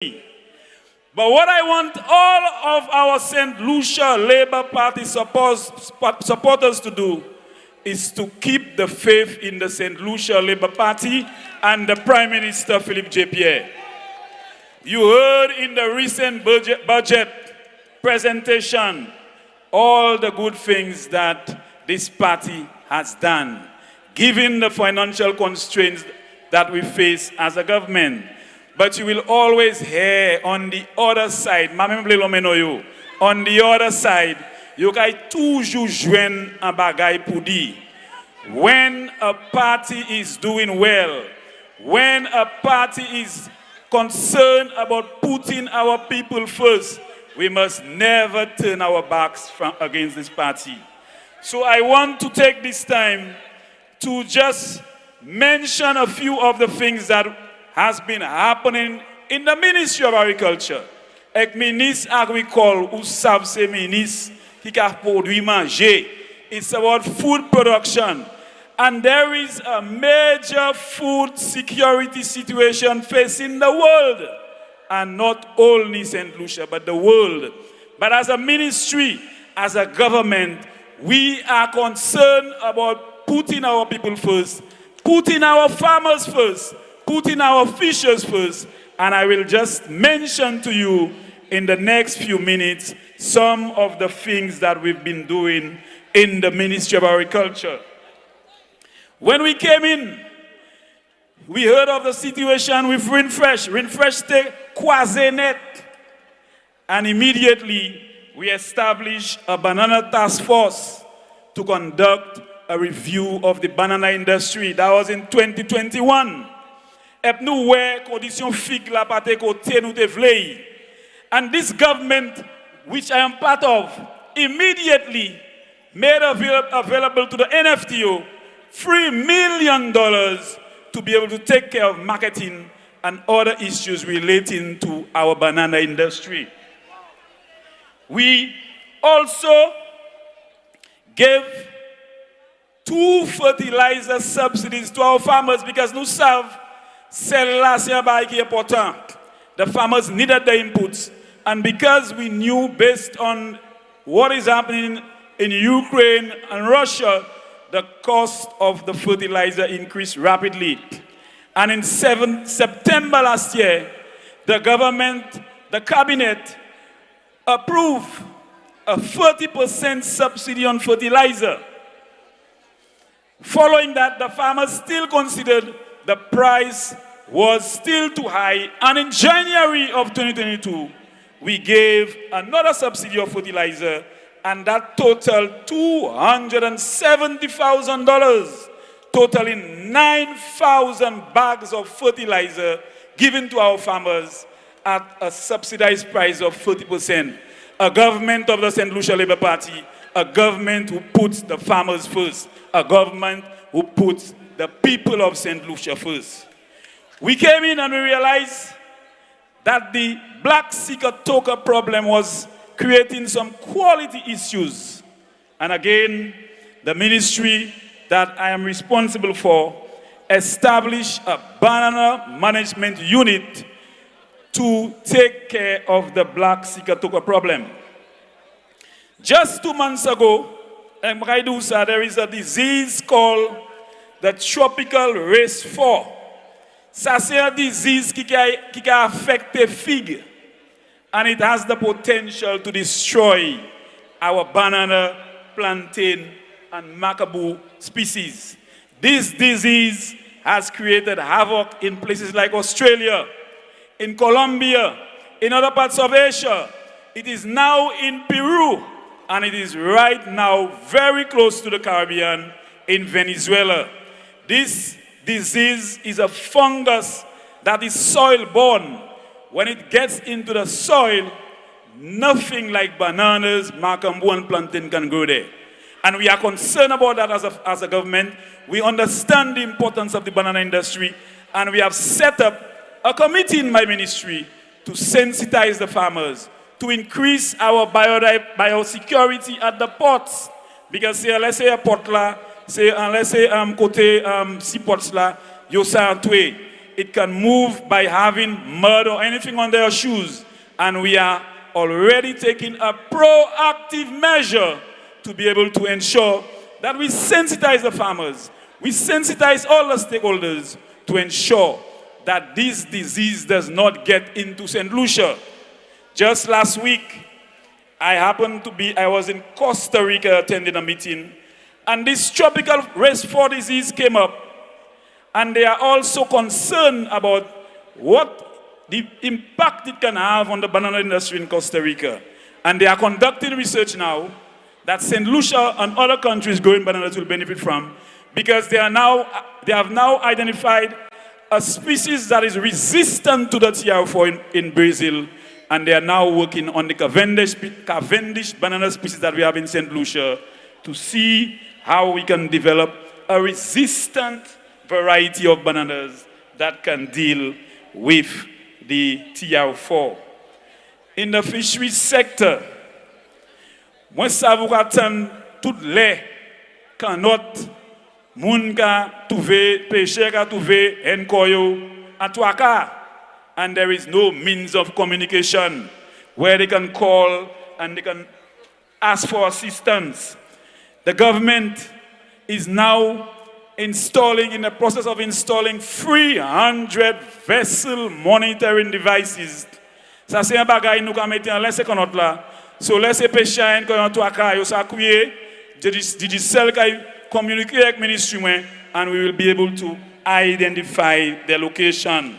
But what I want all of our St. Lucia Labour Party supporters to do is to keep the faith in the St. Lucia Labour Party and the Prime Minister, Philippe J. Pierre. You heard in the recent budget presentation all the good things that this party has done, given the financial constraints that we face as a government. But you will always hear on the other side, on the other side, you guys toujours joindre un bagay pour dire. When a party is doing well, when a party is concerned about putting our people first, we must never turn our backs against this party. So I want to take this time to just mention a few of the things that has been happening in the Ministry of Agriculture. Ek ministre agricole ou savent se ministre qui a produit manger. It's about food production. And there is a major food security situation facing the world. And not only St. Lucia, but the world. But as a ministry, as a government, we are concerned about putting our people first, putting our farmers first, putting our fishers first. And I will just mention to you in the next few minutes some of the things that we've been doing in the Ministry of Agriculture. When we came in, we heard of the situation with Rinfresh. Rinfresh take Kwazenet. And immediately we established a banana task force to conduct a review of the banana industry. That was in 2021. And this government, which I am part of, immediately made available to the NFTO $3 million to be able to take care of marketing and other issues relating to our banana industry. We also gave 2 fertilizer subsidies to our farmers because nous savons celle-là c'est un bail qui est important. The farmers needed the inputs, and because we knew based on what is happening in Ukraine and Russia, the cost of the fertilizer increased rapidly. And in September last year, the government, the cabinet, approved a 30% subsidy on fertilizer. Following that, the farmers still considered the price was still too high. And in January of 2022, we gave another subsidy of fertilizer, and that totaled $270,000, totaling 9,000 bags of fertilizer given to our farmers at a subsidized price of 30%. A government of the St. Lucia Labour Party, a government who puts the farmers first, a government who puts the people of St. Lucia first. We came in and we realized that the black seeker toker problem was creating some quality issues. And again, the ministry that I am responsible for established a banana management unit to take care of the black seeker toker problem. Just 2 months ago, there is a disease called the tropical race 4. C'est a disease qui a affecté fig, and it has the potential to destroy our banana, plantain, and macaboo species. This disease has created havoc in places like Australia, in Colombia, in other parts of Asia. It is now in Peru, and it is right now very close to the Caribbean in Venezuela. This disease is a fungus that is soil-borne. When it gets into the soil, nothing like bananas, macambo, and plantain can grow there. And we are concerned about that as a government. We understand the importance of the banana industry, and we have set up a committee in my ministry to sensitize the farmers, to increase our biosecurity at the ports. Because let's say a port là, let's say côté si ports là, yo sa antoué. it can move by having mud or anything on their shoes. And we are already taking a proactive measure to be able to ensure that we sensitize the farmers, we sensitize all the stakeholders to ensure that this disease does not get into St. Lucia. Just last week, I was in Costa Rica attending a meeting, and this tropical race 4 disease came up, and they are also concerned about what the impact it can have on the banana industry in Costa Rica. And they are conducting research now that St. Lucia and other countries growing bananas will benefit from, because they have now identified a species that is resistant to the TR4 in Brazil, and they are now working on the Cavendish banana species that we have in St. Lucia to see how we can develop a resistant variety of bananas that can deal with the TR4. In the fisheries sector, moi savou attend toutes les canottes moun ka trouver pêcheur ka trouver enkoyo à Touaka, and there is no means of communication where they can call and they can ask for assistance. The government is now in the process of installing 300 vessel monitoring devices. Ça c'est un bagay nous ka mettre en laisser connaître là. So laisser pêcheur en Touaka yo sa couyer digital kay communicate avec ministry and we will be able to identify the location.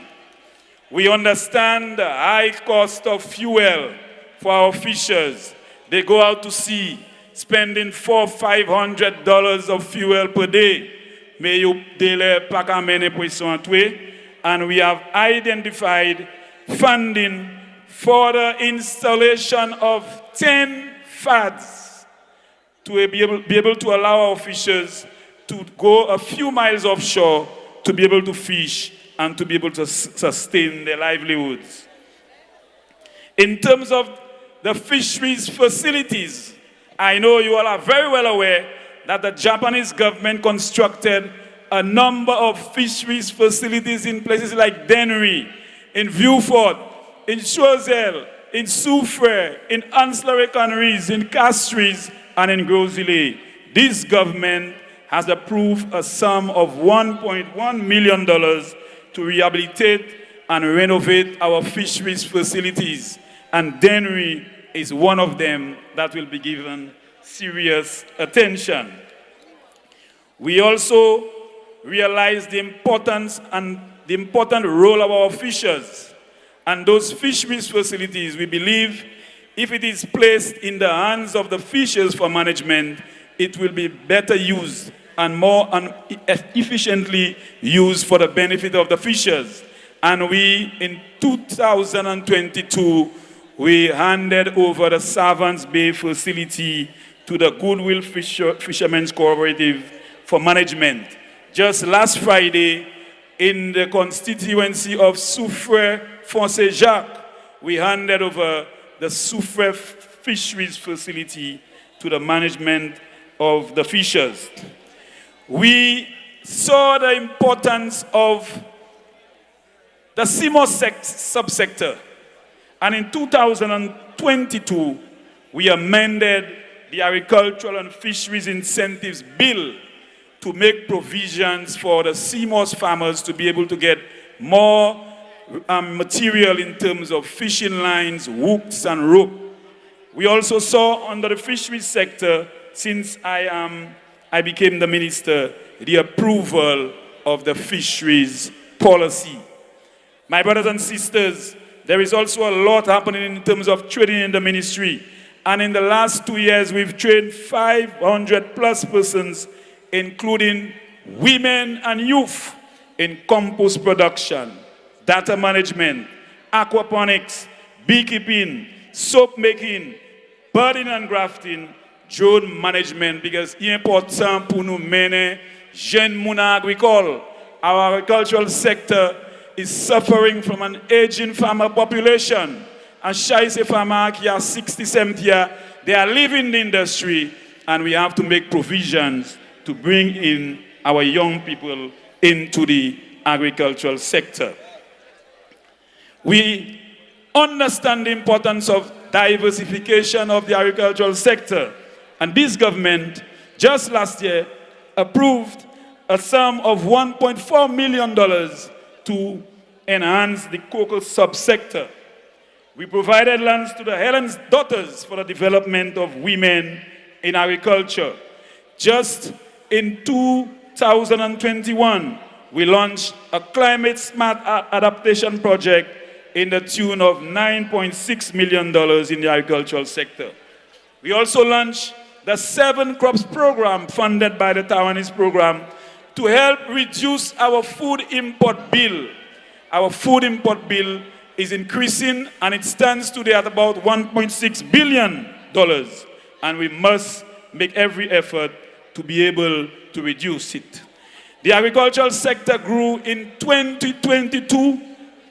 We understand the high cost of fuel for our fishers. They go out to sea spending $400-500 of fuel per day. And we have identified funding for the installation of 10 FADs to be able to allow our fishers to go a few miles offshore to be able to fish and to be able to sustain their livelihoods. In terms of the fisheries facilities, I know you all are very well aware that the Japanese government constructed a number of fisheries facilities in places like Denery, in Vieux-Fort, in Choiseul, in Soufrière, in Anse, in Castries, and in Gros-Îlet. This government has approved a sum of $1.1 million to rehabilitate and renovate our fisheries facilities. And Denery is one of them that will be given serious attention. We also realize the importance and the important role of our fishers. And those fisheries facilities, we believe, if it is placed in the hands of the fishers for management, it will be better used and more efficiently used for the benefit of the fishers. And we, in 2022, we handed over the Savants Bay facility to the Goodwill Fishermen's Cooperative for management. Just last Friday, in the constituency of Soufrière-Foncé-Jacques, we handed over the Soufrière Fisheries facility to the management of the fishers. We saw the importance of the CMOS subsector, and in 2022, we amended the Agricultural and Fisheries Incentives Bill to make provisions for the CMOS farmers to be able to get more material in terms of fishing lines, hooks, and rope. We also saw under the fisheries sector, since I became the minister, the approval of the fisheries policy. My brothers and sisters, there is also a lot happening in terms of training in the ministry. And in the last 2 years, we've trained 500 plus persons, including women and youth, in compost production, data management, aquaponics, beekeeping, soap making, budding and grafting, drone management, because it's important pour nous mener jeunes moun agricole. Our agricultural sector is suffering from an aging farmer population. And Shaise farmer qui are 60, 70 years, they are leaving the industry, and we have to make provisions to bring in our young people into the agricultural sector. We understand the importance of diversification of the agricultural sector, and this government just last year approved a sum of $1.4 million to enhance the cocoa subsector. We provided lands to the Helen's Daughters for the development of women in agriculture. Just in 2021, we launched a climate smart adaptation project in the tune of $9.6 million in the agricultural sector. We also launched the 7 Crops program funded by the Taiwanese program to help reduce our food import bill. Our food import bill is increasing, and it stands today at about $1.6 billion, and we must make every effort to be able to reduce it. The agricultural sector grew in 2022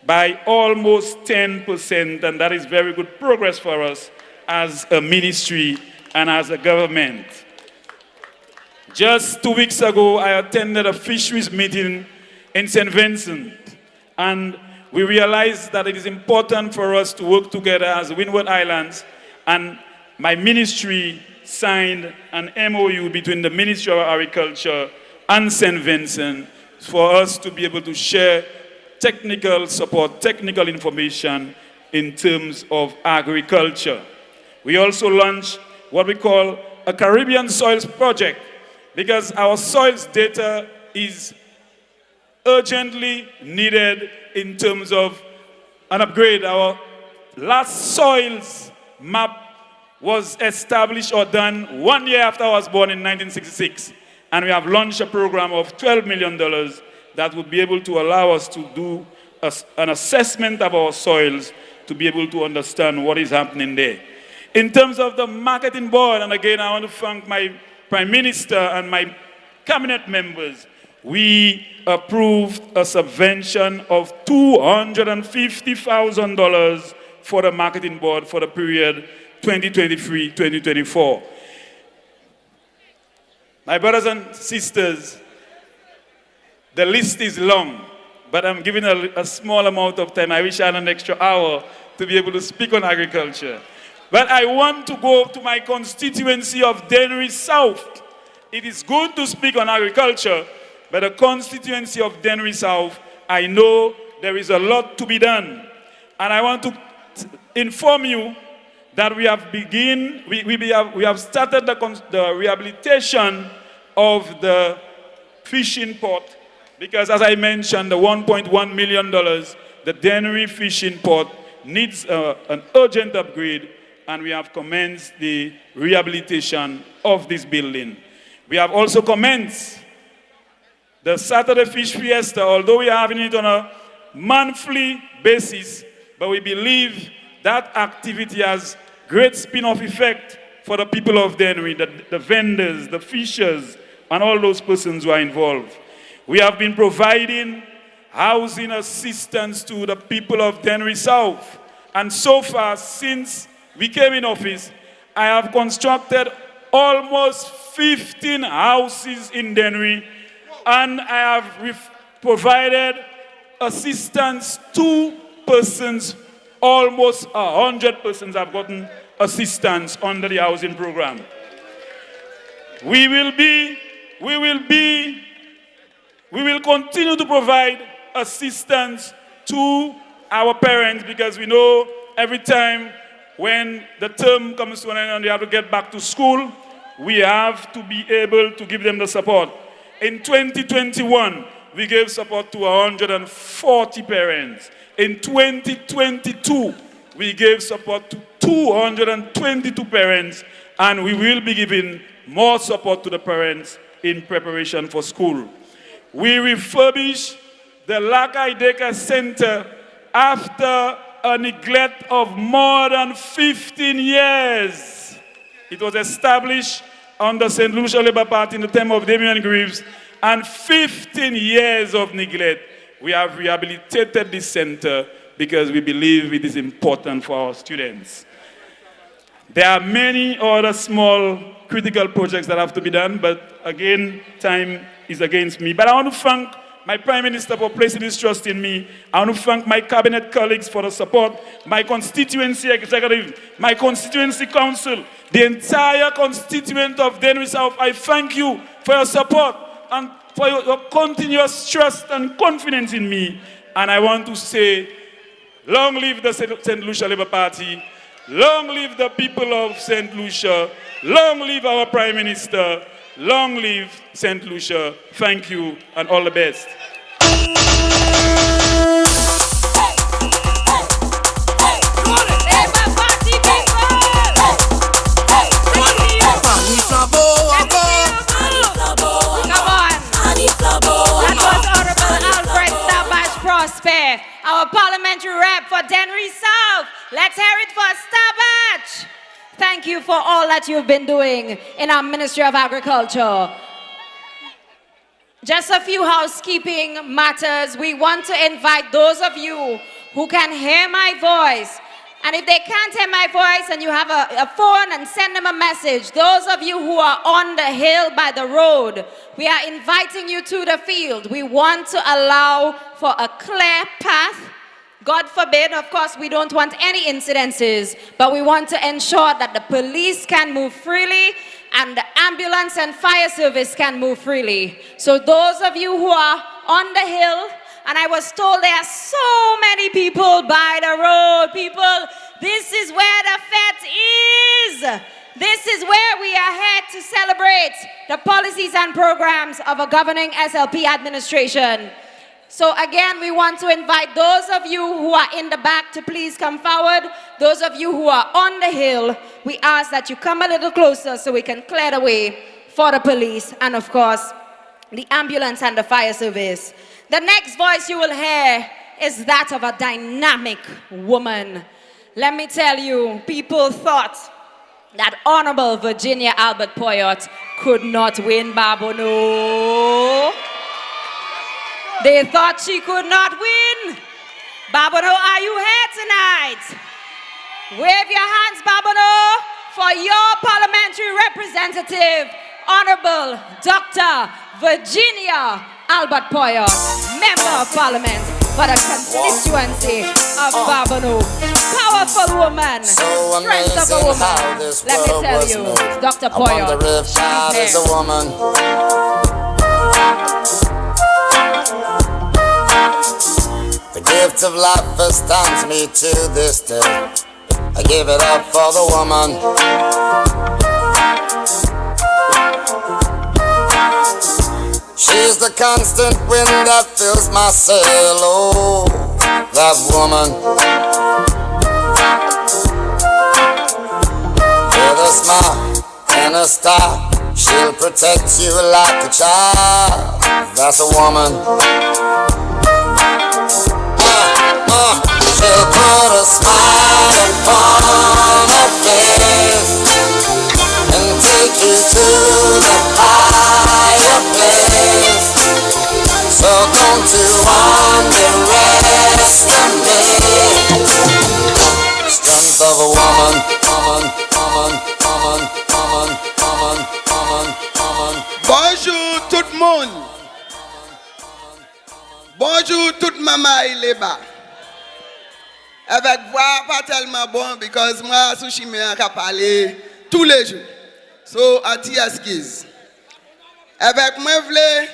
by almost 10%, and that is very good progress for us as a ministry and as a government. Just 2 weeks ago, I attended a fisheries meeting in St. Vincent, and we realized that it is important for us to work together as Windward Islands, and my ministry signed an MOU between the Ministry of Agriculture and St. Vincent for us to be able to share technical support, technical information in terms of agriculture. We also launched what we call a Caribbean Soils Project, because our soils data is urgently needed in terms of an upgrade. Our last soils map was established or done 1 year after I was born in 1966. And we have launched a program of $12 million that would be able to allow us to do an assessment of our soils to be able to understand what is happening there. In terms of the marketing board, and again, I want to thank my Prime Minister and my cabinet members, we approved a subvention of $250,000 for the marketing board for the period 2023-2024. My brothers and sisters, the list is long, but I'm giving a small amount of time. I wish I had an extra hour to be able to speak on agriculture. But I want to go to my constituency of Denery South. It is good to speak on agriculture, but the constituency of Denery South, I know there is a lot to be done. And I want to inform you that we have started the rehabilitation of the fishing port, because as I mentioned, the $1.1 million, the Denery fishing port needs an urgent upgrade, and we have commenced the rehabilitation of this building. We have also commenced the Saturday Fish Fiesta, although we are having it on a monthly basis, but we believe that activity has great spin-off effect for the people of Denery, the vendors, the fishers, and all those persons who are involved. We have been providing housing assistance to the people of Denery South. And so far, since we came in office, I have constructed almost 15 houses in Denery, and I have provided assistance to persons. Almost 100 persons have gotten assistance under the housing program. We will continue to provide assistance to our parents, because we know every time when the term comes to an end and they have to get back to school, we have to be able to give them the support. In 2021, we gave support to 140 parents. In 2022, we gave support to 222 parents, and we will be giving more support to the parents in preparation for school. We refurbished the Lakai Daycare Center after a neglect of more than 15 years. It was established under St. Lucia Labour Party in the time of Damien Greaves, and 15 years of neglect. We have rehabilitated this center because we believe it is important for our students. There are many other small critical projects that have to be done, but again, time is against me. But I want to thank my Prime Minister for placing his trust in me. I want to thank my cabinet colleagues for the support, my constituency executive, my constituency council, the entire constituent of Denery South. I thank you for your support and for your continuous trust and confidence in me. And I want to say, long live the St. Lucia Labour Party, long live the people of St. Lucia, long live our Prime Minister, long live St. Lucia. Thank you and all the best. Our parliamentary rep for Denery South. Let's hear it for Stalwart. Thank you for all that you've been doing in our Ministry of Agriculture. Just a few housekeeping matters. We want to invite those of you who can hear my voice. And if they can't hear my voice and you have a phone, and send them a message. Those of you who are on the hill by the road, we are inviting you to the field. We want to allow for a clear path. God forbid, of course, we don't want any incidences, but we want to ensure that the police can move freely and the ambulance and fire service can move freely. So those of you who are on the hill, and I was told there are so many people by the road. People, this is where the fete is. This is where we are here to celebrate the policies and programs of a governing SLP administration. So again, we want to invite those of you who are in the back to please come forward. Those of you who are on the hill, we ask that you come a little closer so we can clear the way for the police and, of course, the ambulance and the fire service. The next voice you will hear is that of a dynamic woman. Let me tell you, people thought that Honorable Virginia Albert Poyot could not win Babonneau. They thought she could not win. Babonneau, are you here tonight? Wave your hands, Babonneau, for your parliamentary representative, Honorable Dr. Virginia Albert Poyot, Member of Parliament for the constituency of Babonneau. Powerful woman, strength of a woman. Let me tell you, Dr. Poyot, she's a woman. The gift of life astounds me to this day. I give it up for the woman. She's the constant wind that fills my sail. Oh, that woman. With a smile and a star, she'll protect you like a child. That's a woman. She'll put a smile upon her face and take you to the higher place. So don't you underestimate the strength of a woman, Bonjour tout le monde. Bonjour toute maman et les bas. Avec voix pas tellement bon because moi sushi me a parler tous les jours. So anti excuse. Avec moi vle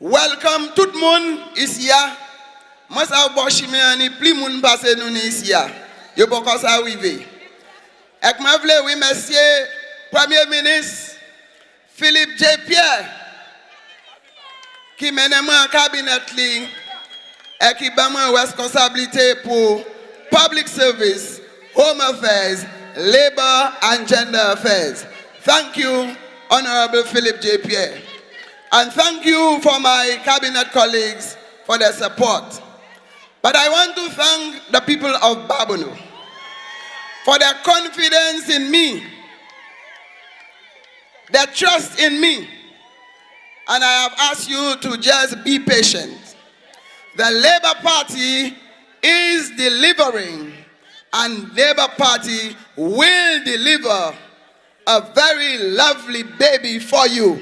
welcome tout le monde ici. Moi ça bon chimé ani plus monde passer nous ici. Yo pas comme ça arriver. Avec moi vle oui monsieur Premier ministre Philippe J. Pierre qui mène moi en cabinet li et qui ba moi responsabilité pour public service, home affairs, labor and gender affairs. Thank you, Honorable Philip J. Pierre. And thank you for my cabinet colleagues for their support. But I want to thank the people of Babonneau for their confidence in me, their trust in me. And I have asked you to just be patient. The Labour Party is delivering, and Labour Party will deliver a very lovely baby for you.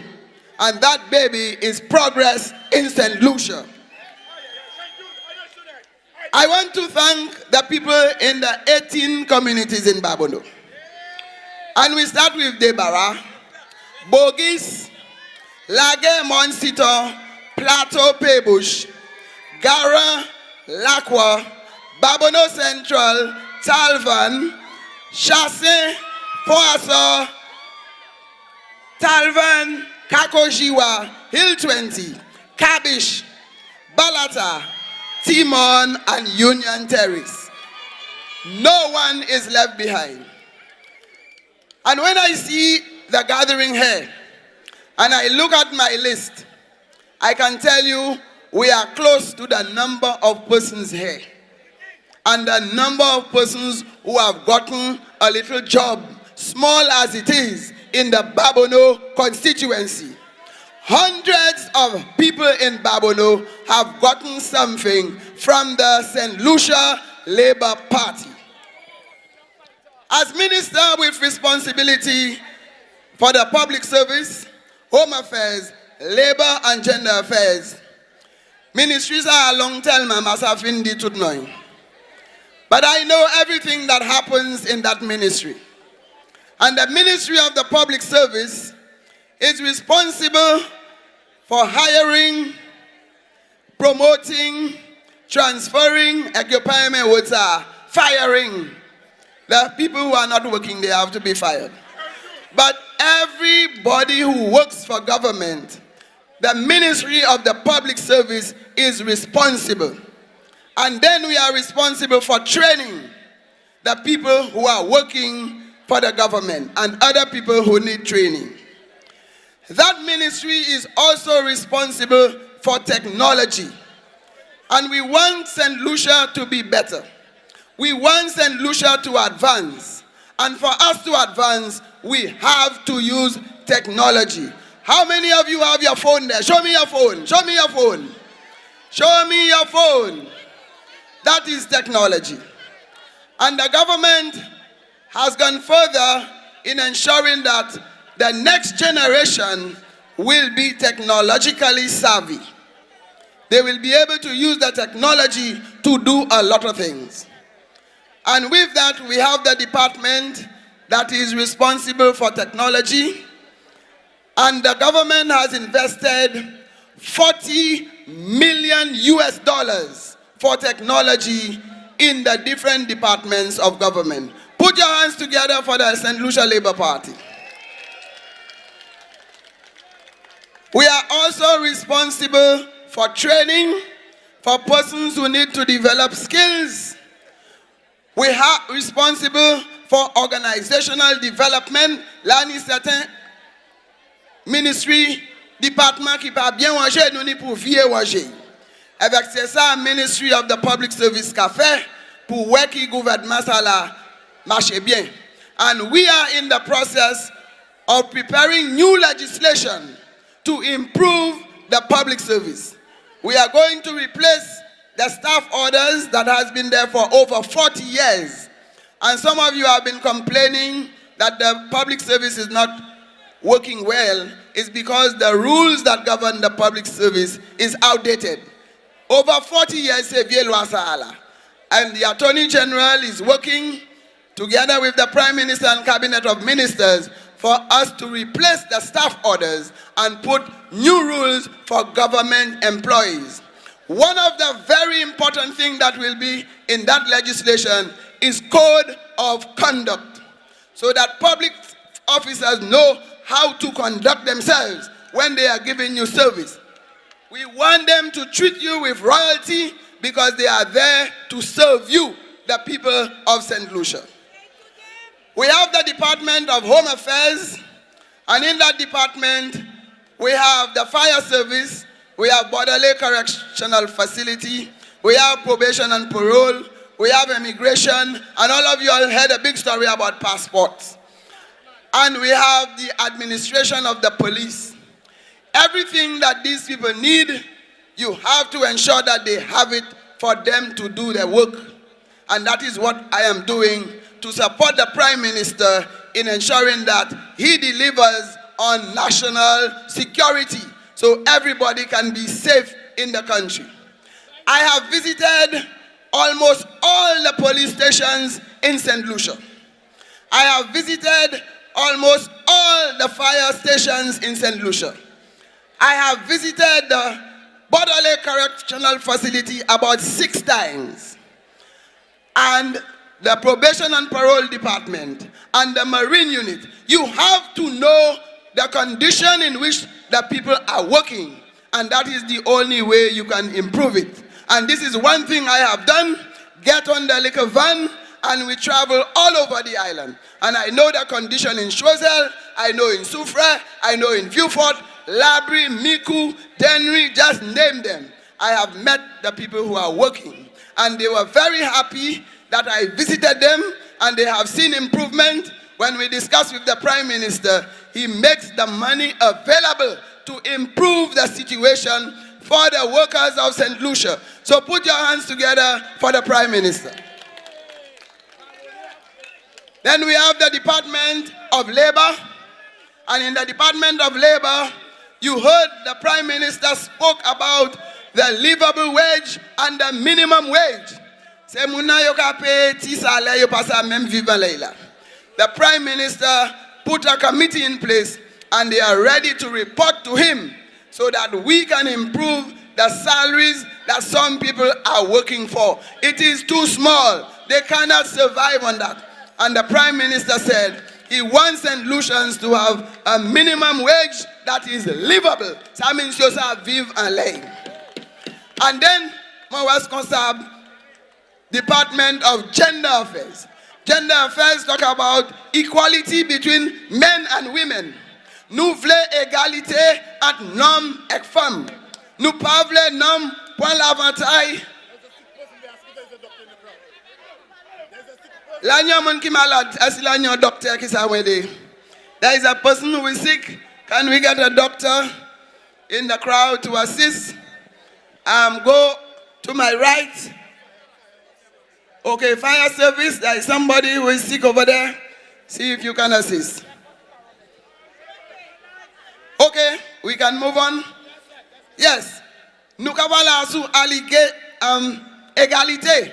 and that baby is progress in St. Lucia. I want to thank the people in the 18 communities in Babonneau. And we start with Debara, Bogis, Lage Monsitor, Plateau Paybush, Gara, Lakwa, Babonneau Central, Talvan, Chasse, Poasso, Talvan, Kakojiwa, Hill 20, Kabish, Balata, Timon, and Union Terrace. No one is left behind. And when I see the gathering here, and I look at my list, I can tell you we are close to the number of persons here. And the number of persons who have gotten a little job, small as it is, in the Babonneau constituency. Hundreds of people in Babonneau have gotten something from the St. Lucia Labour Party. As minister with responsibility for the public service, home affairs, labor and gender affairs, ministries are a long time, but I know everything that happens in that ministry. And the Ministry of the Public Service is responsible for hiring, promoting, transferring, occupying water, firing. The people who are not working, they have to be fired. But everybody who works for government, the Ministry of the Public Service is responsible. And then we are responsible for training the people who are working for the government and other people who need training. That ministry is also responsible for technology. And we want St. Lucia to be better. We want St. Lucia to advance. And for us to advance, we have to use technology. How many of you have your phone there? Show me your phone. Show me your phone. Show me your phone. That is technology. And the government has gone further in ensuring that the next generation will be technologically savvy. They will be able to use the technology to do a lot of things. And with that, we have the department that is responsible for technology. And the government has invested $40 million for technology in the different departments of government. Put your hands together for the St. Lucia Labour Party. We are also responsible for training for persons who need to develop skills. We are responsible for organizational development. Là, il y a certains ministries, départements qui parlent bien manger, nous n'y pour vieux manger. Avec ça, Ministry of the Public Service qu'a fait pour voir que le gouvernement ça la marche bien. And we are in the process of preparing new legislation to improve the public service. We are going to replace the staff orders that has been there for over 40 years. And some of you have been complaining that the public service is not working well. It's because the rules that govern the public service is outdated. Over 40 years, and the Attorney General is working together with the Prime Minister and Cabinet of Ministers for us to replace the staff orders and put new rules for government employees. One of the very important things that will be in that legislation is code of conduct, so that public officers know how to conduct themselves when they are giving you service. We want them to treat you with royalty because they are there to serve you, the people of St. Lucia. We have the Department of Home Affairs, and in that department, we have the Fire Service, we have Borderley Correctional Facility, we have Probation and Parole, we have Immigration, and all of you all heard a big story about passports. And we have the administration of the police. Everything that these people need, you have to ensure that they have it for them to do their work. And that is what I am doing to support the Prime Minister in ensuring that he delivers on national security so everybody can be safe in the country. I have visited almost all the police stations in St. Lucia. I have visited almost all the fire stations in St. Lucia. I have visited the Babonneau Correctional Facility about 6 times. And the Probation and Parole Department and the Marine Unit. You have to know the condition in which the people are working. And that is the only way you can improve it. And this is one thing I have done. Get on the liquor van and we travel all over the island. And I know the condition in Choiseul, I know in Soufrière, I know in Vieux-Fort, Labrie, Micoud, Denery, just name them. I have met the people who are working. And they were very happy that I visited them and they have seen improvement. When we discuss with the Prime Minister, he makes the money available to improve the situation for the workers of St. Lucia. So put your hands together for the Prime Minister. Then we have the Department of Labor. And in the Department of Labor, you heard the Prime Minister spoke about the livable wage and the minimum wage. The Prime Minister put a committee in place and they are ready to report to him so that we can improve the salaries that some people are working for. It is too small. They cannot survive on that. And the Prime Minister said he wants St. Lucians to have a minimum wage that is livable. Ça means you have vivre en l'air. And then, my was concerned, Department of Gender Affairs. Gender Affairs talk about equality between men and women. Nous voulons égalité entre hommes et femmes. Nous pas voulons hommes pour l'avantage. L'agneau qui malade, est-ce l'agneau docteur qui s'est waiting? There is a person who is sick. Can we get a doctor in the crowd to assist? Go to my right. Okay, fire service, there is somebody who is sick over there. See if you can assist. Okay, we can move on. Yes. Nous avons sous égalité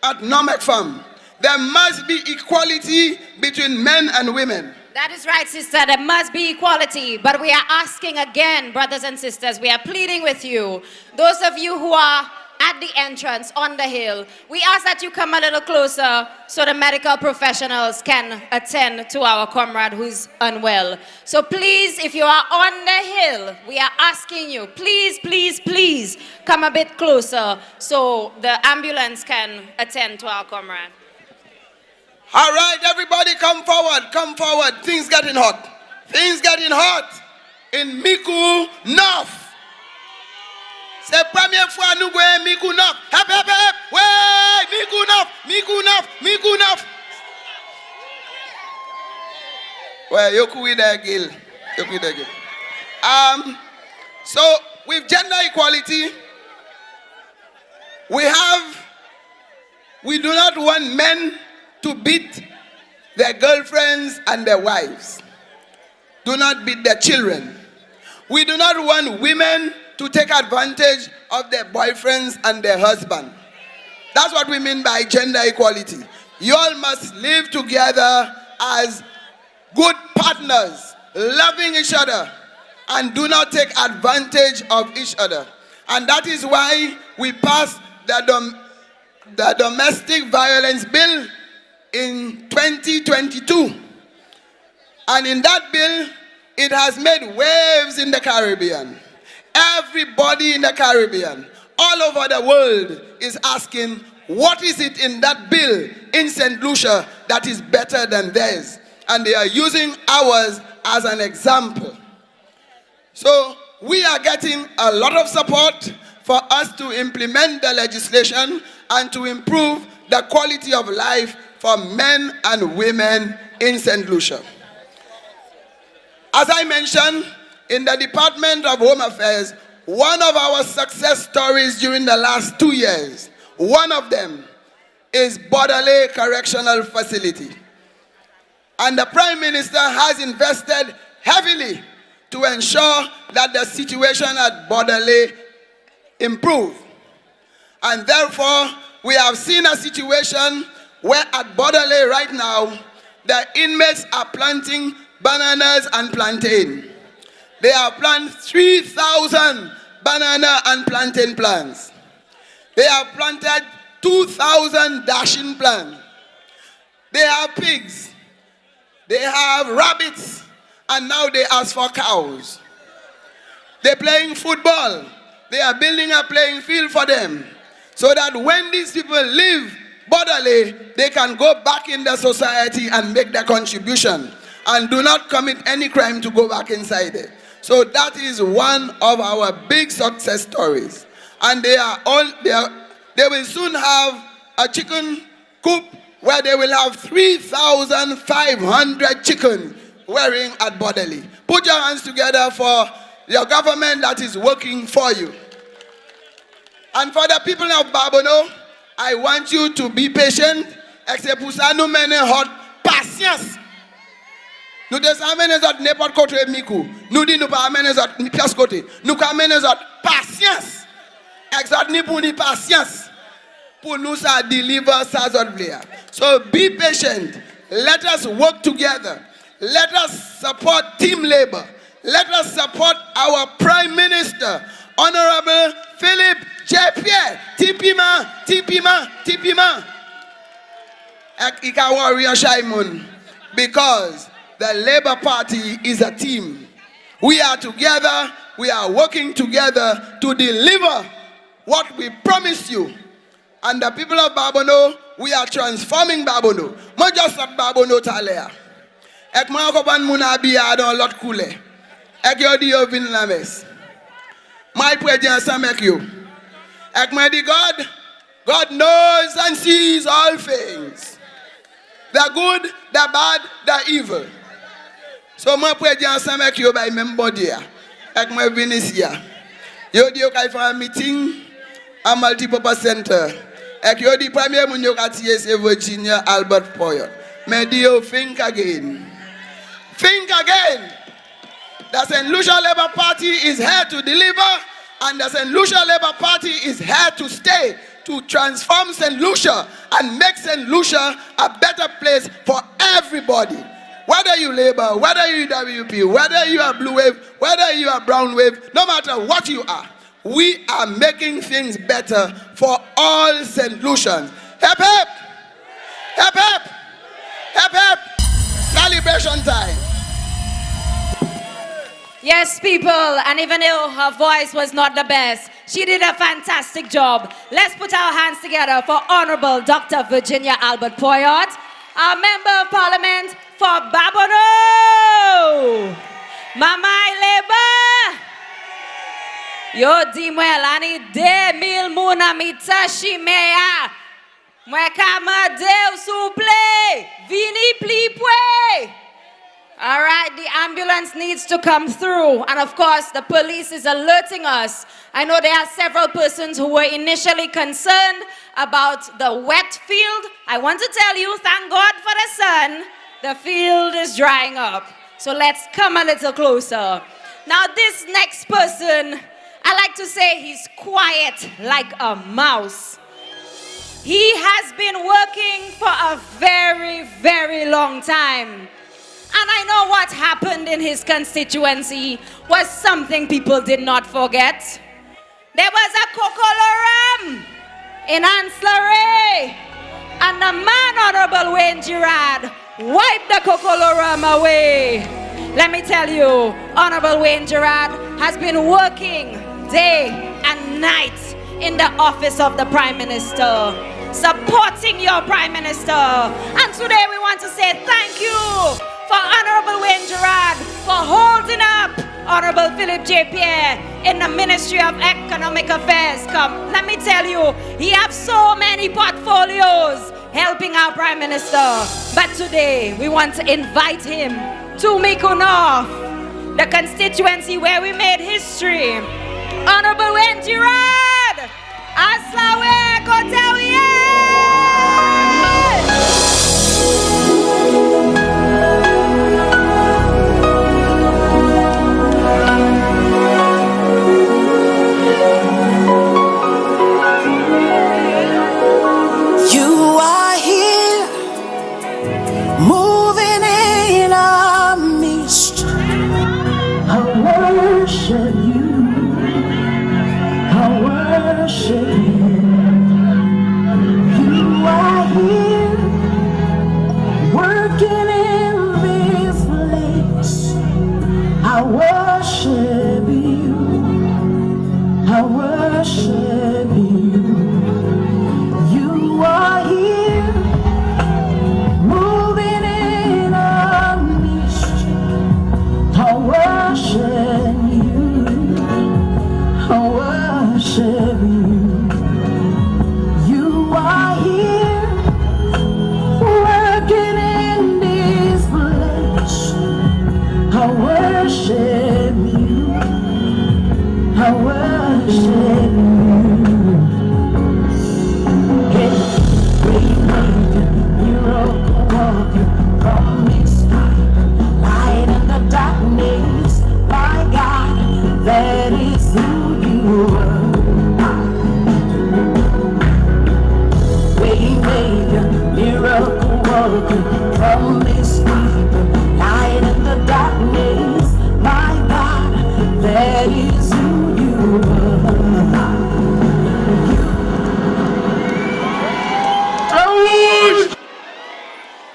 at Nomek Farm. There must be equality between men and women. That is right, sister. There must be equality. But we are asking again, brothers and sisters, we are pleading with you. Those of you who are at the entrance on the hill, we ask that you come a little closer so the medical professionals can attend to our comrade who's unwell. So please, if you are on the hill, we are asking you, please, please, please come a bit closer so the ambulance can attend to our comrade. All right, everybody come forward, come forward. Things getting hot. Things getting hot in Micoud North. C'est la première fois nous voyons Micoud North. Hep, hep, hep. Ouais, Micoud North, Micoud North, Micoud North. Ouais, you could with that, Gil. You could with that, Gil. So, with gender equality, we do not want men to beat their girlfriends and their wives. Do not beat their children. We do not want women to take advantage of their boyfriends and their husband. That's what we mean by gender equality. You all must live together as good partners, loving each other, and do not take advantage of each other. And that is why we passed the domestic violence bill in 2022. And in that bill, it has made waves in the Caribbean. Everybody in the Caribbean, all over the world, is asking, what is it in that bill in St. Lucia that is better than theirs? And they are using ours as an example. So we are getting a lot of support for us to implement the legislation and to improve the quality of life for men and women in St. Lucia. As I mentioned, in the Department of Home Affairs, one of our success stories during the last 2 years, one of them is Babonneau Correctional Facility. And the Prime Minister has invested heavily to ensure that the situation at Babonneau improve. And therefore, we have seen a situation where at Babonneau right now, the inmates are planting bananas and plantain. They have planted 3,000 banana and plantain plants. They have planted 2,000 dashing plants. They have pigs. They have rabbits. And now they ask for cows. They're playing football. They are building a playing field for them. So that when these people leave Babonneau, they can go back in the society and make their contribution. And do not commit any crime to go back inside it. So that is one of our big success stories. And they will soon have a chicken coop where they will have 3,500 chickens wearing at Babonneau. Put your hands together for your government that is working for you. And for the people of Babonneau, I want you to be patient. Except pour ça nous mener hot patience. Nous des amener zot n'importe côté mikou. Nous dit nous pas amener zot ni pièce côté. Nous ka amener zot patience. Exot ni pour ni patience. Pour nous ça deliver ça zot vle. So be patient. Let us work together. Let us support team labor. Let us support our Prime Minister, Honorable Philip J. Pierre. Tipima. Ika warrior Shimon. Because the Labour Party is a team. We are together. We are working together to deliver what we promised you. And the people of Babonneau, we are transforming Babonneau. Not just at Babonneau Talea. Ek ma ko ban munabiya don lot koule. Ek yo di yo vin lames. My president samek you. Ek ma di God knows and sees all things. The good, the bad, the evil. So my president samek you by member dia. Ek ma vinisia. Yo di yo kai for a meeting a multi-purpose center. Ek yo di premier mun yo katiye Virginia Albert Poyot. Me di yo think again. Think again. The St. Lucia Labour Party is here to deliver, and the St. Lucia Labour Party is here to stay, to transform St. Lucia and make St. Lucia a better place for everybody. Whether you Labour, whether you WP, whether you are Blue Wave, whether you are Brown Wave, no matter what you are, we are making things better for all St. Lucians. Hep hep! Hep hep! Hep hep! Celebration time. Yes, people, and even though her voice was not the best, she did a fantastic job. Let's put our hands together for Honorable Dr. Virginia Albert Poyot, our Member of Parliament for Babonneau. Mamai Labour. Yo di mwen lani 2000 mouna mitashi meya. Mwen kama de ou souple. Vini pli pwe. All right, the ambulance needs to come through. And of course, the police is alerting us. I know there are several persons who were initially concerned about the wet field. I want to tell you, thank God for the sun, the field is drying up. So let's come a little closer. Now this next person, I like to say he's quiet like a mouse. He has been working for a very, very long time. And I know what happened in his constituency was something people did not forget. There was a Cocoa in Anse, Raye, and the man, Honorable Wayne Girard, wiped the Cocoa away. Let me tell you, Honorable Wayne Girard has been working day and night in the office of the Prime Minister, supporting your Prime Minister. And today we want to say thank you for Honorable Wayne Girard for holding up Honorable Philip J. Pierre in the Ministry of Economic Affairs. Come, let me tell you, he has so many portfolios helping our Prime Minister. But today, we want to invite him to Miko North, the constituency where we made history. Honorable Wayne Girard, Aslawe Kotawiye! Promise me the light in the darkness. My God, that is who you are. Aouj!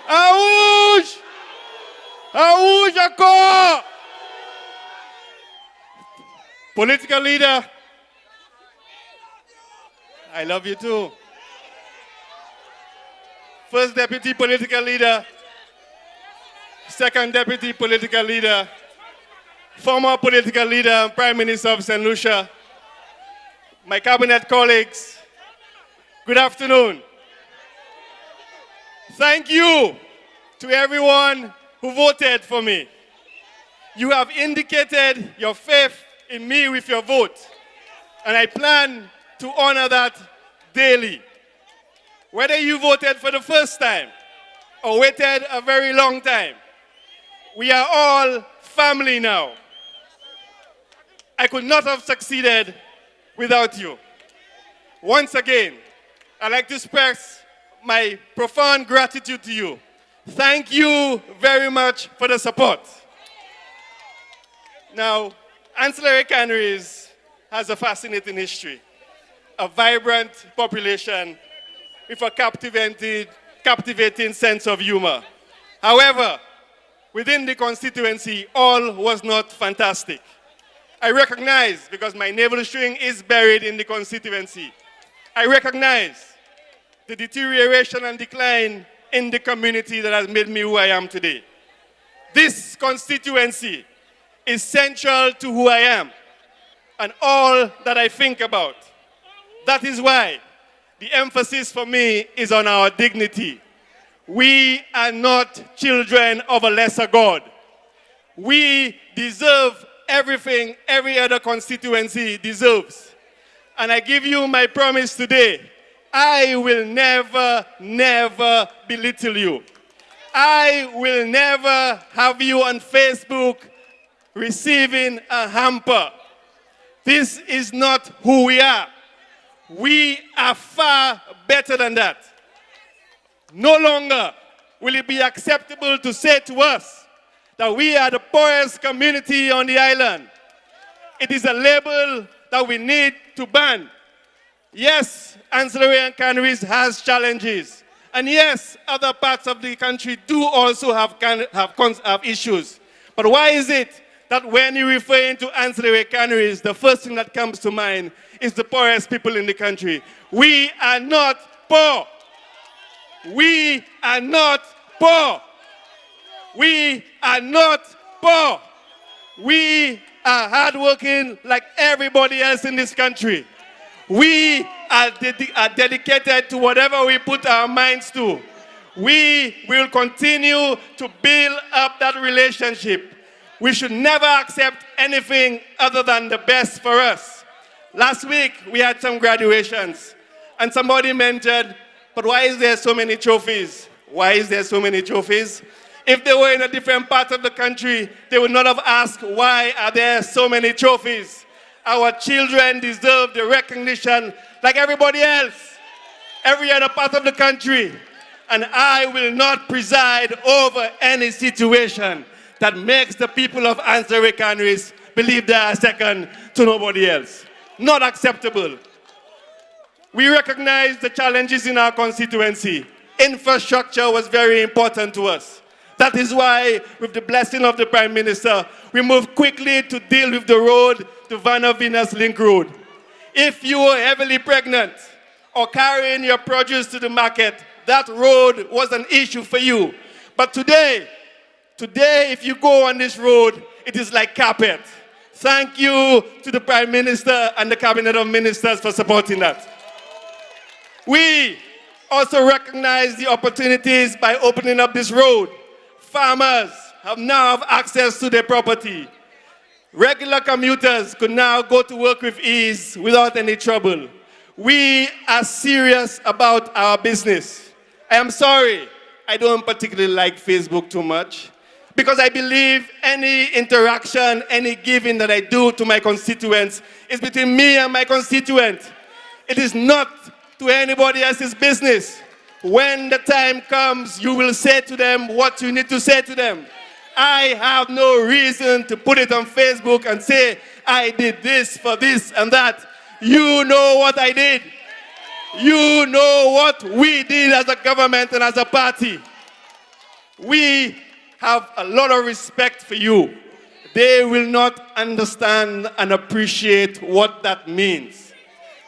Aouj! Aouj encore! Political leader, I love you too. First deputy political leader, second deputy political leader, former political leader and Prime Minister of St. Lucia, my cabinet colleagues, good afternoon. Thank you to everyone who voted for me. You have indicated your faith in me with your vote, and I plan to honor that daily. Whether you voted for the first time or waited a very long time, we are all family now. I could not have succeeded without you. Once again, I'd like to express my profound gratitude to you. Thank you very much for the support. Now, Ancillary Canneries has a fascinating history, a vibrant population with a captivating sense of humor. However, within the constituency, all was not fantastic. I recognize, because my navel string is buried in the constituency, I recognize the deterioration and decline in the community that has made me who I am today. This constituency is central to who I am and all that I think about. That is why the emphasis for me is on our dignity. We are not children of a lesser God. We deserve everything every other constituency deserves. And I give you my promise today, I will never, never belittle you. I will never have you on Facebook receiving a hamper. This is not who we are. We are far better than that. No longer will it be acceptable to say to us that we are the poorest community on the island. It is a label that we need to ban. Yes, Ancillary and Canneries has challenges. And yes, other parts of the country do also have issues. But why is it that when you refer into Ancillary Canneries, the first thing that comes to mind is the poorest people in the country? We are not poor. We are not poor. We are not poor. We are hardworking like everybody else in this country. We are dedicated to whatever we put our minds to. We will continue to build up that relationship. We should never accept anything other than the best for us. Last week, we had some graduations, and somebody mentioned, but why is there so many trophies? Why is there so many trophies? If they were in a different part of the country, they would not have asked, why are there so many trophies? Our children deserve the recognition like everybody else, every other part of the country. And I will not preside over any situation that makes the people of Ancillary Canneries believe they are second to nobody else. Not acceptable. We recognize the challenges in our constituency. Infrastructure was very important to us. That is why, with the blessing of the Prime Minister, we moved quickly to deal with the road, the Vanna-Venus Link Road. If you were heavily pregnant or carrying your produce to the market, that road was an issue for you. But today, if you go on this road, it is like carpet. Thank you to the Prime Minister and the Cabinet of Ministers for supporting that. We also recognize the opportunities by opening up this road. Farmers now have access to their property. Regular commuters could now go to work with ease without any trouble. We are serious about our business. I am sorry, I don't particularly like Facebook too much, because I believe any interaction, any giving that I do to my constituents is between me and my constituent. It is not to anybody else's business. When the time comes, you will say to them what you need to say to them. I have no reason to put it on Facebook and say, I did this for this and that. You know what I did. You know what we did as a government and as a party. We have a lot of respect for you. They will not understand and appreciate what that means.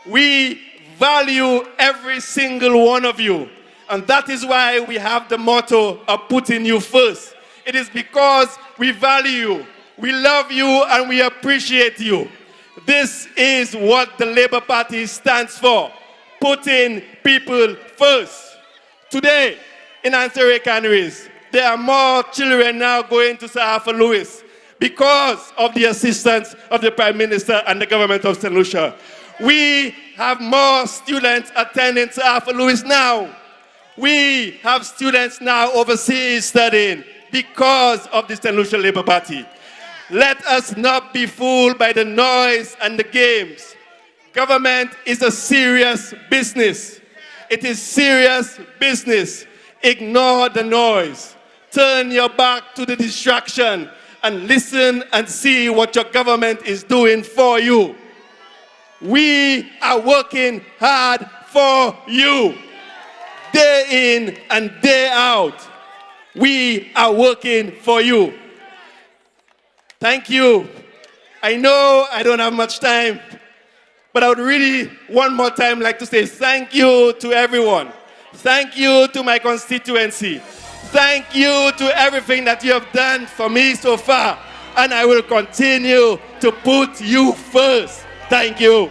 We value every single one of you. And that is why we have the motto of putting you first. It is because we value you, we love you, and we appreciate you. This is what the Labour Party stands for, putting people first. Today, in Anse Canneries, there are more children now going to Sir Arthur Lewis because of the assistance of the Prime Minister and the government of St. Lucia. We have more students attending Sir Arthur Lewis now. We have students now overseas studying because of the St. Lucia Labour Party. Let us not be fooled by the noise and the games. Government is a serious business. It is serious business. Ignore the noise. Turn your back to the distraction and listen and see what your government is doing for you. We are working hard for you. Day in and day out. We are working for you. Thank you. I know I don't have much time, but I would really one more time like to say thank you to everyone. Thank you to my constituency. Thank you to everything that you have done for me so far. And I will continue to put you first. Thank you.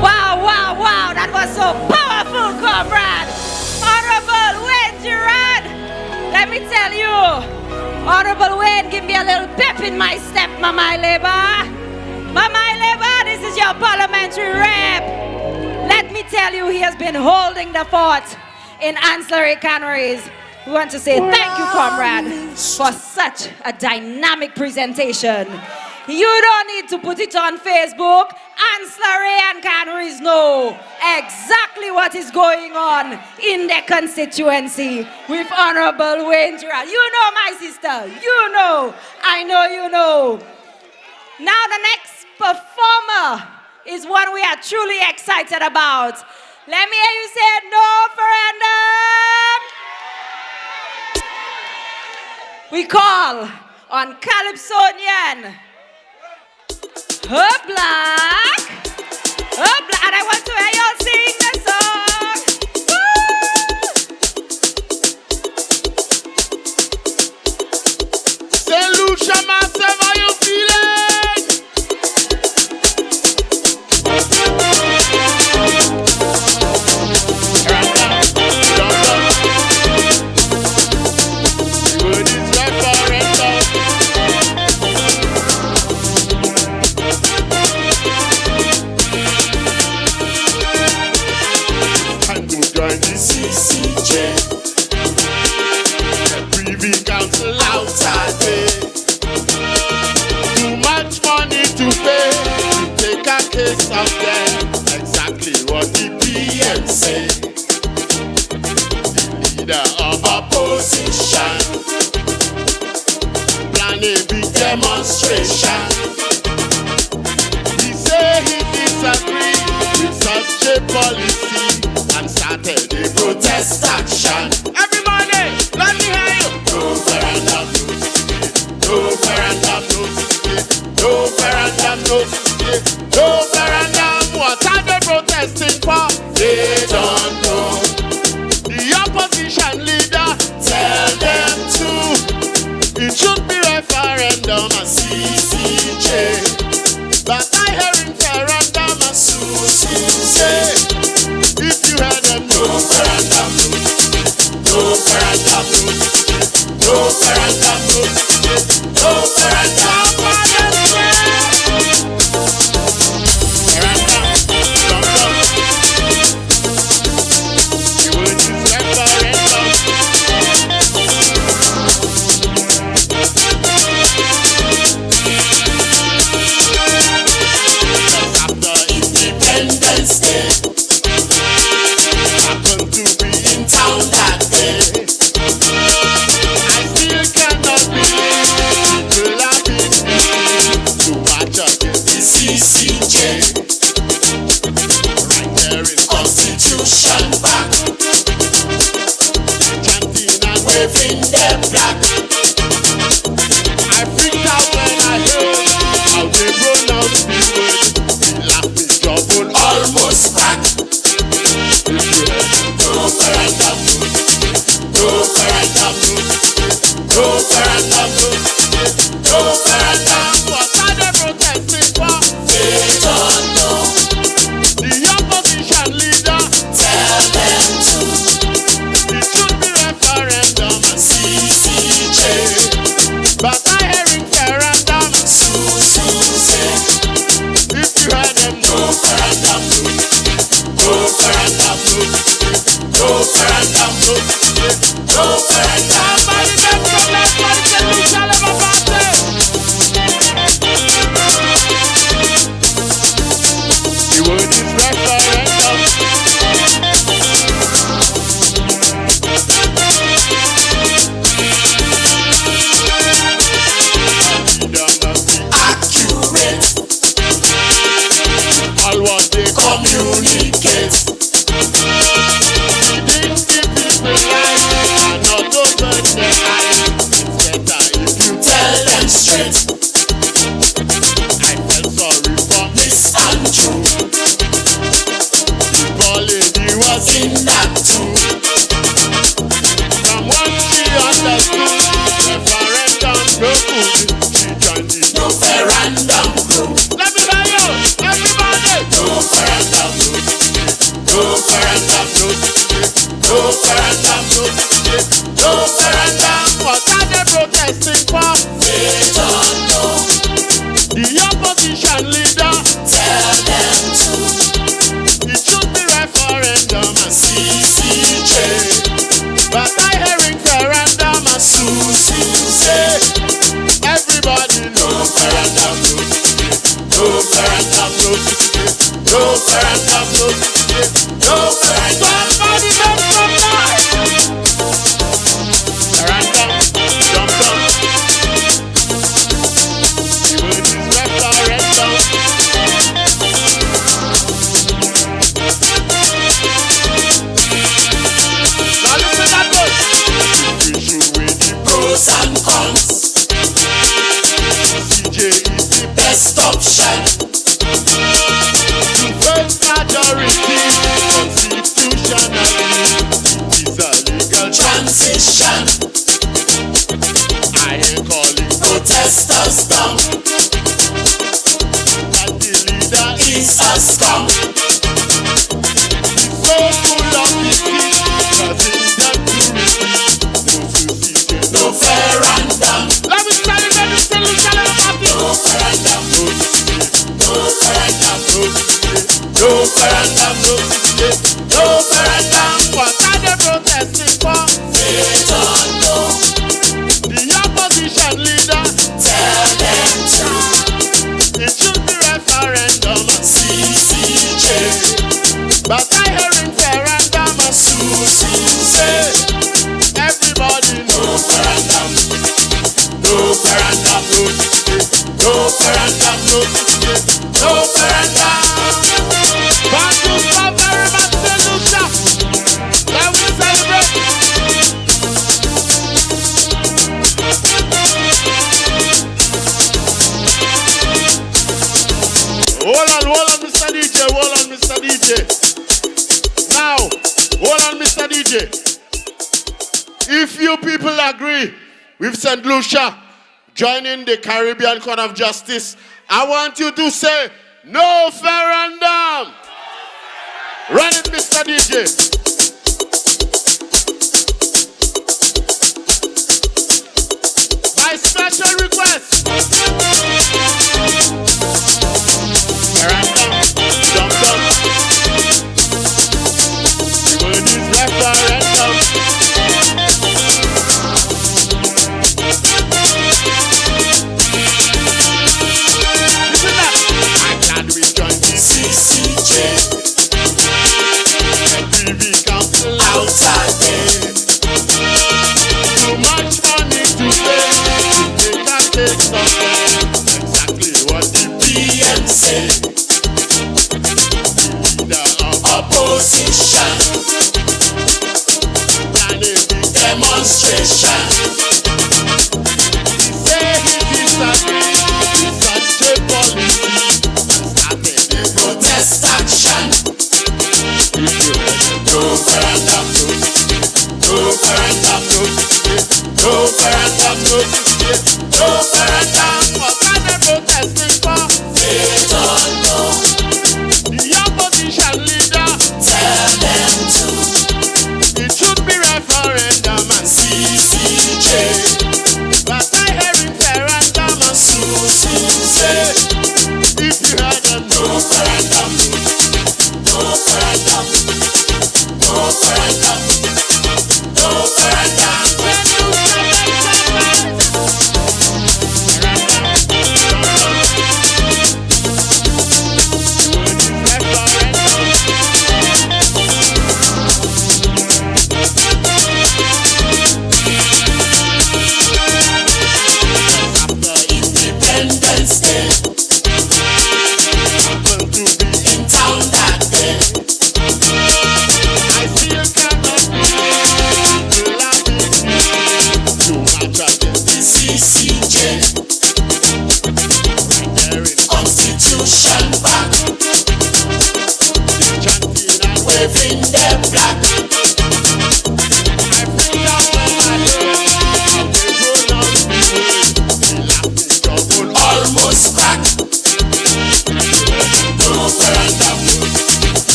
Wow, wow, wow. That was so powerful, comrade. Honorable Wayne Girard. Let me tell you, Honorable Wayne, give me a little pep in my step, Mama Labour. Mama Labour, this is your parliamentary rep. Let me tell you, he has been holding the fort in Ancillary Canneries. We want to say thank you, comrade, for such a dynamic presentation. You don't need to put it on Facebook. Ancillary and Canneries know exactly what is going on in their constituency with Honorable Wayne Girard. You know, my sister. You know. I know you know. Now the next performer is one we are truly excited about. Let me hear you say no referendum. We call on Calypsonian. Her black. And I want to hear y'all sing the song. Woo! St. Lucia Massive, how you feeling? Good is referendum. Time to join the CCJ. Privy Council outside there. Too much money to pay to take a case of them. Exactly what the PM say. The leader of opposition plan a big demonstration. He say he disagree with such a policy and started a protest action. Everybody, let me hear you. No referendum, no CCJ. No referendum, no CCJ. No referendum, no CCJ. No referendum. What are they protesting for? They don't know. The opposition leader tell them to. It should be referendum and CCJ. But I hear referendum and CCJ. If you heard them, no referendum, no CCJ. no referendum, no referendum. Somebody make some noise for the St. Lucia Labour Party. The word is referendum. Accurate. All what they communicate. Leading the people life and not open their eyes. It's better if you tell them straight. I felt sorry for Miss Andrew. The poor lady was in that too. From what she understood, referendum no good. She joined the no referendum group. Let me hear you, everybody. No referendum group. No referendum group. No referendum group. No referendum. What are they protesting for? They don't know. The opposition leader tell them to. It should be referendum and CCJ. But I hearing referendum and Susie. Everybody know referendum no. No referendum no. No referendum no. No referendum. Somebody make some noise. Referendum, dum dum. The word is referendum. Now listen that voice. We should weigh the pros and cons. CJ is the best option. The first majority constitutionally is a legal transition. I ain't calling protesters down. That the leader is a scum. He's so full of defeat, causing them to repeat. No suicide, no referendum. Let me tell you, let me tell you, tell you about it. No referendum, no suicide. No referendum, no suicide. No referendum, no suicide. No referendum. What are they protesting for? They don't know. The opposition leader tell them to. It should be referendum and CCJ. But I hearing referendum and Susie. Everybody know referendum. No referendum, no suicide. No referendum, no suicide. No referendum. Thank you so very much, St. Lucia. Let me celebrate. Hold on, Mr. DJ, hold on, Mr. DJ. Now, hold on, Mr. DJ. If you people agree with St. Lucia joining the Caribbean Court of Justice, I want you to say, no referendum. Run it, Mr. DJ. By special request. Referendum, dum dum. The word is referendum. Listen up. I'm glad we joined the CCJ. Privy Council outside there. Too much money to pay. They can take something. Exactly what the PM say. Leader of opposition. Planning the demonstration. He say he disagrees with such a policy and started the protest action. If you heard them, no referendum, no suicide. No referendum, no suicide. No referendum, no suicide. No referendum. What are they protesting for? They don't know. The opposition leader tell them to. It should be referendum and CCJ.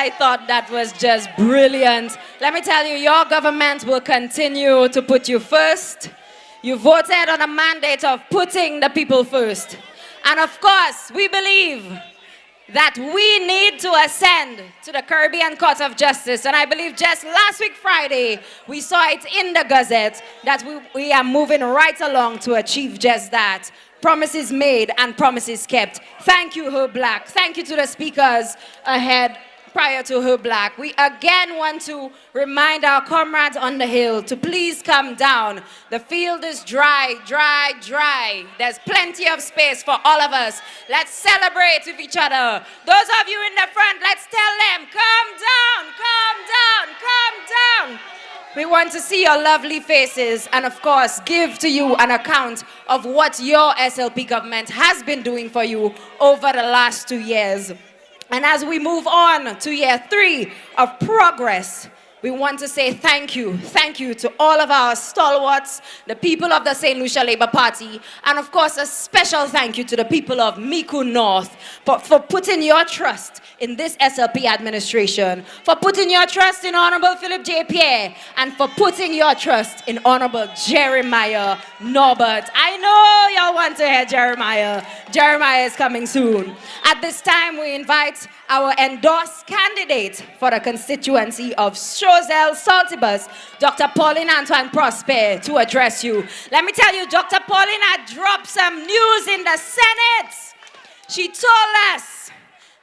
I thought that was just brilliant. Let me tell you, your government will continue to put you first. You voted on a mandate of putting the people first. And of course, we believe that we need to ascend to the Caribbean Court of Justice. And I believe just last week, Friday, we saw it in the Gazette that we are moving right along to achieve just that. Promises made and promises kept. Thank you, Herb Black. Thank you to the speakers ahead prior to Herb Black. We again want to remind our comrades on the hill to please come down. The field is dry, dry, dry. There's plenty of space for all of us. Let's celebrate with each other. Those of you in the front, let's tell them, come down, come down, come down. We want to see your lovely faces and, of course, give to you an account of what your SLP government has been doing for you over the last 2 years. And as we move on to year 3 of progress, we want to say thank you to all of our stalwarts, the people of the St. Lucia Labour Party, and of course a special thank you to the people of Micoud North for putting your trust in this SLP administration, for putting your trust in Honorable Philip J. Pierre, and for putting your trust in Honorable Jeremiah Norbert. I know y'all want to hear Jeremiah. Jeremiah is coming soon. At this time, we invite our endorsed candidate for the constituency of Choiseul Saltibus, Dr. Pauline Antoine Prosper, to address you. Let me tell you, Dr. Pauline had dropped some news in the Senate. She told us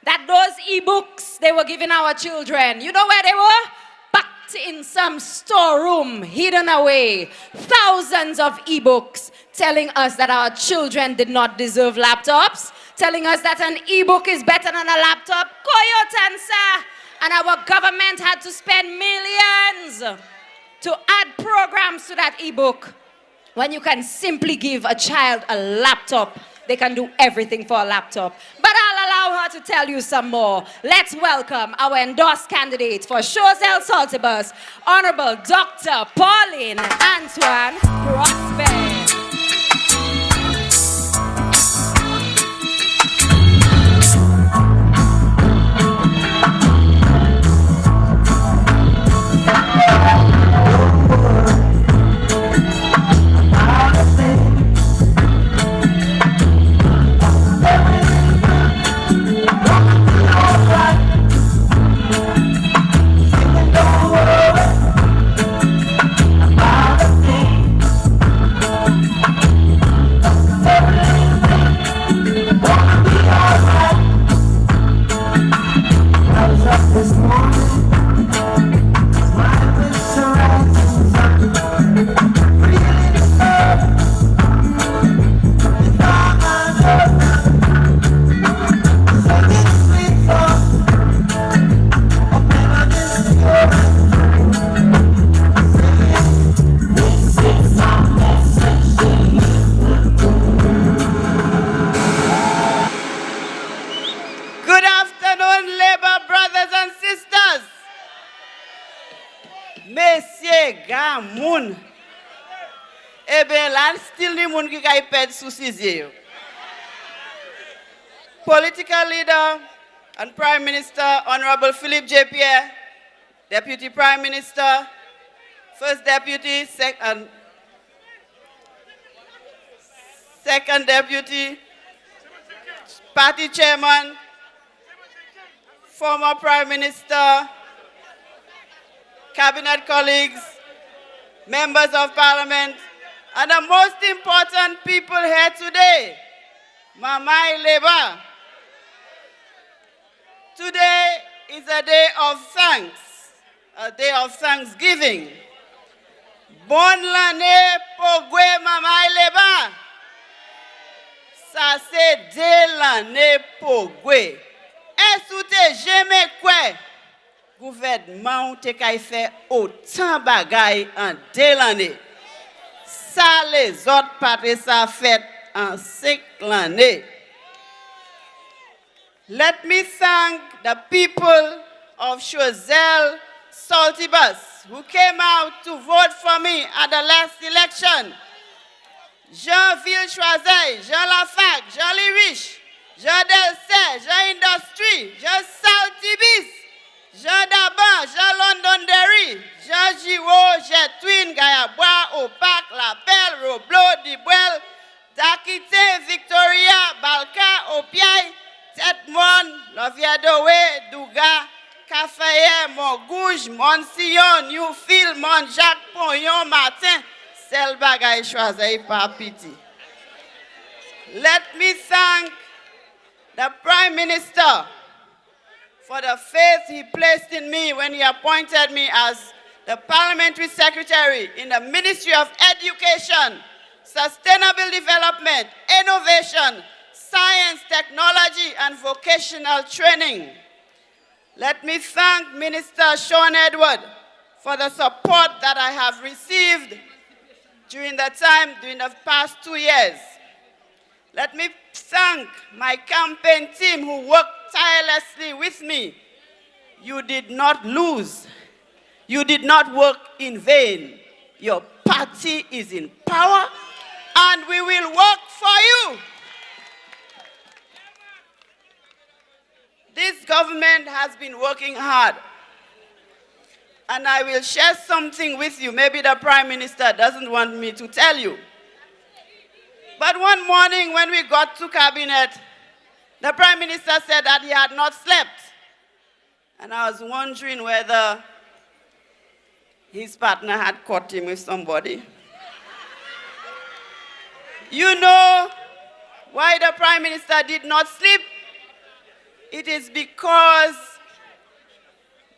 that those e-books they were giving our children, you know where they were? Back locked in some storeroom, hidden away, thousands of e-books telling us that our children did not deserve laptops, telling us that an e-book is better than a laptop. Koyotansa! And our government had to spend millions to add programs to that e-book. When you can simply give a child a laptop, they can do everything for a laptop. But I'll allow her to tell you some more. Let's welcome our endorsed candidate for Choiseul Saltibus, Honorable Dr. Pauline Antoine Prosper. Political leader and Prime Minister, Honorable Philippe J. Pierre, Deputy Prime Minister, First Deputy, Second Deputy, Party Chairman, former Prime Minister, Cabinet colleagues, members of Parliament, and the most important people here today, Mamai Leba. Today is a day of thanks, a day of thanksgiving. Bonne l'année Pogwe Mamai Leba. Ça c'est de l'année Pogwe. Est-ce que tu jamais quoi? Gouvernement te kay fait autant bagay en 2 l'année. Ça les autres partis ça fait en 5 l'année. Let me thank the people of Choiseul Saltibus who came out to vote for me at the last election. Jean Ville-Choiseul, Jean Lafac, Jean Liriche, Jean Delcey, Jean Industrie, Jean Saltibus, Jean Daban, Jean Londonderry, Jean Giraud, Jetwin, Gayabois, Opac, Lapel, Roblo, Dibuel, Dakite, Victoria, Balka, Opiai, Tetmon, Loviadowe, Douga, Cafayet, Montgouge, Monsillon, Newfield, Montjacques, Pognon, Martin, Selbagay Choiseul par piti. Let me thank the Prime Minister for the faith he placed in me when he appointed me as the Parliamentary Secretary in the Ministry of Education, Sustainable Development, Innovation, Science, Technology, and Vocational Training. Let me thank Minister Sean Edward for the support that I have received during the past 2 years. Let me thank my campaign team who worked tirelessly with me. You did not lose. You did not work in vain. Your party is in power, and we will work for you. This government has been working hard, and I will share something with you. Maybe the Prime Minister doesn't want me to tell you. But one morning when we got to cabinet, the Prime Minister said that he had not slept. And I was wondering whether his partner had caught him with somebody. You know why the Prime Minister did not sleep? It is because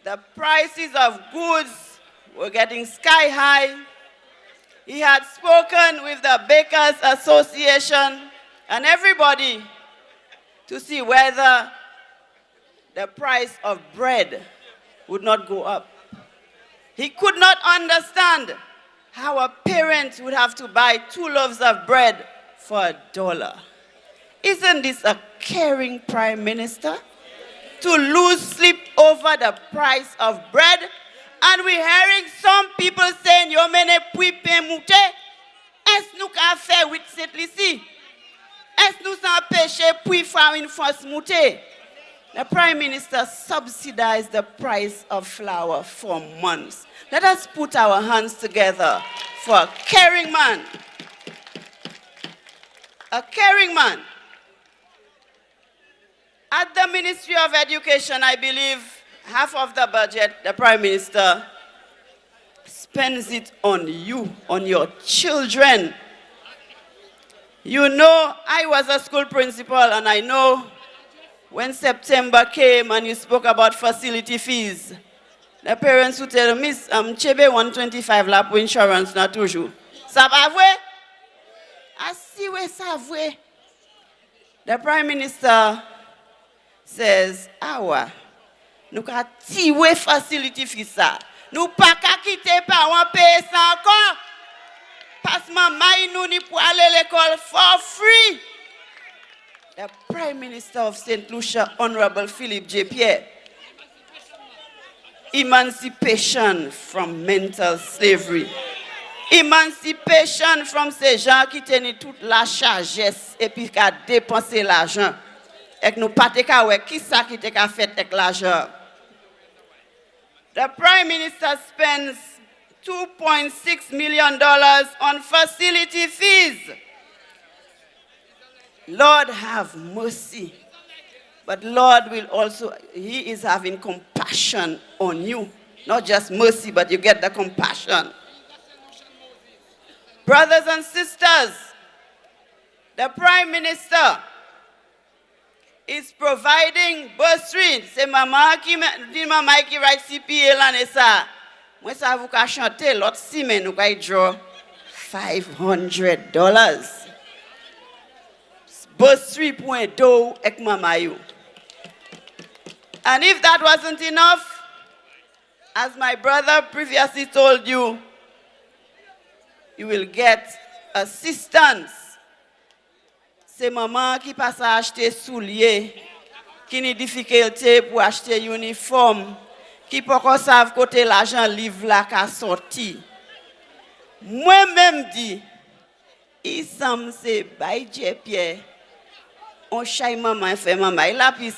the prices of goods were getting sky high. He had spoken with the Bakers Association and everybody to see whether the price of bread would not go up. He could not understand how a parent would have to buy 2 loaves of bread for $1. Isn't this a caring prime minister? To lose sleep over the price of bread? And we're hearing some people saying, yo mene puis pain mouté. Est-ce nous qu'a fait with cette lici? Est-ce nous sans péché puis faire une force mouté? The prime minister subsidized the price of flour for months. Let us put our hands together for a caring man. A caring man. At the Ministry of Education, I believe half of the budget, the Prime Minister spends it on you, on your children. You know, I was a school principal, and I know when September came and you spoke about facility fees, the parents would tell Miss, chebe 125 la pour insurance na toujours. Ça va vrai? Asi we ça vrai. The Prime Minister says, awa, nous ka tiwe facility fees ça. Nous pas ka quitter pa wan payer ça encore. Parce que maman nous ni pour aller à l'école for free. The Prime Minister of St. Lucia, Honorable Philip J. Pierre. Emancipation from mental slavery. Emancipation from ces gens qui tiennent toute la chargesse et puis qui a dépensé l'argent. Et nous pas te ka qui ça qui te ka fait avec l'argent. The Prime Minister spends $2.6 million on facility fees. Lord have mercy. But Lord will also, he is having compassion on you. Not just mercy, but you get the compassion. Brothers and sisters, the Prime Minister is providing bursary. C'est maman qui write CPA l'année ça. Moi ça vous ka chanter l'autre semaine nous ka draw $500. Bursary point do ek mama you. And if that wasn't enough, as my brother previously told you, you will get assistance. C'est maman qui passe à acheter souliers, qui a difficulté pour acheter uniforme, qui peut savent côté l'argent livre là qu'a sorti. Moi-même dit, il semble c'est bail Pierre. On chaille maman fait maman il a pis.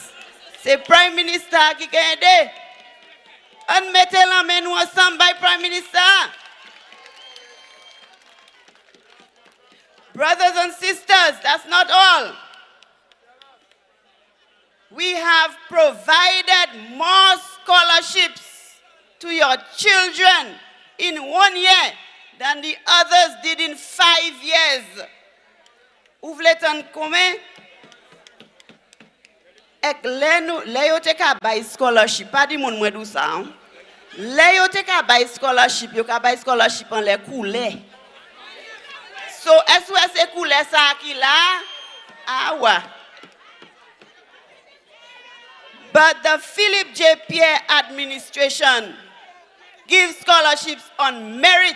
C'est Prime Minister qui a aidé. On mette la main nous ensemble by Prime Minister. Brothers and sisters, that's not all. We have provided more scholarships to your children in 1 year than the others did in 5 years. Vous voulez t'en combien? Ek le yo te ka bay scholarship, pas di moun mwen dou sa. Le yo te ka bay scholarship, yo ka bay scholarship an le koule. So, est-ce koule sa ki la? Awa. But the Philip J. Pierre administration gives scholarships on merit.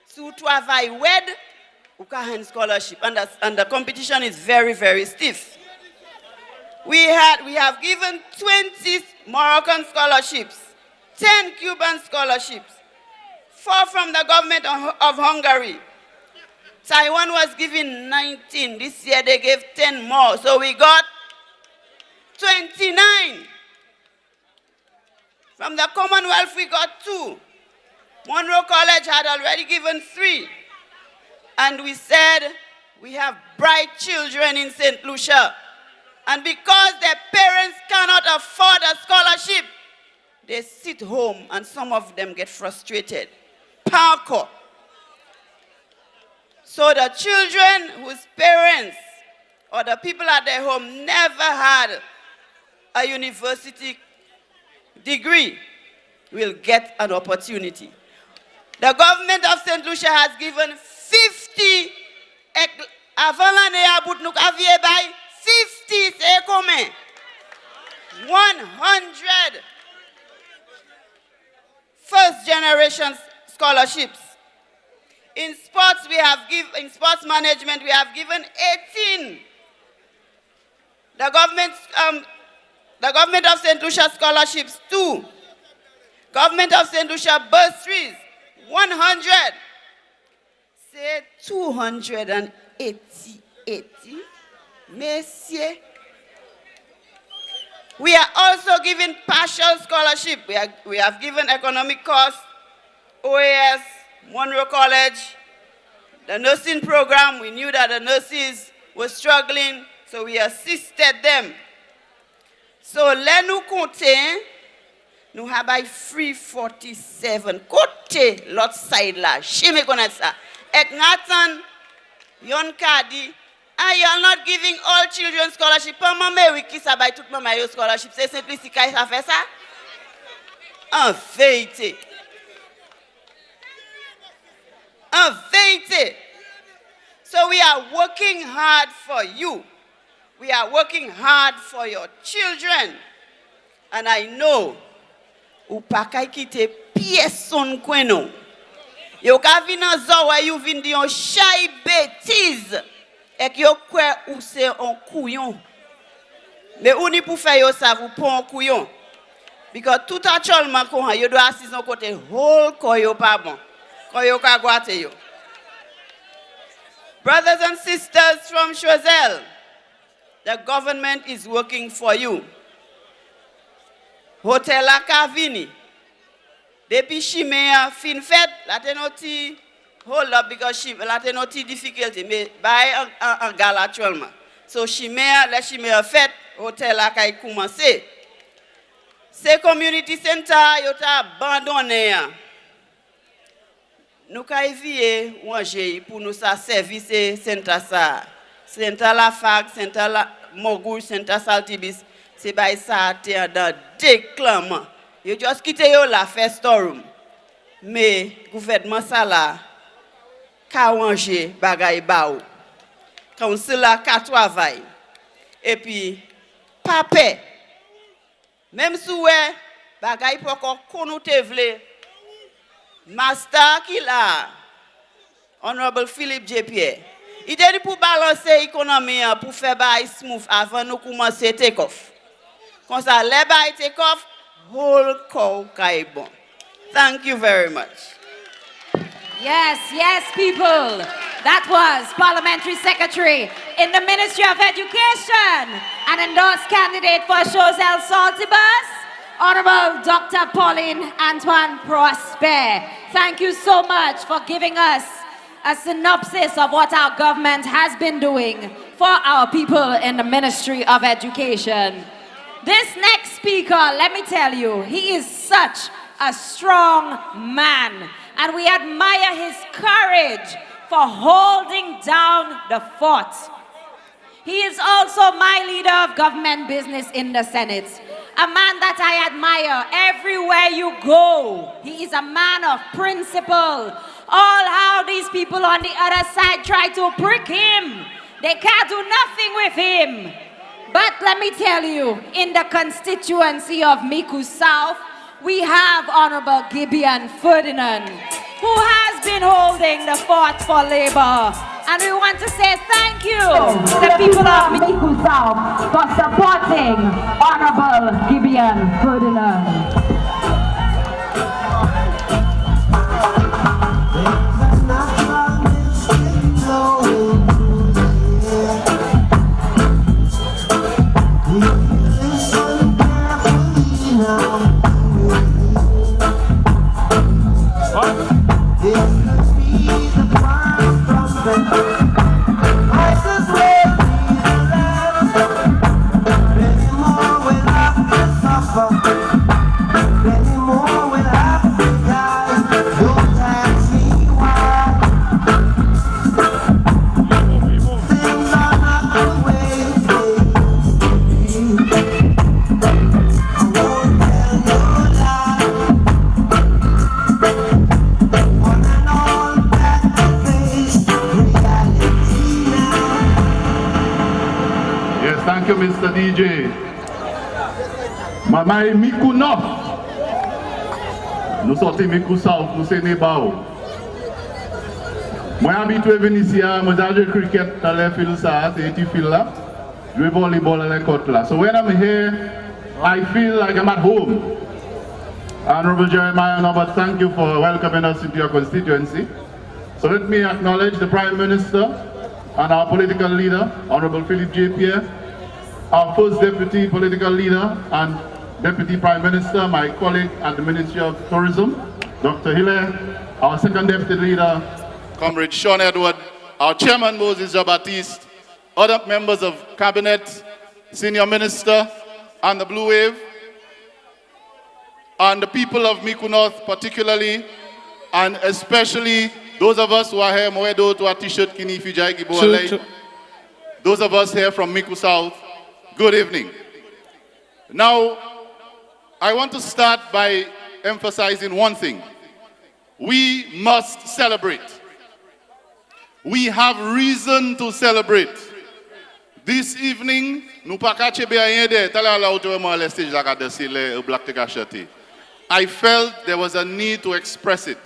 So, travail wed, ou ka hand scholarship. And the competition is very, very stiff. We have given 20 Moroccan scholarships, 10 Cuban scholarships, 4 from the government of Hungary. Taiwan was given 19. This year they gave 10 more. So we got 29. From the Commonwealth we got 2. Monroe College had already given 3. And we said we have bright children in St. Lucia. And because their parents cannot afford a scholarship, they sit home and some of them get frustrated. Parkour. So the children whose parents or the people at their home never had a university degree, will get an opportunity. The government of St. Lucia has given 50 avant l'année à bout nous aviez by 50 c'est combien 100 first generation scholarships. In sports in sports management we have given 18. The government of St. Lucia scholarships 2. Government of St. Lucia bursaries 100. Say 280. Messieurs. We are also giving partial scholarship. We have given economic course, OAS, Monroe College, the nursing program. We knew that the nurses were struggling, so we assisted them. So, let nous compter, nous avons 347. Côté l'autre side là, je me connais ça. Et Nathan, Yon Kadi, and you are not giving all children scholarship. Pas maman oui qui ça bail toute maman yo scholarship. C'est simplicité qui ça fait ça. En vérité. En vérité. So we are working hard for you. We are working hard for your children. And I know ou pa kay kite pièce son coin non. Yo ka vin nan zo wè you vin di yon chay bêtise. Et que vous ou c'est un couillon. Mais ou ni pour faire ça, vous prenez un couillon. Because tout actuellement, vous doit assis en côté, whole koyo pas bon. Koyo ka guate yo. Brothers and sisters from Choiseul, the government is working for you. Hotel la Kavini. Depuis Chimea, fin fête, la tenoti. Hold up because she la te not difficulty mais by un gala actuellement. So Chimea, la Chimea fête hôtel la kay commencer. Ces community center yo ta abandonné. Nous kay vie manger pour nous ça service center ça. Center la fac, center la Mogou, center Saltibis, c'est by ça te dans déclamant. Yo just quitter yo la fait storeroom. Mais gouvernement ça là ka manger bagay ba ou. Council la ka travail. Et puis pa paix. Même si ouais bagay pour qu'on te vle. Master qui là Honorable Philippe J. Pierre. Il dit pour balancer l'économie pour faire bail smooth avant nous commencer take off. Comme ça les bail take off whole cow kay bon. Thank you very much. Yes, yes, people. That was Parliamentary Secretary in the Ministry of Education and endorsed candidate for Choiseul Saltibus, Honorable Dr. Pauline Antoine Prosper. Thank you so much for giving us a synopsis of what our government has been doing for our people in the Ministry of Education. This next speaker, let me tell you, he is such a strong man. And we admire his courage for holding down the fort. He is also my leader of government business in the Senate. A man that I admire everywhere you go. He is a man of principle. All how these people on the other side try to prick him. They can't do nothing with him. But let me tell you, in the constituency of Miku South, we have Honorable Gibeon Ferdinand, who has been holding the fort for labor. And we want to say thank you to the people of Miku South for supporting Honorable Gibeon Ferdinand. Thank you, Mr. DJ. My Miku North. Nous sortons Miku South pour Sénébao. Moi, habitué à venir ici, moi, j'ai joué cricket dans les fils, ça, c'est petit fil là. Je joue volleyball dans les côtes là. So when I'm here, I feel like I'm at home. Honorable Jeremiah Norbert, thank you for welcoming us into your constituency. So let me acknowledge the Prime Minister and our political leader, Honorable Philippe J. Pierre, our first Deputy Political Leader and Deputy Prime Minister, my colleague at the Ministry of Tourism, Dr. Hilaire, our second Deputy Leader, Comrade Sean Edward, our Chairman Moses Jean-Baptiste, other members of Cabinet, Senior Minister, and the Blue Wave, and the people of Miku North particularly, and especially those of us who are here, Moedo to our t-shirt, Kini Fijai Giboalei. Those of us here from Miku South, good evening. Now, I want to start by emphasizing one thing. We must celebrate. We have reason to celebrate. This evening, I felt there was a need to express it.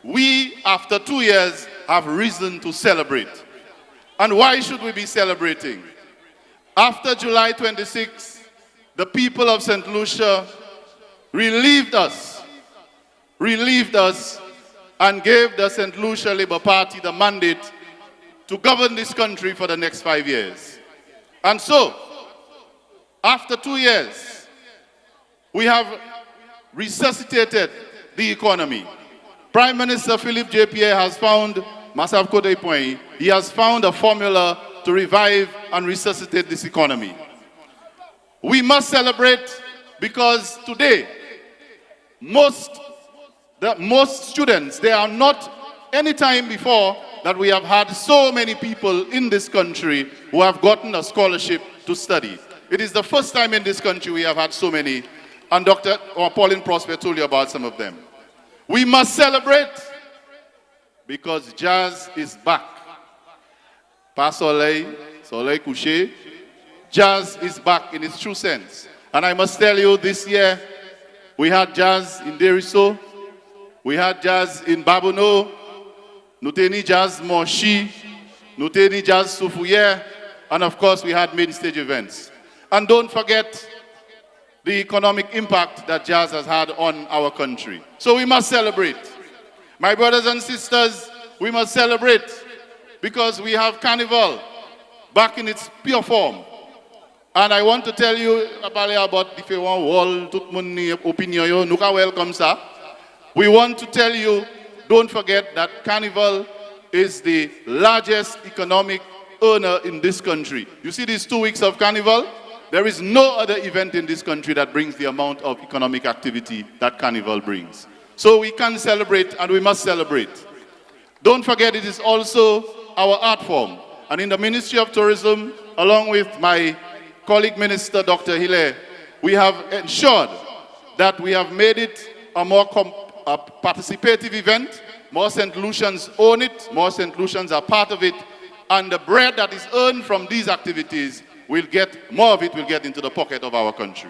We, after 2 years, have reason to celebrate. And why should we be celebrating? After July 26, the people of St. Lucia relieved us, and gave the St. Lucia Labour Party the mandate to govern this country for the next 5 years. And so, after 2 years, we have resuscitated the economy. Prime Minister Philippe J. Pierre has found, he has found a formula to revive and resuscitate this economy. We must celebrate because today, most students, there are not any time before that we have had so many people in this country who have gotten a scholarship to study. It is the first time in this country we have had so many, and Dr. Pauline Prosper told you about some of them. We must celebrate because jazz is back. Pas soleil, soleil couché, jazz is back in its true sense. And I must tell you, this year, we had jazz in Denery, we had jazz in Babonneau, nous teni jazz Monchi, nous teni jazz Soufouyer, and of course we had main stage events. And don't forget the economic impact that jazz has had on our country. So we must celebrate. My brothers and sisters, we must celebrate because we have Carnival back in its pure form. And I want to tell you about the wall, tout mon opinion yo, nous ka welcome ça. We want to tell you, don't forget that Carnival is the largest economic earner in this country. You see these 2 weeks of Carnival? There is no other event in this country that brings the amount of economic activity that Carnival brings. So we can celebrate and we must celebrate. Don't forget it is also our art form. And in the Ministry of Tourism, along with my colleague Minister Dr. Hilaire, we have ensured that we have made it a more participative event. More St. Lucians own it, more St. Lucians are part of it, and the bread that is earned from these activities more of it will get into the pocket of our country.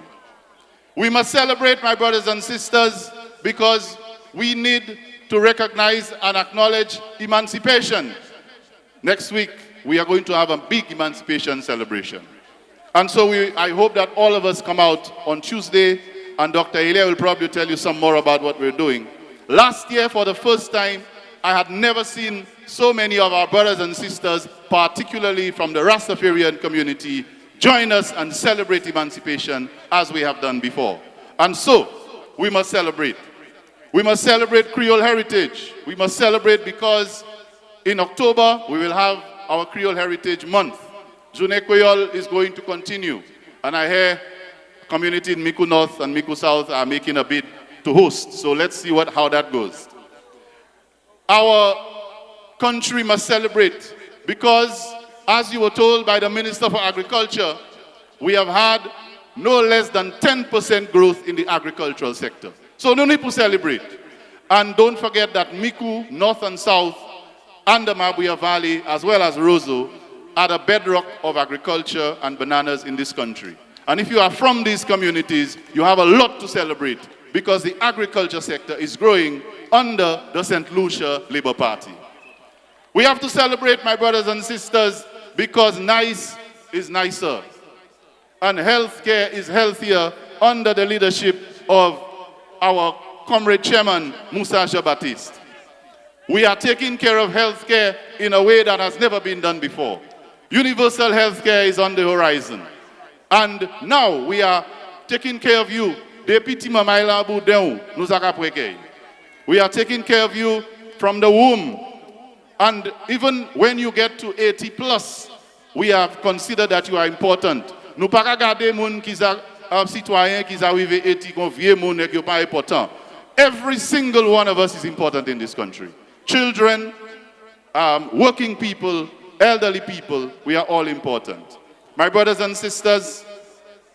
We must celebrate, my brothers and sisters, because we need to recognize and acknowledge emancipation. Next week, we are going to have a big emancipation celebration. And so I hope that all of us come out on Tuesday, and Dr. Hilaire will probably tell you some more about what we're doing. Last year, for the first time, I had never seen so many of our brothers and sisters, particularly from the Rastafarian community, join us and celebrate emancipation as we have done before. And so, we must celebrate. We must celebrate Creole heritage. We must celebrate because in October, we will have our Creole Heritage Month. Journée Creole is going to continue. And I hear community in Miku North and Miku South are making a bid to host. So let's see how that goes. Our country must celebrate because, as you were told by the Minister for Agriculture, we have had no less than 10% growth in the agricultural sector. So no need to celebrate. And don't forget that Miku, North and South, and the Mabuya Valley, as well as Roseau, are the bedrock of agriculture and bananas in this country. And if you are from these communities, you have a lot to celebrate because the agriculture sector is growing under the St. Lucia Labour Party. We have to celebrate, my brothers and sisters, because nice is nicer and healthcare is healthier under the leadership of our comrade chairman, Moussa Jean-Baptiste. We are taking care of healthcare in a way that has never been done before. Universal healthcare is on the horizon. And now we are taking care of you. We are taking care of you from the womb. And even when you get to 80 plus, we have considered that you are important. Nous pas regarder moun qui citoyen qui arrivé 80 qu'on vieux moun et qui pas important. Every single one of us is important in this country. Children, working people, elderly people, we are all important. My brothers and sisters,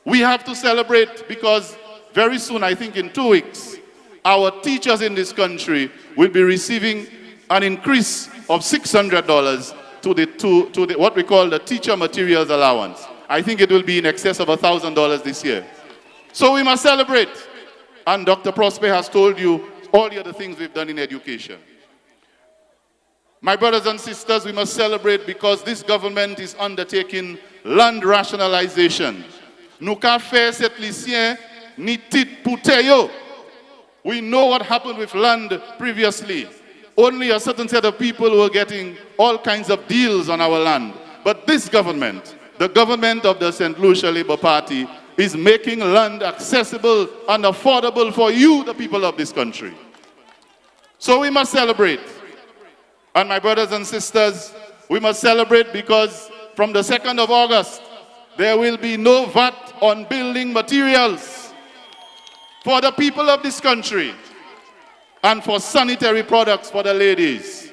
we have to celebrate because very soon, I think in 2 weeks, our teachers in this country will be receiving an increase of $600 to the what we call the teacher materials allowance. I think it will be in excess of $1,000 this year. So we must celebrate. And Dr. Prosper has told you all the other things we've done in education. My brothers and sisters, we must celebrate because this government is undertaking land rationalization. Nous ka fait cet lycéen ni tit puteyo. We know what happened with land previously. Only a certain set of people were getting all kinds of deals on our land. But this government, the government of the St. Lucia Labour Party, is making land accessible and affordable for you, the people of this country. So we must celebrate. And my brothers and sisters, we must celebrate because from the 2nd of August, there will be no VAT on building materials for the people of this country and for sanitary products for the ladies.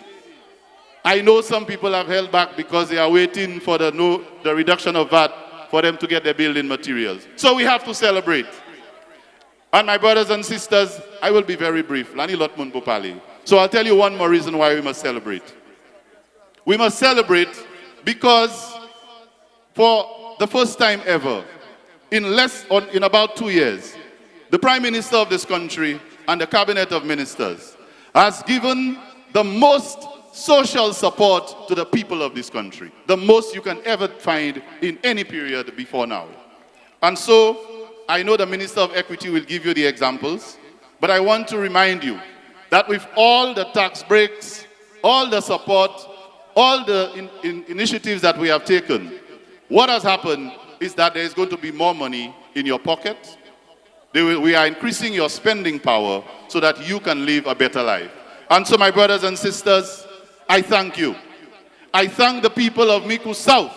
I know some people have held back because they are waiting for the reduction of VAT for them to get their building materials. So we have to celebrate. And my brothers and sisters, I will be very brief. Lani Lotmun Popali. So I'll tell you one more reason why we must celebrate. We must celebrate because for the first time ever, in about 2 years, the Prime Minister of this country and the Cabinet of Ministers has given the most social support to the people of this country. The most you can ever find in any period before now. And so, I know the Minister of Equity will give you the examples, but I want to remind you that with all the tax breaks, all the support, all the initiatives that we have taken, what has happened is that there is going to be more money in your pocket. We are increasing your spending power so that you can live a better life. And so, my brothers and sisters, I thank you. I thank the people of Miku South.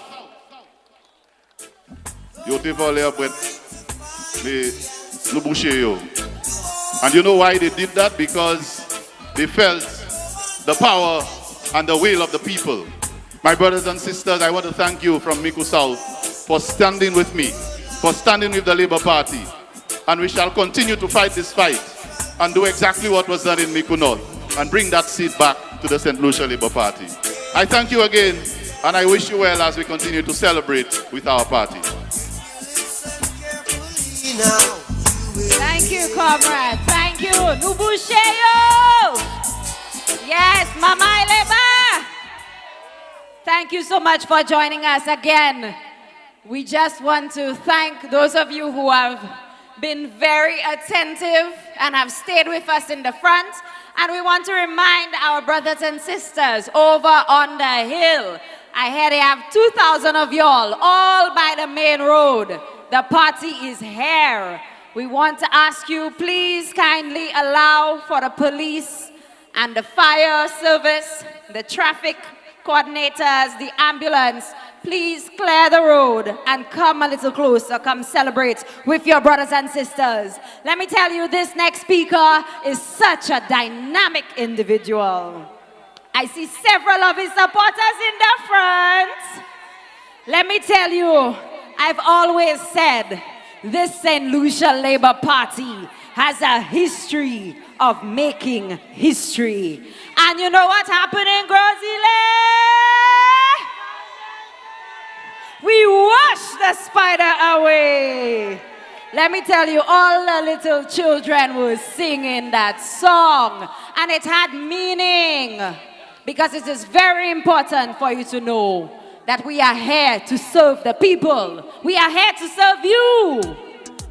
And you know why they did that? Because they felt the power and the will of the people. My brothers and sisters, I want to thank you from Miku South for standing with me, for standing with the Labour Party. And we shall continue to fight this fight and do exactly what was done in Miku North and bring that seat back to the St. Lucia Labour Party. I thank you again and I wish you well as we continue to celebrate with our party. Thank you, comrade. Thank you. Nubusheyo! Yes, Mama Eleba! Thank you so much for joining us again. We just want to thank those of you who have been very attentive and have stayed with us in the front. And we want to remind our brothers and sisters over on the hill. I hear they have 2,000 of y'all all by the main road. The party is here. We want to ask you, please kindly allow for the police and the fire service, the traffic coordinators, the ambulance, please clear the road and come a little closer. Come celebrate with your brothers and sisters. Let me tell you, this next speaker is such a dynamic individual. I see several of his supporters in the front. Let me tell you, I've always said this St. Lucia Labour Party has a history of making history. And you know what happened in Grozile? Denery. Let me tell you, all the little children were singing that song, and it had meaning, because it is very important for you to know that we are here to serve the people. We are here to serve you.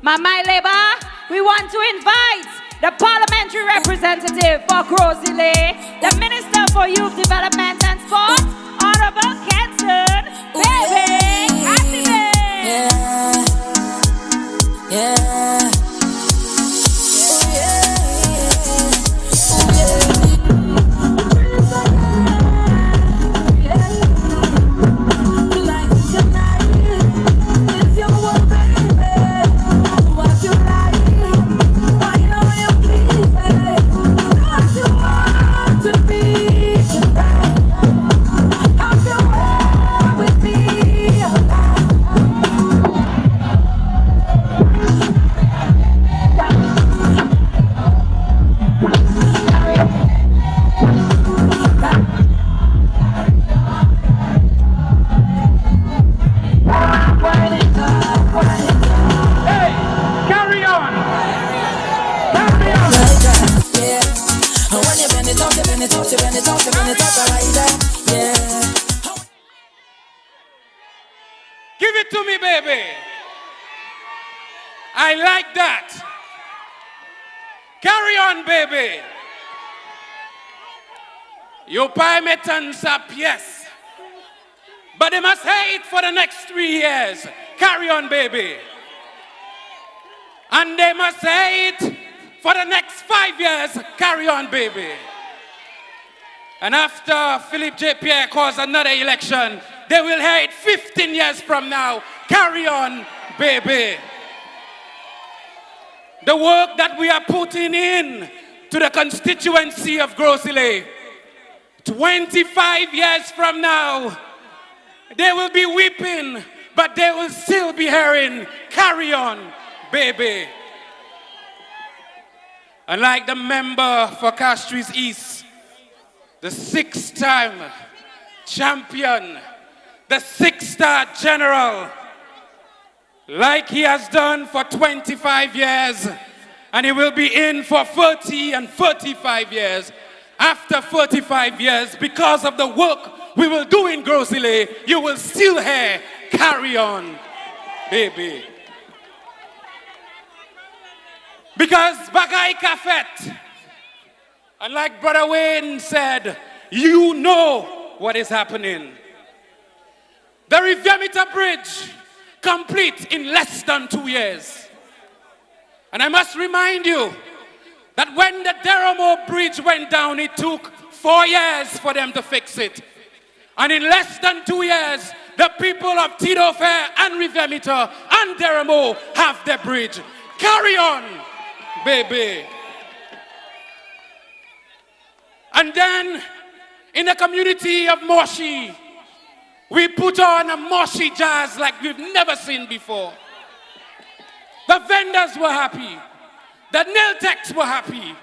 Mama Labor, we want to invite the parliamentary representative for Grosile, the Minister for Youth Development and Sport, Honorable Kenton, baby, activate. Yeah. Give it to me, baby. I like that. Carry on, baby. Your permittance up, yes. But they must hate for the next 3 years. Carry on, baby. And they must hate for the next 5 years. Carry on, baby. And after Philippe J. Pierre calls another election, they will hate 15 years from now. Carry on, baby. The work that we are putting in to the constituency of Grosile, 25 years from now, they will be weeping, but they will still be hearing, carry on, baby. And like the member for Castries East, the 6-time champion, the 6-star general, like he has done for 25 years, and he will be in for 30 and 35 years. After 35 years, because of the work we will do in Grosile, you will still hear, carry on, baby. Because bagay kafet, and like Brother Wayne said, you know what is happening. The Riviamita Bridge, complete in less than 2 years. And I must remind you that when the Deramo Bridge went down, it took 4 years for them to fix it. And in less than 2 years, the people of Tito Fair and Riviamita and Deramo have their bridge. Carry on, baby. And then, in the community of Moshi, we put on a Moshi jazz like we've never seen before. The vendors were happy. The nail techs were happy.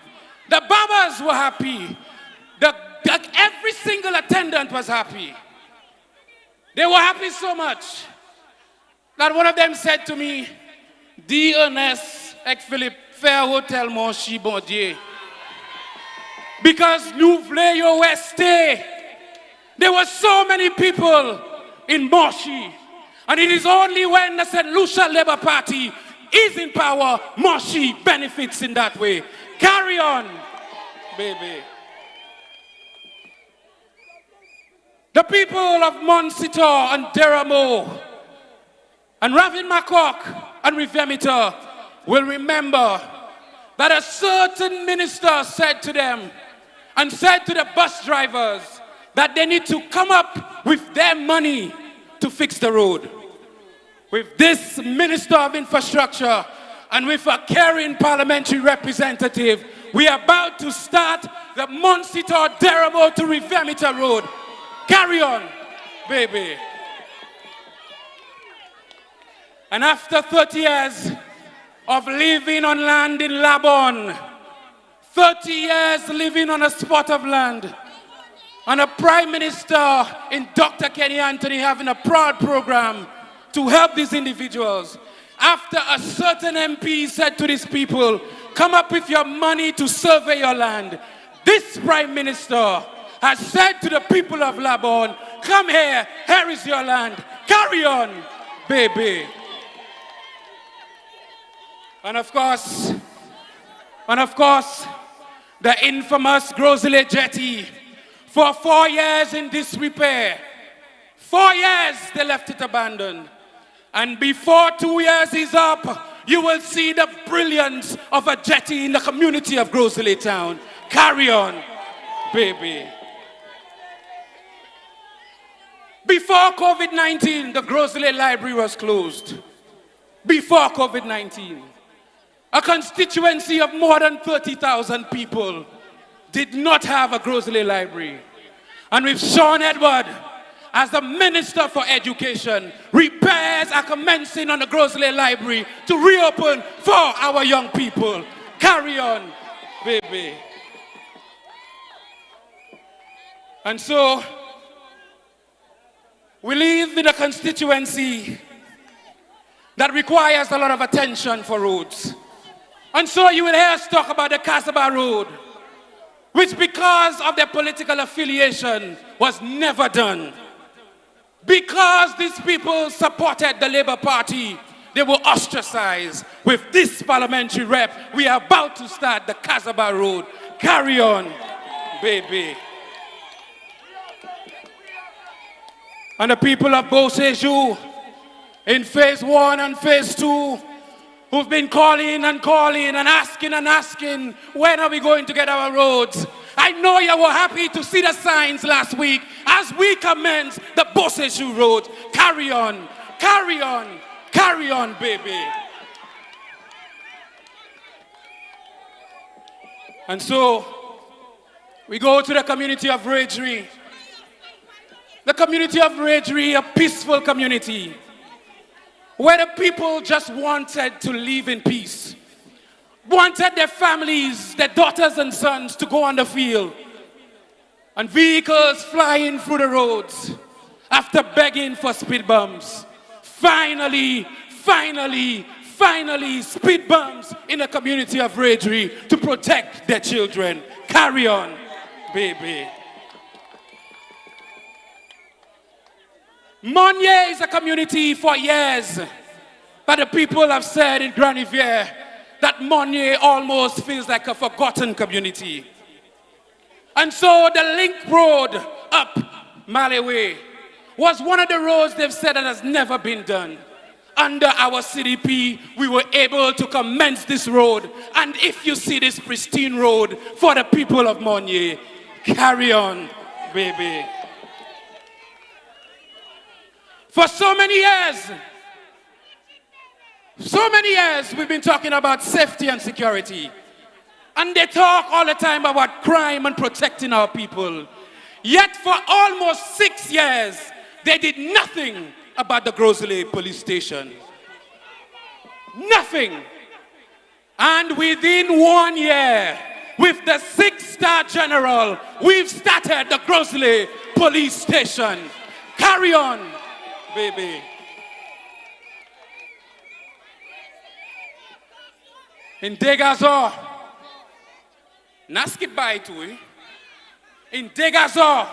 The barbers were happy. Every single attendant was happy. They were happy so much that one of them said to me, "Di Ernest ek Philippe Fair Hotel Moshi bon Dieu." Because nous voulons yo rester. There were so many people in Moshi. And it is only when the St. Lucia Labour Party is in power, Moshi benefits in that way. Carry on, baby. The people of Monsitor and Deramo and Ravin Makok and Riviamita will remember that a certain minister said to them and said to the bus drivers that they need to come up with their money to fix the road. With this Minister of Infrastructure and with a caring parliamentary representative, we are about to start the Monsitor Deramo to Riviamita Road. Carry on, baby. And after 30 years of living on land in Labon, 30 years living on a spot of land, and a Prime Minister in Dr. Kenny Anthony having a proud program to help these individuals, after a certain MP said to these people, come up with your money to survey your land, this Prime Minister has said to the people of Labon, come here is your land, carry on, baby. And of course, the infamous Grosley Jetty, for 4 years in disrepair. 4 years they left it abandoned. And before 2 years is up, you will see the brilliance of a jetty in the community of Grosley Town. Carry on, baby. Before COVID-19, the Grosley Library was closed. Before COVID-19. A constituency of more than 30,000 people did not have a Grosley Library. And with Sean Edward as the Minister for Education, repairs are commencing on the Grosley Library to reopen for our young people. Carry on, baby. And so, we live in a constituency that requires a lot of attention for roads. And so you will hear us talk about the Casaba Road, which because of their political affiliation was never done. Because these people supported the Labour Party, they were ostracized. With this parliamentary rep, we are about to start the Casaba Road. Carry on, baby. And the people of Beauséjour in phase 1 and phase 2, who've been calling and asking, when are we going to get our roads? I know you were happy to see the signs last week as we commence the Beauséjour Road. Carry on, baby. And so, we go to the community of Raye. The community of Raye, a peaceful community, where the people just wanted to live in peace, wanted their families, their daughters and sons to go on the field, and vehicles flying through the roads after begging for speed bumps. Finally, speed bumps in the community of Raye to protect their children. Carry on, baby. Monnier is a community for years, but the people have said in Grand Riviere that Monnier almost feels like a forgotten community. And so the link road up Maleway was one of the roads they've said that has never been done. Under our CDP, we were able to commence this road. And if you see this pristine road for the people of Monnier, carry on, baby. For so many years, we've been talking about safety and security. And they talk all the time about crime and protecting our people. Yet for almost 6 years, they did nothing about the Grosley police station. Nothing. And within 1 year, with the 6-star general, we've started the Grosley police station. Carry on, baby. In Degazor, Naskip Baitui, in Degazor,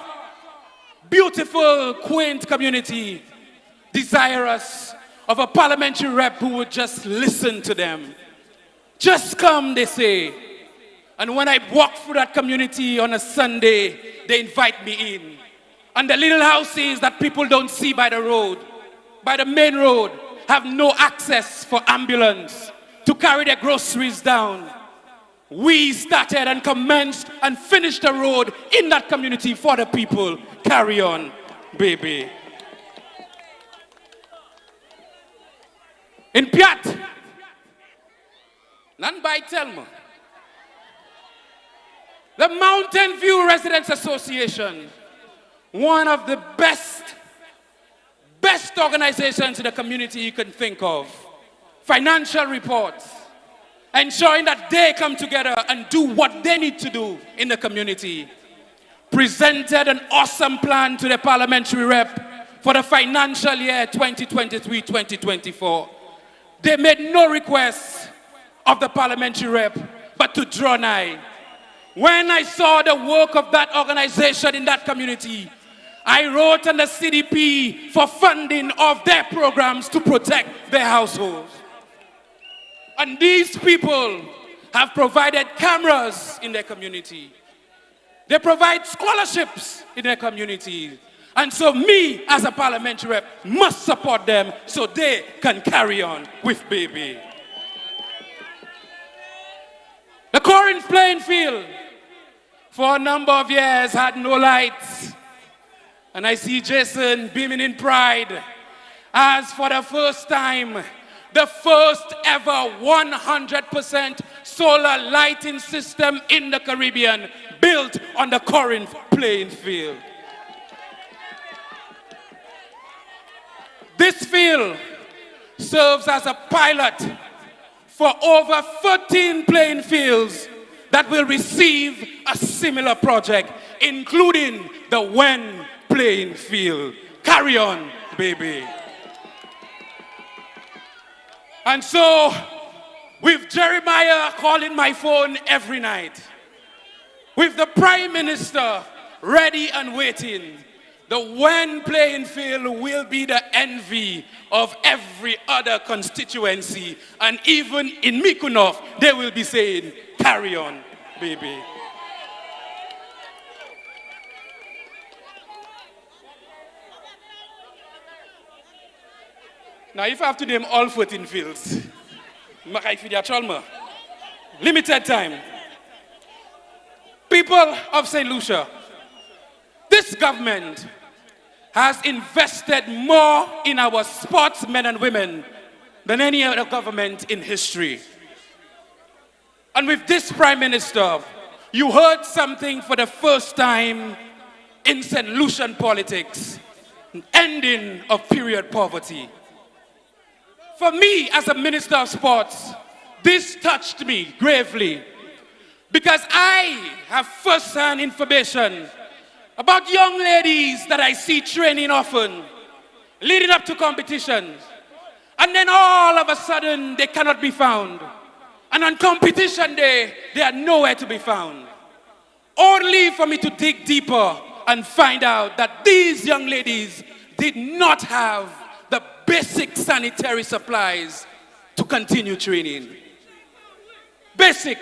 beautiful, quaint community, desirous of a parliamentary rep who would just listen to them. Just come, they say. And when I walk through that community on a Sunday, they invite me in. And the little houses that people don't see by the road, by the main road, have no access for ambulance to carry their groceries down. We started and commenced and finished the road in that community for the people. Carry on, baby. In Piat, none by Telma, the Mountain View Residents Association, one of the best organizations in the community you can think of. Financial reports, ensuring that they come together and do what they need to do in the community. Presented an awesome plan to the parliamentary rep for the financial year 2023-2024. They made no request of the parliamentary rep, but to draw nigh. When I saw the work of that organization in that community, I wrote on the CDP for funding of their programs to protect their households. And these people have provided cameras in their community. They provide scholarships in their community. And so me, as a parliamentary rep, must support them so they can carry on with baby. The Corinth playing field for a number of years had no lights. And I see Jason beaming in pride as for the first time, the first ever 100% solar lighting system in the Caribbean built on the Corinth playing field. This field serves as a pilot for over 13 playing fields that will receive a similar project, including the Wen playing field. Carry on, baby. And so, with Jeremiah calling my phone every night, with the Prime Minister ready and waiting, the Wen playing field will be the envy of every other constituency. And even in Mykonos, they will be saying, carry on, baby. Now, if I have to name all 14 fields, limited time. People of St. Lucia, this government has invested more in our sportsmen and women than any other government in history. And with this Prime Minister, you heard something for the first time in St. Lucian politics, an ending of period poverty. For me, as a Minister of Sports, this touched me gravely because I have first-hand information about young ladies that I see training often, leading up to competitions. And then all of a sudden, they cannot be found. And on competition day, they are nowhere to be found. Only for me to dig deeper and find out that these young ladies did not have the basic sanitary supplies to continue training. Basic.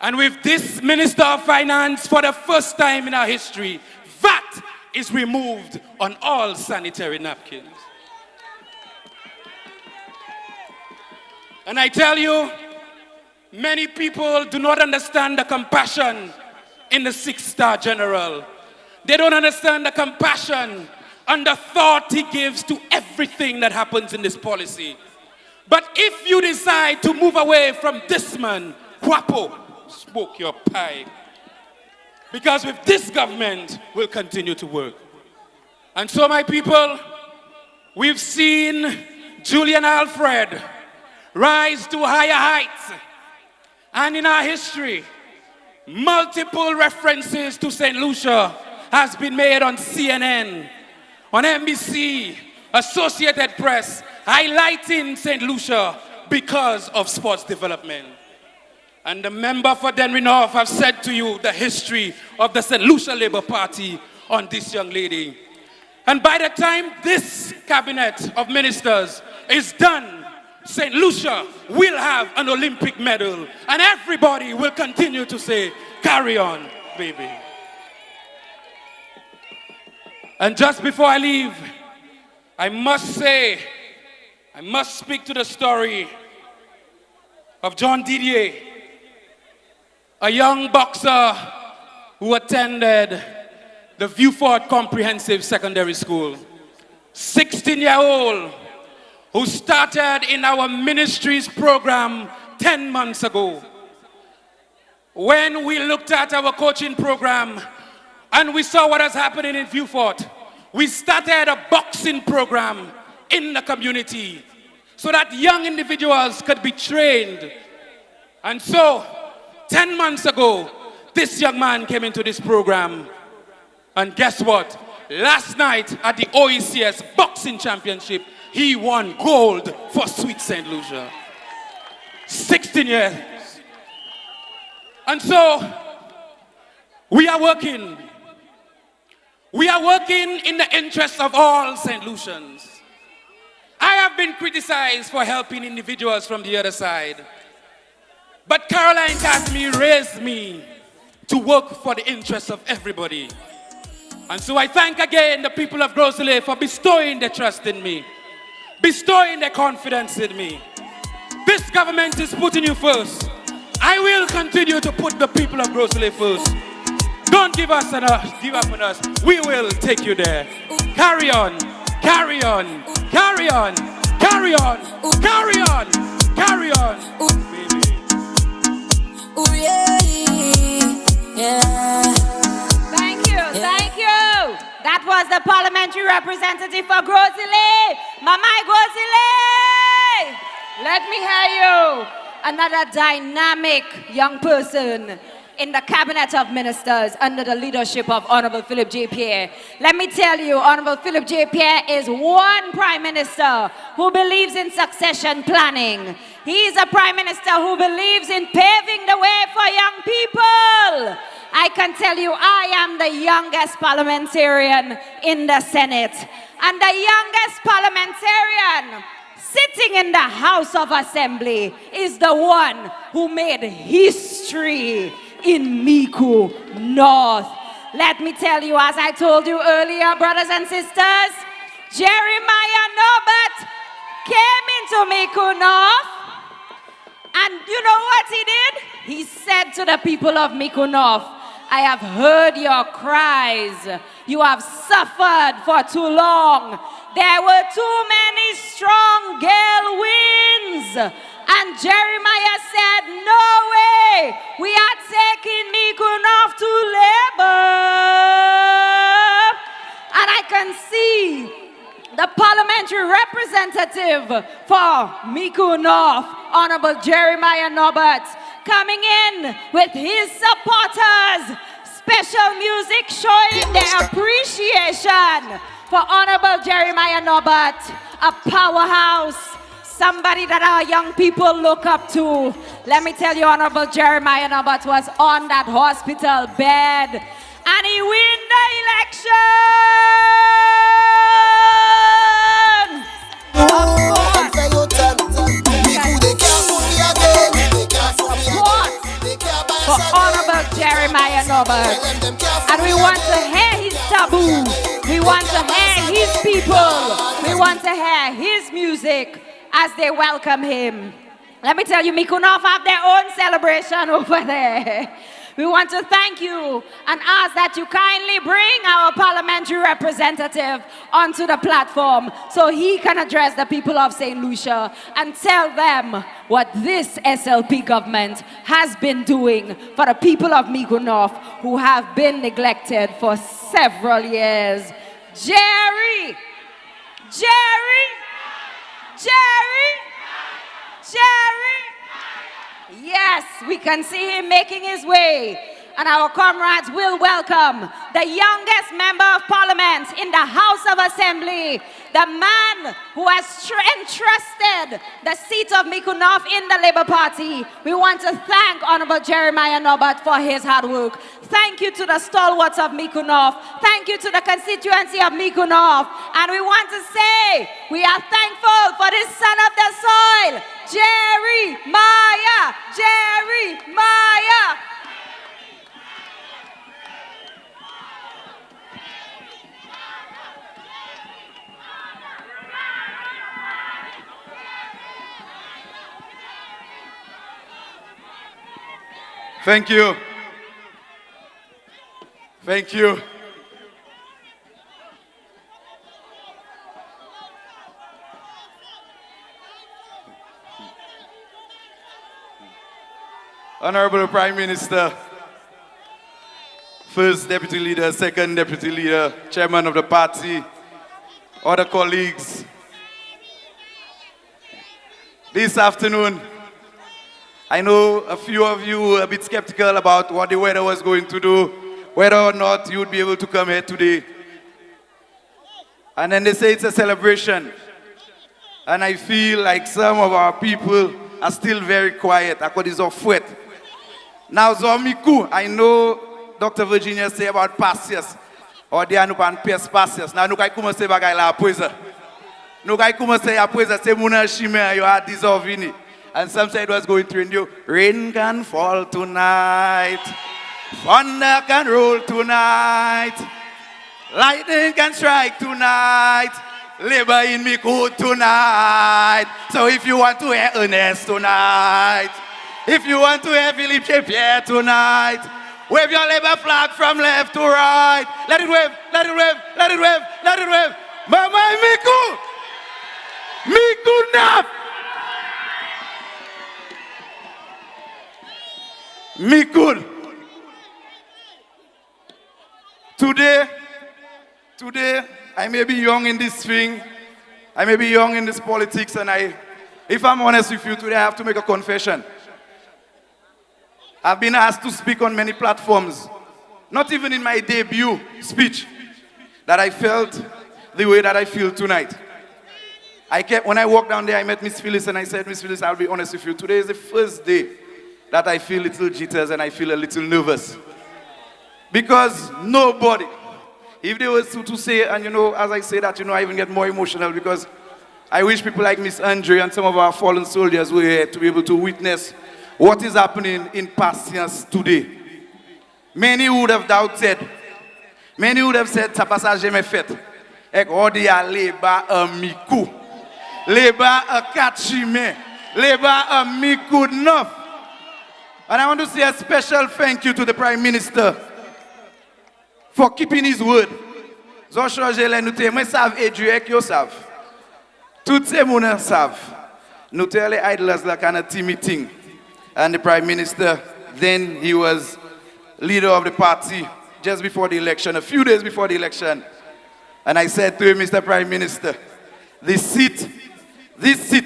And with this Minister of Finance, for the first time in our history, VAT is removed on all sanitary napkins. And I tell you, many people do not understand the compassion in the 6-star general. They don't understand the compassion and the thought he gives to everything that happens in this policy. But if you decide to move away from this man, Guapo, smoke your pipe. Because with this government, we'll continue to work. And so, my people, we've seen Julian Alfred rise to higher heights. And in our history, multiple references to St. Lucia has been made on CNN, on NBC, Associated Press, highlighting St. Lucia because of sports development. And the member for Denery North have said to you the history of the St. Lucia Labour Party on this young lady. And by the time this cabinet of ministers is done, St. Lucia will have an Olympic medal. And everybody will continue to say, carry on, baby. And just before I leave, I must speak to the story of John Didier, a young boxer who attended the Viewfort Comprehensive Secondary School. 16-year-old who started in our ministry's program 10 months ago. When we looked at our coaching program and we saw what was happening in Viewfort, we started a boxing program in the community so that young individuals could be trained. And so, 10 months ago, this young man came into this program. And guess what? Last night at the OECS Boxing Championship, he won gold for Sweet St. Lucia. 16 years. And so, we are working. We are working in the interest of all St. Lucians. I have been criticized for helping individuals from the other side. But Caroline Casimir raised me to work for the interests of everybody. And so I thank again the people of Gros-Islet for bestowing their trust in me, bestowing their confidence in me. This government is putting you first. I will continue to put the people of Gros-Islet first. Don't give up on us. We will take you there. Carry on, carry on, carry on, carry on, carry on, carry on. Baby. Ooh, yeah, yeah. Thank you, thank you. That was the parliamentary representative for Gros-Islet. Mama Gros-Islet. Let me hear you. Another dynamic young person in the cabinet of ministers under the leadership of Honorable Philip J. Pierre. Let me tell you, Honorable Philip J. Pierre is one prime minister who believes in succession planning. He is a prime minister who believes in paving the way for young people. I can tell you, I am the youngest parliamentarian in the Senate. And the youngest parliamentarian sitting in the House of Assembly is the one who made history in Micoud North. Let me tell you, as I told you earlier, brothers and sisters, Jeremiah Norbert came into Micoud North, and you know what he did? He said to the people of Micoud North, I have heard your cries. You have suffered for too long. There were too many strong gale winds. And Jeremiah said, no way, we are taking Micoud North to labor. And I can see the parliamentary representative for Micoud North, Honorable Jeremiah Norbert, coming in with his supporters. Special music showing their appreciation for Honorable Jeremiah Norbert, a powerhouse. Somebody that our young people look up to. Let me tell you, Honorable Jeremiah Norbert was on that hospital bed and he win the election. For Honorable Jeremiah Norbert. And we want to hear his taboo. We want to hear his people. We want to hear his music as they welcome him. Let me tell you, Micoud North have their own celebration over there. We want to thank you and ask that you kindly bring our parliamentary representative onto the platform so he can address the people of St. Lucia and tell them what this SLP government has been doing for the people of Micoud North who have been neglected for several years. Jerry! Jerry! Jerry! Jerry! Yes, we can see him making his way. And our comrades will welcome the youngest member of parliament in the House of Assembly, the man who has entrusted the seat of Micoud North in the Labour Party. We want to thank Honorable Jeremiah Norbert for his hard work. Thank you to the stalwarts of Micoud North. Thank you to the constituency of Micoud North. And we want to say we are thankful for this son of the soil, Jeremiah. Jeremiah. Thank you. Thank you. Honorable Prime Minister, First Deputy Leader, Second Deputy Leader, Chairman of the party, other colleagues. This afternoon, I know a few of you were a bit skeptical about what the weather was going to do, whether or not you would be able to come here today. And then they say it's a celebration. And I feel like some of our people are still very quiet. According to Fouet. Now, Zomiku, I know Dr. Virginia say about pastures. Or they are no pan pes pastures. Now, no kai kuma say bagay la poisa. No kai kuma say a poisa say muna shime you are dissolving it. And some said it was going to renew. Rain can fall tonight. Thunder can roll tonight. Lightning can strike tonight. Labor in me good tonight. So if you want to hear Ernest tonight, if you want to hear Philippe Chapier tonight, wave your labor flag from left to right. Let it wave, let it wave, let it wave, let it wave. Mama Miku! Miku nap! Miku! Today, I may be young in this thing, I may be young in this politics, and if I'm honest with you today, I have to make a confession. I've been asked to speak on many platforms, not even in my debut speech, that I felt the way that I feel tonight. When I walked down there, I met Miss Phyllis, and I said, Miss Phyllis, I'll be honest with you, today is the first day that I feel little jitters and I feel a little nervous. Because nobody, if they were to say, and as I say that, I even get more emotional because I wish people like Miss Andre and some of our fallen soldiers were here to be able to witness what is happening in Patience today. Many would have doubted, many would have said, ça passe jamais fait. Ek odi a leba a miku, leba a kachime, leba a miku enough. And I want to say a special thank you to the Prime Minister for keeping his word. Socio-economic, nous te moi savent éduquer que savent. Tout ces gens savent. Nous te les idlers la kind of team meeting. And the Prime Minister, then he was leader of the party just before the election, a few days before the election. And I said to him, Mr. Prime Minister, this seat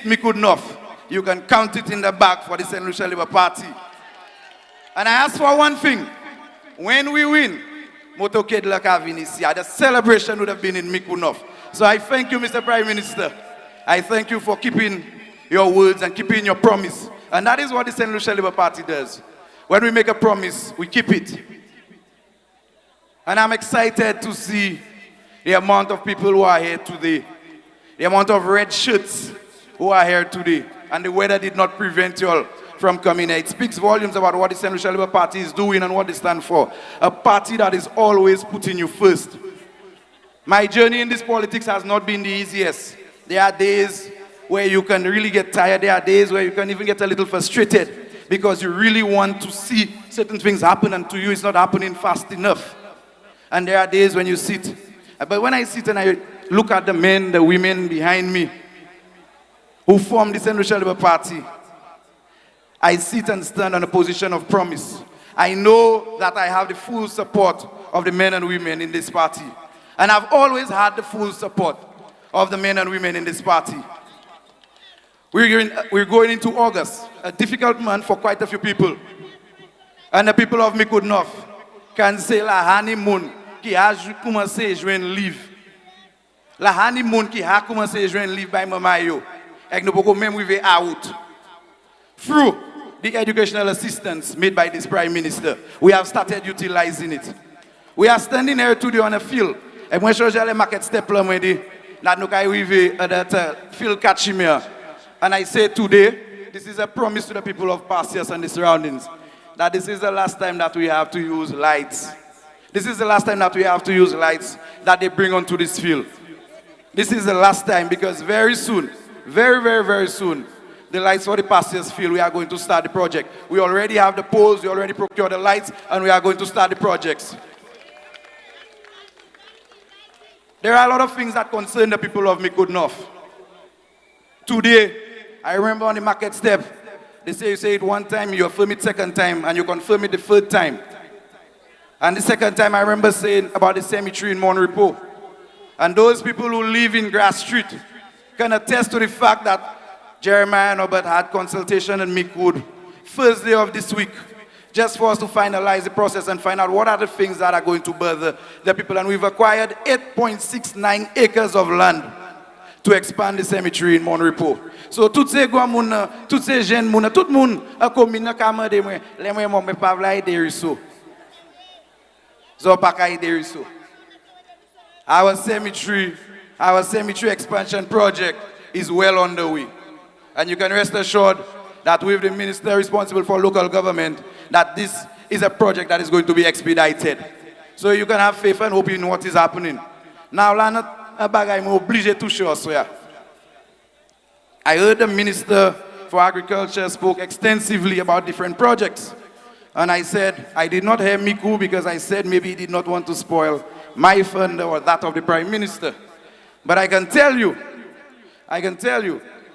me could enough. You can count it in the bag for the St. Lucia Labour Party. And I asked for one thing. When we win, the celebration would have been in Mikunov. So I thank you, Mr. Prime Minister. I thank you for keeping your words and keeping your promise. And that is what the St. Lucia Labour Party does. When we make a promise, we keep it. And I'm excited to see the amount of people who are here today. The amount of red shirts who are here today. And the weather did not prevent you all from coming here. It speaks volumes about what the St. Lucia Labour Party is doing and what they stand for. A party that is always putting you first. My journey in this politics has not been the easiest. There are days where you can really get tired. There are days where you can even get a little frustrated because you really want to see certain things happen and to you it's not happening fast enough. And there are days when you sit. But when I sit and I look at the men, the women behind me who form the St. Lucia Labour Party, I sit and stand on a position of promise. I know that I have the full support of the men and women in this party. And I've always had the full support of the men and women in this party. We're going into August, a difficult month for quite a few people. And the people of Mikudnov can say la honeymoon qui a commencé à joindre livre. La honeymoon qui a commencé à joindre livre by Mamayo. Et nous pouvons même arriver out. Through the educational assistance made by this Prime Minister, we have started utilizing it. We are standing here today on a field. And when I show market step that no kai arrive at that field Kachimia. And I say today, this is a promise to the people of Patience and the surroundings, that this is the last time that we have to use lights. This is the last time that we have to use lights that they bring onto this field. This is the last time because very soon, very, very, very soon, the lights for the Patience field, we are going to start the project. We already have the poles, we already procured the lights, and we are going to start the projects. There are a lot of things that concern the people of Mikudnov. Today, I remember on the market step, they say you say it one time, you affirm it second time, and you confirm it the third time. And the second time, I remember saying about the cemetery in Monrepo. And those people who live in Grass Street can attest to the fact that Jeremiah and Robert had consultation in Mickwood first day of this week, just for us to finalize the process and find out what are the things that are going to bother the people. And we've acquired 8.69 acres of land to expand the cemetery in Mont Repos. So toutes ces gars moun, toutes ces jeunes moun, tout moun a commis dans camarade moi, les moi me pas vla aider russo. So pas ka aider russo. Our cemetery expansion project is well underway. And you can rest assured that with the minister responsible for local government, that this is a project that is going to be expedited. So you can have faith and hope in what is happening. Now, I heard the Minister for Agriculture spoke extensively about different projects. And I said, I did not hear Miku because I said maybe he did not want to spoil my fund or that of the Prime Minister. But I can tell you,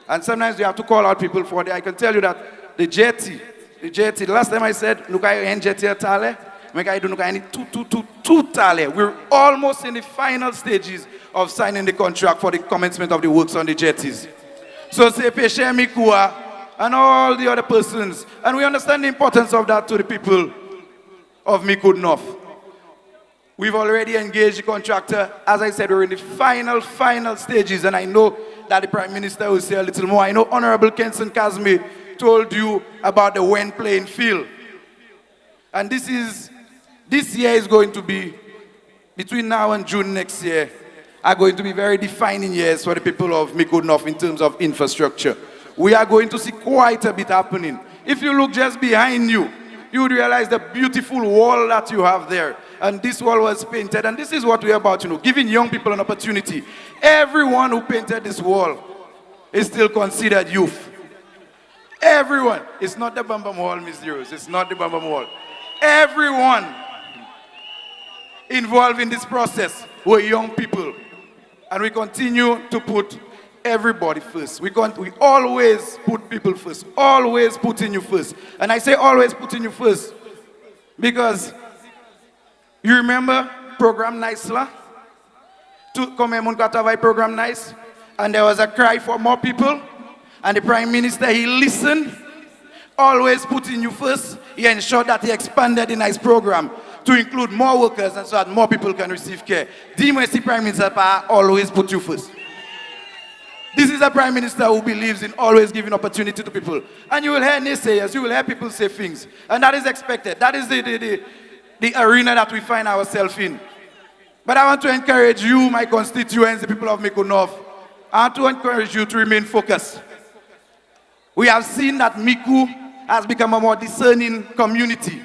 and sometimes you have to call out people for it, I can tell you that the jetty, the last time I said, look at your jetty at Tale, I don't know any two Tale. We're almost in the final stages of signing the contract for the commencement of the works on the jetties. So say Peshe Mikua and all the other persons, and we understand the importance of that to the people of Mikud North. We've already engaged the contractor. As I said, we're in the final stages, and I know that the Prime Minister will say a little more. I know Honorable Kenson Kazmi told you about the Wen playing field. And this year is going to be, between now and June next year, are going to be very defining years for the people of Mikud North in terms of infrastructure. We are going to see quite a bit happening. If you look just behind you, you would realize the beautiful wall that you have there. And this wall was painted, and this is what we're about, giving young people an opportunity. Everyone who painted this wall is still considered youth. Everyone. It's not the Bambam Wall, Ms. Zeros. It's not the Bambam Wall. Everyone involved in this process were young people. And we continue to put everybody first. We always put people first. Always putting you first. And I say always putting you first because you remember Program Nice La? To come and Munkatavai Program Nice. And there was a cry for more people. And the Prime Minister, he listened. Always putting you first. He ensured that he expanded the NICE program to include more workers and so that more people can receive care. The Prime Minister always put you first. This is a Prime Minister who believes in always giving opportunity to people. And you will hear naysayers, you will hear people say things. And that is expected. That is the arena that we find ourselves in. But I want to encourage you, my constituents, the people of Mikud North, I want to encourage you to remain focused. We have seen that Miku has become a more discerning community.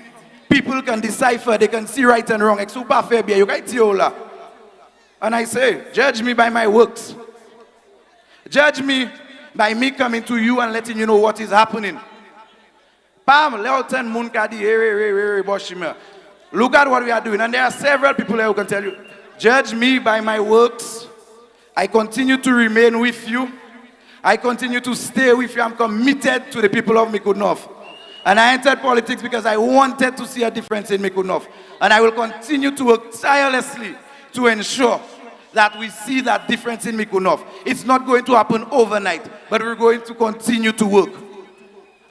People can decipher, they can see right and wrong. And I say, judge me by my works. Judge me by me coming to you and letting you know what is happening. Look at what we are doing. And there are several people here who can tell you, judge me by my works. I continue to remain with you. I continue to stay with you. I'm committed to the people of Mikud North. And I entered politics because I wanted to see a difference in Mikud North. And I will continue to work tirelessly to ensure that we see that difference in Mikud North. It's not going to happen overnight, but we're going to continue to work.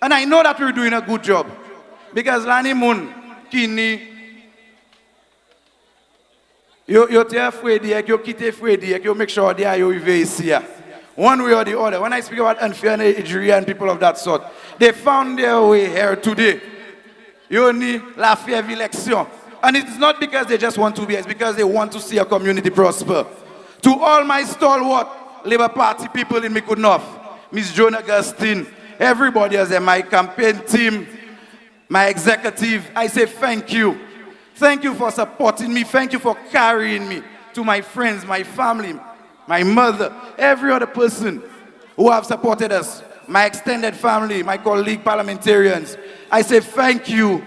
And I know that we're doing a good job. Because Lani Moon, Kini, you take afraid, you keep afraid, you make sure they are here. One way or the other. When I speak about unfair injury and people of that sort, they found their way here today. You need la fièvre election. And it's not because they just want to be, it's because they want to see a community prosper. To all my stalwart Labour Party people in Mikud North, Ms. Joan Augustine, everybody as my campaign team, my executive, I say thank you. Thank you for supporting me. Thank you for carrying me. To my friends, my family, my mother, every other person who have supported us, my extended family, my colleague parliamentarians, I say thank you.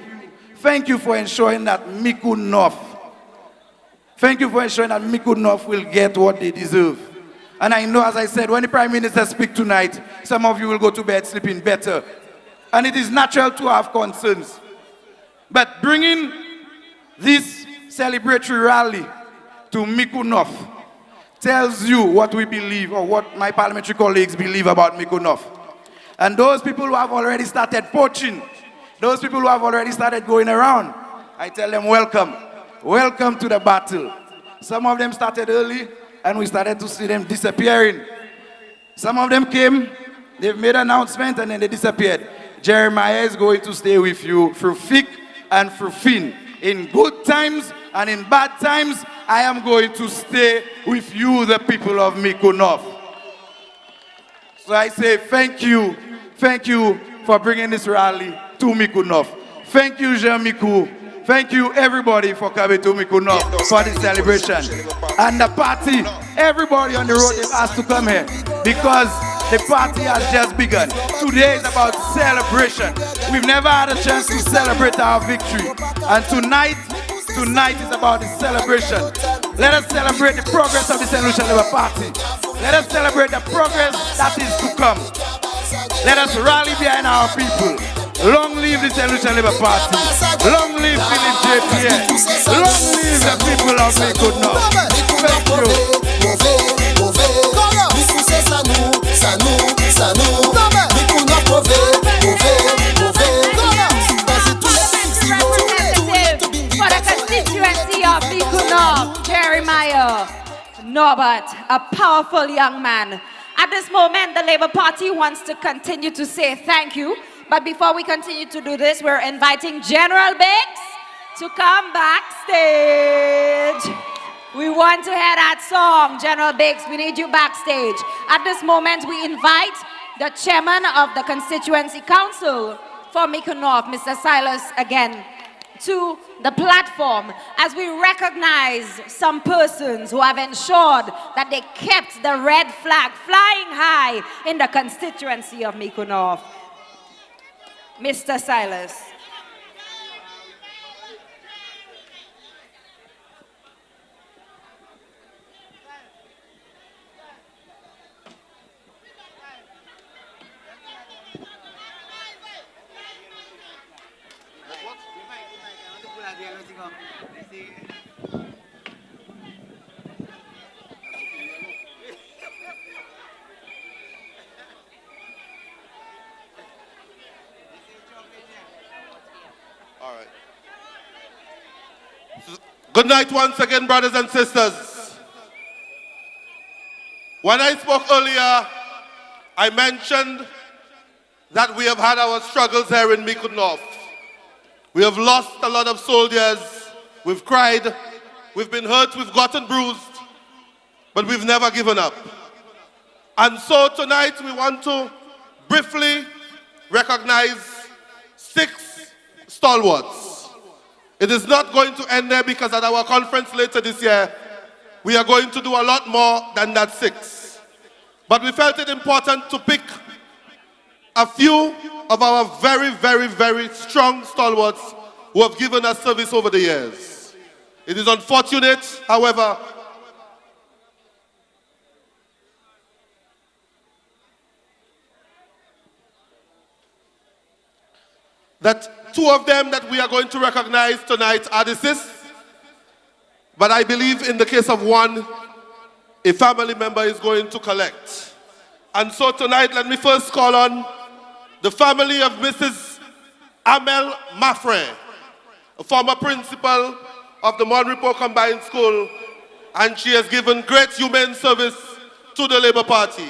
Thank you for ensuring that Mikud North, will get what they deserve. And I know, as I said, when the Prime Minister speaks tonight, some of you will go to bed sleeping better. And it is natural to have concerns. But bringing this celebratory rally to Mikud North tells you what we believe or what my parliamentary colleagues believe about Mikud North. And those people who have already started poaching, those people who have already started going around, I tell them welcome. Welcome to the battle. Some of them started early and we started to see them disappearing. Some of them came, they've made an announcement and then they disappeared. Jeremiah is going to stay with you through thick and through thin. In good times and in bad times, I am going to stay with you, the people of Mikonof. So I say thank you for bringing this rally to Mikonof. Thank you, Jean-Mikou. Thank you, everybody, for coming to Mikonof for this celebration. And the party, everybody on the road is asked to come here because the party has just begun. Today is about celebration. We've never had a chance to celebrate our victory. And tonight is about the celebration. Let us celebrate the progress of the St. Lucia Labour Party. Let us celebrate the progress that is to come. Let us rally behind our people. Long live the St. Lucia Labour Party. Long live Philip JPS. Long live the people of Mikonof. Thank you. For the constituency of Mikonof, Jeremiah Norbert, a powerful young man. At this moment, the Labour Party wants to continue to say thank you. But before we continue to do this, we're inviting General Biggs to come backstage. We want to hear that song, General Biggs. We need you backstage. At this moment, we invite the chairman of the Constituency Council for Mikonof, Mr. Silas, again, to the platform as we recognize some persons who have ensured that they kept the red flag flying high in the constituency of Mikonof. Mr. Silas. All right. Good night once again, brothers and sisters. When I spoke earlier, I mentioned that we have had our struggles here in Mikonof. We have lost a lot of soldiers. We've cried. We've been hurt. We've gotten bruised. But we've never given up. And so tonight we want to briefly recognize 6 stalwarts. It is not going to end there because at our conference later this year, we are going to do a lot more than that 6. But we felt it important to pick a few of our very, very, very strong stalwarts who have given us service over the years. It is unfortunate, however, that 2 of them that we are going to recognize tonight are deceased. But I believe in the case of one, a family member is going to collect. And so tonight, let me first call on the family of Mrs. Amel Mafre, a former principal of the Monrepo Combined School, and she has given great humane service to the Labour Party.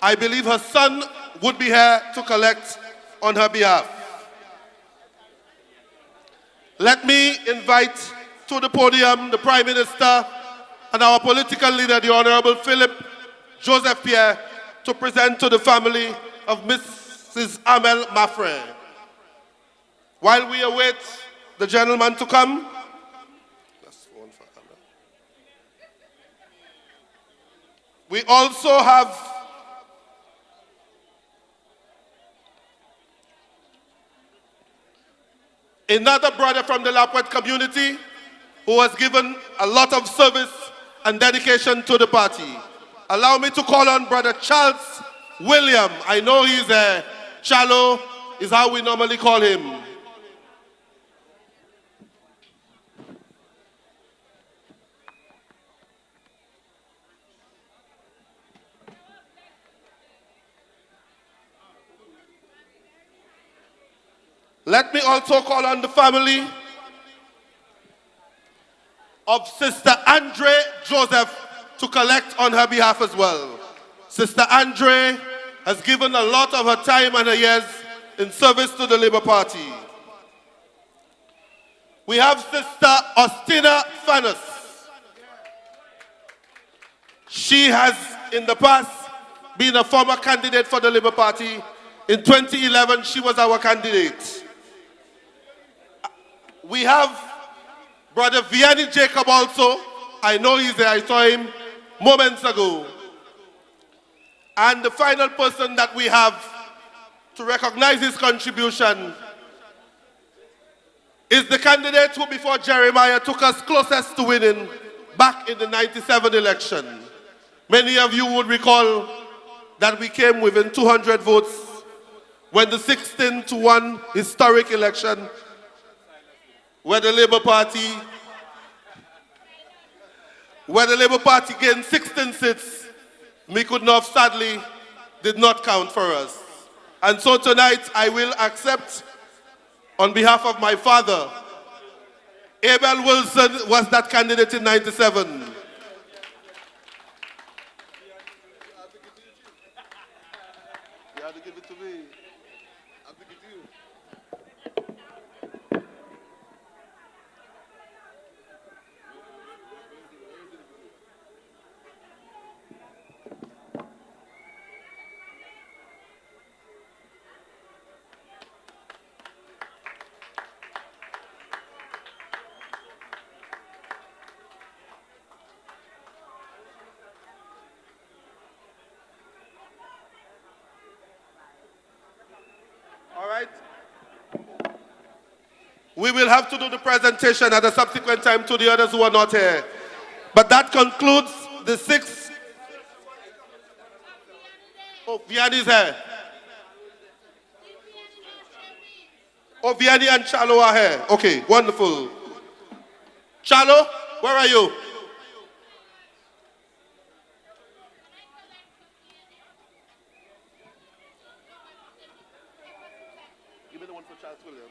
I believe her son would be here to collect on her behalf. Let me invite to the podium the Prime Minister and our political leader, the Honorable Philip Joseph Pierre, to present to the family of Mrs. Amel Mafre. While we await the gentleman to come, we also have another brother from the Lapwet community who has given a lot of service and dedication to the party. Allow me to call on Brother Charles William. I know he's a Chalo, is how we normally call him. Let me also call on the family of Sister Andre Joseph to collect on her behalf as well. Sister Andre has given a lot of her time and her years in service to the Labour Party. We have Sister Ostina Fanas. She has, in the past, been a former candidate for the Labour Party. In 2011, she was our candidate. We have Brother Vianney Jacob also. I know he's there. I saw him moments ago. And the final person that we have to recognize his contribution is the candidate who, before Jeremiah, took us closest to winning back in the 97 election. Many of you would recall that we came within 200 votes when the 16-1 historic election, where the Labour Party gained 16 seats, Mikunov sadly did not count for us. And so tonight I will accept, on behalf of my father, Abel Wilson was that candidate in 97. You have to give it to me. I'll give it to you. All right. We will have to do the presentation at a subsequent time to the others who are not here. But that concludes the 6th. Oh, Vianney is here. Oh, Vianney and Chalo are here. Okay, wonderful. Chalo, where are you? Give me the one for Charles William.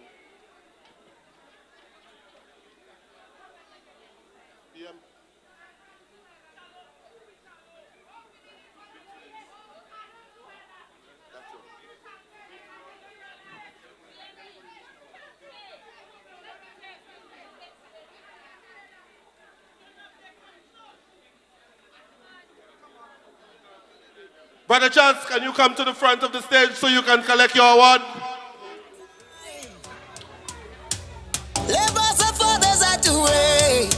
PM. That's it. Brother Charles, can you come to the front of the stage so you can collect your award? Labour supporters are to way.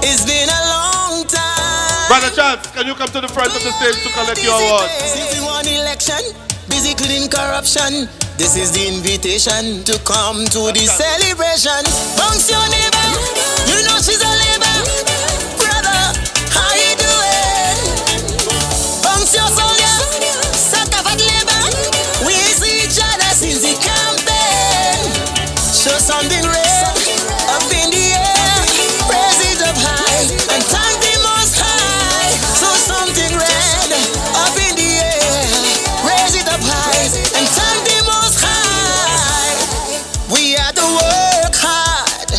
It's been a long time. Brother Charles, can you come to the front of the stage to collect your award? Since we won election, busy cleaning corruption. This is the invitation to come to the celebration. Bounce your neighbor, you know she's a labor. Brother, how you doing? Bounce your soldier, suck up at labor. We see each other since the campaign. Show something red up in the air. Raise it up high and thank the Most High. So something red up in the air. Raise it up high and thank the Most High. We had to work hard.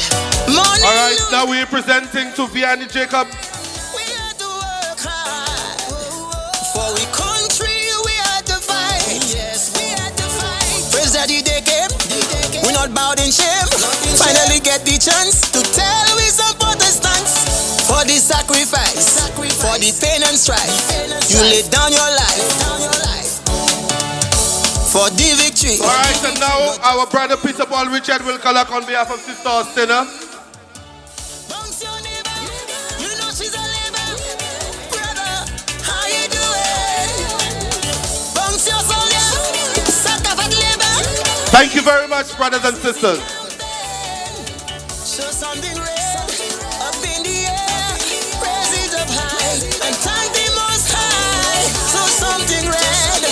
Money. All right, now we're presenting to Vianney Jacob. We had to work hard. For we country we had to fight. Yes, we had to fight. First that the day came, we not bowed in shame. Finally get the chance to tell we some Protestants. For the sacrifice, for the pain and strife, you laid down your life. For the victory. All right, and now our brother Peter Paul Richard will collect on behalf of Sister Ostina. Bounce your neighbor, you know she's a labor. Brother, how you doing? Bounce your soldier, suck up at labor. Thank you very much, brothers and sisters. Show something red up in the air. Raise it up high and thank the Most High. So something red.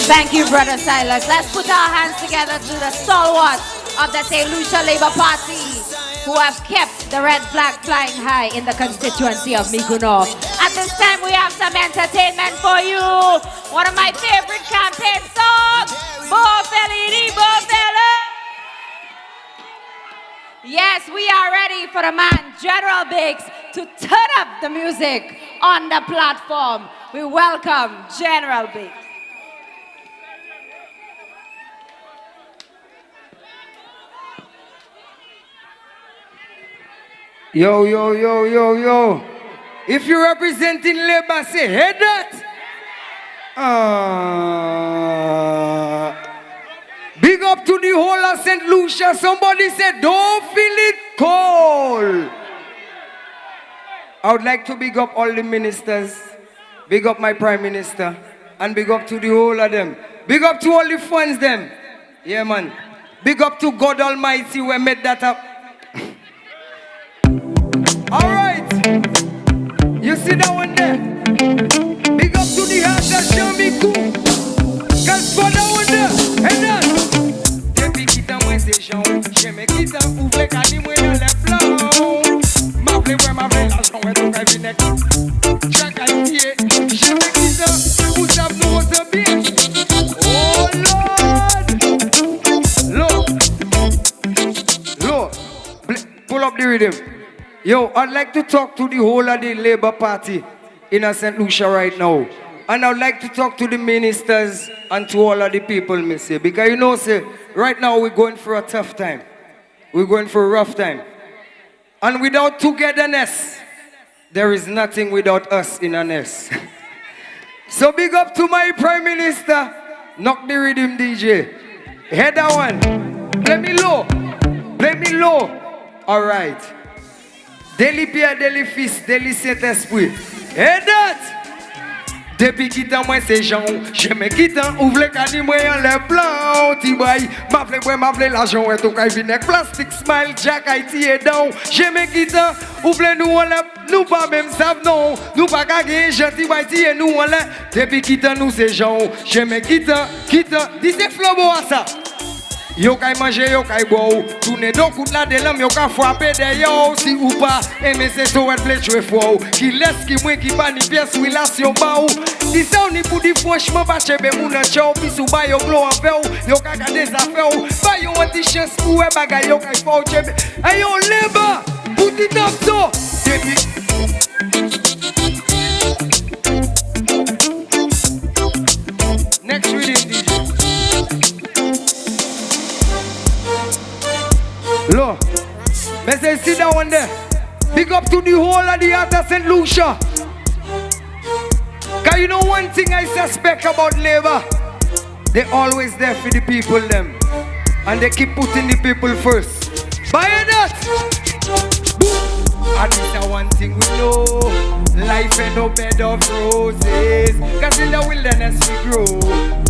Thank you, Brother Silas. Let's put our hands together to the stalwart of the St. Lucia Labour Party who have kept the red flag flying high in the constituency of Mikunov. At this time, we have some entertainment for you. One of my favorite campaign songs, Bo Felini, Bo Fela. Yes, we are ready for the man, General Biggs, to turn up the music on the platform. we welcome General B. Yo, yo, yo, yo, yo. If you're representing Labour, say, hey, that. Big up to the whole of St. Lucia. Somebody said, don't feel it cold. I would like to big up all the ministers, big up my Prime Minister, and big up to the whole of them. Big up to all the fans, them. Yeah, man. Big up to God Almighty who made that up. All right. You see that one there? Big up to the heart of Shamiku. Cause for that one there, and that. Depuis qu'il t'a moins c'est gens, j'aime qu'il t'a ouvre qu'à dit moi dans les plans. M'appelez moi, m'appelez l'argent, ouais, tout qu'à venir. Chaque année, j'aime qu'il t'a, vous savez nous autant bien. Oh Lord! Lord! Pull up the rhythm. Yo, I'd like to talk to the whole of the Labour Party in St. Lucia right now. And I'd like to talk to the ministers and to all of the people, me say. Because you know, say, right now we're going for a tough time. We're going for a rough time. And without togetherness, there is nothing without us in an S. So big up to my Prime Minister. Knock the rhythm, DJ. Head that one. Play me low. Play me low. All right. Deli Pierre, Deli Fils, Deli Saint-Esprit. Et that! Depuis qu'il t'a moins ces gens, j'aime qu'il t'a ouvre le cadeau moi en les blancs, ti boy. M'appelez l'argent et tout qu'à venir plastic smile, Jack Haiti et down. J'aime qu'il t'a ouvre nous en les, nous pas même savent non, nous pas qu'à gagner gentil boy ti et nous en les. Depuis qu'il t'a nous ces gens, j'aime qu'il t'a, dis c'est flambeau à ça. Yo kay manger, yo kay boire, tourner donc coup la de l'homme, yo ka frapper de yo, si ou pas, aimer c'est so être les jouer fort, qui laisse qui moins qui pas ni pièce relation ba ou, si ça on ni pour dire franchement pas chebe moun en show, puis sou ba yo glow en fait yo ka garder des affaires, ba yo anti chance pour e bagay yo kay fort chebe, hey yo Labour, put it up so, next reading DJ. Look, let's say sit down one there. Big up to the whole of the heart of St. Lucia. Cause you know one thing I suspect about Labour, they always there for the people them. And they keep putting the people first. Buy that! And it's one thing we know, life ain't no bed of roses. Cause in the wilderness we grow,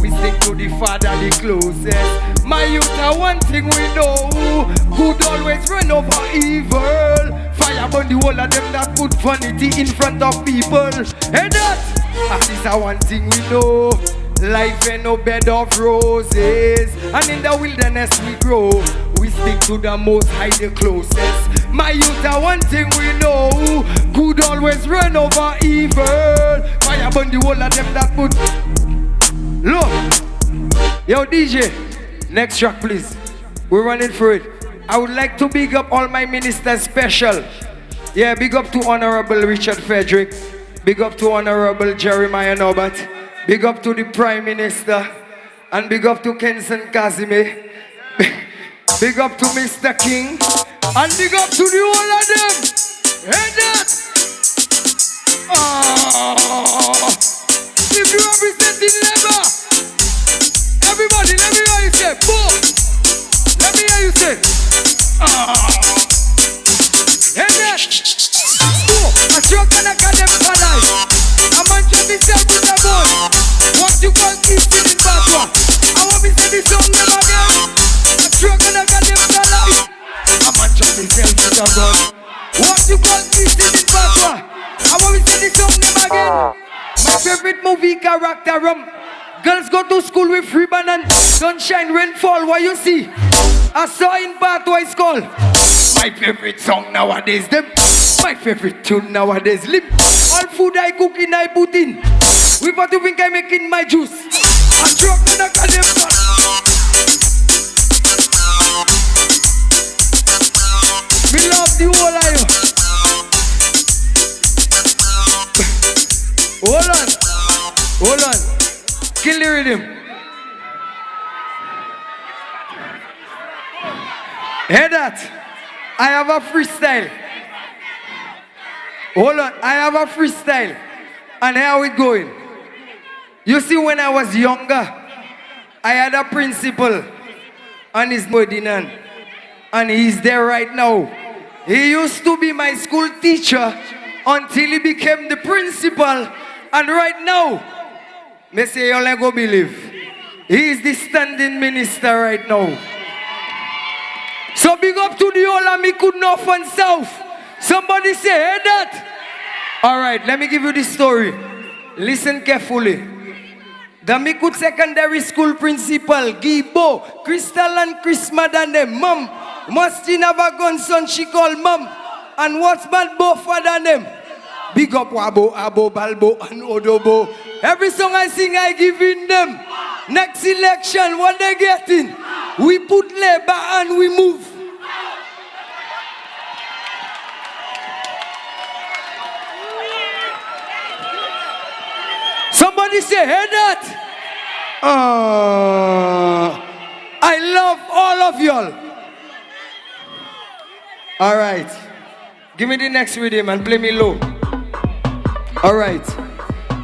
we stick to the Father the closest. My youth are one thing we know, good always run over evil. Fire burn the whole of them that put vanity in front of people. And that, and it's one thing we know, life ain't no bed of roses. And in the wilderness we grow, we stick to the most high, the closest. My youth are one thing we know, good always run over evil. Fire burn the whole of them that put. Look, yo DJ, next track please. We're running for it. I would like to big up all my ministers special. Yeah, big up to Honorable Richard Frederick. Big up to Honorable Jeremiah Norbert. Big up to the Prime Minister. And big up to Kenson Kazime. Big up to Mr. King. And big up to the whole of them. Hey that! If you representing Labour, everybody let me hear you say, boom! Let me hear you say, hey that! Boom! A truck and a goddamn alive. A man try to sell with a boy. What you call Easton in Batwa? I want me say this song them again. A truck and a goddamn alive. A man try to sell with a boy. What you call Easton in Batwa? I want me say this song them again. My favorite movie character girls go to school with free banana. Sunshine, rainfall, what you see? I saw in Batwa it's called. My favorite song nowadays, them. My favorite tune nowadays, lip. All food I cook in, I put in. With what you think I make in my juice? I drop in a goddamn pot. Me love the whole of you. Hold on. Kill the rhythm. Hear that? I have a freestyle. Hold on, I have a freestyle. And how it going? You see, when I was younger, I had a principal, and his Modinan, and he's there right now. He used to be my school teacher until he became the principal, and right now, me say you let go believe, he is the standing minister right now. So big up to the whole of me could north and south. Somebody say, hey that. All right, let me give you this story. Listen carefully. The Mikud Secondary School principal, Gibo, Crystal and Chris Madan, them, mom. Mustin have a gunson, she called mom. And what's bad both father them? Big up Wabo, Abo, Balbo, and Odobo. Every song I sing, I give in them. Next election, what they getting? We put labor and we move. Somebody say, hey that. I love all of y'all. All right. Give me the next rhythm and play me low. All right.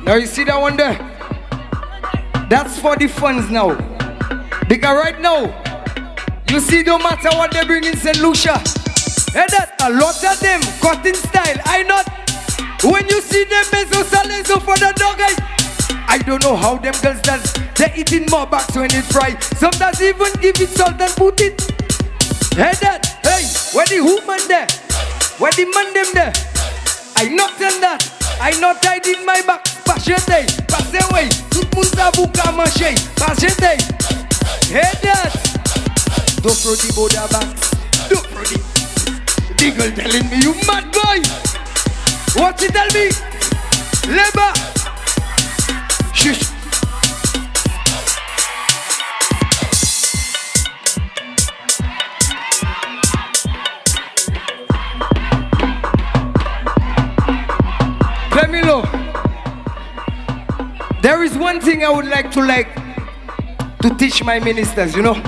Now you see that one there? That's for the funds now. Because right now, you see no matter what they bring in St. Lucia, hey that, a lot of them cutting style. I not. When you see them meso salento for the dog, I don't know how them girls does. They're eating more backs when it fry. Sometimes even give it salt and put it. Hey that, hey, where the woman there? Where the man them there? I not done that. I not tied in my back. Pachete, pass away. Tout moun savou ka manche. Pachete. Hey that. Don't throw the border back. Don't throw the. The girl telling me you mad boy. What she tell me? Labor. Shush. Camilo, there is one thing I would like to teach my ministers, you know,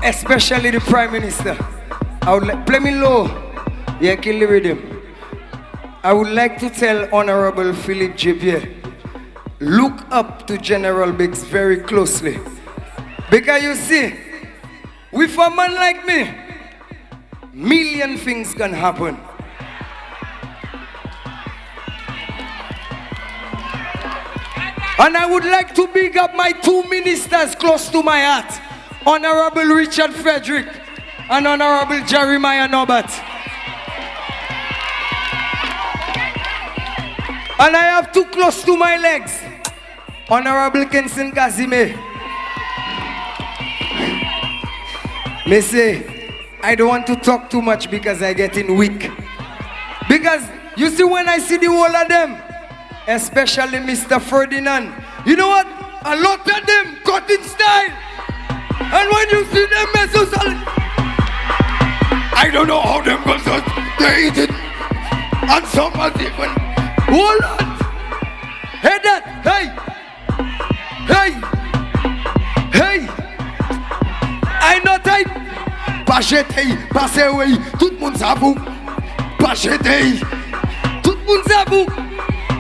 especially the Prime Minister. I would like, play me low, yeah, kill the rhythm. I would like to tell Honorable Philip Javier, look up to General Biggs very closely. Because you see, with a man like me, million things can happen. And I would like to big up my two ministers close to my heart, Honorable Richard Frederick and Honorable Jeremiah Norbert. And I have two close to my legs, Honorable Kenson Kazime. Me say, I don't want to talk too much because I getting weak. Because you see when I see the whole of them, especially Mr. Ferdinand, you know what? A lot of them cutting style. And when you see them mesos, I don't know how them girls they eat it. And some are even. Hold on. Hey that. Hey. Hey. Hey. I know type. Pachete. Passe away. Tout le monde savou. Pachete. Tout le monde savou.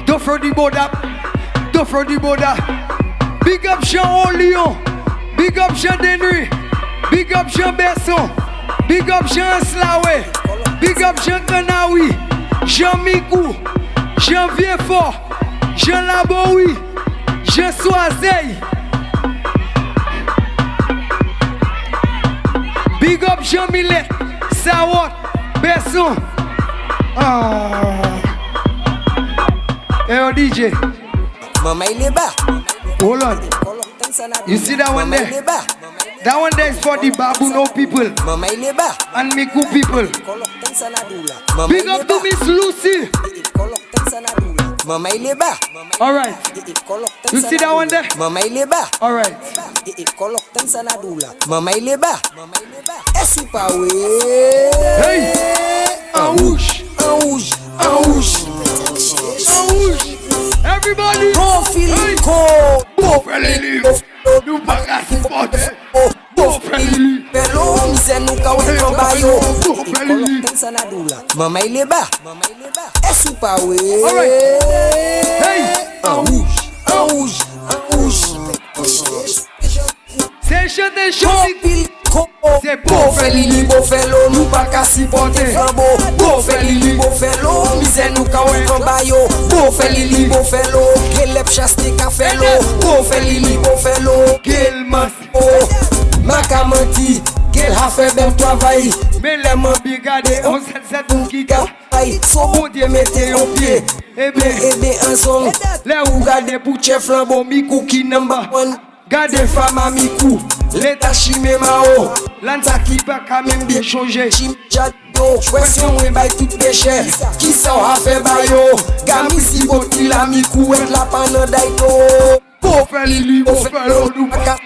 Don't throw the border. Don't throw the border. Big up Jean Olion. Big up Jean Denery. Big up Jean Besson. Big up Jean Slawe. Big up Jean Kanawi. Jean Mikou. Jean Vieux-Fort. Jean Laboui. Jean Soisey. Big up Jean Millet. Stalwart. Besson. Hey, DJ. Hold on. You see that one there? That one there is for the Babonneau people and Miku people. Big up to Miss Lucy. Alright. You see that one there? Alright. Hey! Awoosh! Awoosh! Awoosh! Awoosh! Everybody! Hey! Bofeli, nous pas qu'à supporter. Bofeli, Fellow, misè nou ka wè kon bayo. Bofeli. Maman il est bas. Est-ce pas oui? Hey, en rouge, en rouge, en rouge. c'est chanté choupi. C'est Bofeli, Bofelo, nous pas qu'à supporter flambeau. Bofeli, Bofelo, misè nou ka wè kon bayo. Bofeli, Bofelo, kelep chaste ka felo. Bofeli, Bofelo, Quel mas. Makamati, quel a fait bel travail. Mais les mains bigades, on s'est tout qui gâte. So bon Dieu mettez au pied. Eh bien, ensemble. les ou gade pour chef flambeau, mikou qui namba. Gade femme à mikou. L'état chimé mao. L'anta qui pas quand même bien changé. Chim jado. Question ou bay tout péché. Qui ça a fait bayo. Gami si boti la mikou. Et la panan daito. Bofeli, Bofelo, nous pas qu'à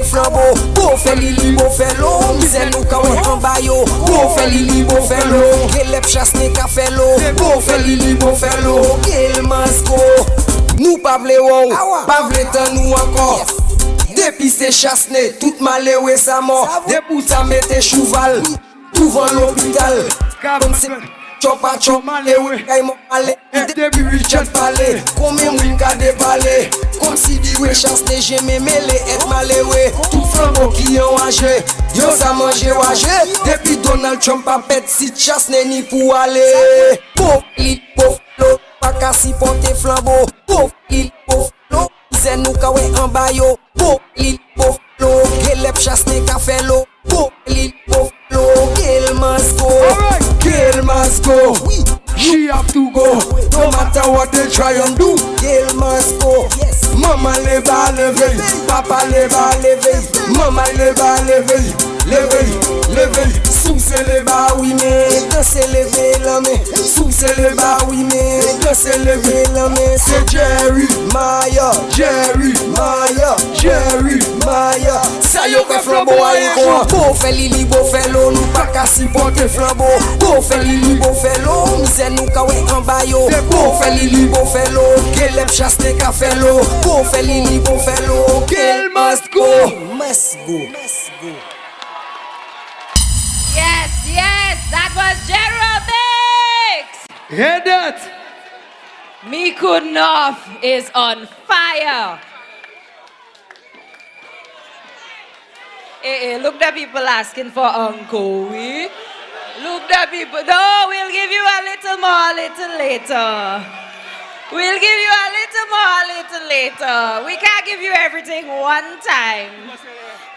flambeau. Bofeli, Bofelo, misè nou ka wè an bayo. Bofeli, Bofelo, kelep chasne ka felo. Bofeli, Bofelo, kel masko. Nou pa vle wou, pa vle tan nou ankor. Depi se chasne, tout male wè sa mor. Depou sa mette chouval, touvan l'hôpital. Comme se chop a chop male wè, kay mo male. Depi Richard pale, kome mwen ka depale. Comme si di wè chasne jeme mele et male wè. Tout flambeau qui yon wajé, yo sa manje wajé. Depi Donald Trump a pet si chasne ni pou ale. Bofeli, Bofelo, pa ka si porte flambeau. Bofeli, Bofelo, misè nou ka wè an bayo. Bofeli, Bofelo, kelep chasne ka felo. Bofeli, Bofelo, kel masko. Kel masko. she have to go. No matter what they try and do, kel masko. Mama leva leve, papa leva leve. Mama leva leve, leve, leve. Sou se leva oui mais, danse leve la main. Sou se leva oui mais, danse leve la main. C'est Jerry Maya, Jerry Maya, Jerry Maya. Sa yo kwe flambeau a yon kon. Bofeli, Bofelo, nou pa ka supporte flambeau. Bofeli, Bofelo, misè nou ka wè an bayo. Bofeli, Bofelo, kelep chasne ka felo. Bofeli, Bofelo, kel must go. Must go. Yes, yes, that was General Biggs. Hear that? Miku North is on fire. Look, the people asking for Uncle. Look, the people. No, we'll give you a little more, a little later. We'll give you a little more, a little later. We can't give you everything one time.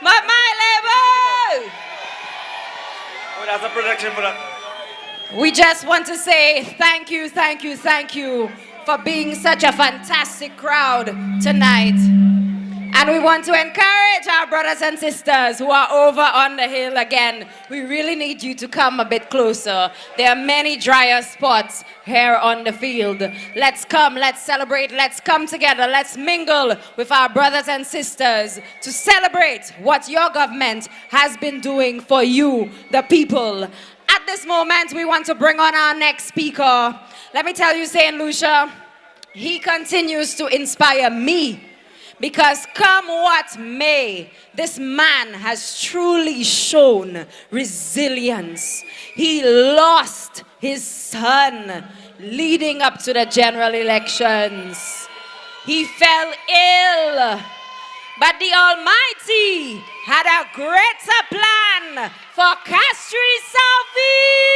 But my label. Oh, that's a production for that. We just want to say thank you, thank you, thank you for being such a fantastic crowd tonight. And we want to encourage our brothers and sisters who are over on the hill again. We really need you to come a bit closer. There are many drier spots here on the field. Let's come, let's celebrate, let's come together, let's mingle with our brothers and sisters to celebrate what your government has been doing for you, the people. At this moment, we want to bring on our next speaker. Let me tell you, St. Lucia, he continues to inspire me. Because come what may, this man has truly shown resilience. He lost his son leading up to the general elections. He fell ill, but the Almighty had a greater plan for Castries Southeast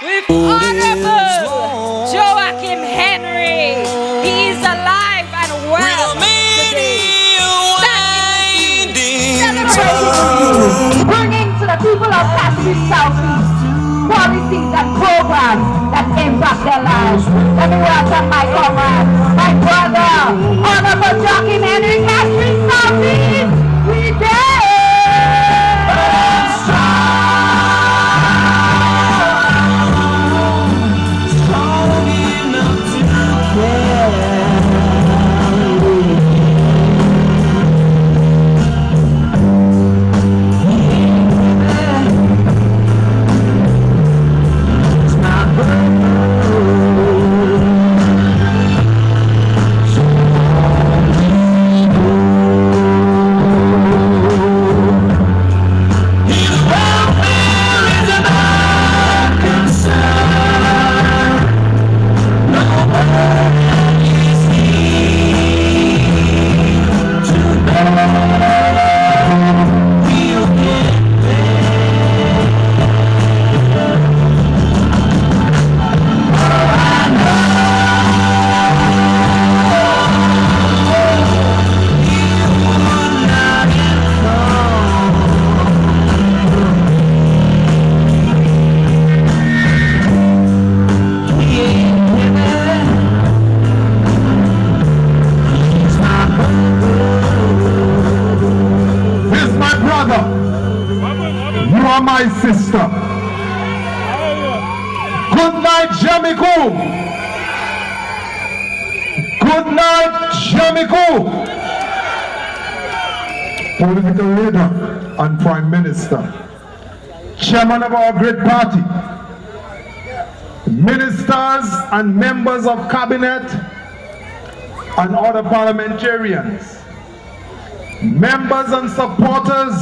with Honorable Joachim Henry. He is alive and well today. Bringing to the people of Castries Southeast policies and programs that impact their lives. Let me welcome my comrade, my brother, Honorable Joachim Henry, Castries Southeast. We dare! my sister. Good night, Jamaica. Good night, Jamaica. Political leader and Prime Minister, Chairman of our great party, ministers and members of cabinet and other parliamentarians, members and supporters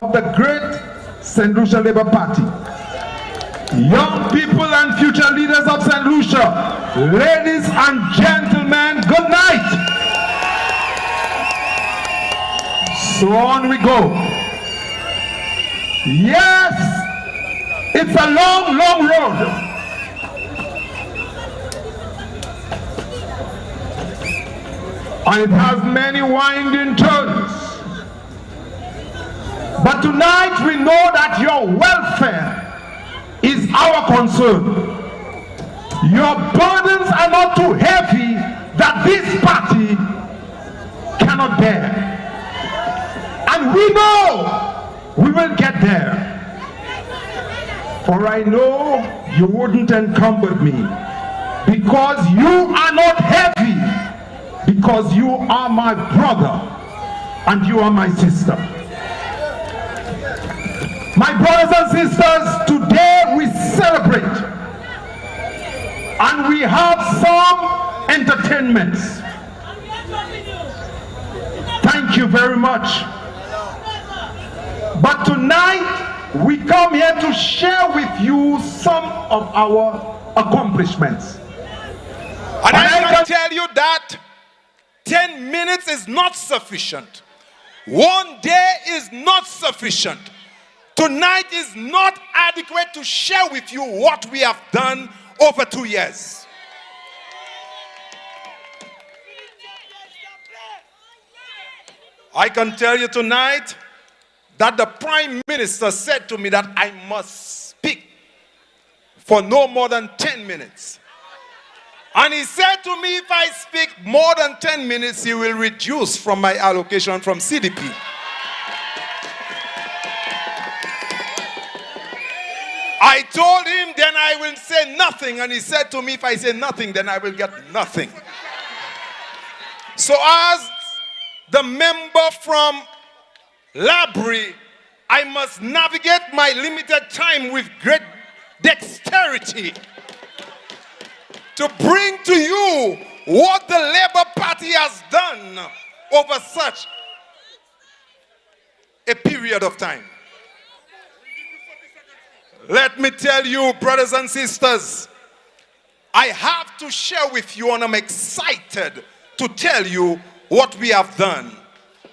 of the great St. Lucia Labour Party, young people and future leaders of St. Lucia, ladies and gentlemen, good night. So on we go. Yes, it's a long, long road. And it has many winding turns. But tonight we know that your welfare is our concern. Your burdens are not too heavy that this party cannot bear. And we know we will get there. For I know you wouldn't encumber me because you are not heavy, because you are my brother and you are my sister. My brothers and sisters, today we celebrate and we have some entertainments. Thank you very much. But tonight we come here to share with you some of our accomplishments. And I can tell you that 10 minutes is not sufficient. One day is not sufficient. Tonight is not adequate to share with you what we have done over 2 years. I can tell you tonight that the Prime Minister said to me that I must speak for no more than 10 minutes. And he said to me, if I speak more than 10 minutes, he will reduce from my allocation from CDP. I told him then I will say nothing, and he said to me, if I say nothing, then I will get nothing. So as the member from Labrie, I must navigate my limited time with great dexterity to bring to you what the Labour Party has done over such a period of time. Let me tell you, brothers and sisters, I have to share with you, and I'm excited to tell you what we have done.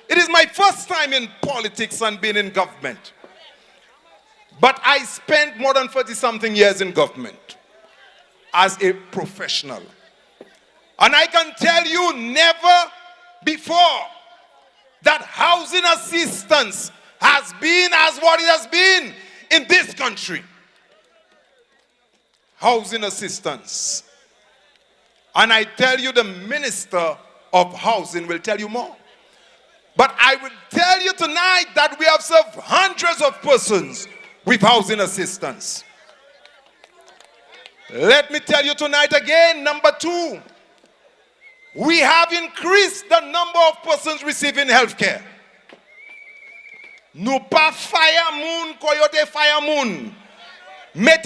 It is my first time in politics and being in government. But I spent more than 40-something years in government as a professional. And I can tell you never before that housing assistance has been as what it has been in this country. Housing assistance. And I tell you, the Minister of Housing will tell you more. But I will tell you tonight that we have served hundreds of persons with housing assistance. Let me tell you tonight again, number 2, we have increased the number of persons receiving health care. Nous pas fire moun, coyote fire moun. Mais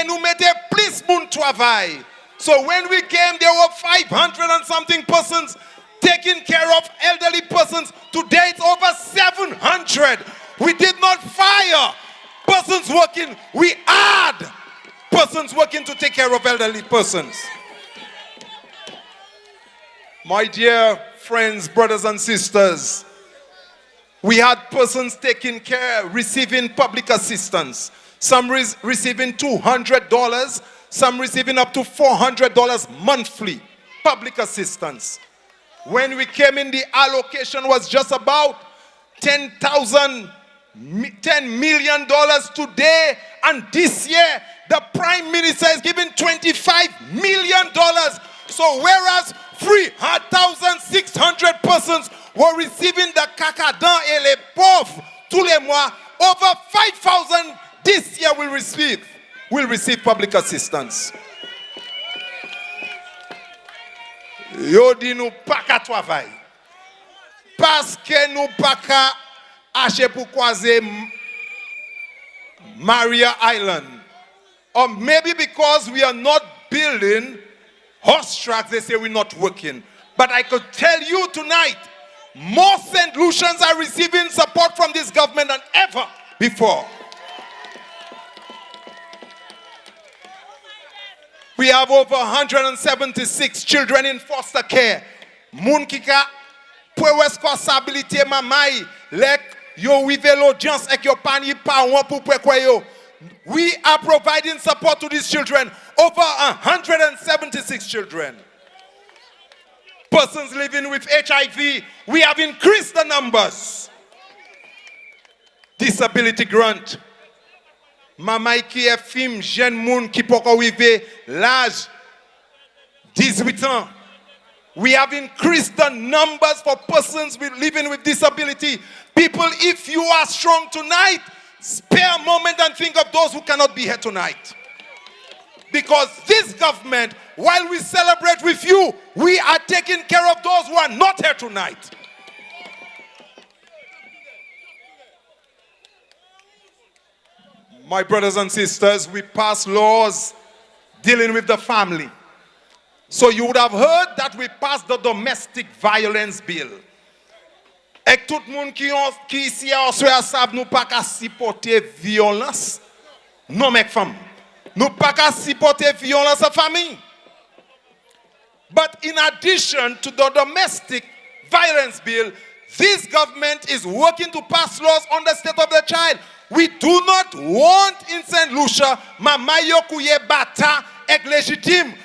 nous mettez plus moun travail. So when we came, there were 500 and something persons taking care of elderly persons. Today it's over 700. We did not fire persons working. We add persons working to take care of elderly persons. My dear friends, brothers and sisters, we had persons taking care, receiving public assistance. Some receiving $200, some receiving up to $400 monthly public assistance. When we came in, the allocation was just about $10 million today, and this year the Prime Minister is giving $25 million. So whereas 3,600 persons were receiving the cacadan et les pauvres tous les mois, over 5,000 will receive public assistance. Yo di nou pa ka travay. Paske nou pa ka ache pou kwaze Maria Island. Or maybe because we are not building horse tracks, they say we're not working. But I could tell you tonight, more St. Lucians are receiving support from this government than ever before. We have over 176 children in foster care. Moun kika pou responsabilité mamay lek yo wive l'audience ek yo pani pa wan pou prekwe yo. We are providing support to these children. Over 176 children. Persons living with HIV, we have increased the numbers. Disability grant. Mamay ki e film jen moun ki poko wive l'âge 18 ans. We have increased the numbers for persons living with disability. People, if you are strong tonight, spare a moment and think of those who cannot be here tonight. Because this government, while we celebrate with you, we are taking care of those who are not here tonight. My brothers and sisters, we pass laws dealing with the family. So you would have heard that we passed the domestic violence bill. Ek tout moun ki isi a oswe asab nou pa ka sipote violence. Non mek fam. Nou pa ka sipote violence a famille. But in addition to the domestic violence bill, this government is working to pass laws on the state of the child. We do not want in St. Lucia mamayo kuye bata ek legitime.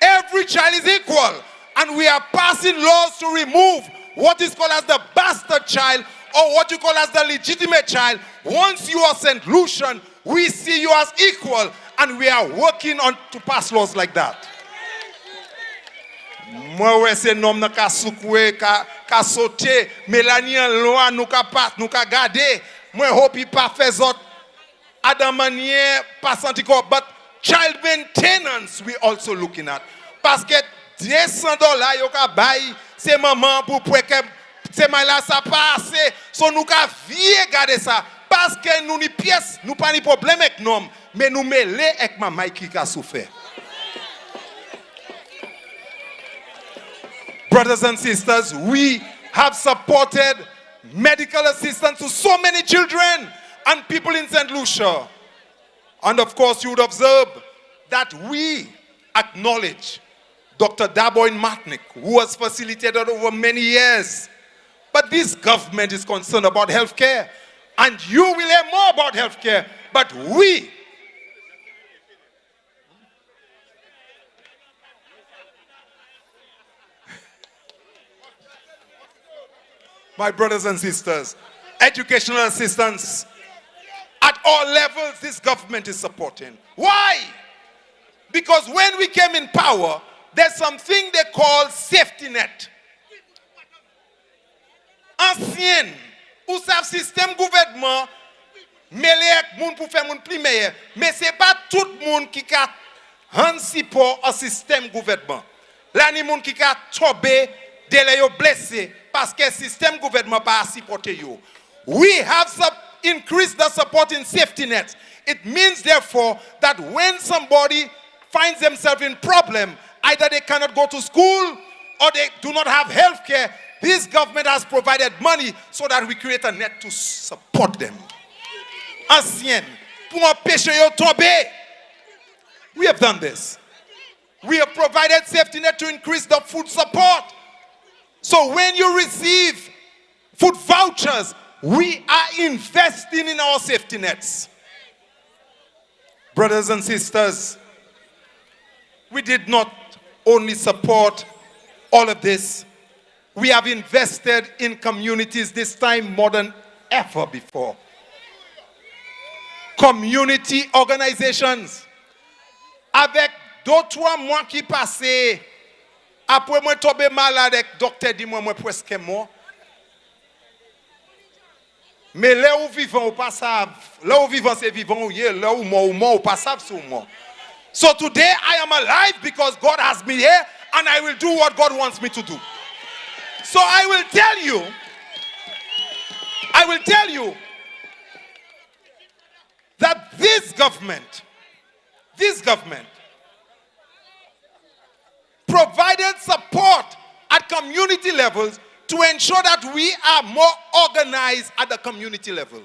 Every child is equal, and we are passing laws to remove what is called as the bastard child or what you call as the legitimate child. Once you are St. Lucian, we see you as equal, and we are working on to pass laws like that. Moi we se nom na ka soukwe ka sote Melanian loi nou ka pat nou ka gade. Moi hope pa fezot adamanier pasantiko, but child maintenance we also looking at. Parce que $200 yo ka bay c'est maman pour que c'est mal là ça passe. So nous ka vie garder ça parce que nous ni pièce, nous pas ni problème avec nom, mais nous mêler avec maman qui ka souffert. Brothers and sisters, we have supported medical assistance to so many children and people in St. Lucia. And of course, you would observe that we acknowledge Dr. Daboin Matnik, who has facilitated over many years. But this government is concerned about healthcare. And you will hear more about healthcare. But we, my brothers and sisters, educational assistance at all levels, this government is supporting. Why? Because when we came in power, there's something they call safety net. Ancien, ou sa système gouvernement, mêlé avec moun pour faire moun pli meilleur. Mais c'est pas tout moun qui a un support au système gouvernement. Là, ni moun qui a tombé, délai yo blessé, parce que le système gouvernement pas supporté yo. We have increased the support in safety nets. It means, therefore, that when somebody finds themselves in problem, either they cannot go to school or they do not have health care, this government has provided money so that we create a net to support them. Ancien, pour empêcher yo tomber. We have done this. We have provided safety net to increase the food support. So when you receive food vouchers, we are investing in our safety nets. Brothers and sisters, we did not only support all of this, we have invested in communities this time more than ever before. Community organizations. Avec 2-3 mois qui passent, après moi tomber malade avec docteur dit moi presque mort. Mais là où vivant ou pas savent, là où vivant c'est vivant ou yé, là où mort ou pas savent sur moi. So today I am alive because God has me here and I will do what God wants me to do. So I will tell you that this government provided support at community levels to ensure that we are more organized at the community level.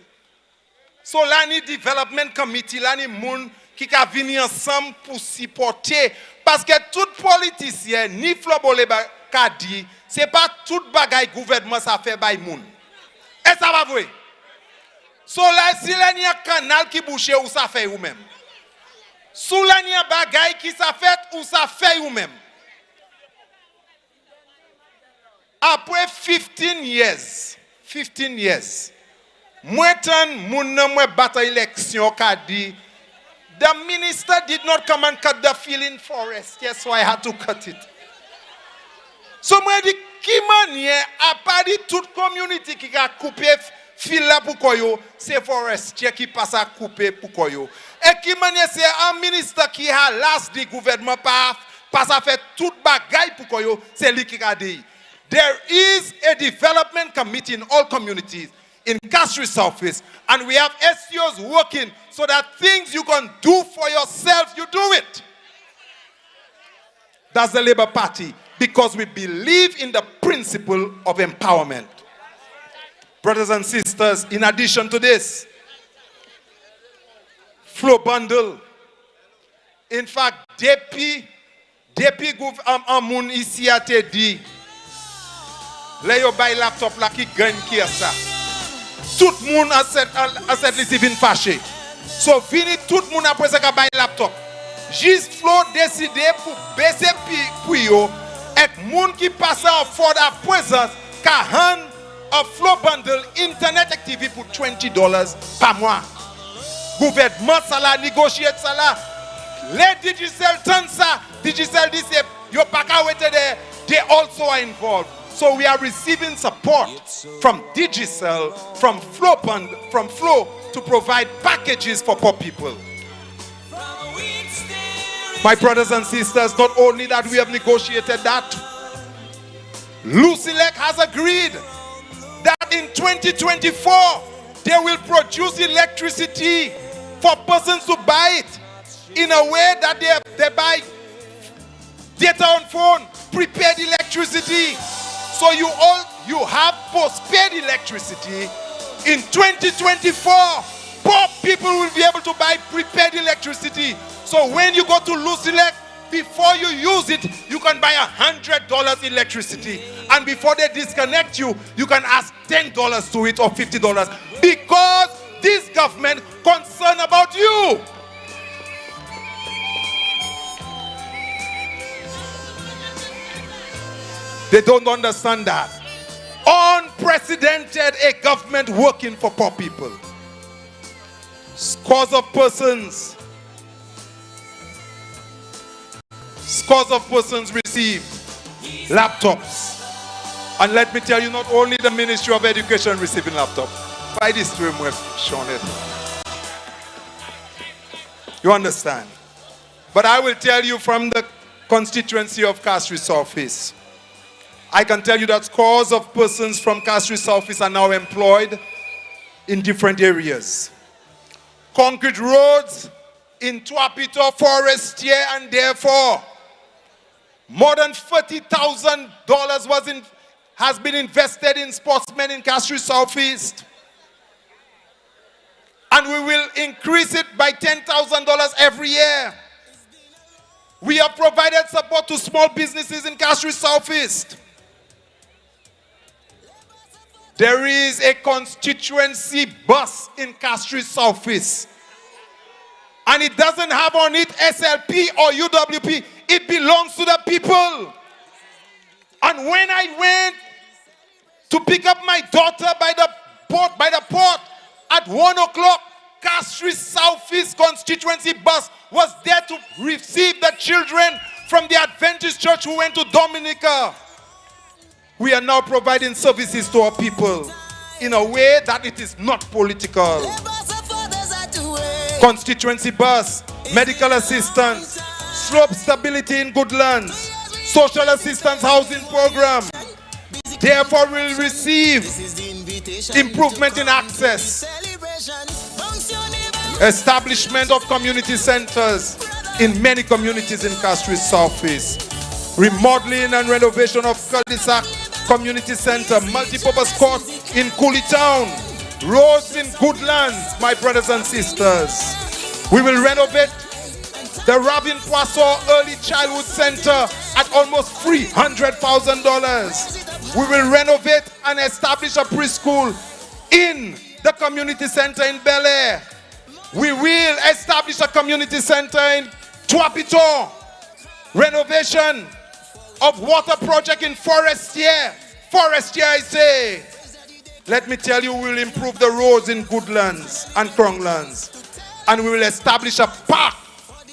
So l'année development committee, l'année moun qui a venu ensemble pour supporter parce que tout politicien ni flobole ka dit c'est pas tout bagay gouvernement ça fait bay moun. Et ça va vrai. So là si l'année canal qui bouché ou ça fait ou même. Sous l'année bagay qui ça fait ou ça fait ou même. Après 15 years, moi tan moun nan moi bataille election ka di the minister did not come and cut the field in forest. Yes, so I had to cut it. So moi di ki manye a pas di toute community qui a coupé fil là pour koyo, c'est forestier qui passe à couper pour koyo. Et qui manye c'est un ministre qui a last di gouvernement pas à faire toute bagaille pour koyo, c'est lui qui a dit. There is a development committee in all communities in Castries Southeast, and we have SCOs working so that things you can do for yourself, you do it. That's the Labour Party, because we believe in the principle of empowerment. Brothers and sisters, in addition to this, flow bundle. In fact, depuis moun ici a te dit, là yo bay laptop là qui gagne qui est ça. Tout le monde a cette liste vient fâché. So fini tout le monde après ça bay laptop. Juste Flo décidé pour baisser pour yo et moun qui passe en for la présence ka hand a Flow bundle internet activity pour $20 par mois. Gouvernement ça la négocier ça là. Les digital tant ça, digital dit c'est yo pas ka wete there, they also are involved. So we are receiving support from Digicel, from Flow to provide packages for poor people. My brothers and sisters, not only that we have negotiated that, Lucilec has agreed that in 2024 they will produce electricity for persons to buy it in a way that they buy data on phone, prepaid electricity. So you have postpaid electricity. In 2024, poor people will be able to buy prepaid electricity. So when you go to Lucilec, before you use it, you can buy $100 electricity. And before they disconnect you, you can ask $10 to it or $50. Because this government concerned about you. They don't understand that. Unprecedented a government working for poor people. Scores of persons received laptops. And let me tell you, not only the Ministry of Education receiving laptops. By this stream we have shown it. You understand? But I will tell you from the constituency of Castries Southeast, I can tell you that scores of persons from Castries Southeast are now employed in different areas. Concrete roads in Tuapito, Forestier, and therefore more than $30,000 has been invested in sportsmen in Castries Southeast. And we will increase it by $10,000 every year. We have provided support to small businesses in Castries Southeast. There is a constituency bus in Castries Southeast. And it doesn't have on it SLP or UWP. It belongs to the people. And when I went to pick up my daughter by the port at 1 o'clock, Castries Southeast constituency bus was there to receive the children from the Adventist church who went to Dominica. We are now providing services to our people. in a way that it is not political. Constituency bus, medical assistance, slope stability in Goodlands, social assistance housing program. Therefore, we will receive improvement in access, establishment of community centers in many communities in Castries Southeast, remodeling and renovation of cul-de-sac community center, multipurpose court in Cooley Town, roads in Goodlands, my brothers and sisters. We will renovate the Robin Poisson Early Childhood Center at almost $300,000. We will renovate and establish a preschool in the community center in Bel Air. We will establish a community center in Tuapito. Renovation of water project in Forestier. Forestier, I say. Let me tell you, we will improve the roads in Goodlands and Cronglands. And we will establish a park,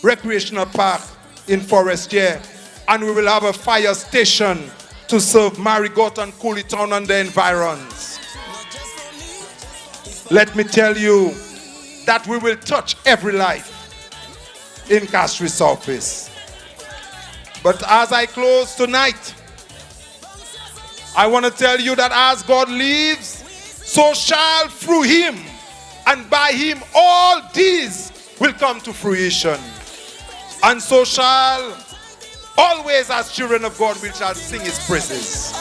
recreational park in Forestier. And we will have a fire station to serve Marigot and Cooley Town and the environs. Let me tell you that we will touch every life in Castries Southeast. But as I close tonight, I want to tell you that as God lives, so shall through him and by him all these will come to fruition. And so shall always as children of God we shall sing his praises.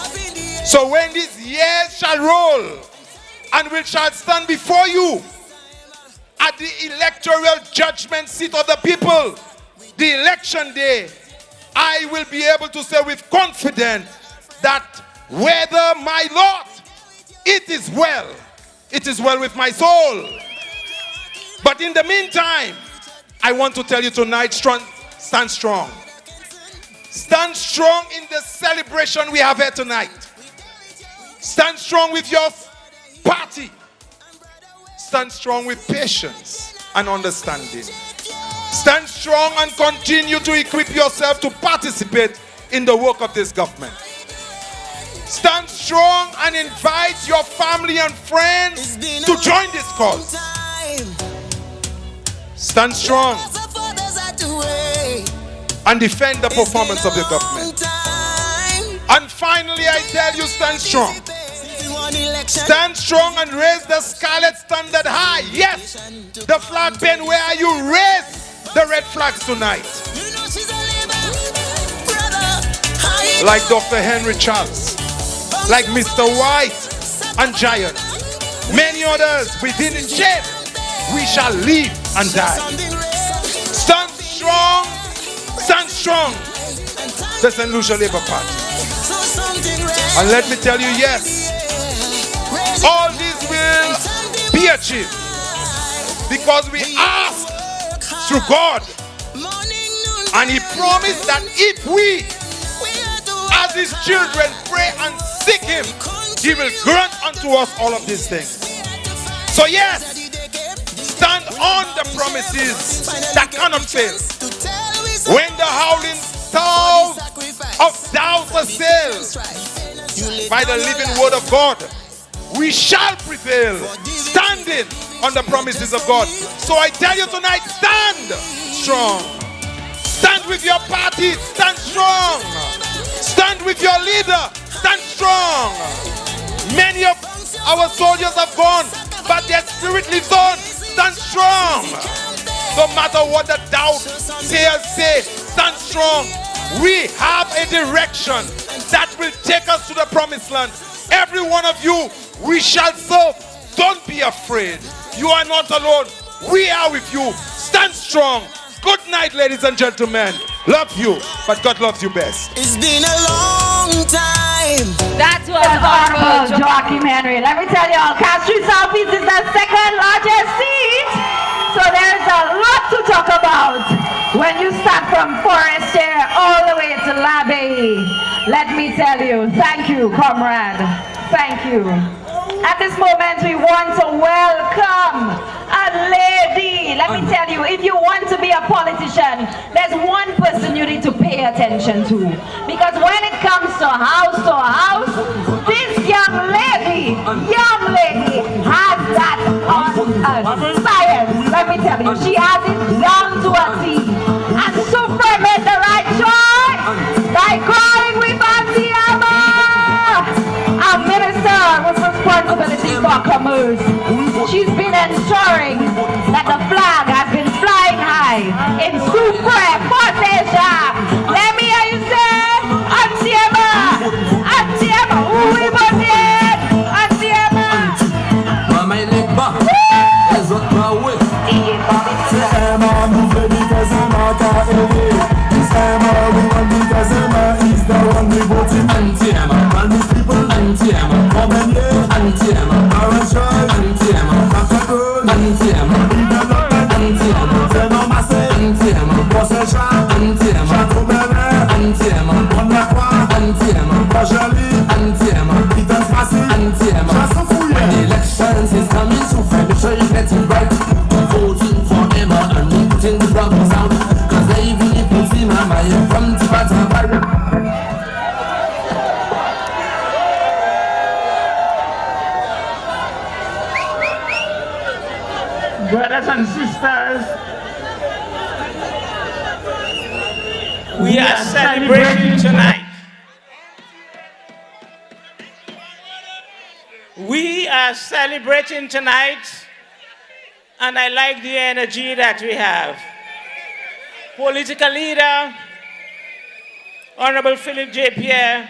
So when these years shall roll and we shall stand before you at the electoral judgment seat of the people, the election day, I will be able to say with confidence that whether my Lord, it is well with my soul. But in the meantime, I want to tell you tonight, stand strong. Stand strong in the celebration we have here tonight. Stand strong with your party. Stand strong with patience and understanding. Stand strong and continue to equip yourself to participate in the work of this government. Stand strong and invite your family and friends to join this cause. Stand strong and defend the performance of the government. And finally, I tell you, stand strong. Stand strong and raise the scarlet standard high. Yes, the flag bend where you raise the red flags tonight. Like Dr. Henry Charles, like Mr. White and Giant, many others within in jail, we shall live and die. Stand strong, the St. Lucia Labour Party. And let me tell you, yes, all this will be achieved because we ask through God, and he promised that if we as his children pray and seek him, he will grant unto us all of these things. So yes, stand on the promises that cannot fail. When the howling storm of doubt assails, by the living word of God, we shall prevail, standing on the promises of God. So I tell you tonight, stand strong. Stand with your party, stand strong. Stand with your leader, stand strong. Many of our soldiers have gone, but their spirit lives on. Stand strong. No matter what the doubters say, stand strong. We have a direction that will take us to the promised land. Every one of you, we shall serve. Don't be afraid. You are not alone. We are with you. Stand strong. Good night, ladies and gentlemen. Love you, but God loves you best. It's been a long time. That was Honorable Joachim Henry. Let me tell you all, Castries Southeast is the second largest seat. So there's a lot to talk about when you start from Forestier all the way to Raye. Let me tell you, thank you, comrade. Thank you. At this moment, we want to welcome a lady. Let me tell you, if you want to be a politician, there's one person you need to pay attention to. Because when it comes to house, this young lady, souffre, for déjà. Let me hear you say, Antiema, Antiema, où est mon Dieu? Antiema. Mama Lekba, les autres pas ouais. C'est Emma, nous fait des Emma qu'a aidé. It's Emma, we want the Emma, is the one we voting. Anti-Emma, all these people, Anti-Emma. Come and yeah, Anti-Emma. Parents right, Anti-Emma. That's a good, Anti-Emma. Anti-Emma, c'est non massé. Anti-Emma, bossé chat. Anti-Emma, château bel-air. Anti-Emma, on la croix. Anti-Emma, pas joli. Anti-Emma, quittance facile. Anti-Emma, chanson fouillée. When the elections is coming, so friend, make sure you get it right. Voting for Emma and me putting the problems out. Cause they even if you see Mama, you're from Tibata. Brothers and sisters, we are celebrating tonight. We are celebrating tonight, and I like the energy that we have. Political leader, Honorable Philip J. Pierre,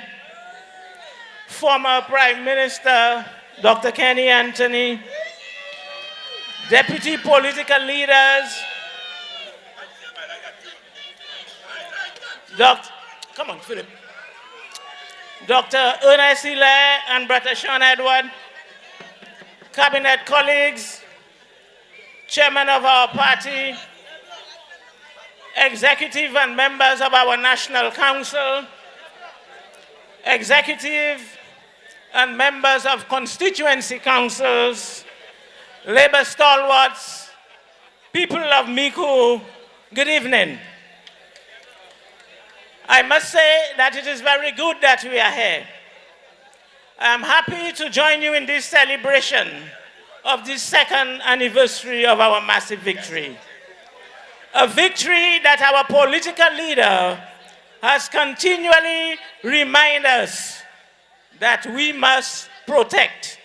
former Prime Minister, Dr. Kenny Anthony, deputy political leaders, come on, Philip. Dr. Ernest Hilaire and Brother Sean Edward, cabinet colleagues, chairman of our party, executive and members of our National Council, executive and members of constituency councils, labor stalwarts, people of Miku, good evening. I must say that it is very good that we are here. I am happy to join you in this celebration of the second anniversary of our massive victory. A victory that our political leader has continually reminded us that we must protect.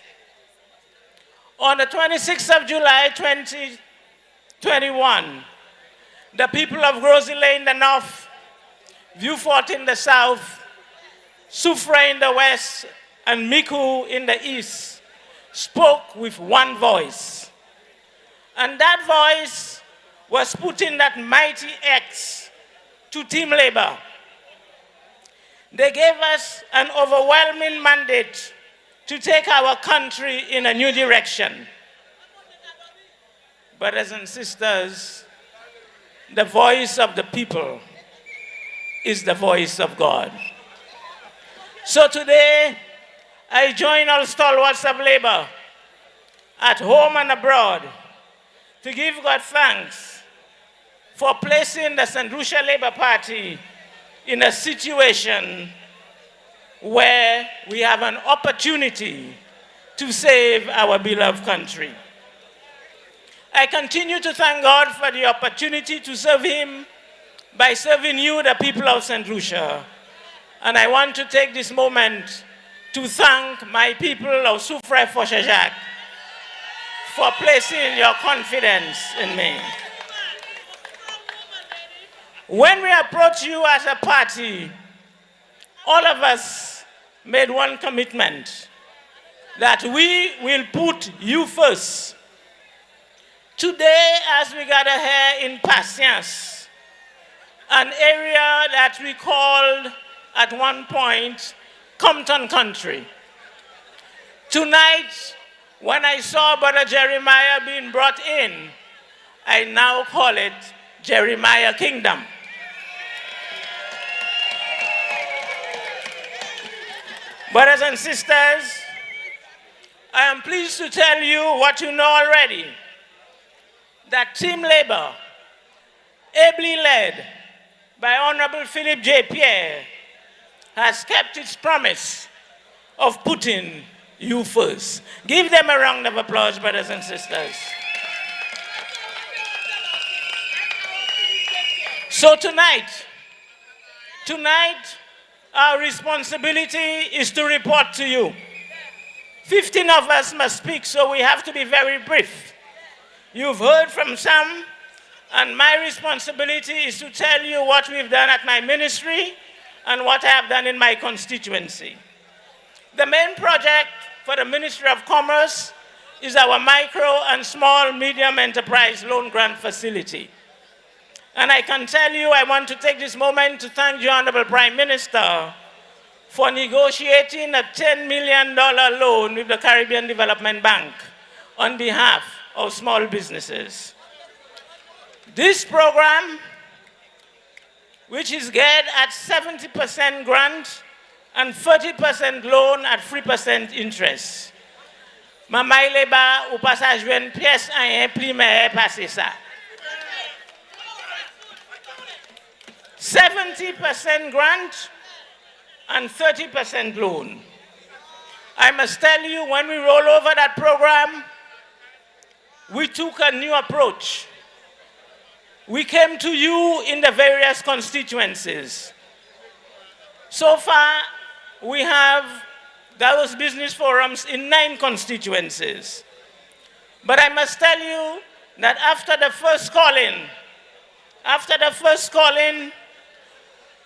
On the 26th of July 2021, the people of Grosile in the north, Vieux-Fort in the south, Soufrière in the west, and Miku in the east spoke with one voice. And that voice was putting that mighty X to Team Labor. They gave us an overwhelming mandate to take our country in a new direction. Brothers and sisters, the voice of the people is the voice of God. So today, I join all stalwarts of labor at home and abroad to give God thanks for placing the St. Lucia Labour Party in a situation where we have an opportunity to save our beloved country. I continue to thank God for the opportunity to serve Him by serving you, the people of St. Lucia. And I want to take this moment to thank my people of Soufrière-Fauchejacques for placing your confidence in me. When we approach you as a party, all of us made one commitment that we will put you first. Today, as we gather here in Patience, an area that we called at one point Compton Country. Tonight, when I saw Brother Jeremiah being brought in, I now call it Jeremiah Kingdom. Brothers and sisters, I am pleased to tell you what you know already, that Team Labor, ably led by Honorable Philip J. Pierre, has kept its promise of putting you first. Give them a round of applause, brothers and sisters. So tonight, our responsibility is to report to you. 15 of us must speak, so we have to be very brief. You've heard from some, And my responsibility is to tell you what we've done at my ministry and what I have done in my constituency. The main project for the Ministry of Commerce is our micro and small medium enterprise loan grant facility. And I can tell you, I want to take this moment to thank the Honorable Prime Minister for negotiating a $10 million loan with the Caribbean Development Bank on behalf of small businesses. This program, which is geared at 70% grant and 30% loan at 3% interest. Mamay leba ou passage une pièce à un primaire passer ça. 70% grant and 30% loan. I must tell you, when we roll over that program, we took a new approach. We came to you in the various constituencies. So far, we have those business forums in 9 constituencies. But I must tell you that after the first calling,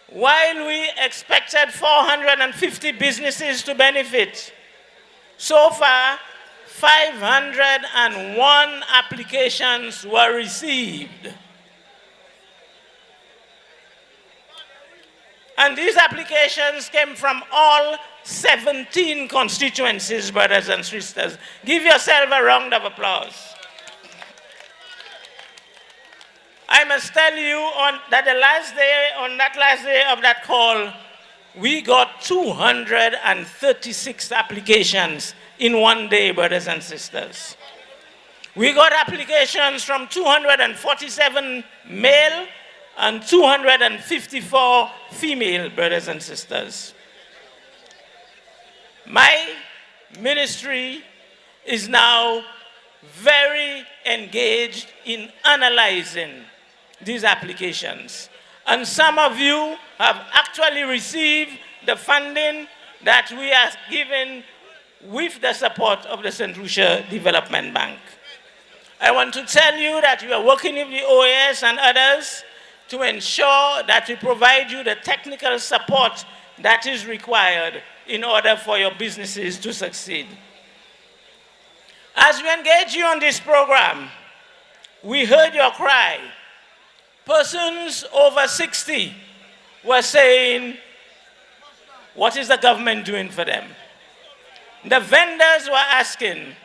while we expected 450 businesses to benefit, so far, 501 applications were received. And these applications came from all 17 constituencies, brothers and sisters. Give yourself a round of applause. I must tell you on that last day of that call, we got 236 applications in one day, brothers and sisters. We got applications from 247 male and 254 female brothers and sisters. My ministry is now very engaged in analyzing these applications. And some of you have actually received the funding that we are given with the support of the St. Lucia Development Bank. I want to tell you that we are working with the OAS and others to ensure that we provide you the technical support that is required in order for your businesses to succeed. As we engage you on this program, we heard your cry. Persons over 60 were saying, what is the government doing for them? The vendors were asking,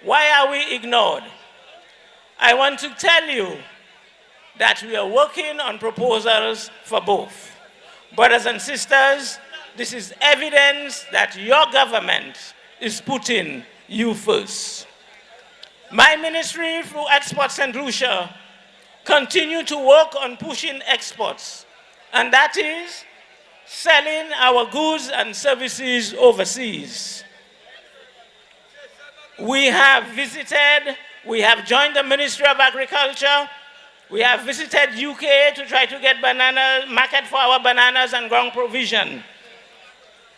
why are we ignored? I want to tell you that we are working on proposals for both. Brothers and sisters, this is evidence that your government is putting you first. My ministry, through Export St. Lucia, continue to work on pushing exports, and that is selling our goods and services overseas. We have joined the Ministry of Agriculture. We have visited UK to try to get market for our bananas and ground provision.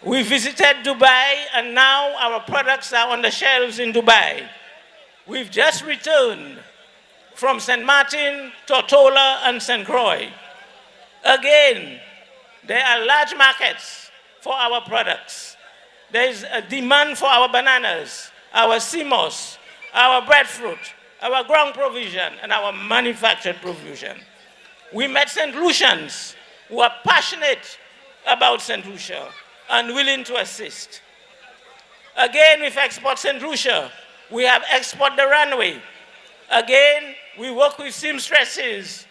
We visited Dubai, and now our products are on the shelves in Dubai. We've just returned from St. Martin, Tortola, and St. Croix. Again, there are large markets for our products. There is a demand for our bananas, our CMOS, our breadfruit, our ground provision, and our manufactured provision. We met St. Lucians who are passionate about St. Lucia and willing to assist. Again, with Export St. Lucia, we have Export the Runway. Again, we work with seamstresses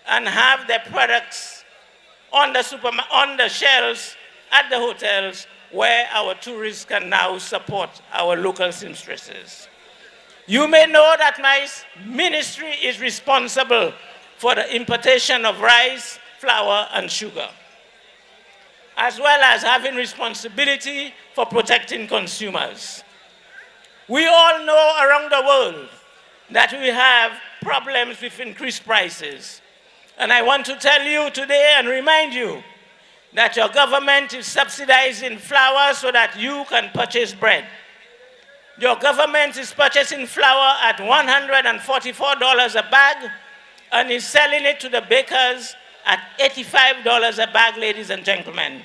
and have their products on the shelves at the hotels where our tourists can now support our local seamstresses. You may know that my ministry is responsible for the importation of rice, flour, and sugar, as well as having responsibility for protecting consumers. We all know around the world that we have problems with increased prices. And I want to tell you today and remind you that your government is subsidizing flour so that you can purchase bread. Your government is purchasing flour at $144 a bag, and is selling it to the bakers at $85 a bag, ladies and gentlemen.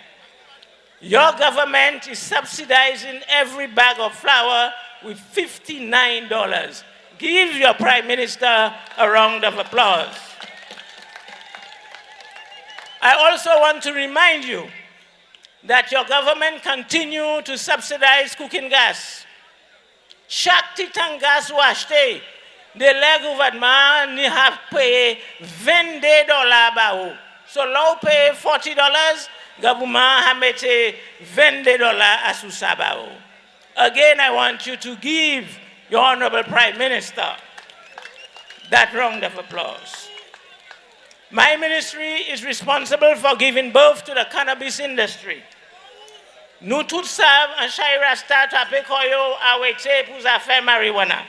Your government is subsidizing every bag of flour with $59. Give your Prime Minister a round of applause. I also want to remind you that your government continue to subsidize cooking gas. Shakti tang gas washte, de le gouvernement ni have pay $20 ba. So low pay $40, government have made $20 asusa ba. Again, I want you to give your Honorable Prime Minister that round of applause. My ministry is responsible for giving birth to the cannabis industry. Nous tous savons un chaira start à pécoyo à wété pour faire marijuana.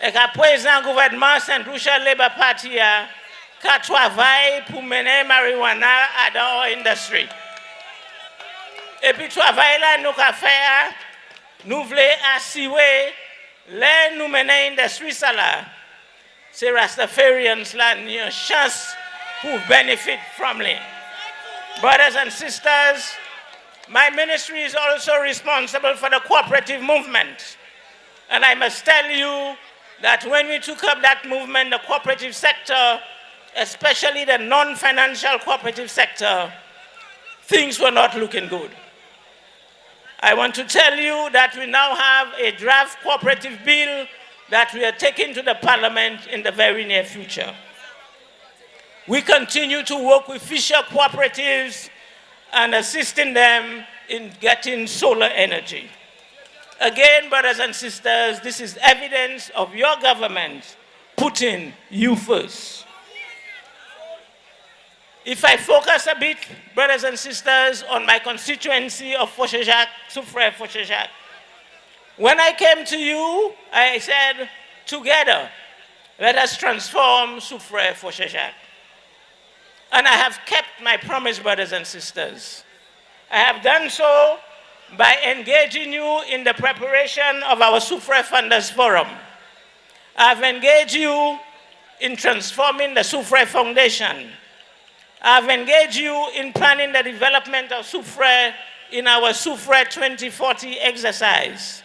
Et qu'à présent, le gouvernement Saint-Lucia Labour Party a travaillé pour mener marijuana à dans l'industrie. Et puis, travail là, nous avons fait, nous voulons assurer, là, nous mener l'industrie ça là. C'est Rastafarians là, une chance pour benefit from it. Brothers and sisters, my ministry is also responsible for the cooperative movement. And I must tell you that when we took up that movement, the cooperative sector, especially the non-financial cooperative sector, things were not looking good. I want to tell you that we now have a draft cooperative bill that we are taking to the Parliament in the very near future. We continue to work with fisher cooperatives and assisting them in getting solar energy. Again, brothers and sisters, this is evidence of your government putting you first. If I focus a bit, brothers and sisters, on my constituency of Foshejac, Soufrière Foshejac, when I came to you, I said, together, let us transform Soufrière Foshejac. And I have kept my promise, brothers and sisters. I have done so by engaging you in the preparation of our Soufrière Funders Forum. I have engaged you in transforming the Soufrière Foundation. I have engaged you in planning the development of Soufrière in our Soufrière 2040 exercise.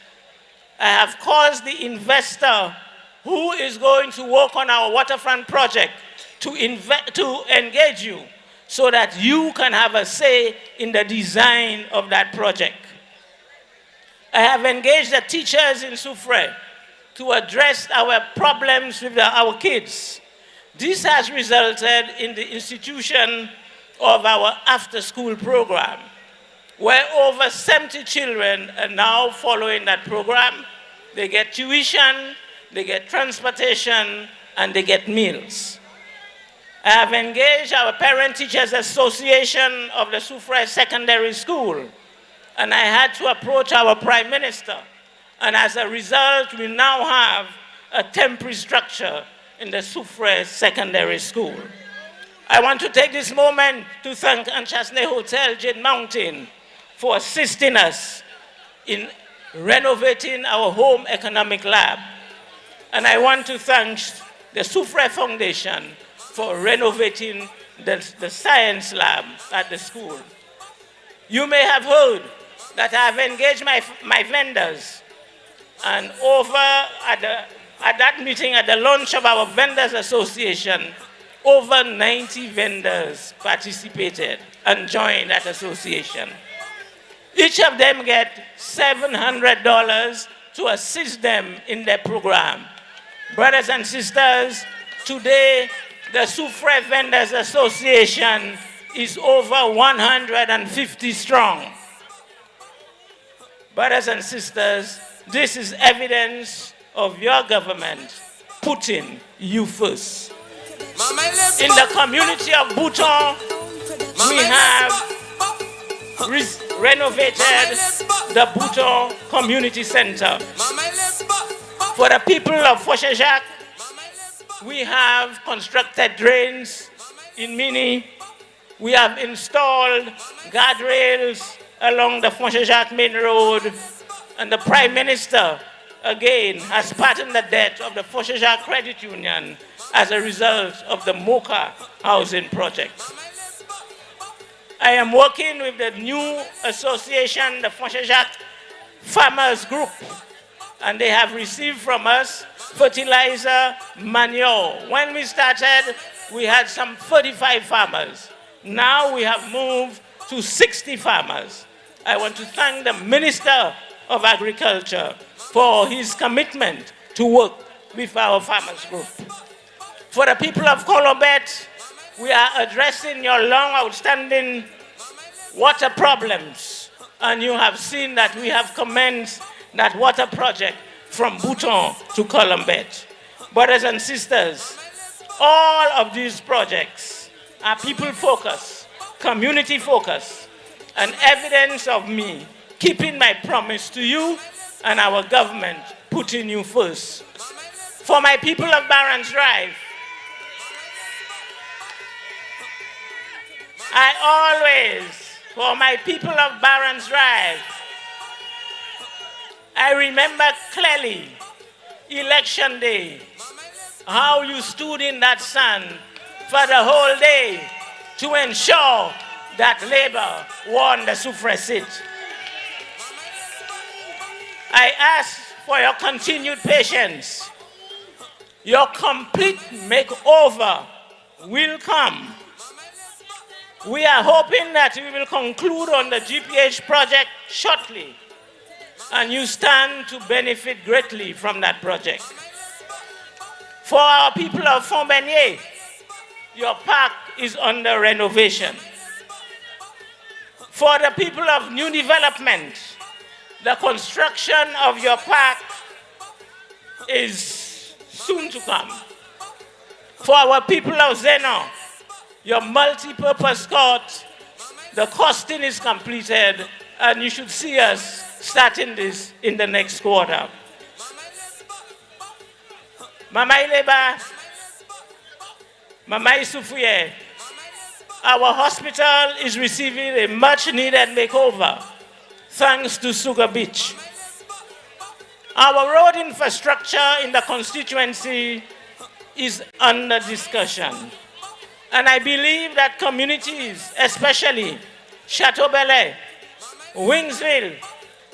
I have caused the investor who is going to work on our waterfront project to engage you so that you can have a say in the design of that project. I have engaged the teachers in Soufrière to address our problems with our kids. This has resulted in the institution of our after-school program, where over 70 children are now following that program. They get tuition, they get transportation, and they get meals. I have engaged our Parent Teachers Association of the Soufrière Secondary School, and I had to approach our Prime Minister. And as a result, we now have a temporary structure in the Soufrière Secondary School. I want to take this moment to thank Anchasne Hotel, Jade Mountain, for assisting us in renovating our home economic lab. And I want to thank the Soufrière Foundation for renovating the science lab at the school. You may have heard that I have engaged my vendors, and over at that meeting, at the launch of our Vendors Association, over 90 vendors participated and joined that association. Each of them get $700 to assist them in their program. Brothers and sisters, today the Soufrière Vendors Association is over 150 strong. Brothers and sisters, this is evidence of your government putting you first. In the community of Bouton, we have renovated the Bouton Community Center. For the people of Foshejac, we have constructed drains in Mini. We have installed guardrails along the Foshejac main road. And the Prime Minister again, has pardoned the debt of the Foshaja Credit Union as a result of the Mocha housing project. I am working with the new association, the Foshaja Farmers Group, and they have received from us fertilizer, manure. When we started, we had some 35 farmers. Now we have moved to 60 farmers. I want to thank the Minister of Agriculture for his commitment to work with our farmers group. For the people of Colombet, we are addressing your long outstanding water problems, and you have seen that we have commenced that water project from Bouton to Colombet. Brothers and sisters, all of these projects are people-focused, community-focused, and evidence of me keeping my promise to you and our government putting you first. For my people of Barron's Drive, for my people of Barron's Drive, I remember clearly election day, how you stood in that sun for the whole day to ensure that Labour won the suffrage seat. I ask for your continued patience. Your complete makeover will come. We are hoping that we will conclude on the GPH project shortly, and you stand to benefit greatly from that project. For our people of Fontbenier, your park is under renovation. For the people of New Development, the construction of your park is soon to come. For our people of Zeno, your multi-purpose court, the costing is completed, and you should see us starting this in the next quarter. Mamai Leba, Mamai Sufuye, our hospital is receiving a much-needed makeover thanks to Sugar Beach. Our road infrastructure in the constituency is under discussion. And I believe that communities, especially Chateau Bel, Wingsville,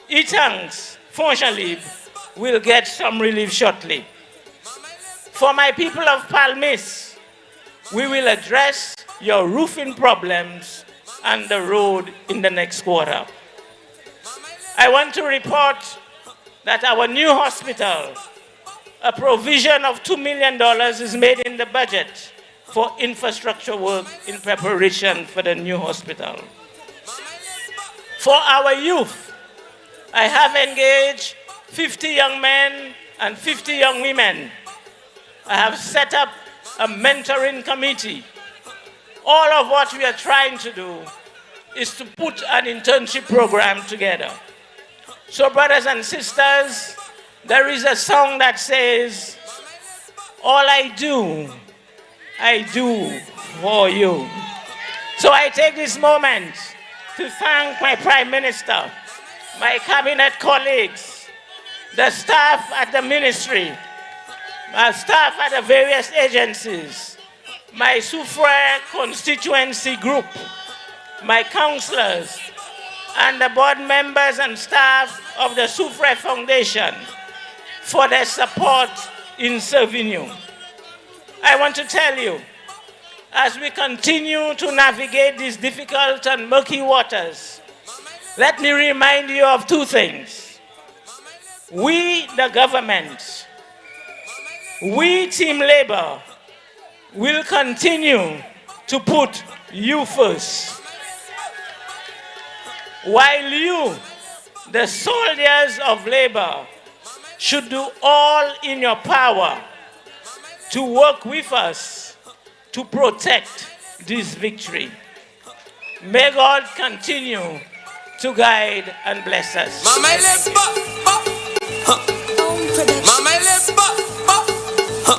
Etangs, Fonchalib, will get some relief shortly. For my people of Palmis, we will address your roofing problems and the road in the next quarter. I want to report that our new hospital, a provision of $2 million is made in the budget for infrastructure work in preparation for the new hospital. For our youth, I have engaged 50 young men and 50 young women. I have set up a mentoring committee. All of what we are trying to do is to put an internship program together. So brothers and sisters, there is a song that says, all I do for you. So I take this moment to thank my Prime Minister, my cabinet colleagues, the staff at the ministry, my staff at the various agencies, my Soufrière constituency group, my councillors, and the board members and staff of the Soufrière Foundation for their support in serving you. I want to tell you, as we continue to navigate these difficult and murky waters, let me remind you of two things. We, the government, we, Team Labour, will continue to put you first. While you, the soldiers of Labour, should do all in your power to work with us to protect this victory. May God continue to guide and bless us.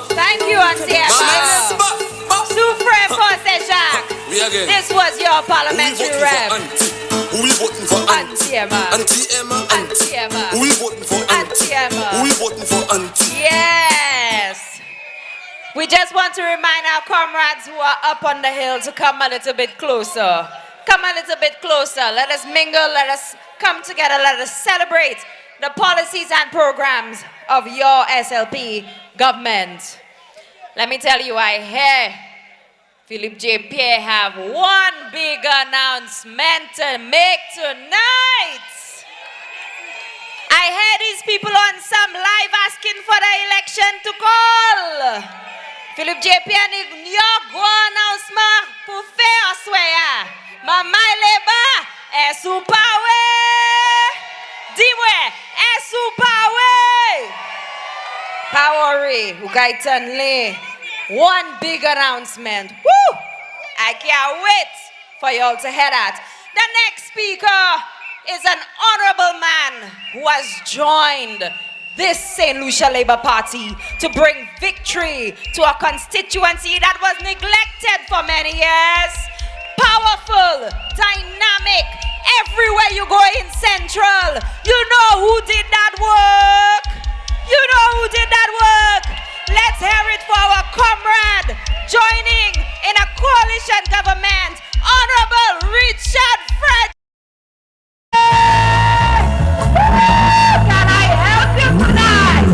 Thank you, Auntie Emma. Soufrière Force Jacques. This was your parliamentary rep. Who we voting for? Auntie Emma. Auntie Emma. Auntie Emma. Who we voting for? Auntie Emma. Who we voting We just want to remind our comrades who are up on the hill to come a little bit closer. Come a little bit closer. Let us mingle. Let us come together. Let us celebrate the policies and programs of your SLP government. Let me tell you, I hear Philip J. Pierre have one big announcement to make tonight. I heard these people on some live asking for the election to call. Philip J. Pierre ni go announcement pour faire soya. Mama leba est sous power. Dis-moi, est sous power. Powery, Ugaitan one big announcement. Woo! I can't wait for y'all to hear that. The next speaker is an honorable man who has joined this St. Lucia Labour Party to bring victory to a constituency that was neglected for many years. Powerful, dynamic, everywhere you go in Central, you know who did that work. You know who did that work. Let's hear it for our comrade joining in a coalition government, Honorable Richard Fred. Can I help you tonight?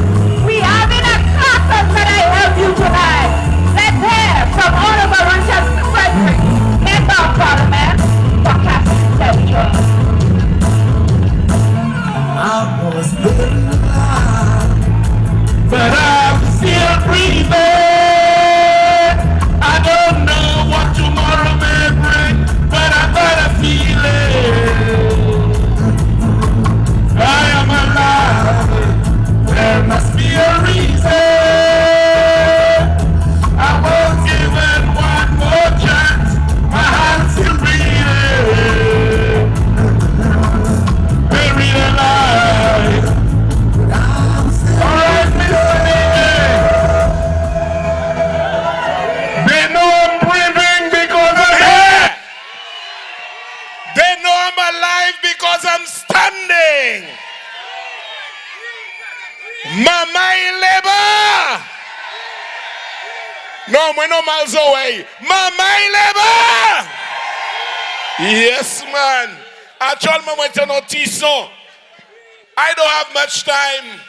We having a concert. Can I help you tonight? Let's hear from Honorable Richard Frederick, Member of Parliament for Capital Central. I was living alive, but I'm still breathing. I don't know what tomorrow may bring, but I got a feeling I am alive. There must be a reason. I was given one more chance. My heart's still beating. Buried alive. All right, Mr. DJ. They know I'm breathing because I'm here. They know I'm alive because I'm standing. Mama Labor. No, we're no miles away. Mama Labor. Yes, man. Actuellement, moi, t'es notisson. I don't have much time,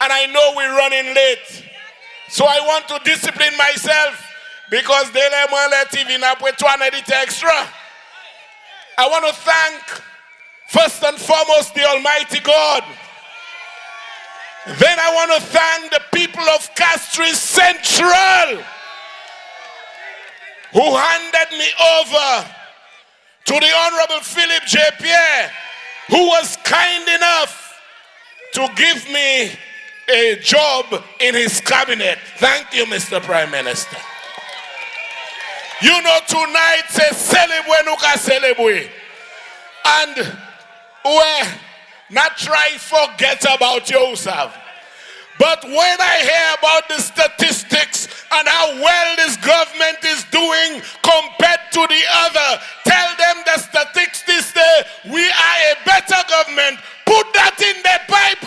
and I know we're running late. So I want to discipline myself because they let me let TV up with 200 extra. I want to thank, first and foremost, the Almighty God. Then I want to thank the people of Castries Central who handed me over to the Honorable Philip J. Pierre, who was kind enough to give me a job in his cabinet. Thank you, Mr. Prime Minister. You know, tonight says celebrate, nuka celebrate. And we not try forget about yourself. But when I hear about the statistics and how well this government is doing compared to the other, tell them the statistics say we are a better government. Put that in the pipe.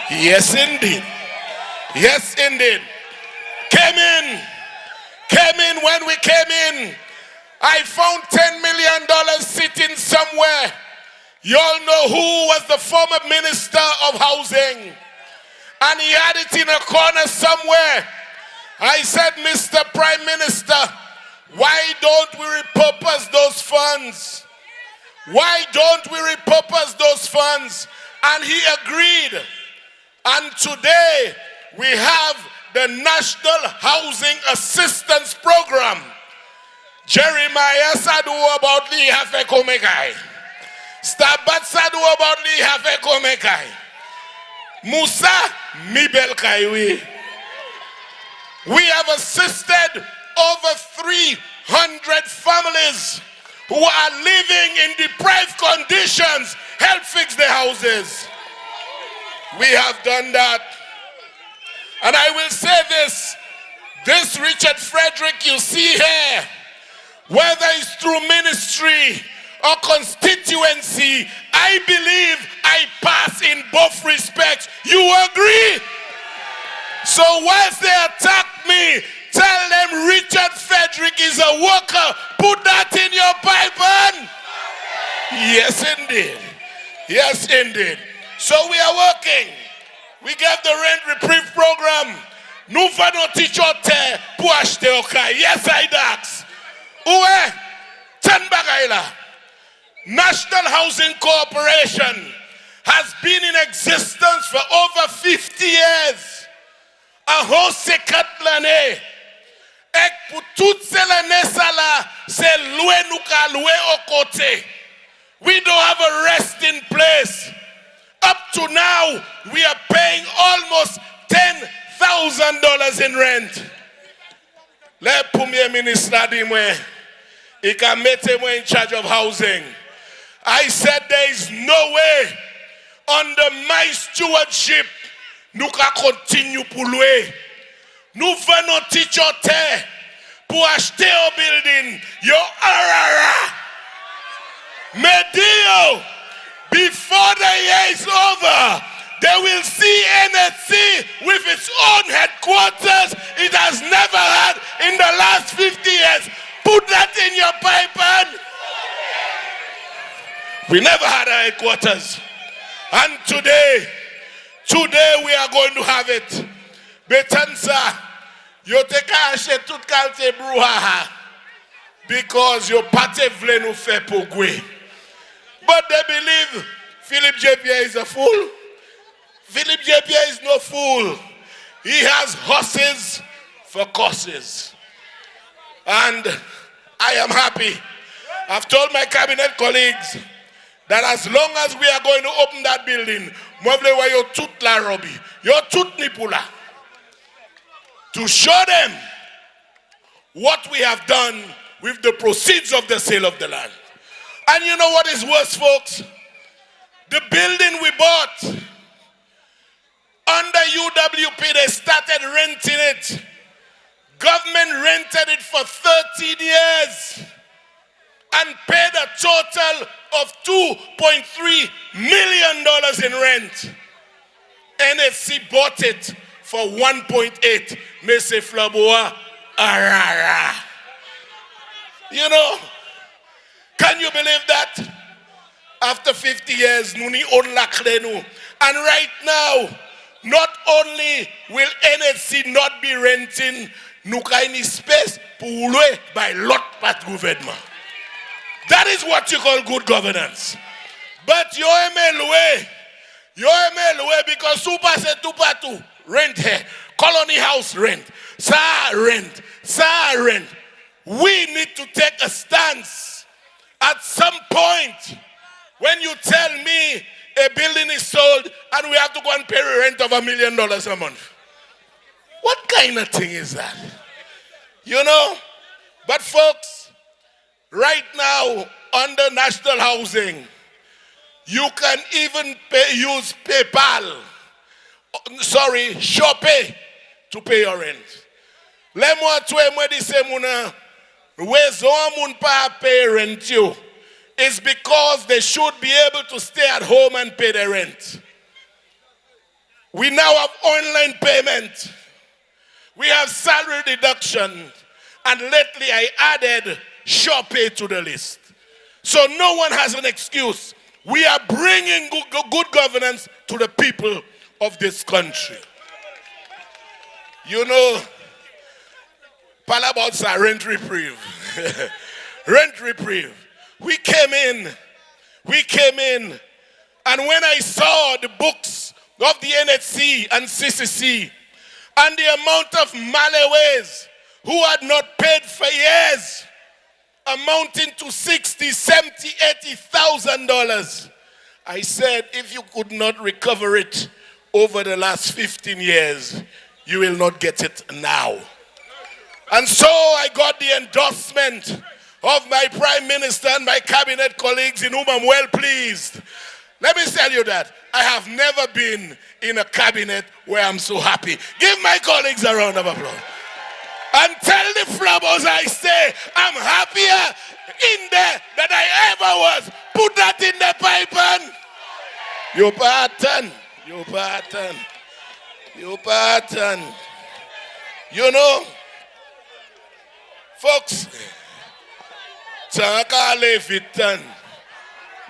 Yes, indeed. Yes, indeed. Came in when we came in. I found $10 million sitting somewhere. You all know who was the former Minister of Housing. And he had it in a corner somewhere. I said, Mr. Prime Minister, why don't we repurpose those funds? Why don't we repurpose those funds? And he agreed. And today we have the National Housing Assistance Program. Jeremiah Sadu about the Hafekomekai. Stabat Sadu about the Hafekomekai. Musa Mibel Kaiwi. We have assisted over 300 families who are living in deprived conditions. Help fix their houses. We have done that. And I will say this Richard Frederick you see here, whether it's through ministry or constituency, I believe I pass in both respects. You agree? So whilst they attack me, tell them Richard Frederick is a worker. Put that in your pipeline. Yes, indeed. Yes, indeed. So we are working. We gave the rent reprieve program. Nous venons tichoter pour acheter au cas. Yes, I dax. Oué, ten bagaila. National Housing Corporation has been in existence for over 50 years. A hose l'année. Et pour toutes ces années, ça là, c'est loué nous qu'à louer au côté. We don't have a resting place. Up to now, we are paying almost $10,000 in rent. Le Premier Ministre dit moi, he can make me in charge of housing. I said there is no way under my stewardship nous can continue pour louer. Nous venons tichoter pour acheter au building. Yo arara. Medio, before the year is over, they will see NSC with its own headquarters it has never had in the last 50 years. Put that in your pipeline. We never had a headquarters. And today we are going to have it. Betansa, you take a shit tout kalte brouhaha because your party vle nous fait pour gwe. But they believe Philip J.P.A. is a fool. Philip J.P.A. is no fool. He has horses for courses. And I am happy. I've told my cabinet colleagues that as long as we are going to open that building, mwavle wa yo tout la robi, yo tout nipula, to show them what we have done with the proceeds of the sale of the land. And you know what is worse, folks? The building we bought under UWP, they started renting it. Government rented it for 13 years and paid a total of $2.3 million in rent. NSC bought it for 1.8. Mese Flaboa arara. You know, can you believe that? After 50 years, Nuni on Laklenu. And right now, not only will NSC not be renting Nukaini space pour by lot pat gouvernement. That is what you call good governance. But your MLWay because super se tupatu rent here, colony house rent, sa rent. We need to take a stance. At some point, when you tell me a building is sold and we have to go and pay a rent of $1 million a month, what kind of thing is that? You know? But folks, right now, under national housing, you can even use PayPal, Shopee to pay your rent. Let-moi tue moi dise mouna, raison moun pa pay rent you. It's because they should be able to stay at home and pay their rent. We now have online payment. We have salary deduction. And lately I added Shopee to the list. So no one has an excuse. We are bringing good governance to the people of this country. You know, Palabouts are rent reprieve. Rent reprieve. We came in, and when I saw the books of the NHC and CCC, and the amount of Malaways who had not paid for years, amounting to $60,000, $70,000, $80,000, I said, if you could not recover it over the last 15 years, you will not get it now. And so I got the endorsement of my Prime Minister and my cabinet colleagues in whom I'm well pleased. Let me tell you that I have never been in a cabinet where I'm so happy. Give my colleagues a round of applause. And tell the flabbers I say I'm happier in there than I ever was. Put that in the pipe and you pattern. You pattern. You know, folks, Tankale Vitan,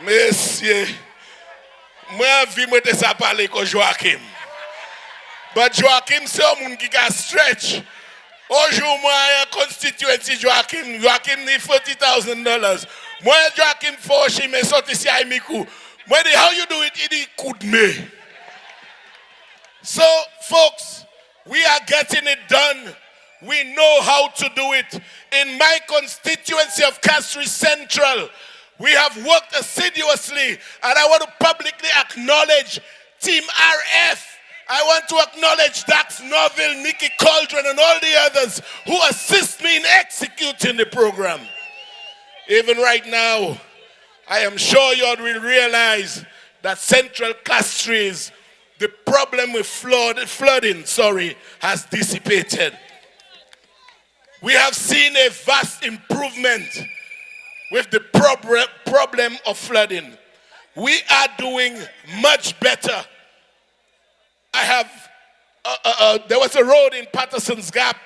Messieurs, moi, vie moi te sa parler ko Joachim. But Joachim, c'est un monde qui a stretch. Aujourd'hui, moi, constituency Joachim need $40,000. Moi, Joachim Foshi, me sorti si Aimiku. Moi, how you do it? It could me. So, folks, we are getting it done. We know how to do it. In my constituency of Castries Central, we have worked assiduously, and I want to publicly acknowledge Team RF. I want to acknowledge Dax Norville, Nikki Cauldron, and all the others who assist me in executing the program. Even right now, I am sure you all will realize that Central Castries, the problem with flooding, has dissipated. We have seen a vast improvement with the problem of flooding. We are doing much better. I have, there was a road in Patterson's Gap.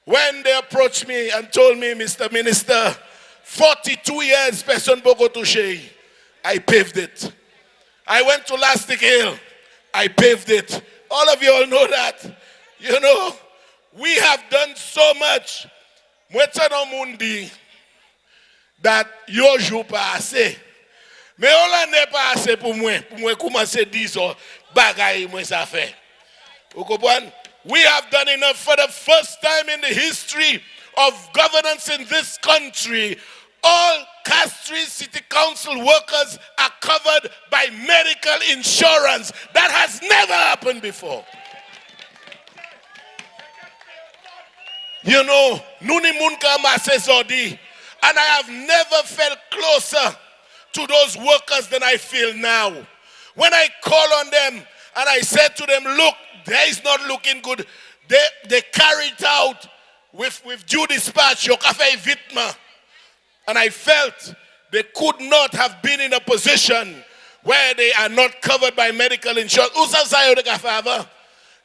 When they approached me and told me, Mr. Minister, 42 years, person Bogo touché, I paved it. I went to Lastic Hill, I paved it. All of you all know that. You know, we have done so much. Mwetano mundi that yo jou pa ase. Me ola ne pa ase pou mwen komanse dizo bagay mwen sa fe. We have done enough. For the first time in the history of governance in this country, all Castries City Council workers are covered by medical insurance. That has never happened before. You know, Nuni Munka Mase Zodi, and I have never felt closer to those workers than I feel now. When I call on them and I said to them, look, there is not looking good. They carried out with due dispatch your cafe Vitma. And I felt they could not have been in a position where they are not covered by medical insurance.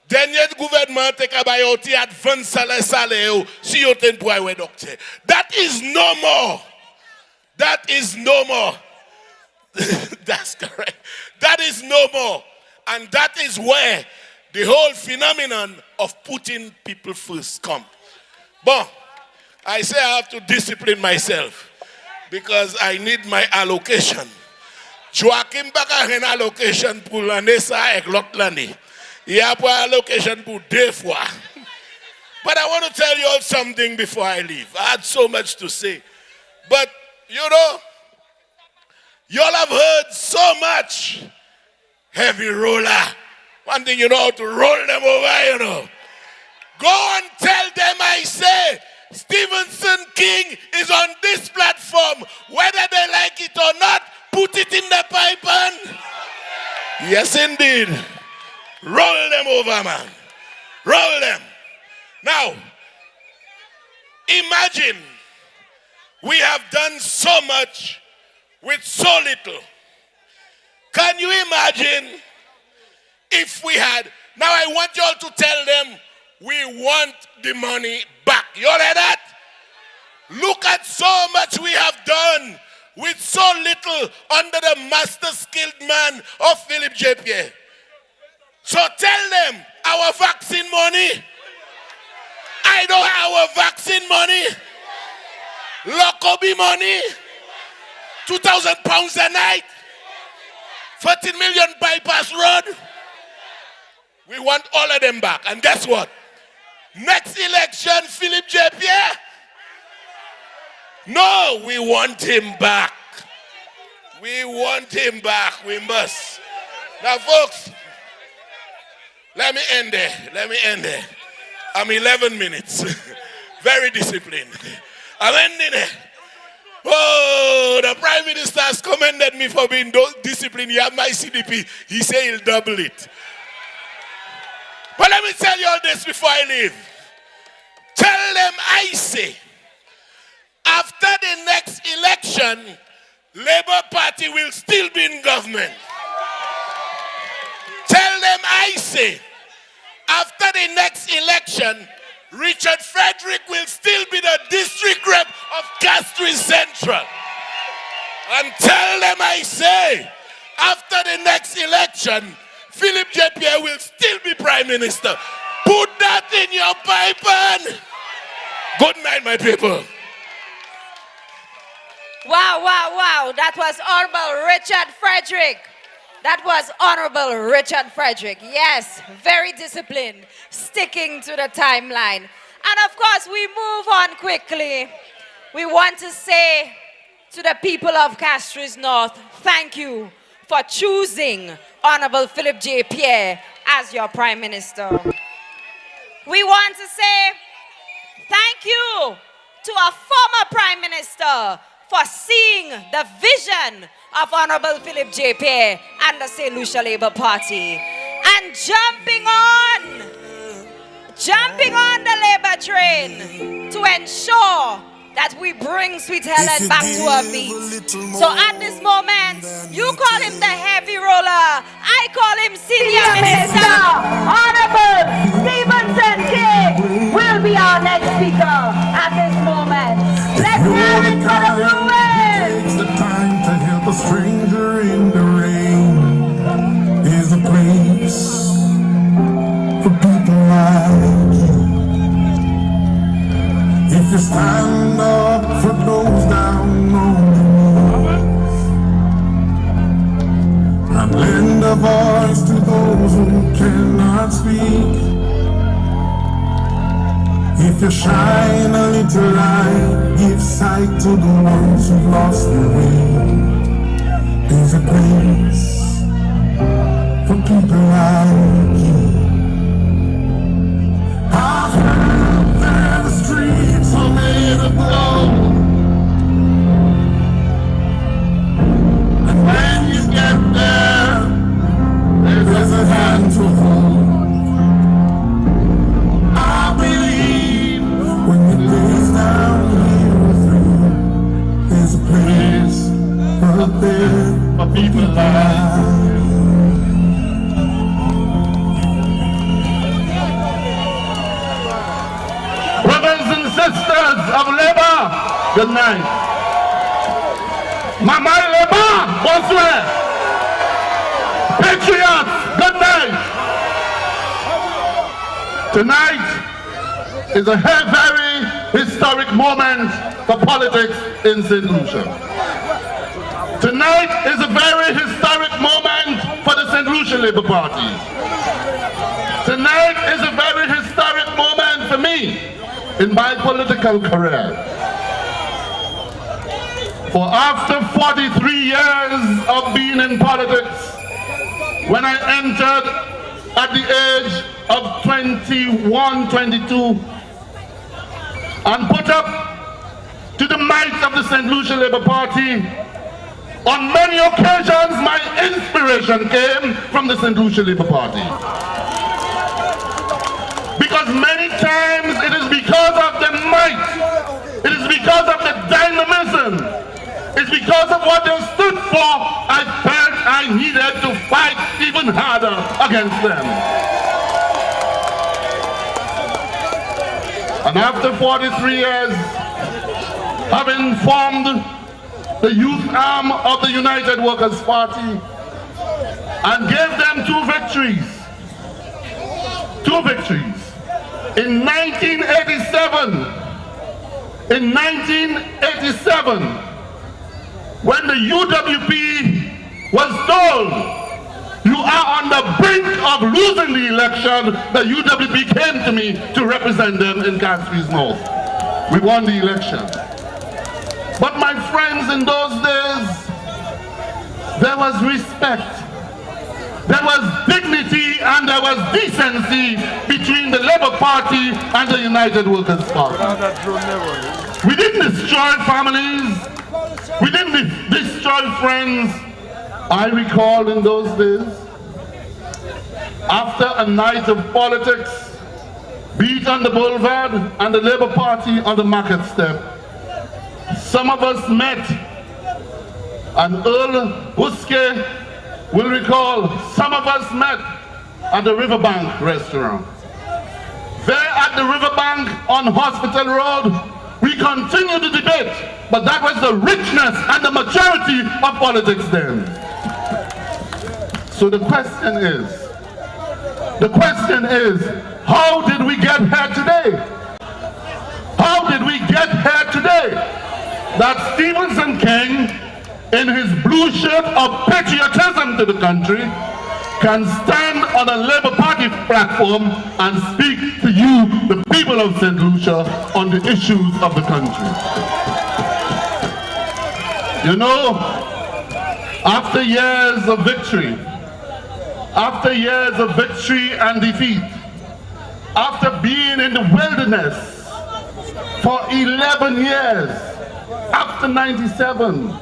Then yet government take a bioti advance salaire si yo ten pour we doctor. That is no more. That is no more. That's correct. That is no more. And that is where the whole phenomenon of putting people first come. But I say I have to discipline myself because I need my allocation. Joachim baka hen allocation pour l'année ça ek l'autre l'année. Il y a pas allocation pour deux fois. But I want to tell you all something before I leave. I had so much to say. But, you know, you all have heard so much. Heavy roller. One thing you know how to roll them over, you know. Go and tell them I say Stevenson King is on this platform. Whether they like it or not, put it in the pipe and... Yes, indeed. Roll them over, man. Roll them. Now, imagine we have done so much with so little. Can you imagine if we had... Now I want you all to tell them we want the money back. You all hear that? Look at so much we have done with so little under the master skilled man of Philip J. Pierre. So tell them our vaccine money. I know our vaccine money. Locobi money. 2,000 pounds a night. 14 million bypass road. We want all of them back. And guess what? Next election, Philip J. Pierre. No, we want him back. We want him back. We must. Now, folks, let me end there. I'm 11 minutes. Very disciplined. I'm ending there. Oh, the Prime Minister has commended me for being disciplined. You have my CDP. He said he'll double it. But let me tell you all this before I leave. Tell them I say, after the next election, Labour Party will still be in government. Tell them I say, after the next election, Richard Frederick will still be the district rep of Castries Central. And tell them I say, after the next election, Philip J. Pierre will still be Prime Minister. Put that in your pipe. Good night, my people. Wow, wow, wow. That was Honorable Richard Frederick. That was Honorable Richard Frederick. Yes, very disciplined, sticking to the timeline. And of course, we move on quickly. We want to say to the people of Castries North, thank you for choosing Honorable Philip J. Pierre as your Prime Minister. We want to say thank you to our former Prime Minister for seeing the vision of Honorable Philip J. Pierre and the St. Lucia Labour Party and jumping on the Labour train to ensure that we bring Sweet Helen back to her feet. So at this moment, you call him the heavy roller, I call him Senior Minister. Honorable Stevenson King will be our next speaker at this moment. Let's have it for the Blue Wave. It's the time to help a stranger in the rain. Is a place for people like you. If you stand up for those down on the knees and lend a voice to those who cannot speak. If you shine a little light, give sight to the ones who've lost their way. There's a place for people like you. I've heard that the streets are made of gold, and when you get there, there's a hand to hold. I believe when you lay down here with me, there's a place up there for people like you. Brothers and sisters of Labour, good night. Mama Labour, bonsoir. Patriots, good night. Tonight is a very historic moment for politics in St. Lucia. Tonight is a very historic moment for the St. Lucia Labour Party. Tonight is a very historic moment for me in my political career. For after 43 years of being in politics, when I entered at the age of 21, 22, and put up to the might of the St. Lucia Labour Party, on many occasions my inspiration came from the St. Lucia Labour Party. Because many times it is because of the might, it is because of the dynamism, it's because of what they stood for, I felt I needed to fight even harder against them. And after 43 years, having formed the youth arm of the United Workers' Party and gave them two victories. In 1987, when the UWP was told, you are on the brink of losing the election, the UWP came to me to represent them in Castries North. We won the election. But my friends, in those days, there was respect, there was dignity, and there was decency between the Labour Party and the United Workers' Party. We didn't destroy families, we didn't destroy friends. I recall in those days, after a night of politics, be it on the boulevard and the Labour Party on the market step, some of us met, and Earl Buske will recall, some of us met at the Riverbank restaurant. there at the riverbank on Hospital Road, we continue the debate, but that was the richness and the maturity of politics then. So the question is, how did we get here today? How did we get here today? That Stevenson King, in his blue shirt of patriotism to the country, can stand on a Labour Party platform and speak to you, the people of St. Lucia, on the issues of the country. You know, after years of victory, and defeat, after being in the wilderness for 11 years, after 97,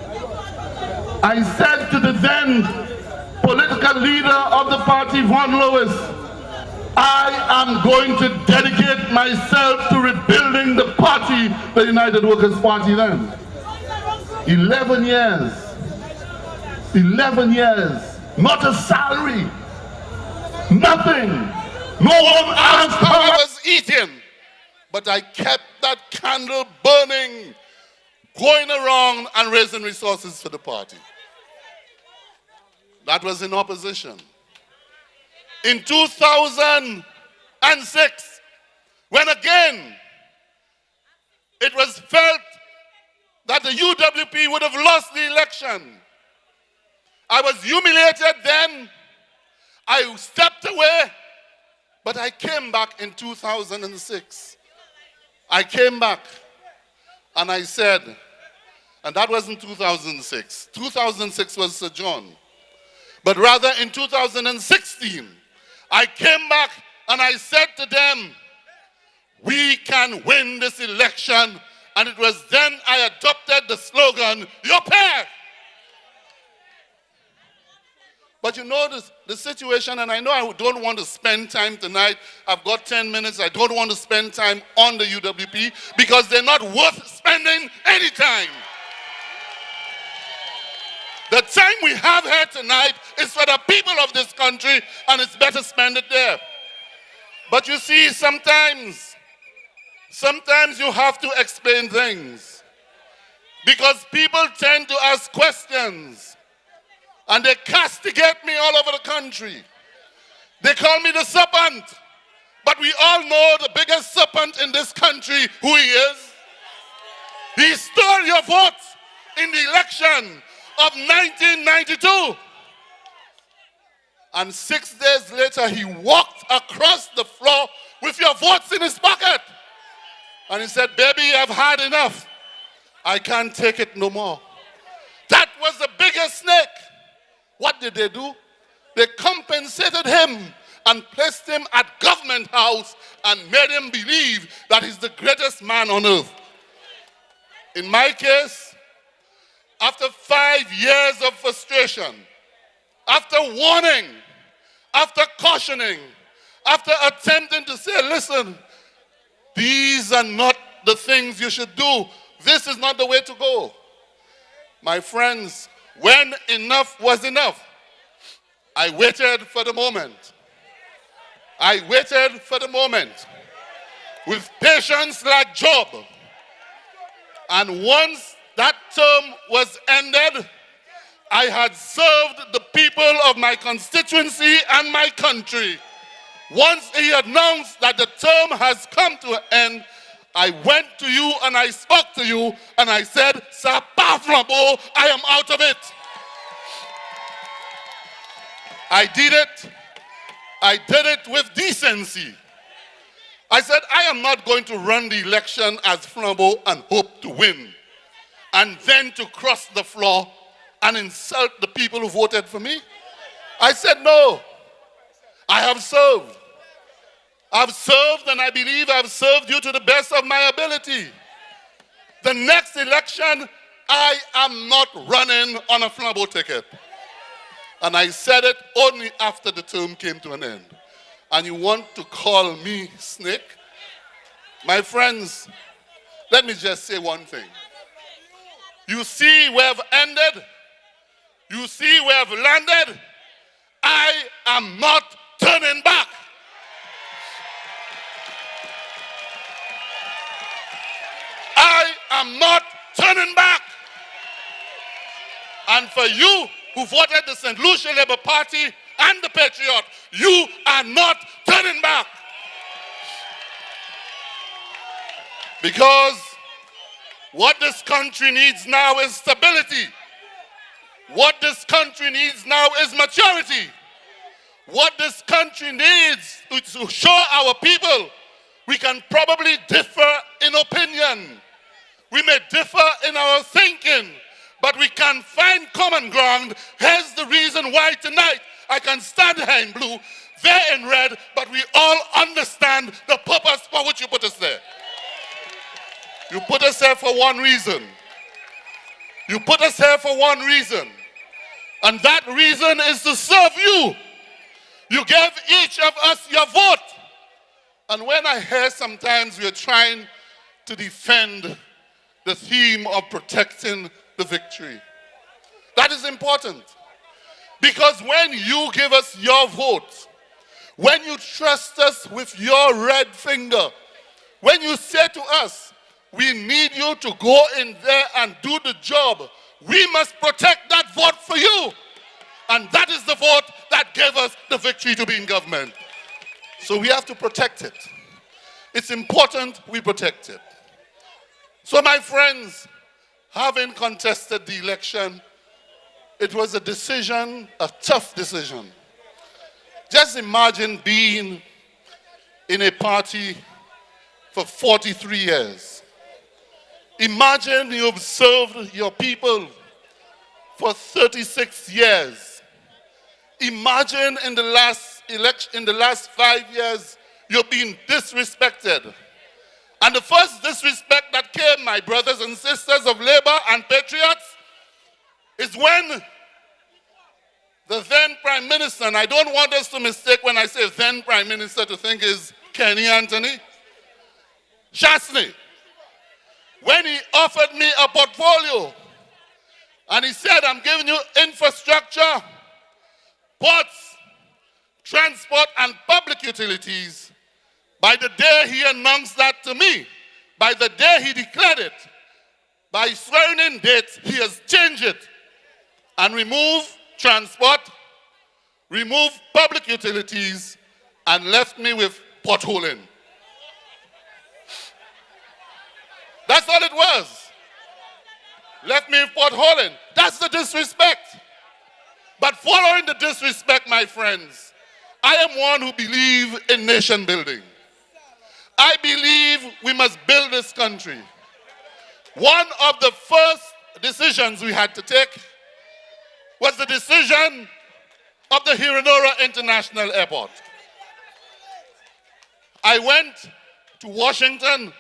I said to the then political leader of the party, Von Lewis, I am going to dedicate myself to rebuilding the party, the United Workers' Party then. 11 years, not a salary, nothing. No one asked how I was eating, but I kept that candle burning, going around and raising resources for the party. That was in opposition. In 2006, when again it was felt that the UWP would have lost the election, I was humiliated then. I stepped away, but I came back in 2006. I came back and I said, and that wasn't 2006. 2006 was Sir John. But rather in 2016, I came back and I said to them, we can win this election. And it was then I adopted the slogan, your path. But you know the situation, and I know I don't want to spend time tonight. I've got 10 minutes. I don't want to spend time on the UWP because they're not worth spending any time. The time we have here tonight is for the people of this country, and it's better spend it there. But you see, sometimes you have to explain things because people tend to ask questions and they castigate me all over the country. They call me the serpent, but we all know the biggest serpent in this country, who he is. He stole your votes in the election of 1992. And 6 days later, he walked across the floor with your votes in his pocket. And he said, baby, I've had enough. I can't take it no more. That was the biggest snake. What did they do? They compensated him and placed him at Government House and made him believe that he's the greatest man on earth. In my case, after 5 years of frustration, after warning, after cautioning, after attempting to say, listen, these are not the things you should do. This is not the way to go. My friends, when enough was enough, I waited for the moment. I waited for the moment with patience like Job. And once that term was ended, I had served the people of my constituency and my country. Once he announced that the term has come to an end, I went to you and I spoke to you and I said, "Ça pas flambeau, I am out of it." I did it. I did it with decency. I said, I am not going to run the election as flambeau and hope to win, and then to cross the floor and insult the people who voted for me. I said, no, I have served. I've served, and I believe I've served you to the best of my ability. The next election, I am not running on a flambeau ticket. And I said it only after the term came to an end. And you want to call me snake? My friends, let me just say one thing. You see where I've ended? You see where I've landed? I am not turning back. am not turning back. And for you who voted the St. Lucia Labour Party and the Patriot, you are not turning back. Because what this country needs now is stability. What this country needs now is maturity. What this country needs is to show our people we can probably differ in opinion. We may differ in our thinking, but we can find common ground. Here's the reason why tonight I can stand here in blue, there in red, but we all understand the purpose for which you put us there. You put us here for one reason. You put us here for one reason. And that reason is to serve you. You gave each of us your vote. And when I hear sometimes we are trying to defend the theme of protecting the victory, that is important. Because when you give us your vote, when you trust us with your red finger, when you say to us, we need you to go in there and do the job, we must protect that vote for you. And that is the vote that gave us the victory to be in government. So we have to protect it. It's important we protect it. So my friends, having contested the election, it was a decision, a tough decision. Just imagine being in a party for 43 years. Imagine you've served your people for 36 years. Imagine in the last election, in the last 5 years, you've been disrespected. And the first disrespect that came, my brothers and sisters of Labour and Patriots, is when the then Prime Minister, and I don't want us to mistake when I say then Prime Minister to think is Kenny Anthony, Chasney, when he offered me a portfolio and he said, I'm giving you infrastructure, ports, transport and public utilities, by the day he announced that to me, by the day he declared it, by swearing in dates, he has changed it and removed transport, removed public utilities, and left me with potholing. That's all it was. Left me with potholing. That's the disrespect. But following the disrespect, my friends, I am one who believes in nation building. I believe we must build this country. One of the first decisions we had to take was the decision of the Hiranora International Airport. I went to Washington